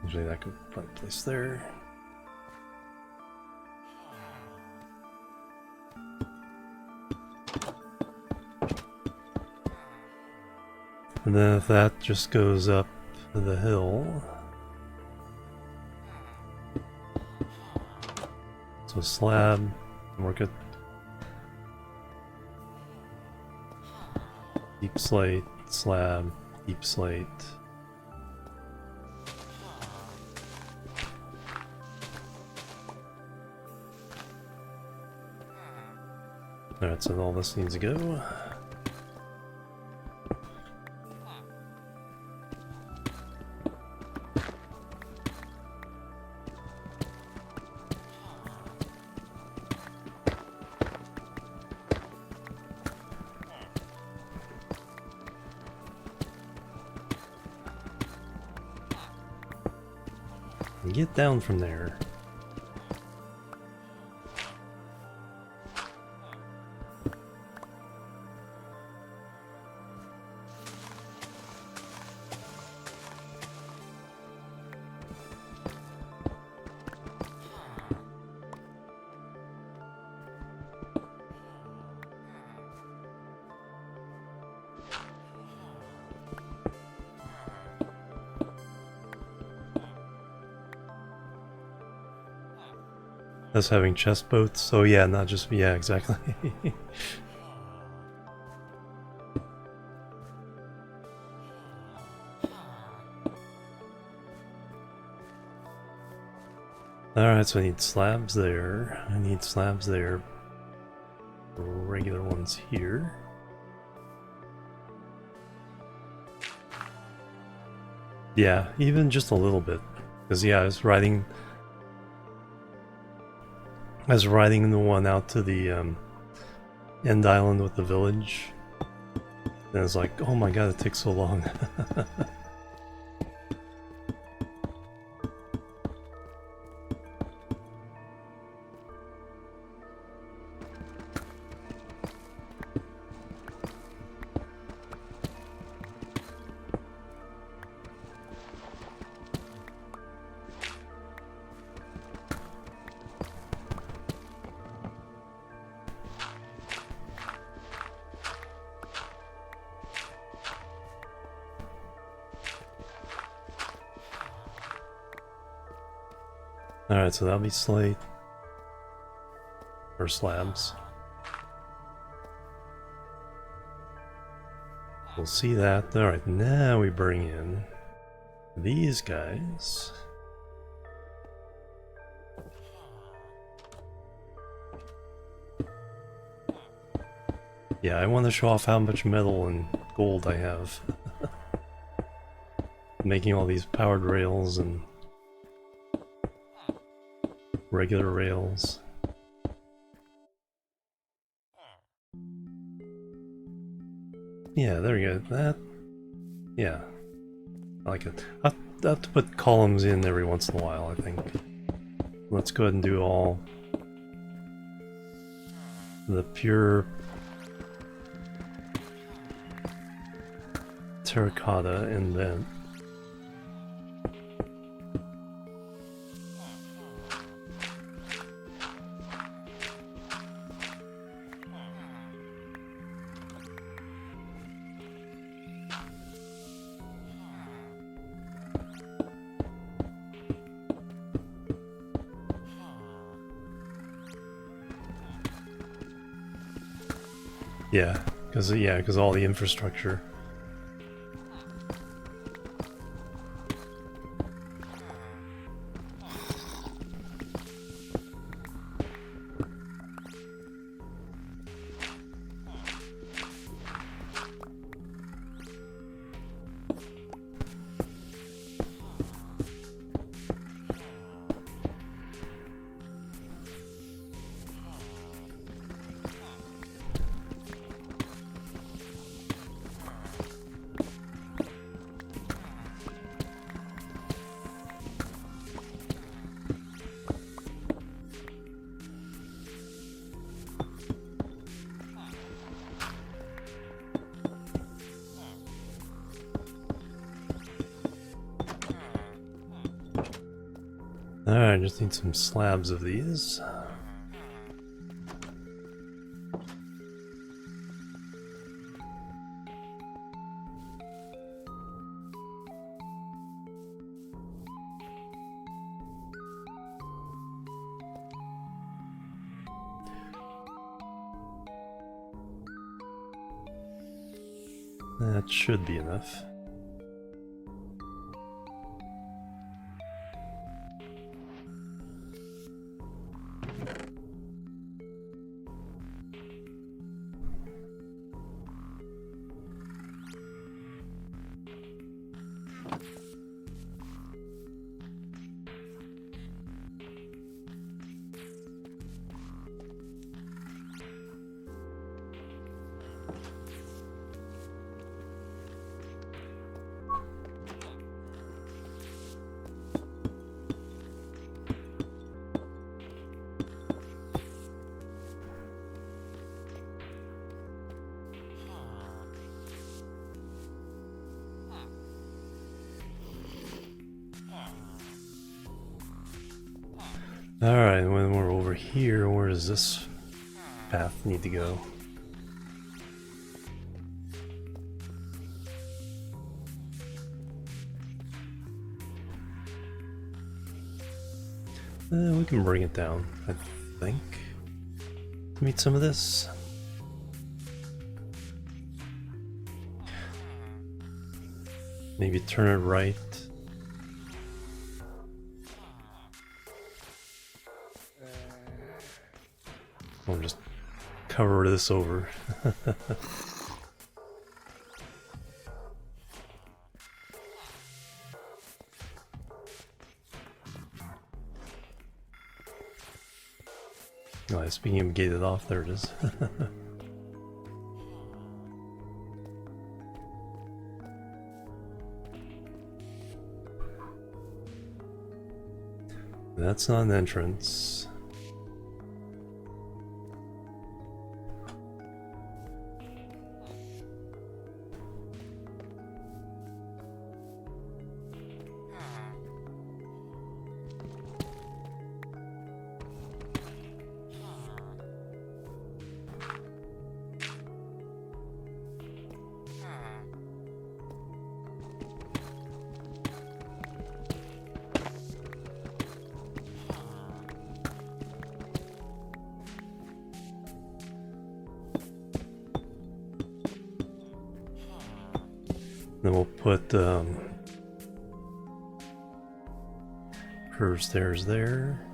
Speaker 1: Usually that could probably place there. And then if that just goes up the hill. So slab, work it. Deep slate, slab, deep slate. Alright, so all this needs to go. Get down from there. Us having chest boats, so yeah, not just, yeah, exactly. Alright, so I need slabs there. I need slabs there. Regular ones here. Yeah, even just a little bit. Because yeah, I was riding the one out to the end island with the village. And it's like, oh my god, it takes so long. Alright, so that'll be slate. Or slabs. We'll see that. Alright, now we bring in these guys. Yeah, I want to show off how much metal and gold I have. Making all these powered rails and regular rails. Yeah, there we go. That, yeah, I like it. I'll have to put columns in every once in a while, I think. Let's go ahead and do all the pure terracotta and then yeah, because all the infrastructure. Alright, just need some slabs of these. That should be enough. Alright, when we're over here, where does this path need to go? We can bring it down, I think. Meet some of this. Maybe turn it right. Or just cover this over. Oh, it's being gated off. There it is. That's not an entrance. Then we'll put curved stairs there.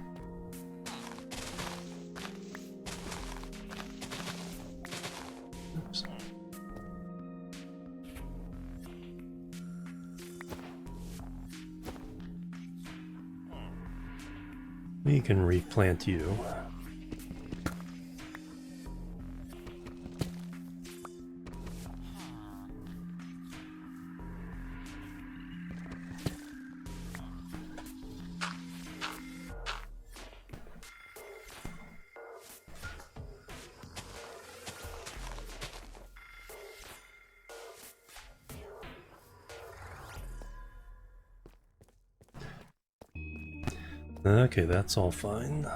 Speaker 1: Oops. We can replant you. Okay, that's all fine.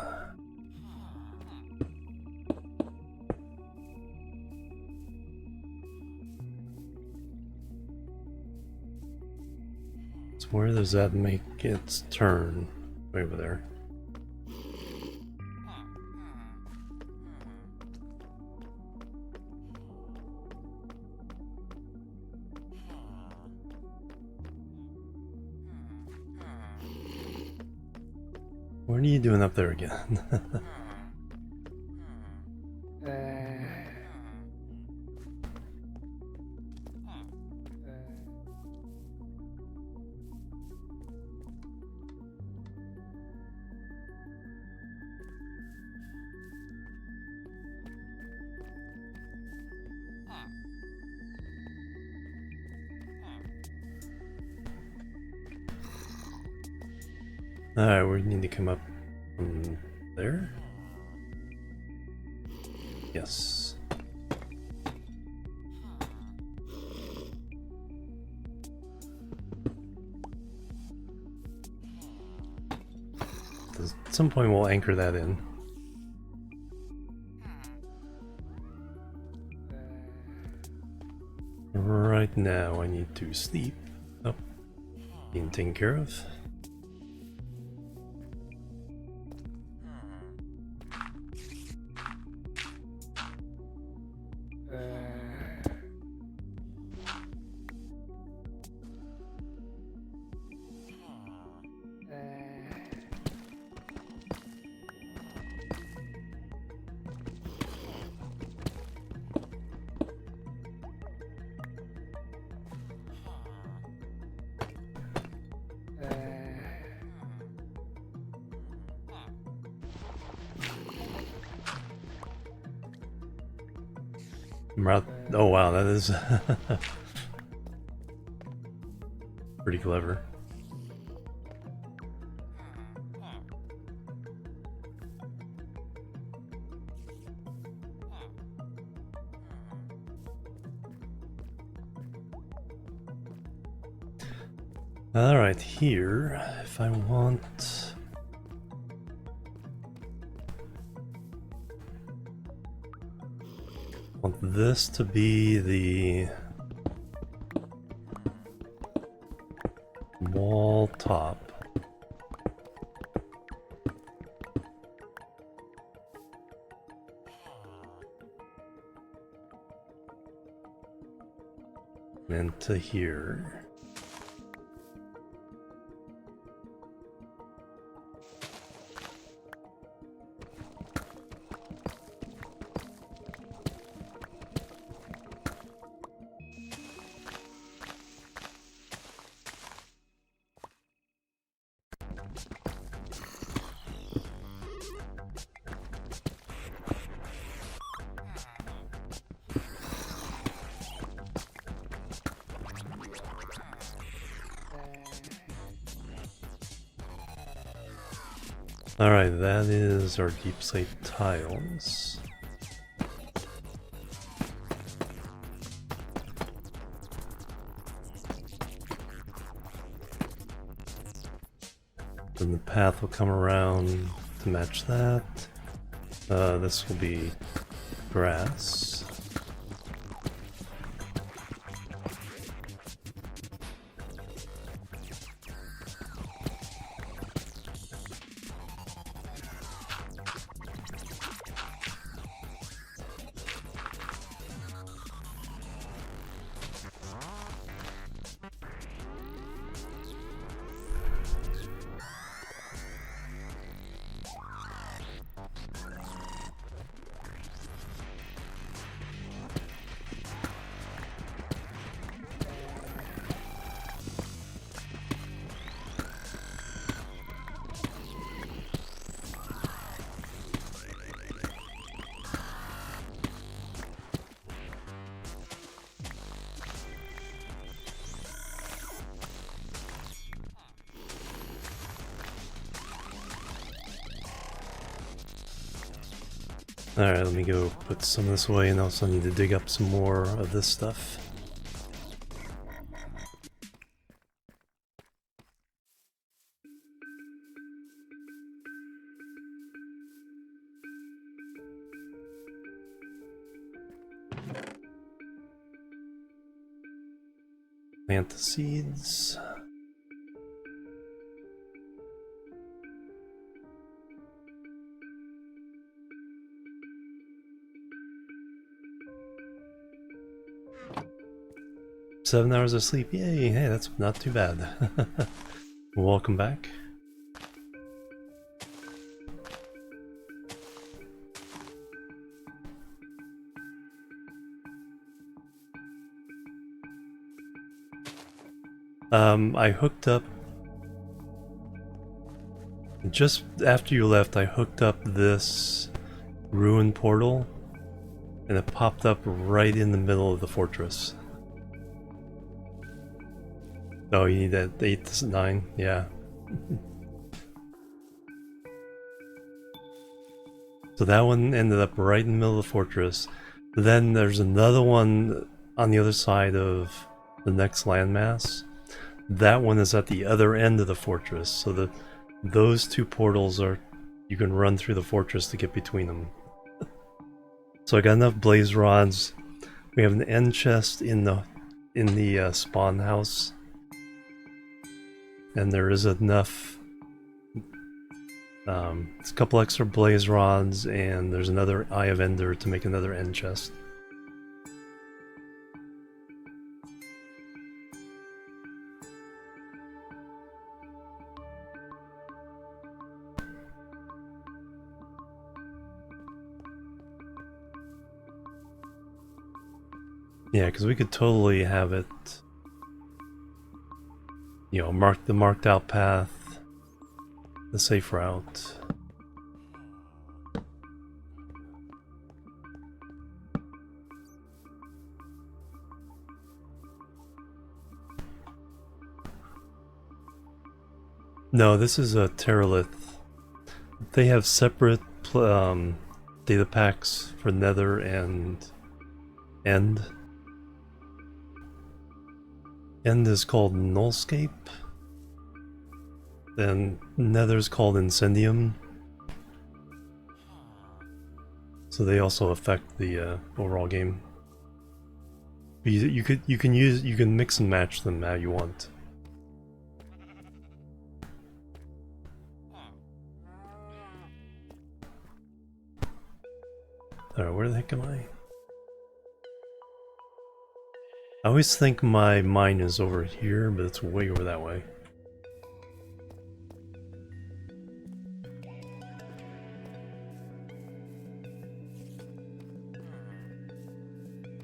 Speaker 1: So where does that make its turn? Way over there. What are you doing up there again? Alright, we need to come up from there? Yes. some point we'll anchor that in. Right now I need to sleep. Oh, being taken care of. Oh wow, that is pretty clever. Alright, here, if I want this to be the wall top. And to here. Alright, that is our deep slate tiles. Then the path will come around to match that. This will be grass. Alright, let me go put some of this away, and also need to dig up some more of this stuff. Plant the seeds. Seven hours of sleep, yay! Hey, that's not too bad. Welcome back. I hooked up just after you left. I hooked up this ruin portal, and it popped up right in the middle of the fortress. Oh, you need that 8 to 9, yeah. So that one ended up right in the middle of the fortress. Then there's another one on the other side of the next landmass. That one is at the other end of the fortress. So those two portals are you can run through the fortress to get between them. So I got enough blaze rods. We have an end chest in the spawn house, and there is enough. It's a couple extra blaze rods, and there's another Eye of Ender to make another end chest. Yeah, because we could totally have it, you know, marked out path, the safe route. No, this is a Terralith. They have separate data packs for Nether and End. End is called Nullscape, then Nether's called Incendium. So they also affect the overall game. But you can mix and match them how you want. Alright, where the heck am I? I always think my mine is over here, but it's way over that way.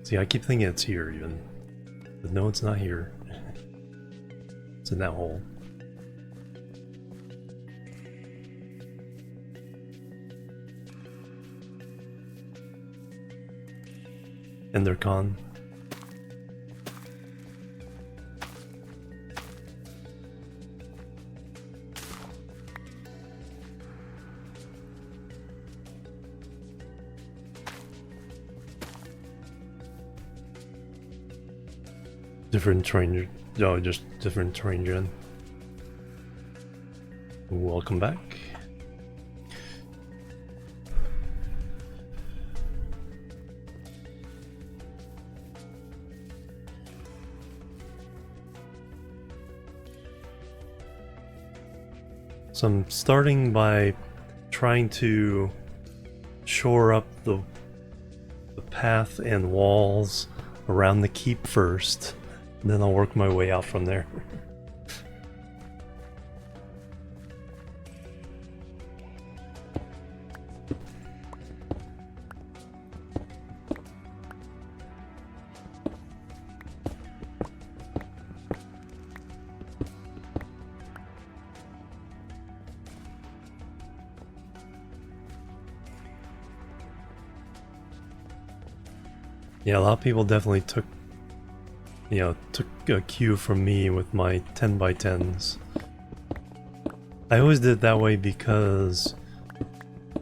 Speaker 1: See, I keep thinking it's here even. But no, it's not here. It's in that hole. Endercon. Different terrain, no, just different terrain gen. Welcome back. So I'm starting by trying to shore up the path and walls around the keep first. And then I'll work my way out from there. Yeah, a lot of people definitely took a cue from me with my 10x10s. I always did it that way because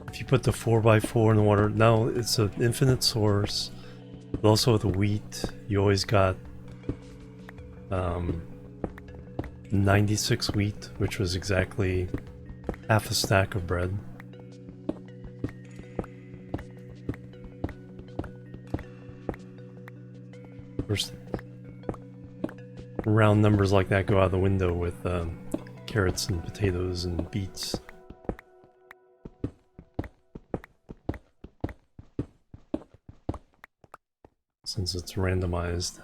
Speaker 1: if you put the 4x4 in the water, now it's an infinite source, but also with the wheat, you always got 96 wheat, which was exactly half a stack of bread. First, round numbers like that go out the window with carrots and potatoes and beets. Since it's randomized.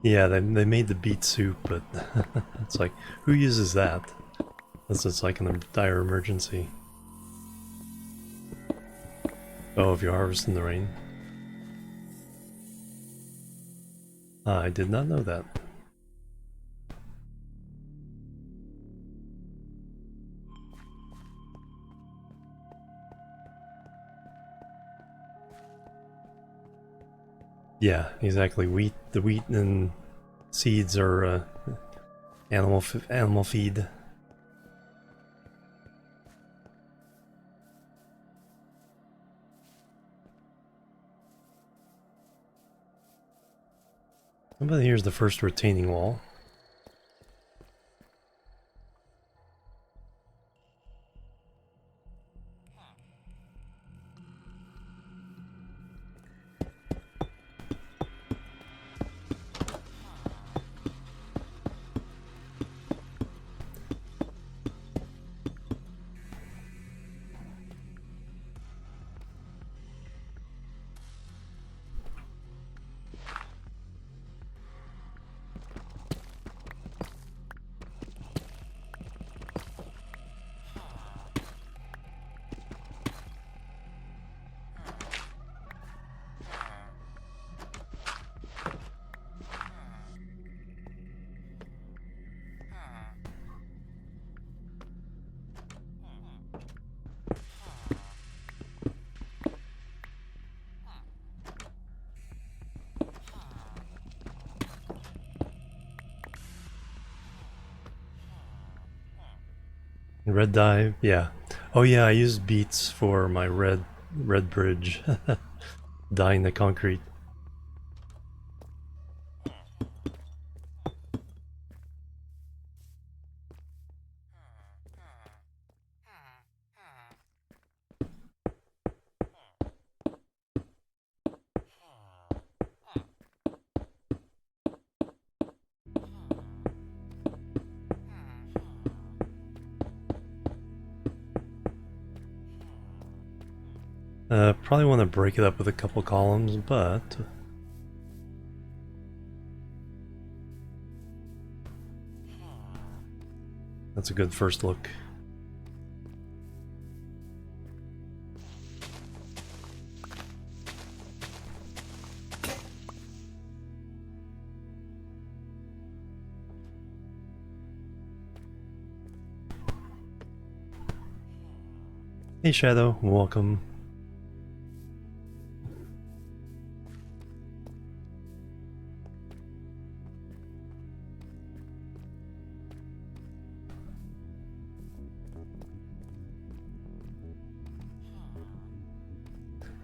Speaker 1: Yeah, they made the beet soup, but it's like, who uses that? Unless it's like in a dire emergency. Oh, if you harvest in the rain. I did not know that. Yeah, exactly. The wheat and seeds are animal feed. How about here's the first retaining wall? Red dye, yeah. Oh yeah, I used beets for my red bridge, dyeing the concrete. Probably want to break it up with a couple columns, but that's a good first look. Hey Shadow, welcome.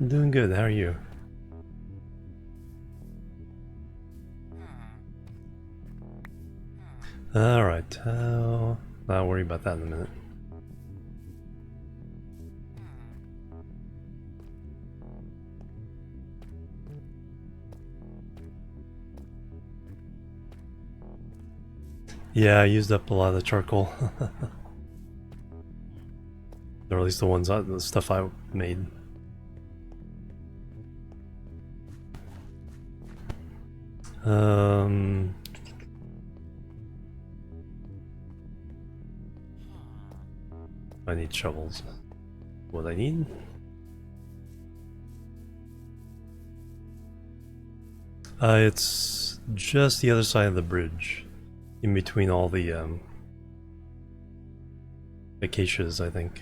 Speaker 1: I'm doing good, how are you? Alright, I'll worry about that in a minute. Yeah, I used up a lot of the charcoal. Or at least the stuff I made. I need shovels. What I need? It's just the other side of the bridge. In between all the acacias, I think.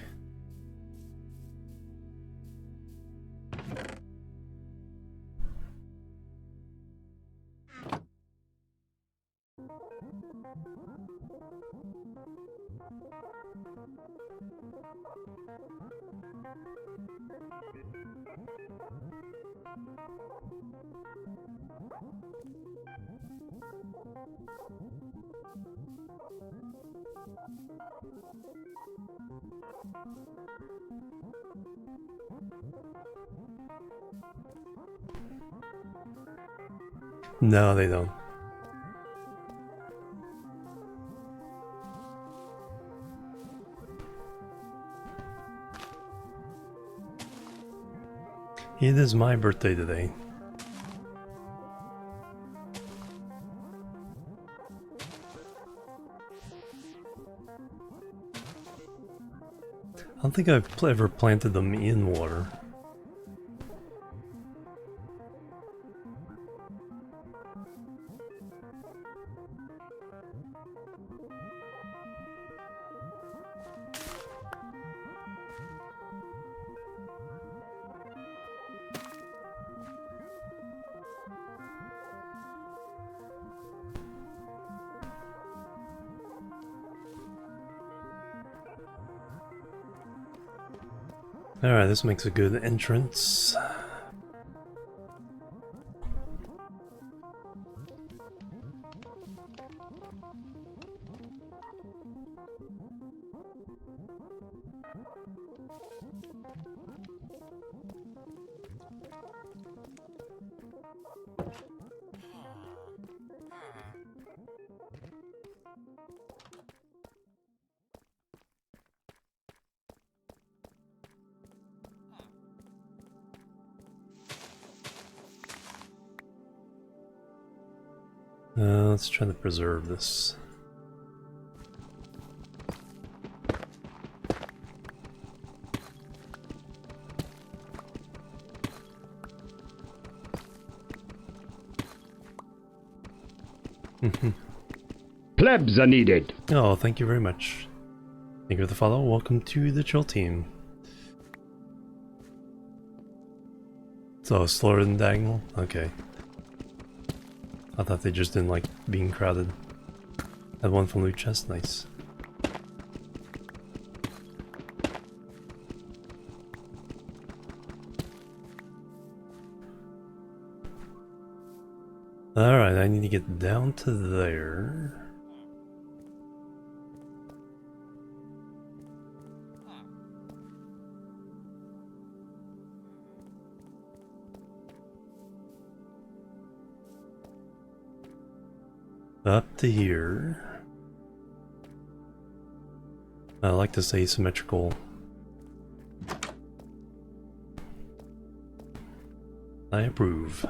Speaker 1: No, they don't. It is my birthday today. I don't think I've ever planted them in water. Alright, this makes a good entrance. Let's try to preserve this.
Speaker 2: Plebs are needed.
Speaker 1: Oh, thank you very much. Thank you for the follow. Welcome to the Chill team. So, slower than diagonal? Okay. I thought they just didn't like being crowded. Had one from loot chest, nice. Alright, I need to get down to there. Up to here. I like this asymmetrical. I approve.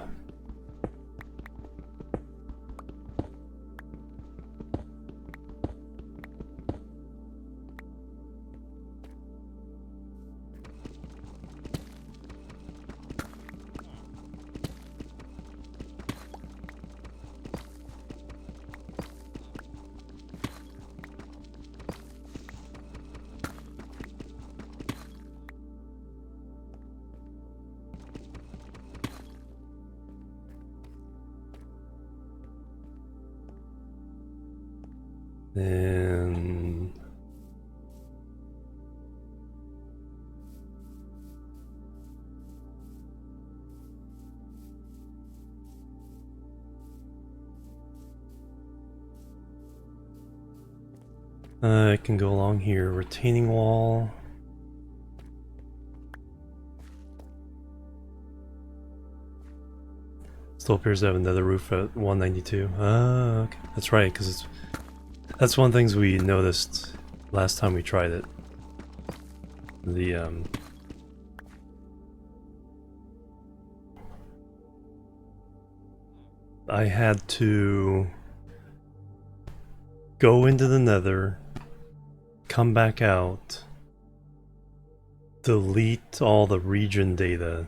Speaker 1: And I can go along here. Retaining wall. Still appears to have another roof at 192. Ah, okay. That's right, because that's one of the things we noticed last time we tried it. I had to go into the Nether, come back out, delete all the region data,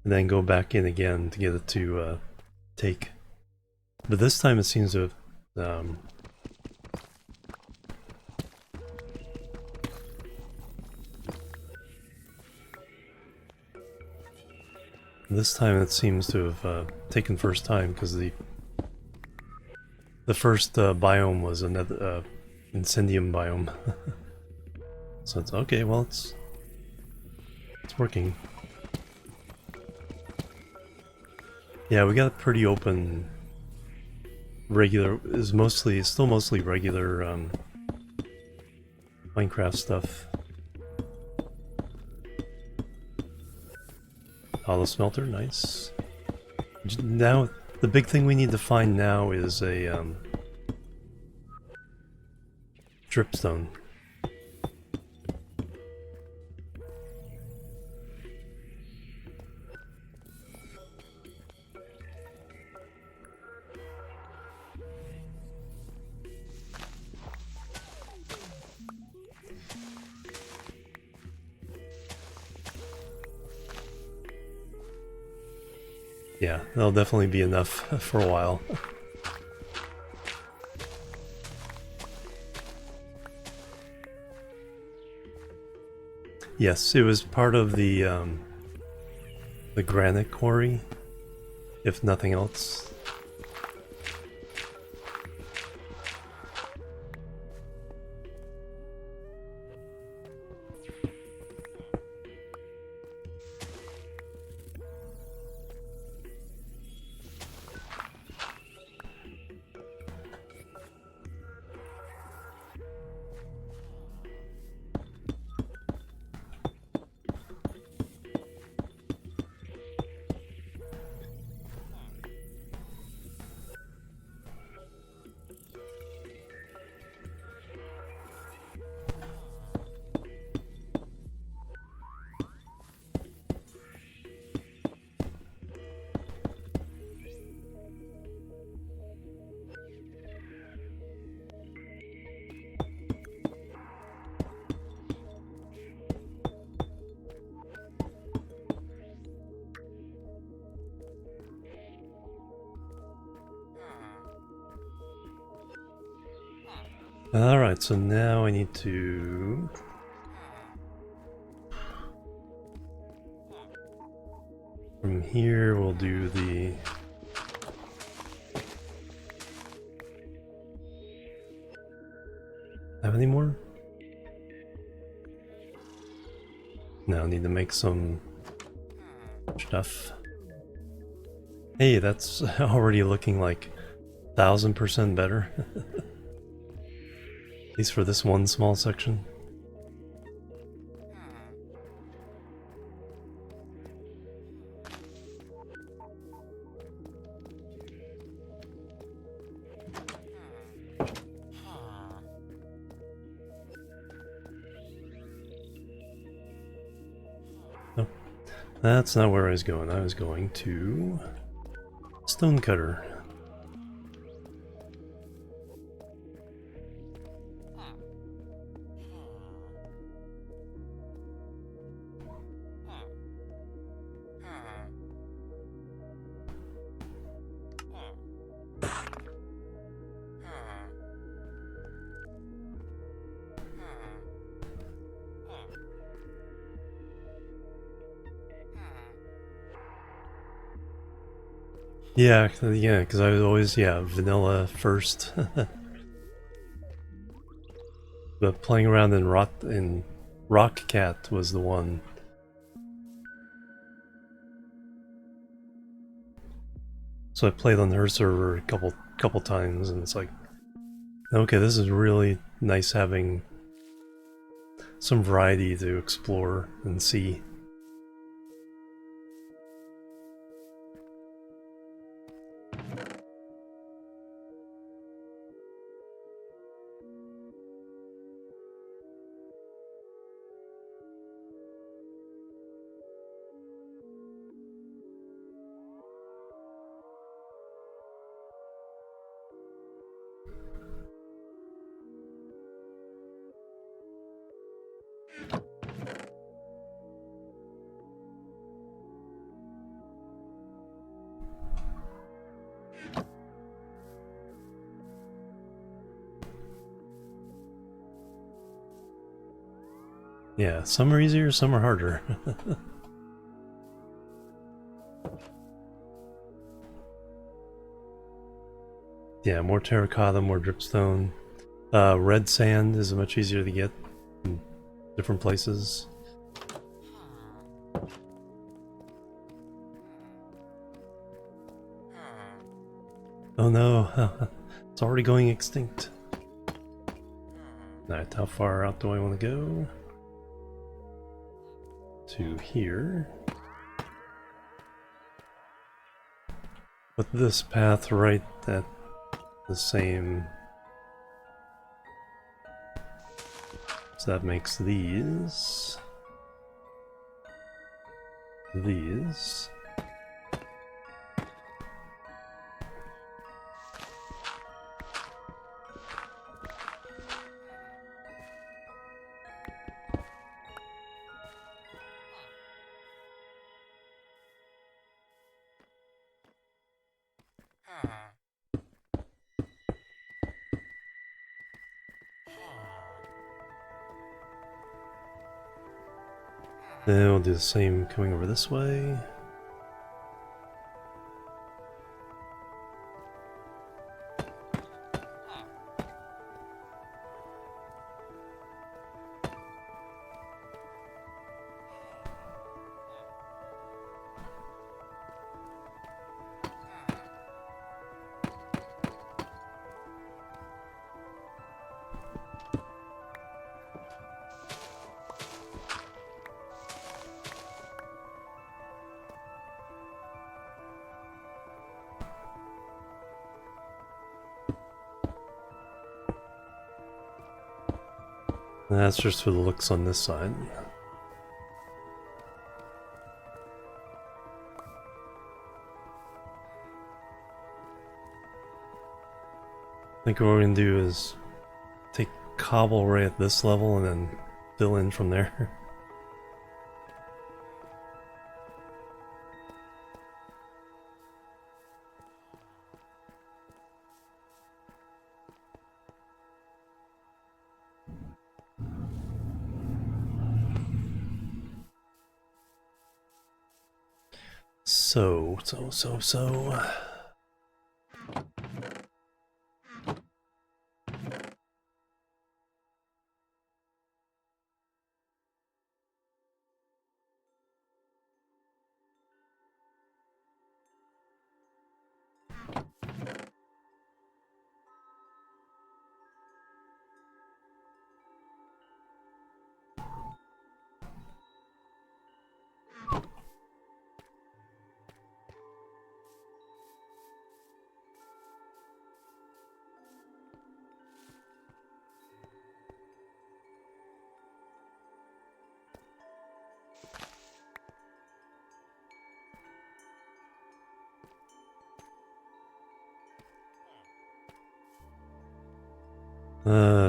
Speaker 1: and then go back in again to get it to take. But this time it seems to have this time it seems to have taken first time, because the first biome was another Incendium biome. So it's okay, well it's working. Yeah, we got a pretty open regular, still mostly regular Minecraft stuff. Hollow smelter, nice. Now, the big thing we need to find now is a dripstone. Yeah, that'll definitely be enough for a while. Yes, it was part of the granite quarry, if nothing else. Alright, so now I need to... From here, we'll do the... Have any more? No, I need to make some stuff. Hey, that's already looking like 1000% better. At least for this one small section. Oh, that's not where I was going. I was going to Stonecutter. Yeah, because I was always, vanilla first. But playing around in Rock Cat was the one. So I played on her server a couple times, and it's like, okay, this is really nice having some variety to explore and see. Yeah, some are easier, some are harder. Yeah, more terracotta, more dripstone. Red sand is much easier to get in different places. Oh no, it's already going extinct. Alright, how far out do I want to go? To here. Put this path right at the same. So that makes these. These. Then we'll do the same coming over this way. That's just for the looks on this side. I think what we're gonna do is take cobble right at this level and then fill in from there. So.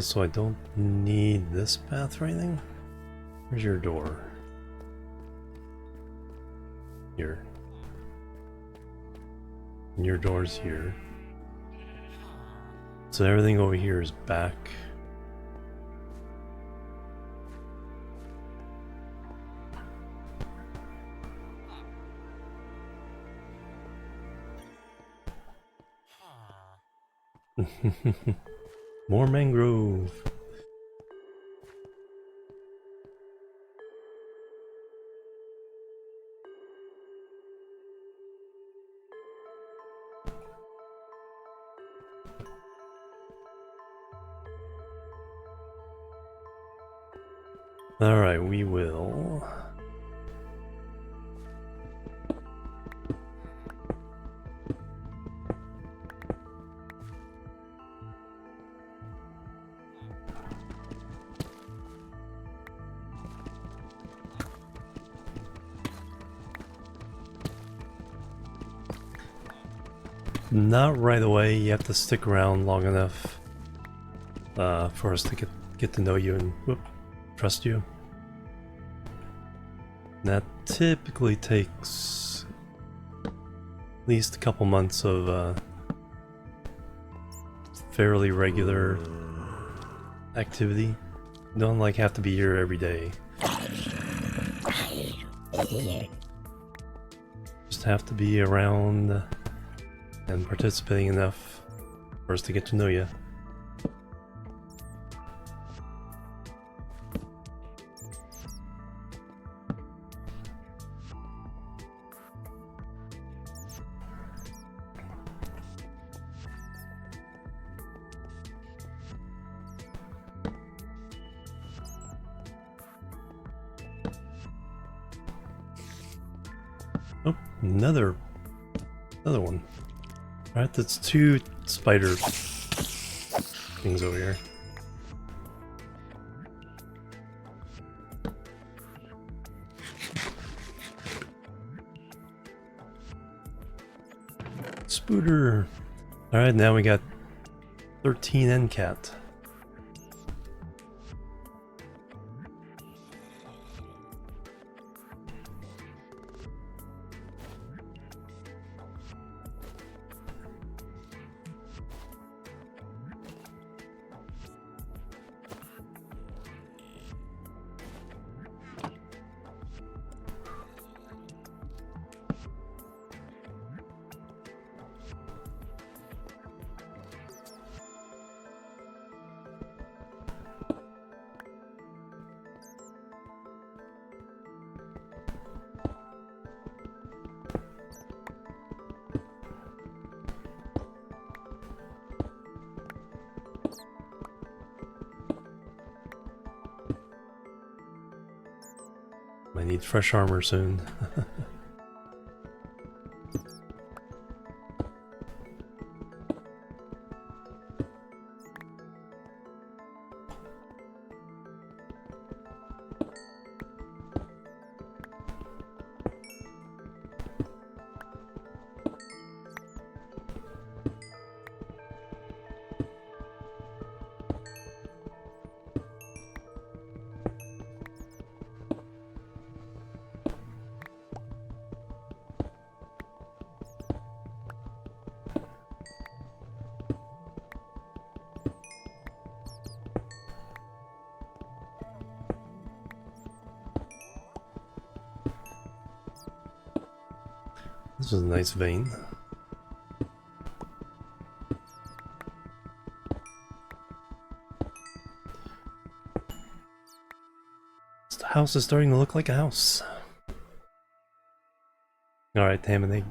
Speaker 1: So I don't need this path or anything? Where's your door? Here. And your door's here. So everything over here is back. More mangrove. All right, we will. Not right away. You have to stick around long enough for us to get to know you and trust you. That typically takes at least a couple months of fairly regular activity. You don't like have to be here every day. Just have to be around and participating enough for us to get to know you. Oh, another one. Alright, that's 2 spider things over here. Spooter. Alright, now we got 13 end cat. I need fresh armor soon. This is a nice vein. This house is starting to look like a house. Alright, Ham and Egg.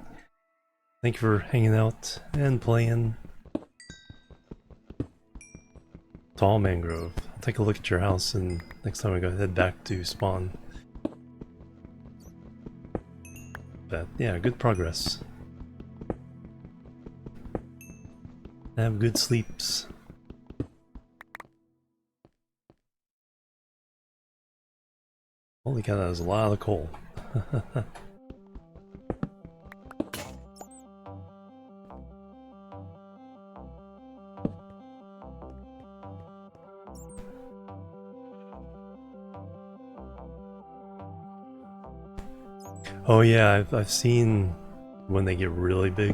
Speaker 1: Thank you for hanging out and playing. Tall mangrove. I'll take a look at your house and next time I go head back to spawn. But yeah, good progress. Have good sleeps. Holy cow, that was a lot of coal. Oh yeah, I've seen when they get really big.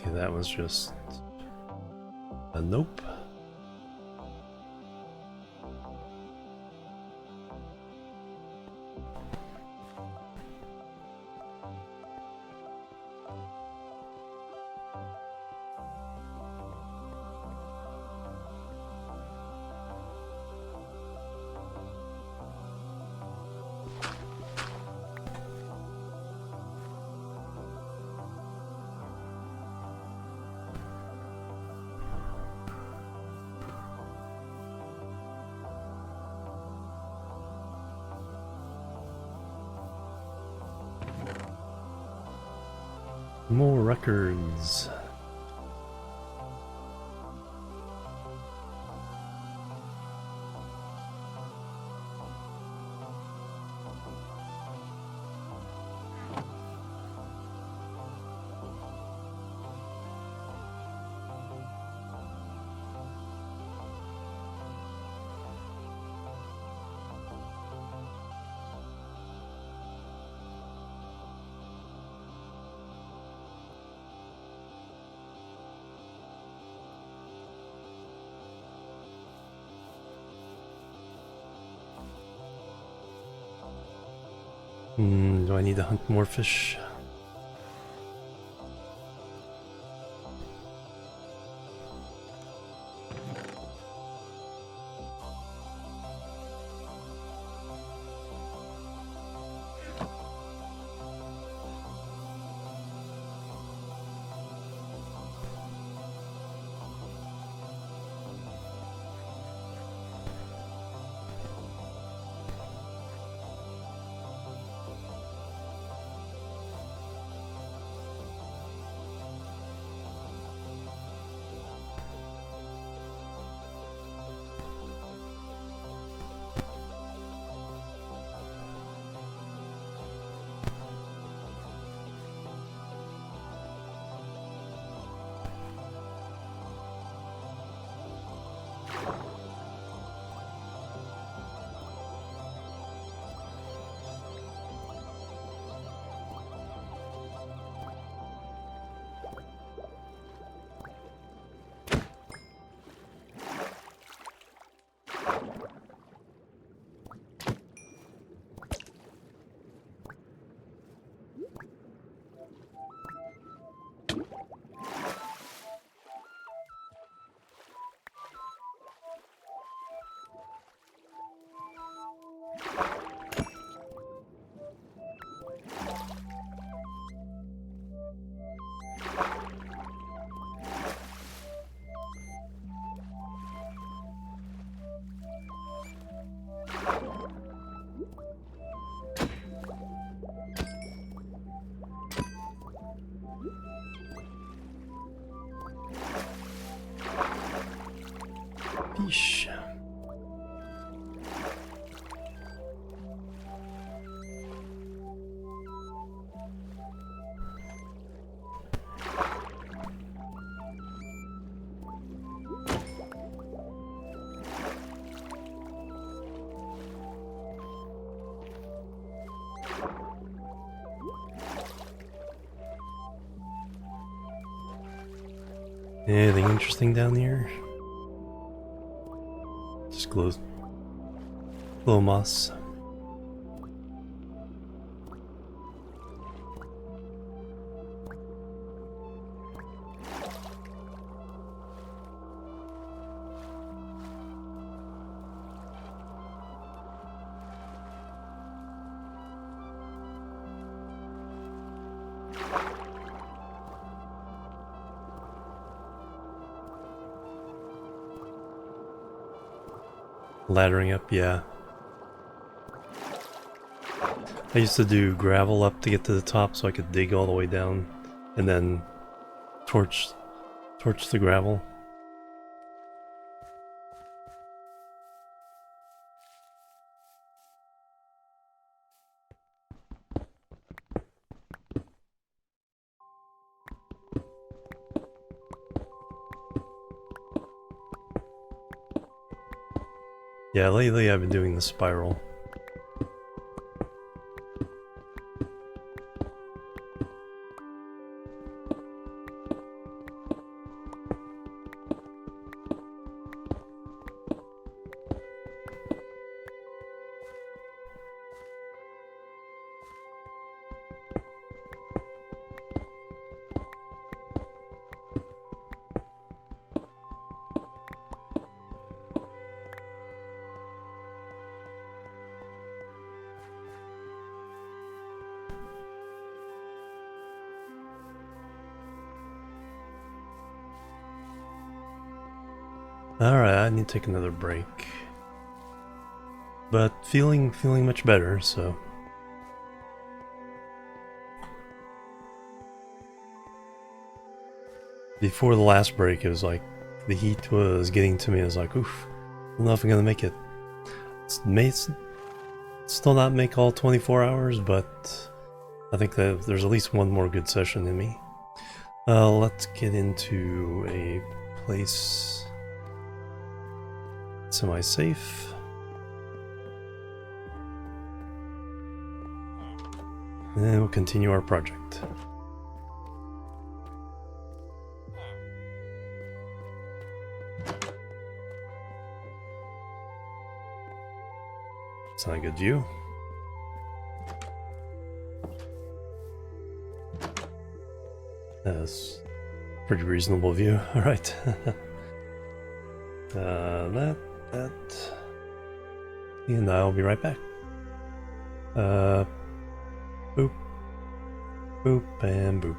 Speaker 1: Okay, that was just a nope. More records. Do I need to hunt more fish? Yeesh. Anything interesting down here? Just glow moss. Laddering up, yeah. I used to do gravel up to get to the top so I could dig all the way down and then torch the gravel. Yeah, lately I've been doing the spiral. Alright, I need to take another break. But feeling much better, so. Before the last break, it was like, the heat was getting to me. I was like, oof, I don't know if I'm gonna make it. Still not make all 24 hours, but I think that there's at least one more good session in me. Let's get into a place semi-safe. And then we'll continue our project. It's not a good view. That's a pretty reasonable view. Alright. that. And I'll be right back. Boop. Boop and boop.